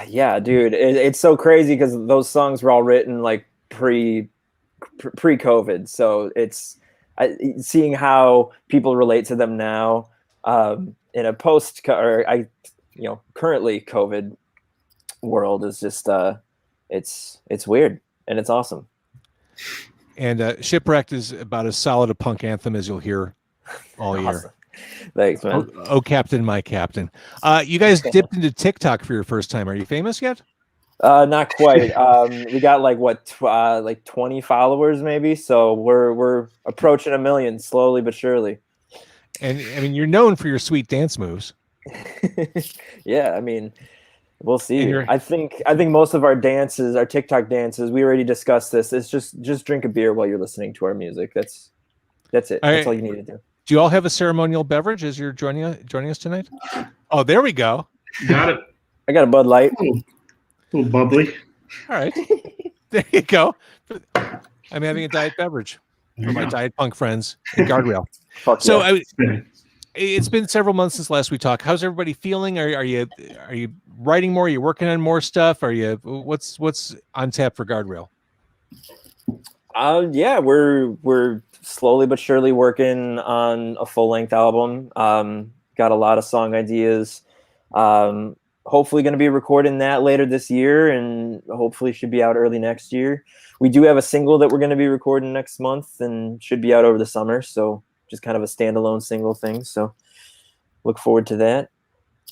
Yeah, dude. It's so crazy because those songs were all written like pre-COVID. So it's seeing how people relate to them now in a currently COVID world is just it's weird and it's awesome. And Shipwrecked is about as solid a punk anthem as you'll hear all year. Awesome. Thanks, man. Oh, Captain, my Captain. You guys dipped into TikTok for your first time. Are you famous yet? Not quite. We got like like 20 followers maybe. So we're approaching 1 million slowly but surely. And I mean, you're known for your sweet dance moves. Yeah, I mean, we'll see. I think most of our dances, our TikTok dances, we already discussed this. It's just drink a beer while you're listening to our music. That's it. That's all you need to do. Do you all have a ceremonial beverage as you're joining us tonight? Oh, there we go. Got it. I got a Bud Light. A little bubbly. All right. There you go. I'm having a diet beverage for my diet punk friends in Guardrail. So it's been several months since last we talked. How's everybody feeling? Are you writing more? Are you working on more stuff? What's on tap for Guardrail? Yeah, we're slowly but surely working on a full-length album. Got a lot of song ideas. Hopefully going to be recording that later this year, and hopefully should be out early next year. We do have a single that we're going to be recording next month and should be out over the summer. So just kind of a standalone single thing. So look forward to that.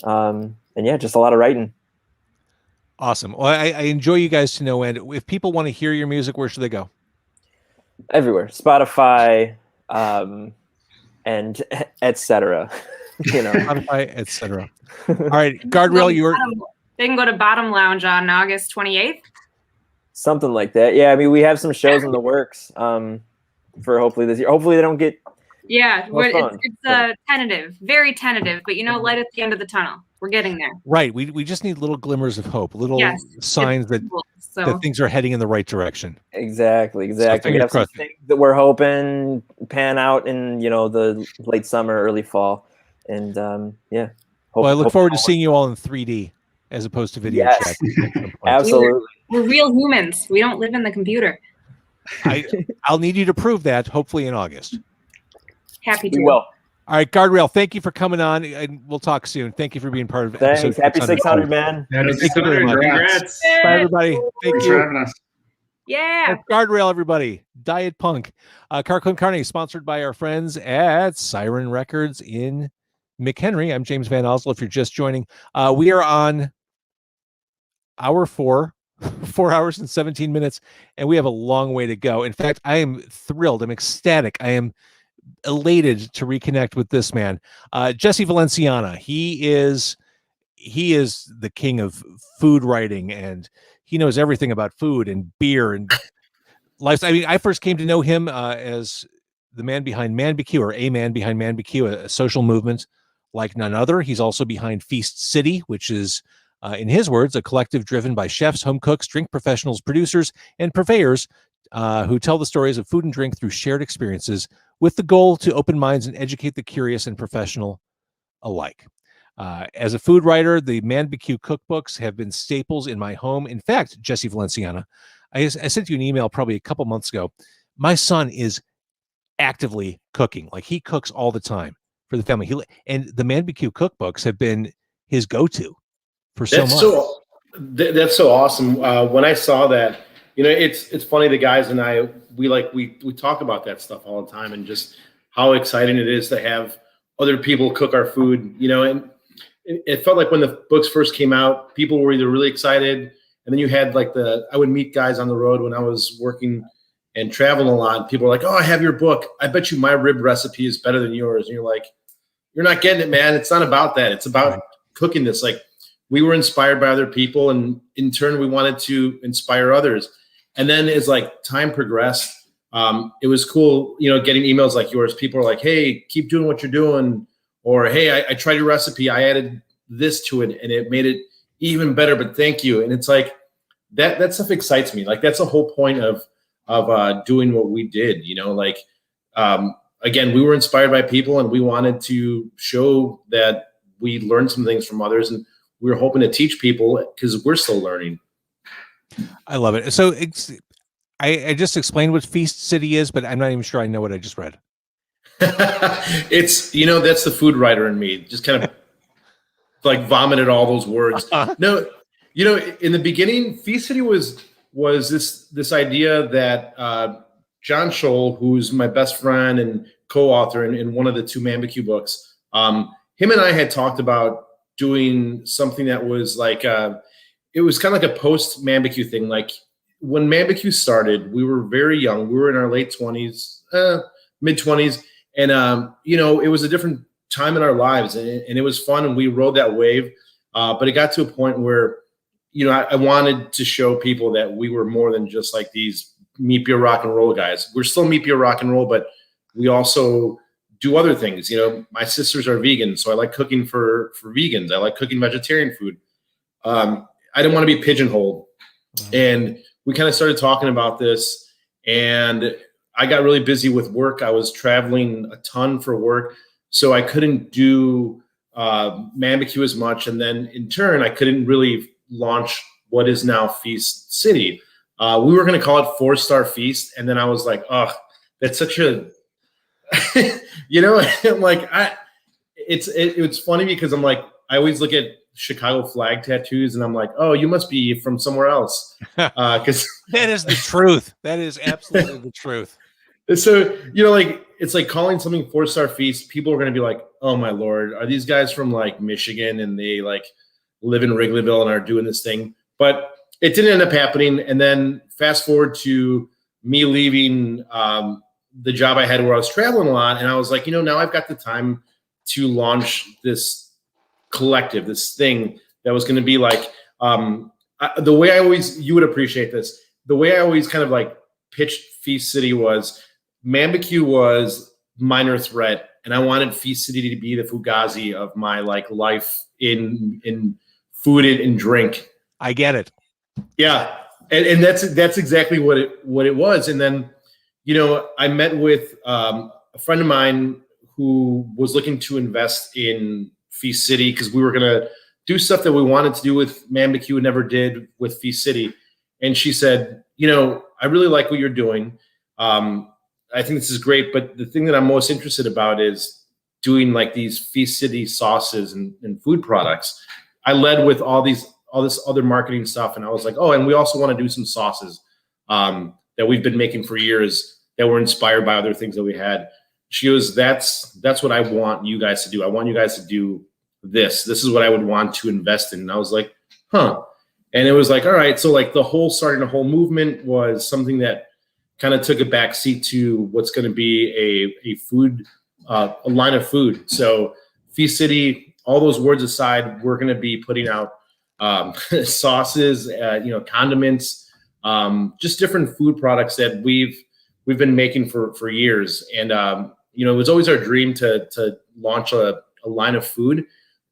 And yeah, just a lot of writing. Awesome. Well, I enjoy you guys to no end. If people want to hear your music, where should they go? Everywhere. Spotify, and etc. Spotify, etc. All right, Guardrail, they can go to Bottom Lounge on August 28th. Something like that. Yeah, I mean, we have some shows in the works for hopefully this year. Hopefully they don't get. Yeah, it's tentative, very tentative, but light at the end of the tunnel. We're getting there. Right. We just need little glimmers of hope, little signs that things are heading in the right direction. Exactly. So we have some things that we're hoping pan out in the late summer, early fall, and yeah. Well, I look forward to seeing you all in 3D as opposed to video chat. Absolutely. We're real humans. We don't live in the computer. I'll need you to prove that, hopefully in August. Happy to. We will. All right, Guardrail, thank you for coming on, and we'll talk soon. Thank you for being part of it. Thanks. Happy 600, man. Thank you very much. Congrats. Bye, everybody. Thank Thanks you. for having us. Yeah. That's Guardrail, everybody. Diet Punk. Car Con Carne, sponsored by our friends at Siren Records in McHenry. I'm James Van Oslo. If you're just joining, we are on hour 4 hours and 17 minutes, and we have a long way to go. In fact, I am thrilled. I'm ecstatic. I am elated to reconnect with this man, Jesse Valenciana. He is the king of food writing, and he knows everything about food and beer and lifestyle. I mean, I first came to know him as the man behind Man BQ, or a man behind Man BQ, a social movement like none other. He's also behind Feast City, which is, in his words, a collective driven by chefs, home cooks, drink professionals, producers, and purveyors who tell the stories of food and drink through shared experiences, with the goal to open minds and educate the curious and professional alike. As a food writer, the Man BQ cookbooks have been staples in my home. In fact, Jesse Valenciana, I sent you an email probably a couple months ago. My son is actively cooking. Like, he cooks all the time for the family. And the Man BQ cookbooks have been his go-to for so long. That's so awesome. When I saw that, it's funny. The guys and I, we talk about that stuff all the time, and just how exciting it is to have other people cook our food. And it felt like when the books first came out, people were either really excited, and then you had I would meet guys on the road when I was working and traveling a lot. People were like, "Oh, I have your book. I bet you my rib recipe is better than yours." And you're like, "You're not getting it, man. It's not about that. It's about cooking this." Like, we were inspired by other people, and in turn, we wanted to inspire others. And then as time progressed, it was cool, getting emails like yours. People are like, "Hey, keep doing what you're doing," or "Hey, I tried your recipe. I added this to it, and it made it even better. But thank you." And it's like that stuff excites me. Like, that's the whole point of doing what we did. Again, we were inspired by people, and we wanted to show that we learned some things from others, and we were hoping to teach people because we're still learning. I love it. So I just explained what Feast City is, but I'm not even sure I know what I just read. It's, that's the food writer in me. Just kind of vomited all those words. No, in the beginning, Feast City was this idea that John Scholl, who's my best friend and co-author in one of the 2 Mambecue books, him and I had talked about doing something that was like, it was kind of like a post-Mambecue thing. Like when Mambecue started, we were very young. We were in our late 20s, mid 20s. And, you know, it was a different time in our lives, and it was fun, and we rode that wave. But it got to a point where, you know, I wanted to show people that we were more than just like these meat, beer, rock and roll guys. We're still meat, beer, rock and roll, but we also do other things. You know, my sisters are vegan, so I like cooking for vegans. I like cooking vegetarian food. I didn't want to be pigeonholed. And we kind of started talking about this, and I got really busy with work. I was traveling a ton for work, so I couldn't do Mambecue as much. And then in turn, I couldn't really launch what is now Feast City. We were going to call it 4-Star Feast. And then I was like, oh, that's such a, you know, I'm like, it's funny because I'm like, I always look at Chicago flag tattoos and I'm like, oh, you must be from somewhere else. Because that is the truth. That is absolutely the truth. So, you know, like, it's like calling something 4-Star Feast. People are going to be like, oh my Lord, are these guys from like Michigan and they like live in Wrigleyville and are doing this thing? But it didn't end up happening. And then fast forward to me leaving the job I had where I was traveling a lot. And I was like, you know, now I've got the time to launch this collective, this thing that was going to be like, the way I always, you would appreciate this, the way I always kind of like pitched Feast City was, Mambecue was minor threat, and I wanted Feast City to be the Fugazi of my like life in food and drink. I get it. Yeah, and that's exactly what it was. And then, you know, I met with a friend of mine who was looking to invest in Feast City because we were gonna do stuff that we wanted to do with Mambecue and never did with Feast City. And she said, you know, I really like what you're doing. I think this is great, but the thing that I'm most interested about is doing like these Feast City sauces and food products. I led with all this other marketing stuff, and I was like, oh, and we also want to do some sauces that we've been making for years that were inspired by other things that we had. She goes, that's what I want you guys to do. I want you guys to do this. This is what I would want to invest in. And I was like, huh. And it was like, all right. So like starting a whole movement was something that kind of took a backseat to what's going to be a food, a line of food. So Feast City, all those words aside, we're going to be putting out sauces, you know, condiments, just different food products that we've been making for years. And, you know, it was always our dream to launch a line of food,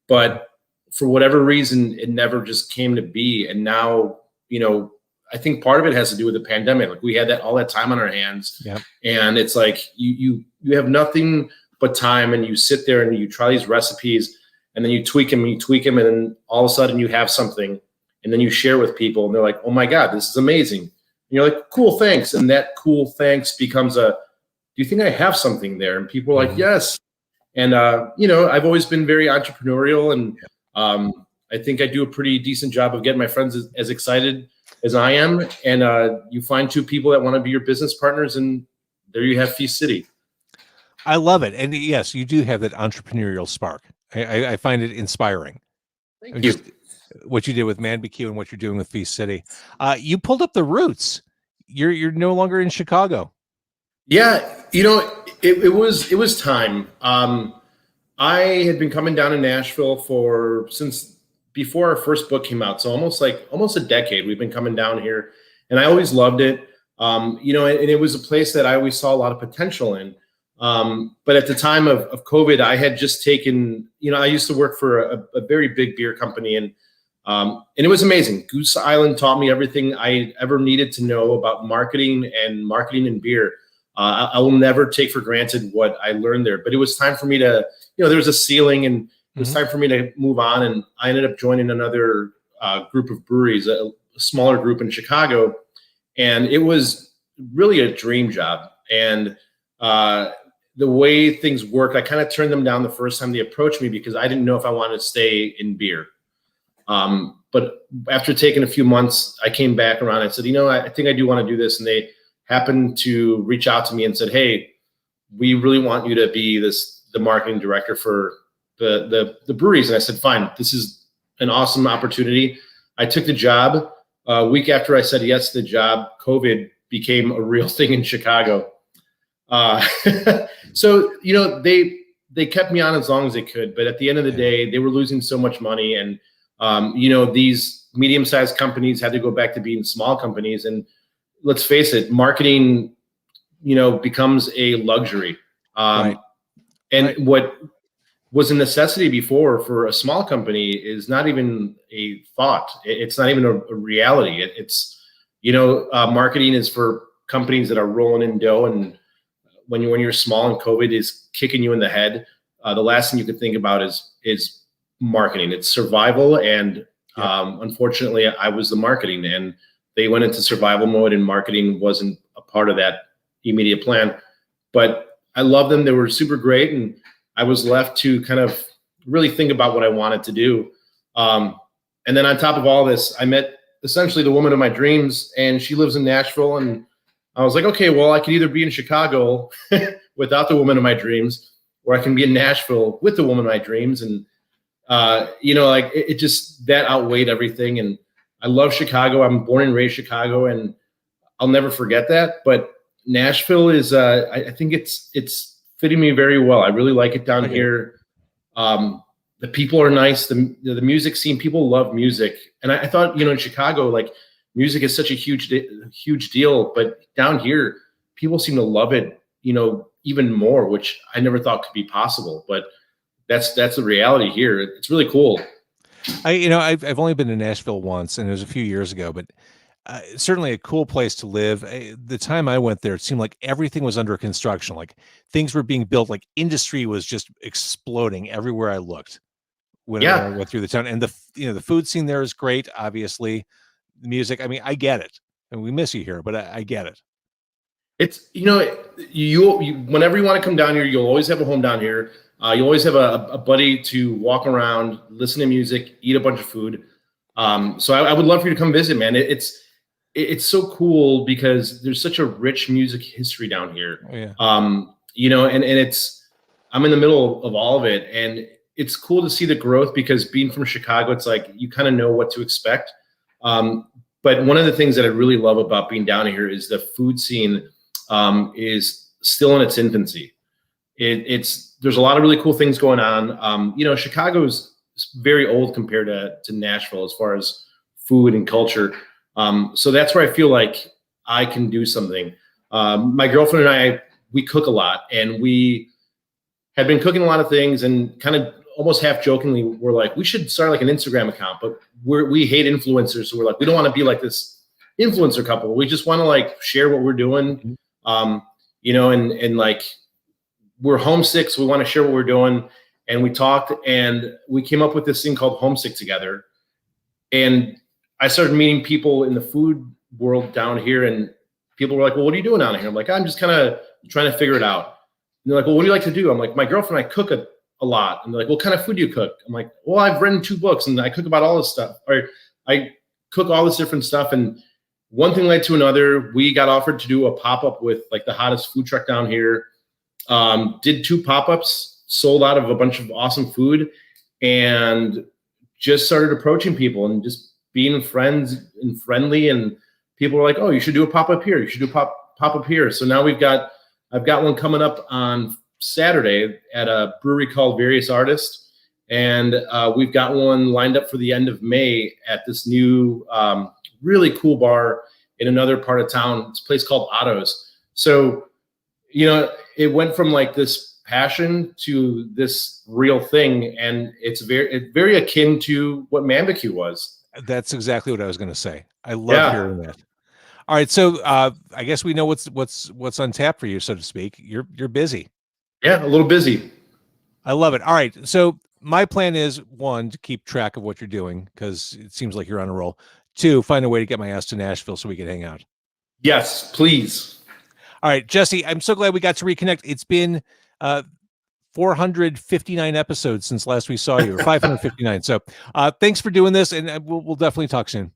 but for whatever reason, it never just came to be. And now, you know, I think part of it has to do with the pandemic. Like we had all that time on our hands, and it's like you have nothing but time, and you sit there and you try these recipes, and then you tweak them, and then all of a sudden you have something, and then you share with people, and they're like, "Oh my God, this is amazing!" And you're like, "Cool, thanks." And that cool thanks becomes "Do you think I have something there?" And people are like, "Yes." And you know, I've always been very entrepreneurial, and I think I do a pretty decent job of getting my friends as excited as I am. And you find 2 people that want to be your business partners, and there you have Feast City. I love it. And yes, you do have that entrepreneurial spark. I find it inspiring. Thank you. What you did with Mambecue and what you're doing with Feast City. You pulled up the roots. You're no longer in Chicago. Yeah, you know, it was time. I had been coming down to Nashville since before our first book came out. So almost a decade we've been coming down here, and I always loved it. You know, and it was a place that I always saw a lot of potential in. But at the time of COVID, I had just taken, you know, I used to work for a very big beer company, and it was amazing. Goose Island taught me everything I ever needed to know about marketing and beer. I will never take for granted what I learned there, but it was time for me to, you know, there was a ceiling, and it was time for me to move on. And I ended up joining another group of breweries, a smaller group in Chicago. And it was really a dream job. And the way things worked, I kind of turned them down the first time they approached me because I didn't know if I wanted to stay in beer. But after taking a few months, I came back around. I said, you know, I think I do want to do this. And they happened to reach out to me and said, "Hey, we really want you to be the marketing director for the breweries." And I said, "Fine, this is an awesome opportunity." I took the job. A week after I said yes to the job, COVID became a real thing in Chicago. So, you know, they kept me on as long as they could, but at the end of the day, they were losing so much money. And, you know, these medium-sized companies had to go back to being small companies. And let's face it, marketing, you know, becomes a luxury. And what was a necessity before for a small company is not even a thought. It's not even a reality. It's, you know, marketing is for companies that are rolling in dough. And when you're small and COVID is kicking you in the head, the last thing you could think about is marketing. It's survival. And unfortunately, I was the marketing, and they went into survival mode, and marketing wasn't a part of that immediate plan. But I love them. They were super great. And I was left to kind of really think about what I wanted to do. And then on top of all this, I met essentially the woman of my dreams, and she lives in Nashville. And I was like, okay, well, I could either be in Chicago without the woman of my dreams, or I can be in Nashville with the woman of my dreams. And, you know, like it just, that outweighed everything. And I love Chicago. I'm born and raised Chicago, and I'll never forget that. But Nashville is, I think it's fitting me very well. I really like it down here. The people are nice. The music scene, people love music. And I thought, you know, in Chicago, like music is such a huge deal, but down here, people seem to love it, you know, even more, which I never thought could be possible. But that's the reality here. It's really cool. I've only been to Nashville once, and it was a few years ago, but certainly a cool place to live. The time I went there, it seemed like everything was under construction. Like things were being built, like industry was just exploding everywhere I looked when I went through the town. And the food scene there is great. Obviously, the music. I mean, I get it, and we miss you here, but I get it. It's, you know, you whenever you want to come down here, you'll always have a home down here. You always have a buddy to walk around, listen to music, eat a bunch of food. So I would love for you to come visit, man. It's so cool because there's such a rich music history down here. Oh, yeah. You know, and I'm in the middle of all of it, and it's cool to see the growth because being from Chicago, it's like you kind of know what to expect. But one of the things that I really love about being down here is the food scene is still in its infancy. There's a lot of really cool things going on. You know, Chicago's very old compared to Nashville as far as food and culture. So that's where I feel like I can do something. My girlfriend and we cook a lot, and we had been cooking a lot of things, and kind of almost half jokingly, we're like, we should start like an Instagram account, but we hate influencers. So we're like, we don't want to be like this influencer couple. We just want to like share what we're doing. You know, and like we're homesick, so we want to share what we're doing. And we talked, and we came up with this thing called Homesick together. And I started meeting people in the food world down here, and people were like, well, what are you doing down here? I'm like, I'm just kind of trying to figure it out. And they're like, well, what do you like to do? I'm like, my girlfriend and I cook a lot. And they're like, what kind of food do you cook? I'm like, well, I've written 2 books, and I cook about all this stuff. Or I cook all this different stuff. And one thing led to another. We got offered to do a pop-up with like the hottest food truck down here. Did 2 pop-ups, sold out of a bunch of awesome food, and just started approaching people and just being friends and friendly. And people were like, oh, you should do a pop-up here. You should do pop-up here. So now I've got one coming up on Saturday at a brewery called Various Artists. And we've got one lined up for the end of May at this new really cool bar in another part of town. It's a place called Otto's. So, you know, it went from like this passion to this real thing, and it's very akin to what Mambacue was. That's exactly what I was going to say. I love hearing that. All right, so I guess we know what's on tap for you, so to speak. You're busy. Yeah, a little busy. I love it. All right, so my plan is 1, to keep track of what you're doing because it seems like you're on a roll. 2, find a way to get my ass to Nashville so we can hang out. Yes, please. All right, Jesse, I'm so glad we got to reconnect. It's been 459 episodes since last we saw you, or 559. So thanks for doing this, and we'll definitely talk soon.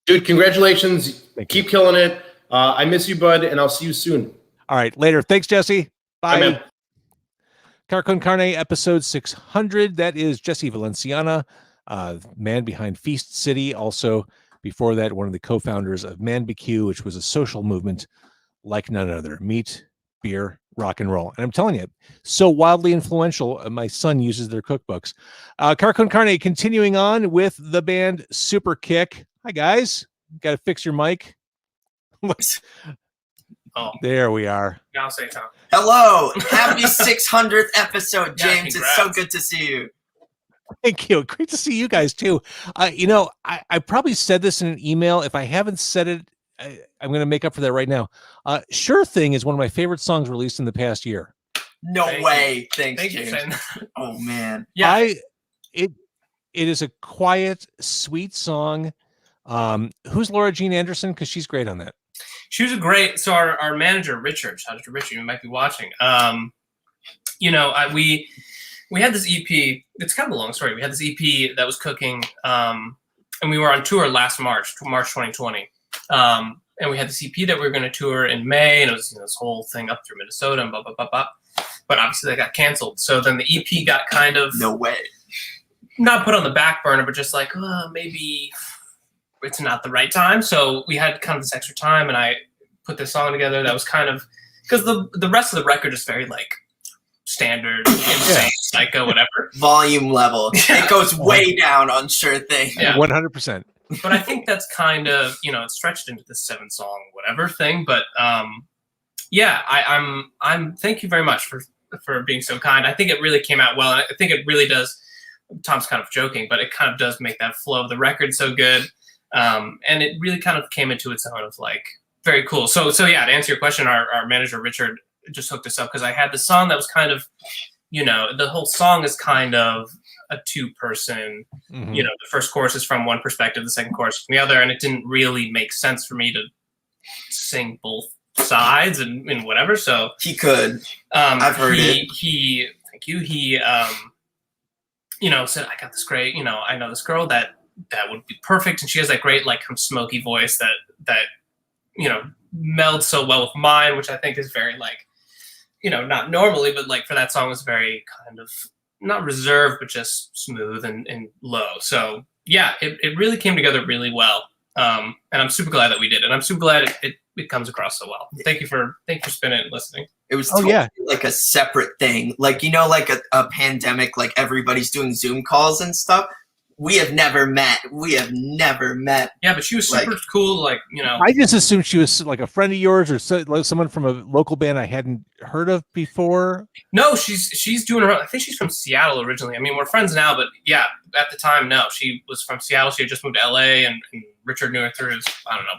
Dude, congratulations. Keep killing it. I miss you, bud, and I'll see you soon. All right, later. Thanks, Jesse. Bye. Man. Car Con Carne, episode 600. That is Jesse Valenciana, man behind Feast City. Also, before that, one of the co-founders of Man BQ, which was a social movement like none other. Meat, beer, rock and roll. And I'm telling you, so wildly influential. My son uses their cookbooks. Car Con Carne, continuing on with the band Super Kick. Hi, guys. Got to fix your mic. Oh, there we are. Now say Tom. Hello, happy 600th episode, James. Yeah, it's so good to see you. Thank you. Great to see you guys too. I probably said this in an email. If I haven't said it, I'm going to make up for that right now. Sure Thing is one of my favorite songs released in the past year. No way. Thanks, Thank James. you. Oh man. Yeah. It is a quiet, sweet song. Who's Laura Jean Anderson? Because she's great on that. She was a great. So our manager Richard, shout out to Richard, you might be watching. We had this EP. It's kind of a long story. We had this EP that was cooking, and we were on tour last March 2020. And we had this EP that we were going to tour in May, and it was this whole thing up through Minnesota and blah blah blah blah. But obviously that got canceled. So then the EP got kind of not put on the back burner, but just like maybe it's not the right time. So we had kind of this extra time, and I put this song together that was kind of because the rest of the record is very like standard, insane, psycho, whatever. Volume level. It goes way down on Sure Thing. Yeah. 100%. But I think that's kind of, it's stretched into this 7-song whatever thing. But I'm thank you very much for being so kind. I think it really came out well. And I think it really does. Tom's kind of joking, but it kind of does make that flow of the record so good. And it really kind of came into its own of like very cool. So yeah, to answer your question, our manager Richard just hooked us up because I had the song that was kind of, the whole song is kind of a two-person. Mm-hmm. The first chorus is from one perspective, the second chorus from the other, and it didn't really make sense for me to sing both sides and whatever. So he could. I've heard it. Thank you. He said, I got this great, I know this girl that would be perfect, and she has that great like smoky voice that melds so well with mine, which I think is very like, not normally, but like for that song was very kind of not reserved, but just smooth and low. So yeah, it really came together really well. And I'm super glad that we did, and I'm super glad it comes across so well. Thank you for spinning it and listening. It was totally like a separate thing. Like, like a pandemic, like everybody's doing Zoom calls and stuff. We have never met. Yeah, but she was super cool. Like, I just assumed she was like a friend of yours or like someone from a local band I hadn't heard of before. No, she's doing her own. I think she's from Seattle originally. I mean, we're friends now, but yeah, at the time, no, she was from Seattle. She had just moved to LA, and Richard knew her through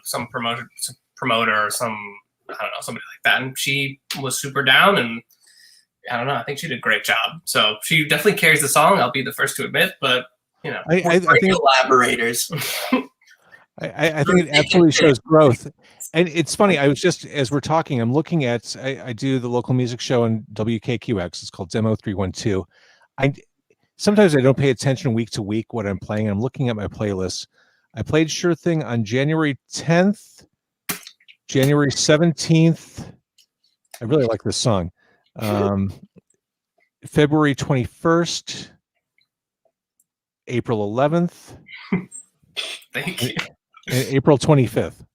some promoter or somebody like that. And she was super down, and I think she did a great job. So she definitely carries the song. I'll be the first to admit, but I think collaborators. I think it absolutely shows growth. And it's funny, I was just, as we're talking, I'm looking at, I do the local music show on WKQX. It's called Demo 312. Sometimes I don't pay attention week to week what I'm playing. I'm looking at my playlist. I played Sure Thing on January 10th, January 17th. I really like this song. February 21st. April 11th. Thank you. And April 25th.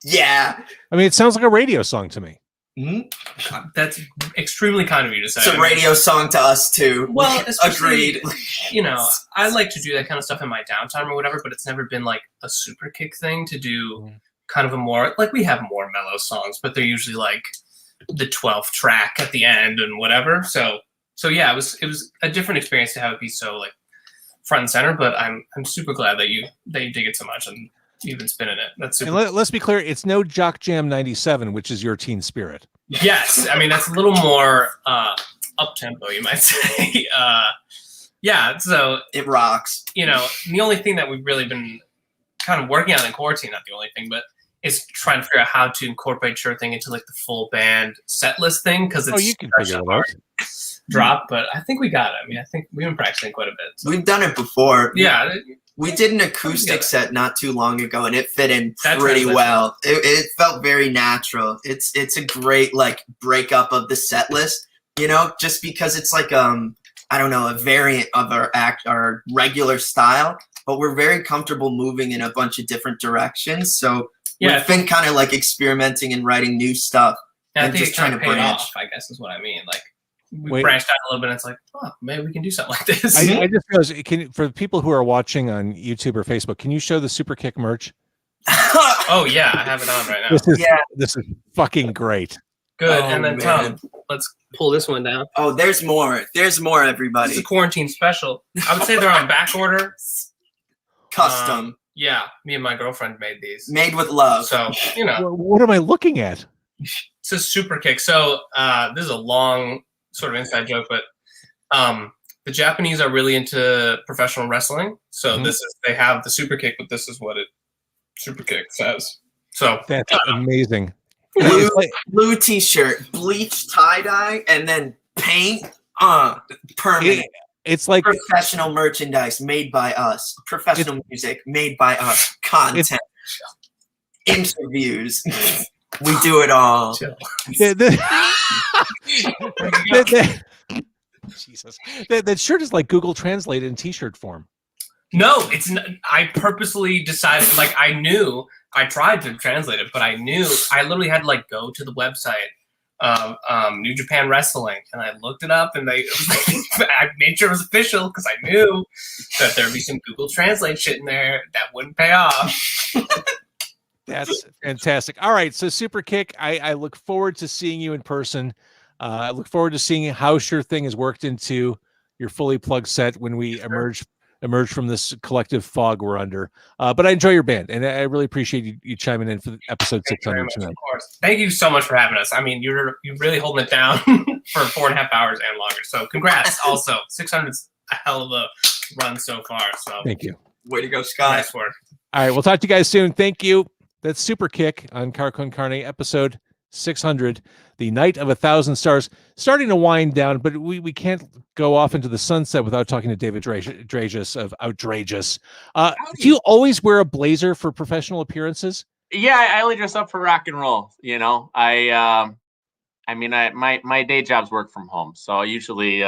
Yeah. I mean, it sounds like a radio song to me. Mm-hmm. That's extremely kind of you to say. It's a radio song to us too. Well, agreed. I like to do that kind of stuff in my downtime or whatever, but it's never been like a super kick thing to do. Kind of a more like we have more mellow songs, but they're usually like the 12th track at the end and whatever. So yeah, it was a different experience to have it be so like front and center, but I'm super glad that you dig it so much and you've been spinning it. That's super. And let's be clear, it's no Jock Jam 97, which is your teen spirit. Yes, I mean that's a little more up tempo, you might say. Yeah, so it rocks. The only thing that we've really been kind of working on in quarantine, not the only thing, but is trying to figure out how to incorporate Sure Thing into like the full band set list thing because it's you can figure it out. Drop, but I think we got it. I mean, I think we've been practicing quite a bit. So. We've done it before. Yeah, We did an acoustic set not too long ago, and it fit in That pretty translates well. It felt very natural. It's a great like breakup of the set list, you know, just because it's like I don't know, a variant of our regular style, but we're very comfortable moving in a bunch of different directions. So we've been kind of like experimenting and writing new stuff and just trying to branch. Off, I guess is what I mean. Like we branched out a little bit. And it's like, oh, maybe we can do something like this. I just realized, for the people who are watching on YouTube or Facebook, can you show the Super Kick merch? Oh yeah, I have it on right now. This is fucking great. Good. Oh, and then man. Tom, let's pull this one down. Oh, there's more. There's more, everybody. This is a quarantine special. I would say they're on back order. Custom. Yeah, me and my girlfriend made these. Made with love. So, you know. What am I looking at? It's a Super Kick. So this is a long sort of inside joke, but the Japanese are really into professional wrestling. So they have the Super Kick, but this is what it Super Kick says. So that's amazing. Blue t-shirt, bleach tie-dye, and then paint permanent. It's like professional merchandise made by us. Professional music made by us. Content. Interviews. We do it all. Jesus. That shirt is like Google Translate in t-shirt form. No, it's not. I purposely decided, like, I tried to translate it, but I literally had to like go to the website of New Japan Wrestling, and I looked it up, and I made sure it was official because I knew that there'd be some Google Translate shit in there that wouldn't pay off. That's fantastic. All right, so Super Kick, I look forward to seeing you in person. I look forward to seeing how Sure Thing has worked into your fully plugged set when we emerge from this collective fog we're under. But I enjoy your band, and I really appreciate you chiming in for episode 600 tonight. Of course. Thank you so much for having us. I mean, you're really holding it down for 4.5 hours and longer. So congrats. Also, 600's a hell of a run so far. So thank you. Way to go, Scott. Nice work. All right, we'll talk to you guys soon. Thank you. That's Super Kick on Car Con Carne, episode 600, the Night of 1,000 Stars. Starting to wind down, but we can't go off into the sunset without talking to David Drages of Outrageous. Do you always wear a blazer for professional appearances? Yeah, I only dress up for rock and roll. You know, my day jobs work from home, so I usually.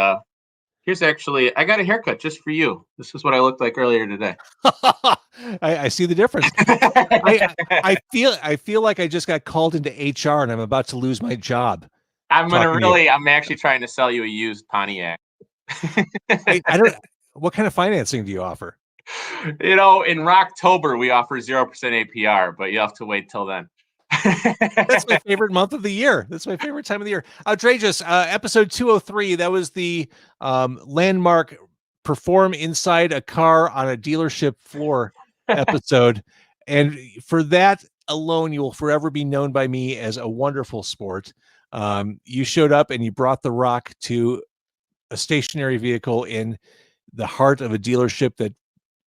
Here's actually, I got a haircut just for you. This is what I looked like earlier today. I see the difference. I feel like I just got called into HR and I'm about to lose my job. I'm actually trying to sell you a used Pontiac. I don't. What kind of financing do you offer? You know, in Rocktober we offer 0% APR, but you have to wait till then. That's my favorite month of the year. That's my favorite time of the year. Outrageous, episode 203. That was the landmark perform inside a car on a dealership floor episode. And for that alone, you will forever be known by me as a wonderful sport. You showed up and you brought the rock to a stationary vehicle in the heart of a dealership that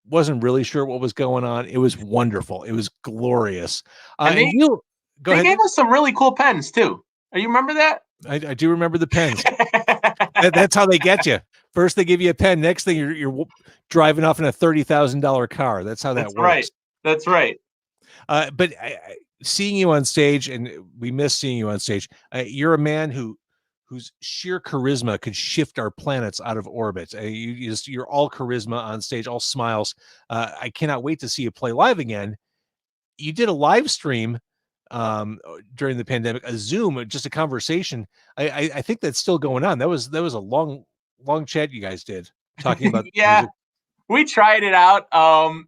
wasn't really sure what was going on. It was wonderful. It was glorious. And they gave us some really cool pens too. You remember that? I do remember the pens. That's how they get you. First they give you a pen. Next thing you're driving off in a $30,000 car. That's how that works. Right. That's right. But seeing you on stage, and we miss seeing you on stage. You're a man whose sheer charisma could shift our planets out of orbit. You're all charisma on stage, all smiles. I cannot wait to see you play live again. You did a live stream during the pandemic, a Zoom, just a conversation. I think that's still going on. That was a long chat you guys did talking about music. We tried it out.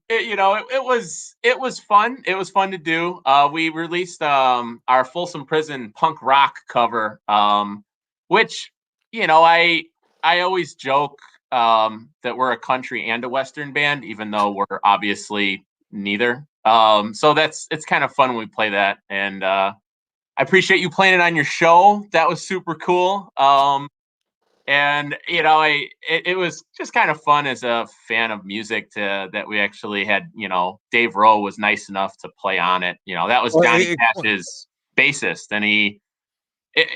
It was fun. It was fun to do. We released our Folsom Prison punk rock cover, which, I always joke that we're a country and a Western band, even though we're obviously neither. So it's kind of fun when we play that. And I appreciate you playing it on your show. That was super cool. It was just kind of fun as a fan of music that we actually had, Dave Rowe was nice enough to play on it. That was Johnny Cash's bassist, and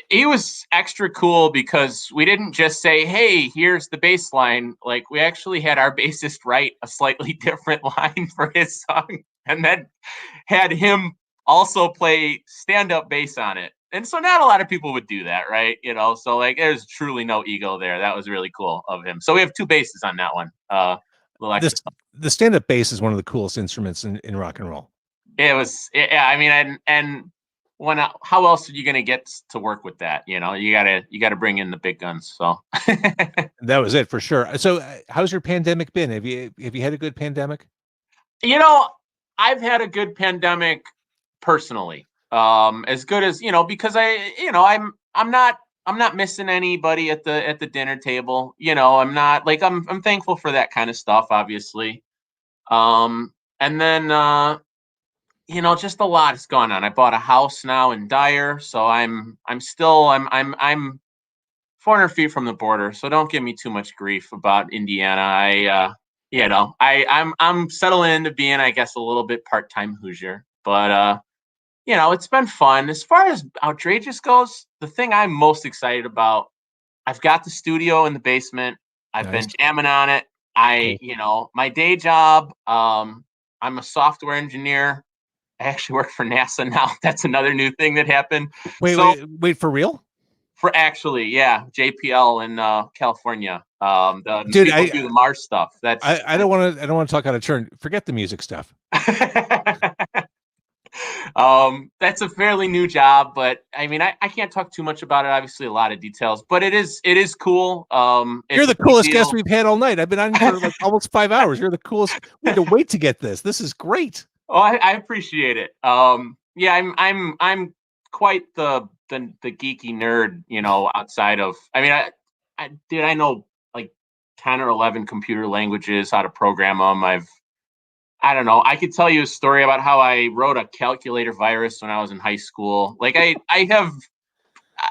he was extra cool because we didn't just say, "Hey, here's the bass line." Like, we actually had our bassist write a slightly different line for his song, and then had him also play stand-up bass on it. And so not a lot of people would do that, right? You know, so like there's truly no ego there. That was really cool of him. So we have two basses on that one. The stand-up bass is one of the coolest instruments in rock and roll. It was, yeah. I mean, and when how else are you going to get to work with that? You know, you gotta bring in the big guns. So that was it for sure. So how's your pandemic been? Have you had a good pandemic? You know, I've had a good pandemic personally. As good as, you know, because I'm not missing anybody at the dinner table. You know, I'm not like I'm thankful for that kind of stuff, obviously. And then you know, just a lot has gone on. I bought a house now in Dyer, so I'm 400 feet from the border, so don't give me too much grief about Indiana. You know, I'm settling into being, I guess, a little bit part-time Hoosier, but you know, it's been fun. As far as outrageous goes, the thing I'm most excited about, I've got the studio in the basement. I've been jamming on it. You know, my day job, I'm a software engineer. I actually work for NASA now. That's another new thing that happened. Wait, for real? For actually, yeah, JPL in California. The Dude, people do the Mars stuff. That's I don't want to talk out of turn. Forget the music stuff. That's a fairly new job, but I mean, I can't talk too much about it. Obviously, a lot of details, but it is cool. You're the coolest guest we've had all night. I've been on for like almost 5 hours. You're the coolest. We had to wait to get this. This is great. Oh, I appreciate it. Yeah, I'm quite the geeky nerd, you know, outside of, I mean, I know like 10 or 11 computer languages, how to program them. I don't know. I could tell you a story about how I wrote a calculator virus when I was in high school. Like I have,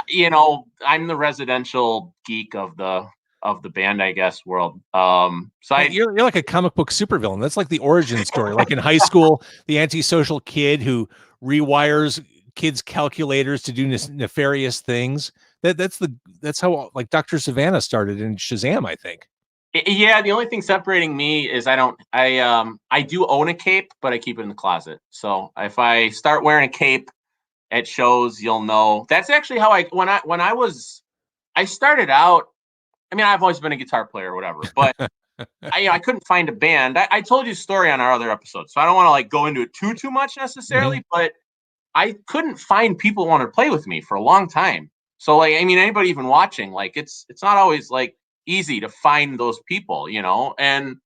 you know, I'm the residential geek of the band, I guess, world. So you're like a comic book supervillain. That's like the origin story. Like in high school, the antisocial kid who rewires kids' calculators to do nefarious things. That's how like Dr. Savannah started in Shazam, I think. Yeah, the only thing separating me is I do own a cape, but I keep it in the closet. So if I start wearing a cape at shows, you'll know. That's actually how I started out. I mean, I've always been a guitar player or whatever, but I couldn't find a band. I told you a story on our other episode, so I don't want to like go into it too much necessarily, but I couldn't find people who wanted to play with me for a long time. So like, I mean, anybody even watching, like it's not always like easy to find those people, you know? And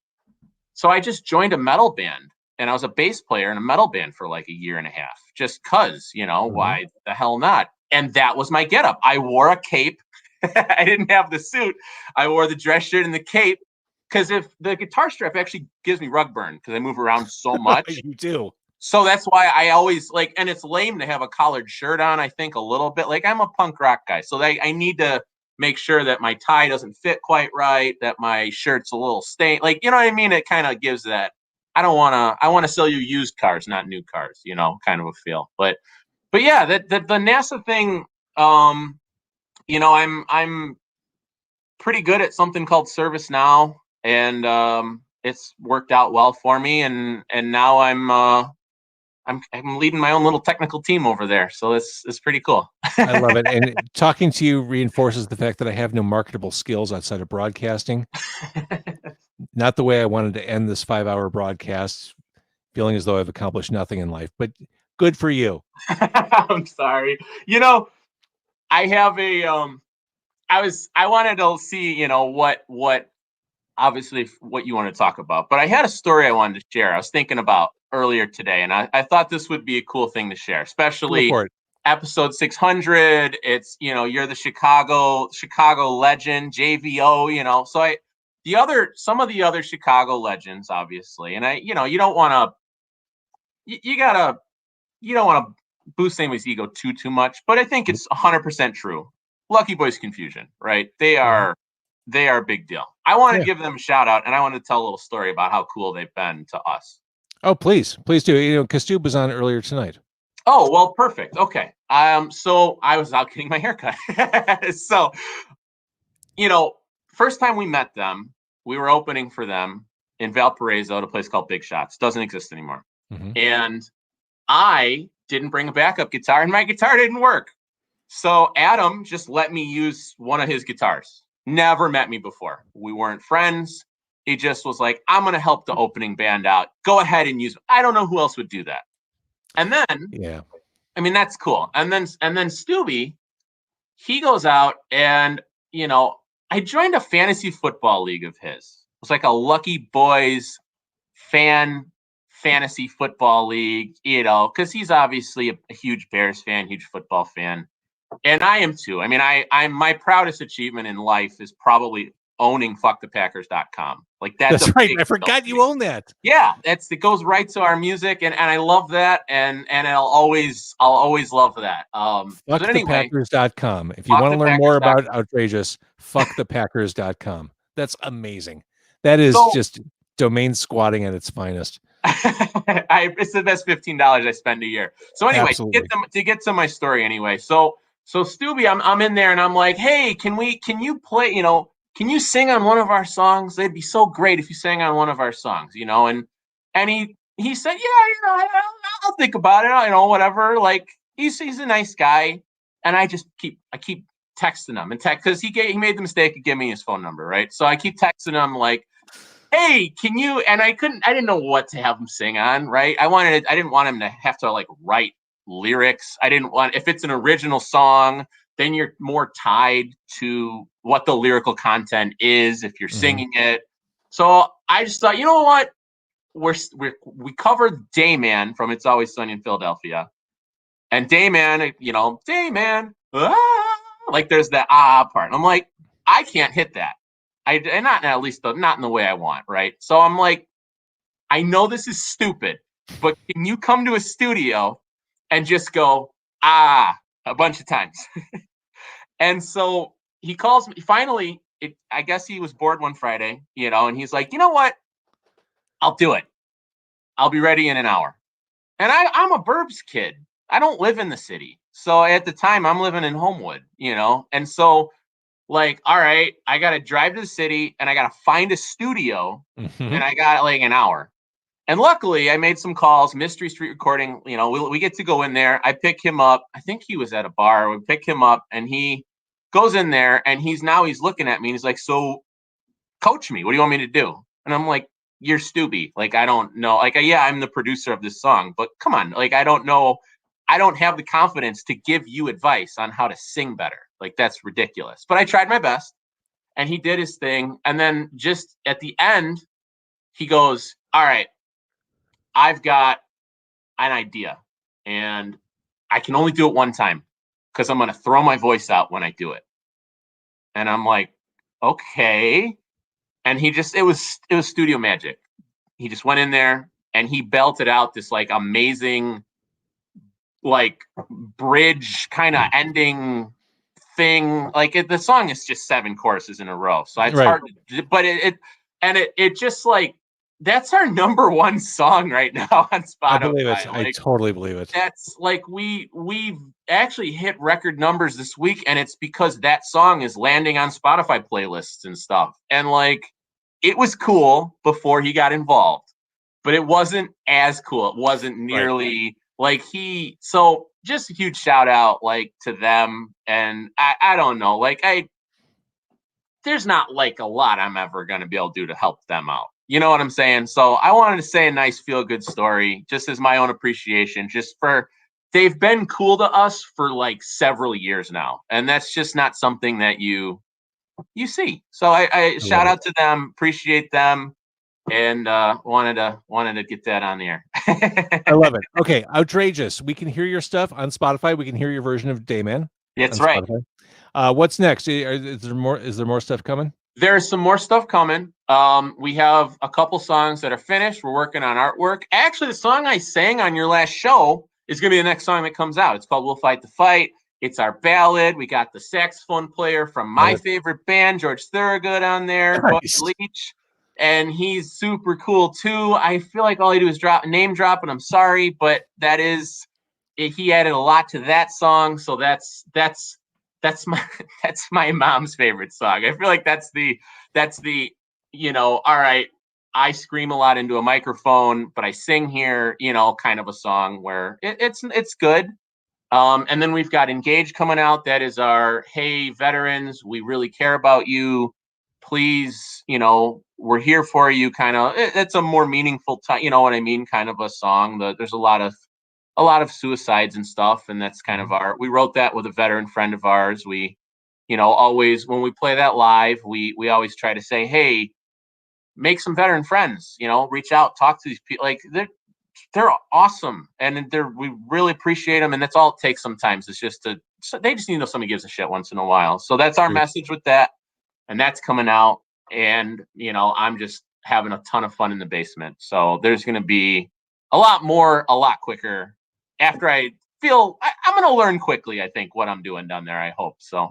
so I just joined a metal band, and I was a bass player in a metal band for like a year and a half, just cause, you know, why the hell not? And that was my getup. I wore a cape. I didn't have the suit. I wore the dress shirt and the cape, because if the guitar strap actually gives me rug burn because I move around so much. You do. So that's why I always like, and it's lame to have a collared shirt on, I think a little bit. Like I'm a punk rock guy, so I need to make sure that my tie doesn't fit quite right, that my shirt's a little stained. Like, you know what I mean? It kind of gives that, I want to sell you used cars, not new cars, you know, kind of a feel. But yeah, the NASA thing, you know, I'm pretty good at something called ServiceNow, and it's worked out well for me. And now I'm leading my own little technical team over there, so it's pretty cool. I love it, and talking to you reinforces the fact that I have no marketable skills outside of broadcasting. Not the way I wanted to end this 5-hour broadcast, feeling as though I've accomplished nothing in life. But good for you. I'm sorry. You know, I have I wanted to see, you know, what obviously what you want to talk about, but I had a story I wanted to share. I was thinking about earlier today, and I thought this would be a cool thing to share, especially episode 600. It's, you know, you're the Chicago legend, JVO, you know. So some of the other Chicago legends, obviously, and you know, you don't want to boost anybody's ego too much, but I think it's 100% true. Lucky Boys Confusion, right? They are a big deal. I want to give them a shout out, and I want to tell a little story about how cool they've been to us. Oh, please do. You know, Kastub was on earlier tonight. Oh, well, perfect. Okay. So I was out getting my haircut. So, first time we met them, we were opening for them in Valparaiso at a place called Big Shots. Doesn't exist anymore. Mm-hmm. And I didn't bring a backup guitar, and my guitar didn't work. So Adam just let me use one of his guitars. Never met me before. We weren't friends. He just was like, I'm going to help the opening band out. Go ahead and use it. I don't know who else would do that. And then, yeah, I mean, that's cool. And then Stubby, he goes out and, I joined a fantasy football league of his. It was like a Lucky Boys fantasy football league, because he's obviously a huge Bears fan, huge football fan. And I am too. I mean, I'm my proudest achievement in life is probably owning fuckthepackers.com. Like that's right. I forgot you own that. Yeah, it goes right to our music, and I love that, and I'll always love that. But anyway, fuckthepackers.com. If you want to learn more about Outrageous, fuckthepackers.com. That's amazing. That is just domain squatting at its finest. It's the best $15 I spend a year. So anyway, to get to my story anyway. So Stubby, I'm in there and I'm like, hey, can you play, can you sing on one of our songs? It'd be so great if you sang on one of our songs, and he said, yeah, I'll think about it, whatever. Like he's a nice guy. And I keep texting him because he made the mistake of giving me his phone number, right? So I keep texting him like, hey, can you? And I didn't know what to have him sing on, right? I didn't want him to have to like write lyrics. I didn't want, if it's an original song, then you're more tied to what the lyrical content is if you're singing it. So I just thought, you know what? We covered Dayman from It's Always Sunny in Philadelphia. And Dayman, Dayman, like there's the part. And I'm like, I can't hit that. Not in the way I want, right? So I'm like, I know this is stupid, but can you come to a studio and just go, a bunch of times? And so he calls me. Finally, I guess he was bored one Friday, and he's like, you know what? I'll do it. I'll be ready in an hour. And I'm a Burbs kid. I don't live in the city. So at the time, I'm living in Homewood, and so like, all right, I got to drive to the city and I got to find a studio and I got like an hour. And luckily I made some calls, Mystery Street Recording, we get to go in there. I pick him up. I think he was at a bar. We pick him up and he goes in there and he's looking at me and he's like, so coach me. What do you want me to do? And I'm like, you're Stubby. Like, I don't know. Like, yeah, I'm the producer of this song, but come on. Like, I don't know. I don't have the confidence to give you advice on how to sing better. Like, that's ridiculous. But I tried my best and he did his thing. And then just at the end, he goes, all right, I've got an idea and I can only do it one time because I'm going to throw my voice out when I do it. And I'm like, okay. And it was studio magic. He just went in there and he belted out this like amazing, like bridge kind of ending thing. Like the song is just 7 choruses in a row. So it's hard, but it just like, that's our number 1 song right now on Spotify. I believe it. Like, I totally believe it. That's like, we've actually hit record numbers this week, and it's because that song is landing on Spotify playlists and stuff. And like, it was cool before he got involved, but it wasn't as cool. It wasn't nearly like so just a huge shout out like to them. And I don't know, like there's not like a lot I'm ever going to be able to do to help them out. You know what I'm saying? So I wanted to say a nice feel good story, just as my own appreciation, they've been cool to us for like several years now. And that's just not something that you see. So I shout out to them, appreciate them, and wanted to get that on the air. I love it. Okay, Outrageous. We can hear your stuff on Spotify. We can hear your version of Dayman. That's right. What's next? Is there more stuff coming? There's some more stuff coming. We have a couple songs that are finished. We're working on artwork. Actually, the song I sang on your last show is going to be the next song that comes out. It's called We'll Fight the Fight. It's our ballad. We got the saxophone player from my favorite band, George Thorogood, on there, nice. Leach, and he's super cool too. I feel like all I do is name drop, and I'm sorry, but that is he added a lot to that song. So that's my that's my mom's favorite song. I feel like that's the all right, I scream a lot into a microphone, but I sing here, kind of a song where it's good. And then we've got Engage coming out. That is our, hey, veterans, we really care about you. Please, we're here for you. Kind of, it's a more meaningful time. You know what I mean? Kind of a song. There's a lot of suicides and stuff, and that's kind of we wrote that with a veteran friend of ours. We, always when we play that live, we always try to say, hey, make some veteran friends. Reach out, talk to these people. Like they're awesome, and we really appreciate them, and that's all it takes sometimes. It's just they just need to know somebody gives a shit once in a while. So that's our message with that, and that's coming out. And I'm just having a ton of fun in the basement. So there's going to be a lot more, a lot quicker. After I feel I'm going to learn quickly, I think, what I'm doing down there. I hope so.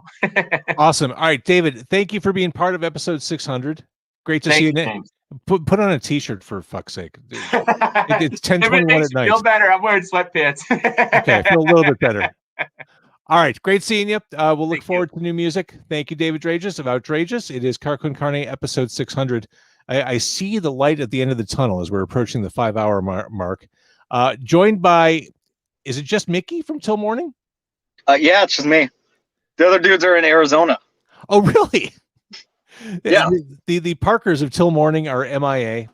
Awesome. All right, David, thank you for being part of episode 600. Great to see you. Put on a t-shirt, for fuck's sake. It's 10:21 at night. Feel better. I'm wearing sweatpants. Okay, I feel a little bit better. All right, great seeing you. We'll look forward to new music. Thank you, David Drages of Outrageous. It is Car Con Carne, episode 600. I see the light at the end of the tunnel as we're approaching the 5-hour mark. Joined by, is it just Mickey from Till Morning? Yeah, it's just me. The other dudes are in Arizona. Oh, really? Yeah. The Parkers of Till Morning are MIA,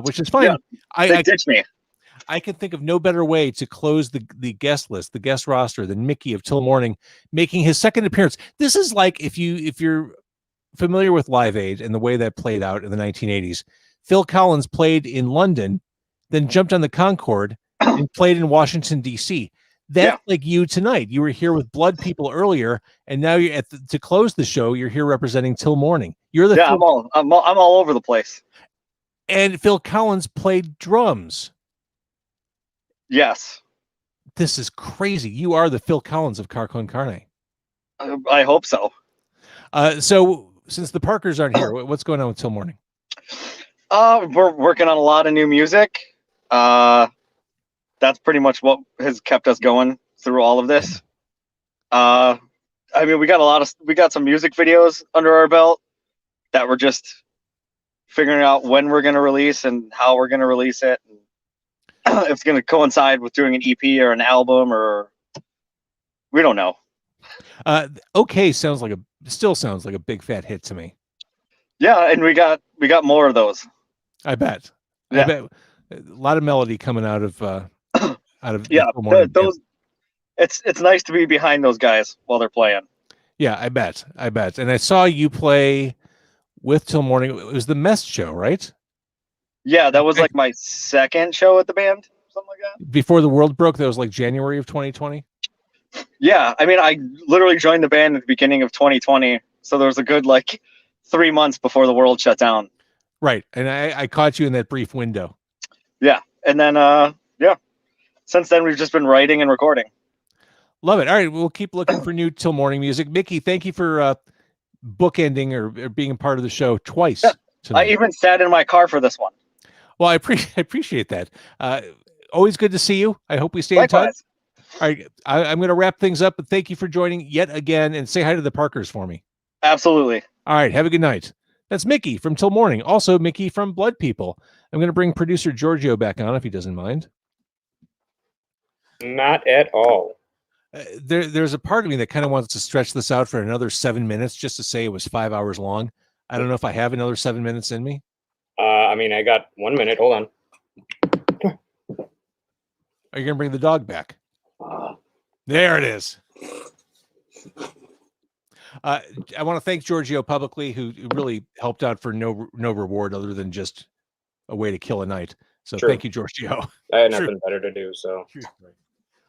which is fine. Yeah, they ditched me. I can think of no better way to close the guest list, the guest roster, than Mickey of Till Morning making his second appearance. This is like if you're familiar with Live Aid and the way that played out in the 1980s. Phil Collins played in London, then jumped on the Concorde and played in Washington, D.C. That's like you tonight. You were here with Blood People earlier, and now you're to close the show. You're here representing Till Morning. You're the I'm all over the place. And Phil Collins played drums. Yes. This is crazy. You are the Phil Collins of Car Con Carne. I hope so. So since the Parkers aren't here, what's going on with Till Morning? We're working on a lot of new music. That's pretty much what has kept us going through all of this. I mean, we got some music videos under our belt that we're just figuring out when we're going to release and how we're going to release it. If it's going to coincide with doing an EP or an album, or we don't know. Okay, still sounds like a big fat hit to me. Yeah, and we got more of those. I bet. Yeah. I bet a lot of melody coming out of yeah. Those. It's nice to be behind those guys while they're playing. Yeah, I bet. And I saw you play with Till Morning. It was the Mess show, right? Yeah, that was like my second show at the band, something like that. Before the world broke, that was like January of 2020. Yeah, I mean, I literally joined the band at the beginning of 2020, so there was a good 3 months before the world shut down. Right, and I caught you in that brief window. Yeah, and then since then we've just been writing and recording. Love it. All right, we'll keep looking for new Till Morning music. Mickey, thank you for bookending or being a part of the show twice. Yeah, I even sat in my car for this one. Well, I appreciate that. Always good to see you. I hope we stay Likewise. in touch. All right, I'm going to wrap things up, but thank you for joining yet again, and say hi to the Parkers for me. Absolutely. All right, have a good night. That's Mickey from Till Morning. Also, Mickey from Blood People. I'm going to bring producer Giorgio back on if he doesn't mind. Not at all. There's a part of me that kind of wants to stretch this out for another 7 minutes just to say it was 5 hours long. I don't know if I have another 7 minutes in me. I mean, I got 1 minute. Hold on. Are you going to bring the dog back? There it is. I want to thank Giorgio publicly, who really helped out for no reward other than just a way to kill a night. So True. Thank you, Giorgio. I had nothing better to do, so.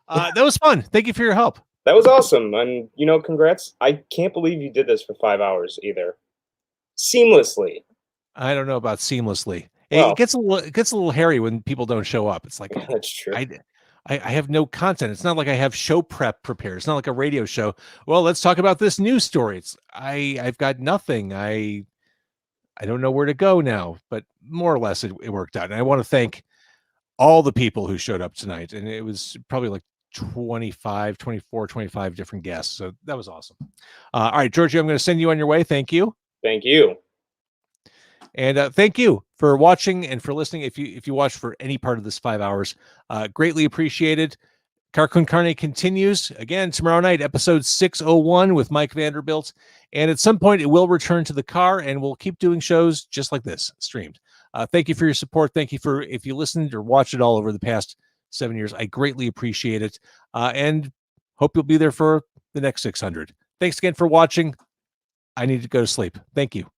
That was fun. Thank you for your help. That was awesome. And, congrats. I can't believe you did this for 5 hours either. Seamlessly. I don't know about seamlessly. Well, it gets a little hairy when people don't show up. It's like, that's true. I have no content. It's not like I have show prep prepared. It's not like a radio show. Well, let's talk about this news story. I've got nothing. I don't know where to go now, but more or less it worked out. And I want to thank all the people who showed up tonight. And it was probably like 25 different guests. So that was awesome. All right, Giorgio, I'm going to send you on your way. Thank you. Thank you. And thank you for watching and for listening. If you watched for any part of this 5 hours, greatly appreciated. Car Con Carne continues again tomorrow night, episode 601 with Mike Vanderbilt. And at some point, it will return to the car, and we'll keep doing shows just like this, streamed. Thank you for your support. Thank you for if you listened or watched it all over the past 7 years. I greatly appreciate it, and hope you'll be there for the next 600. Thanks again for watching. I need to go to sleep. Thank you.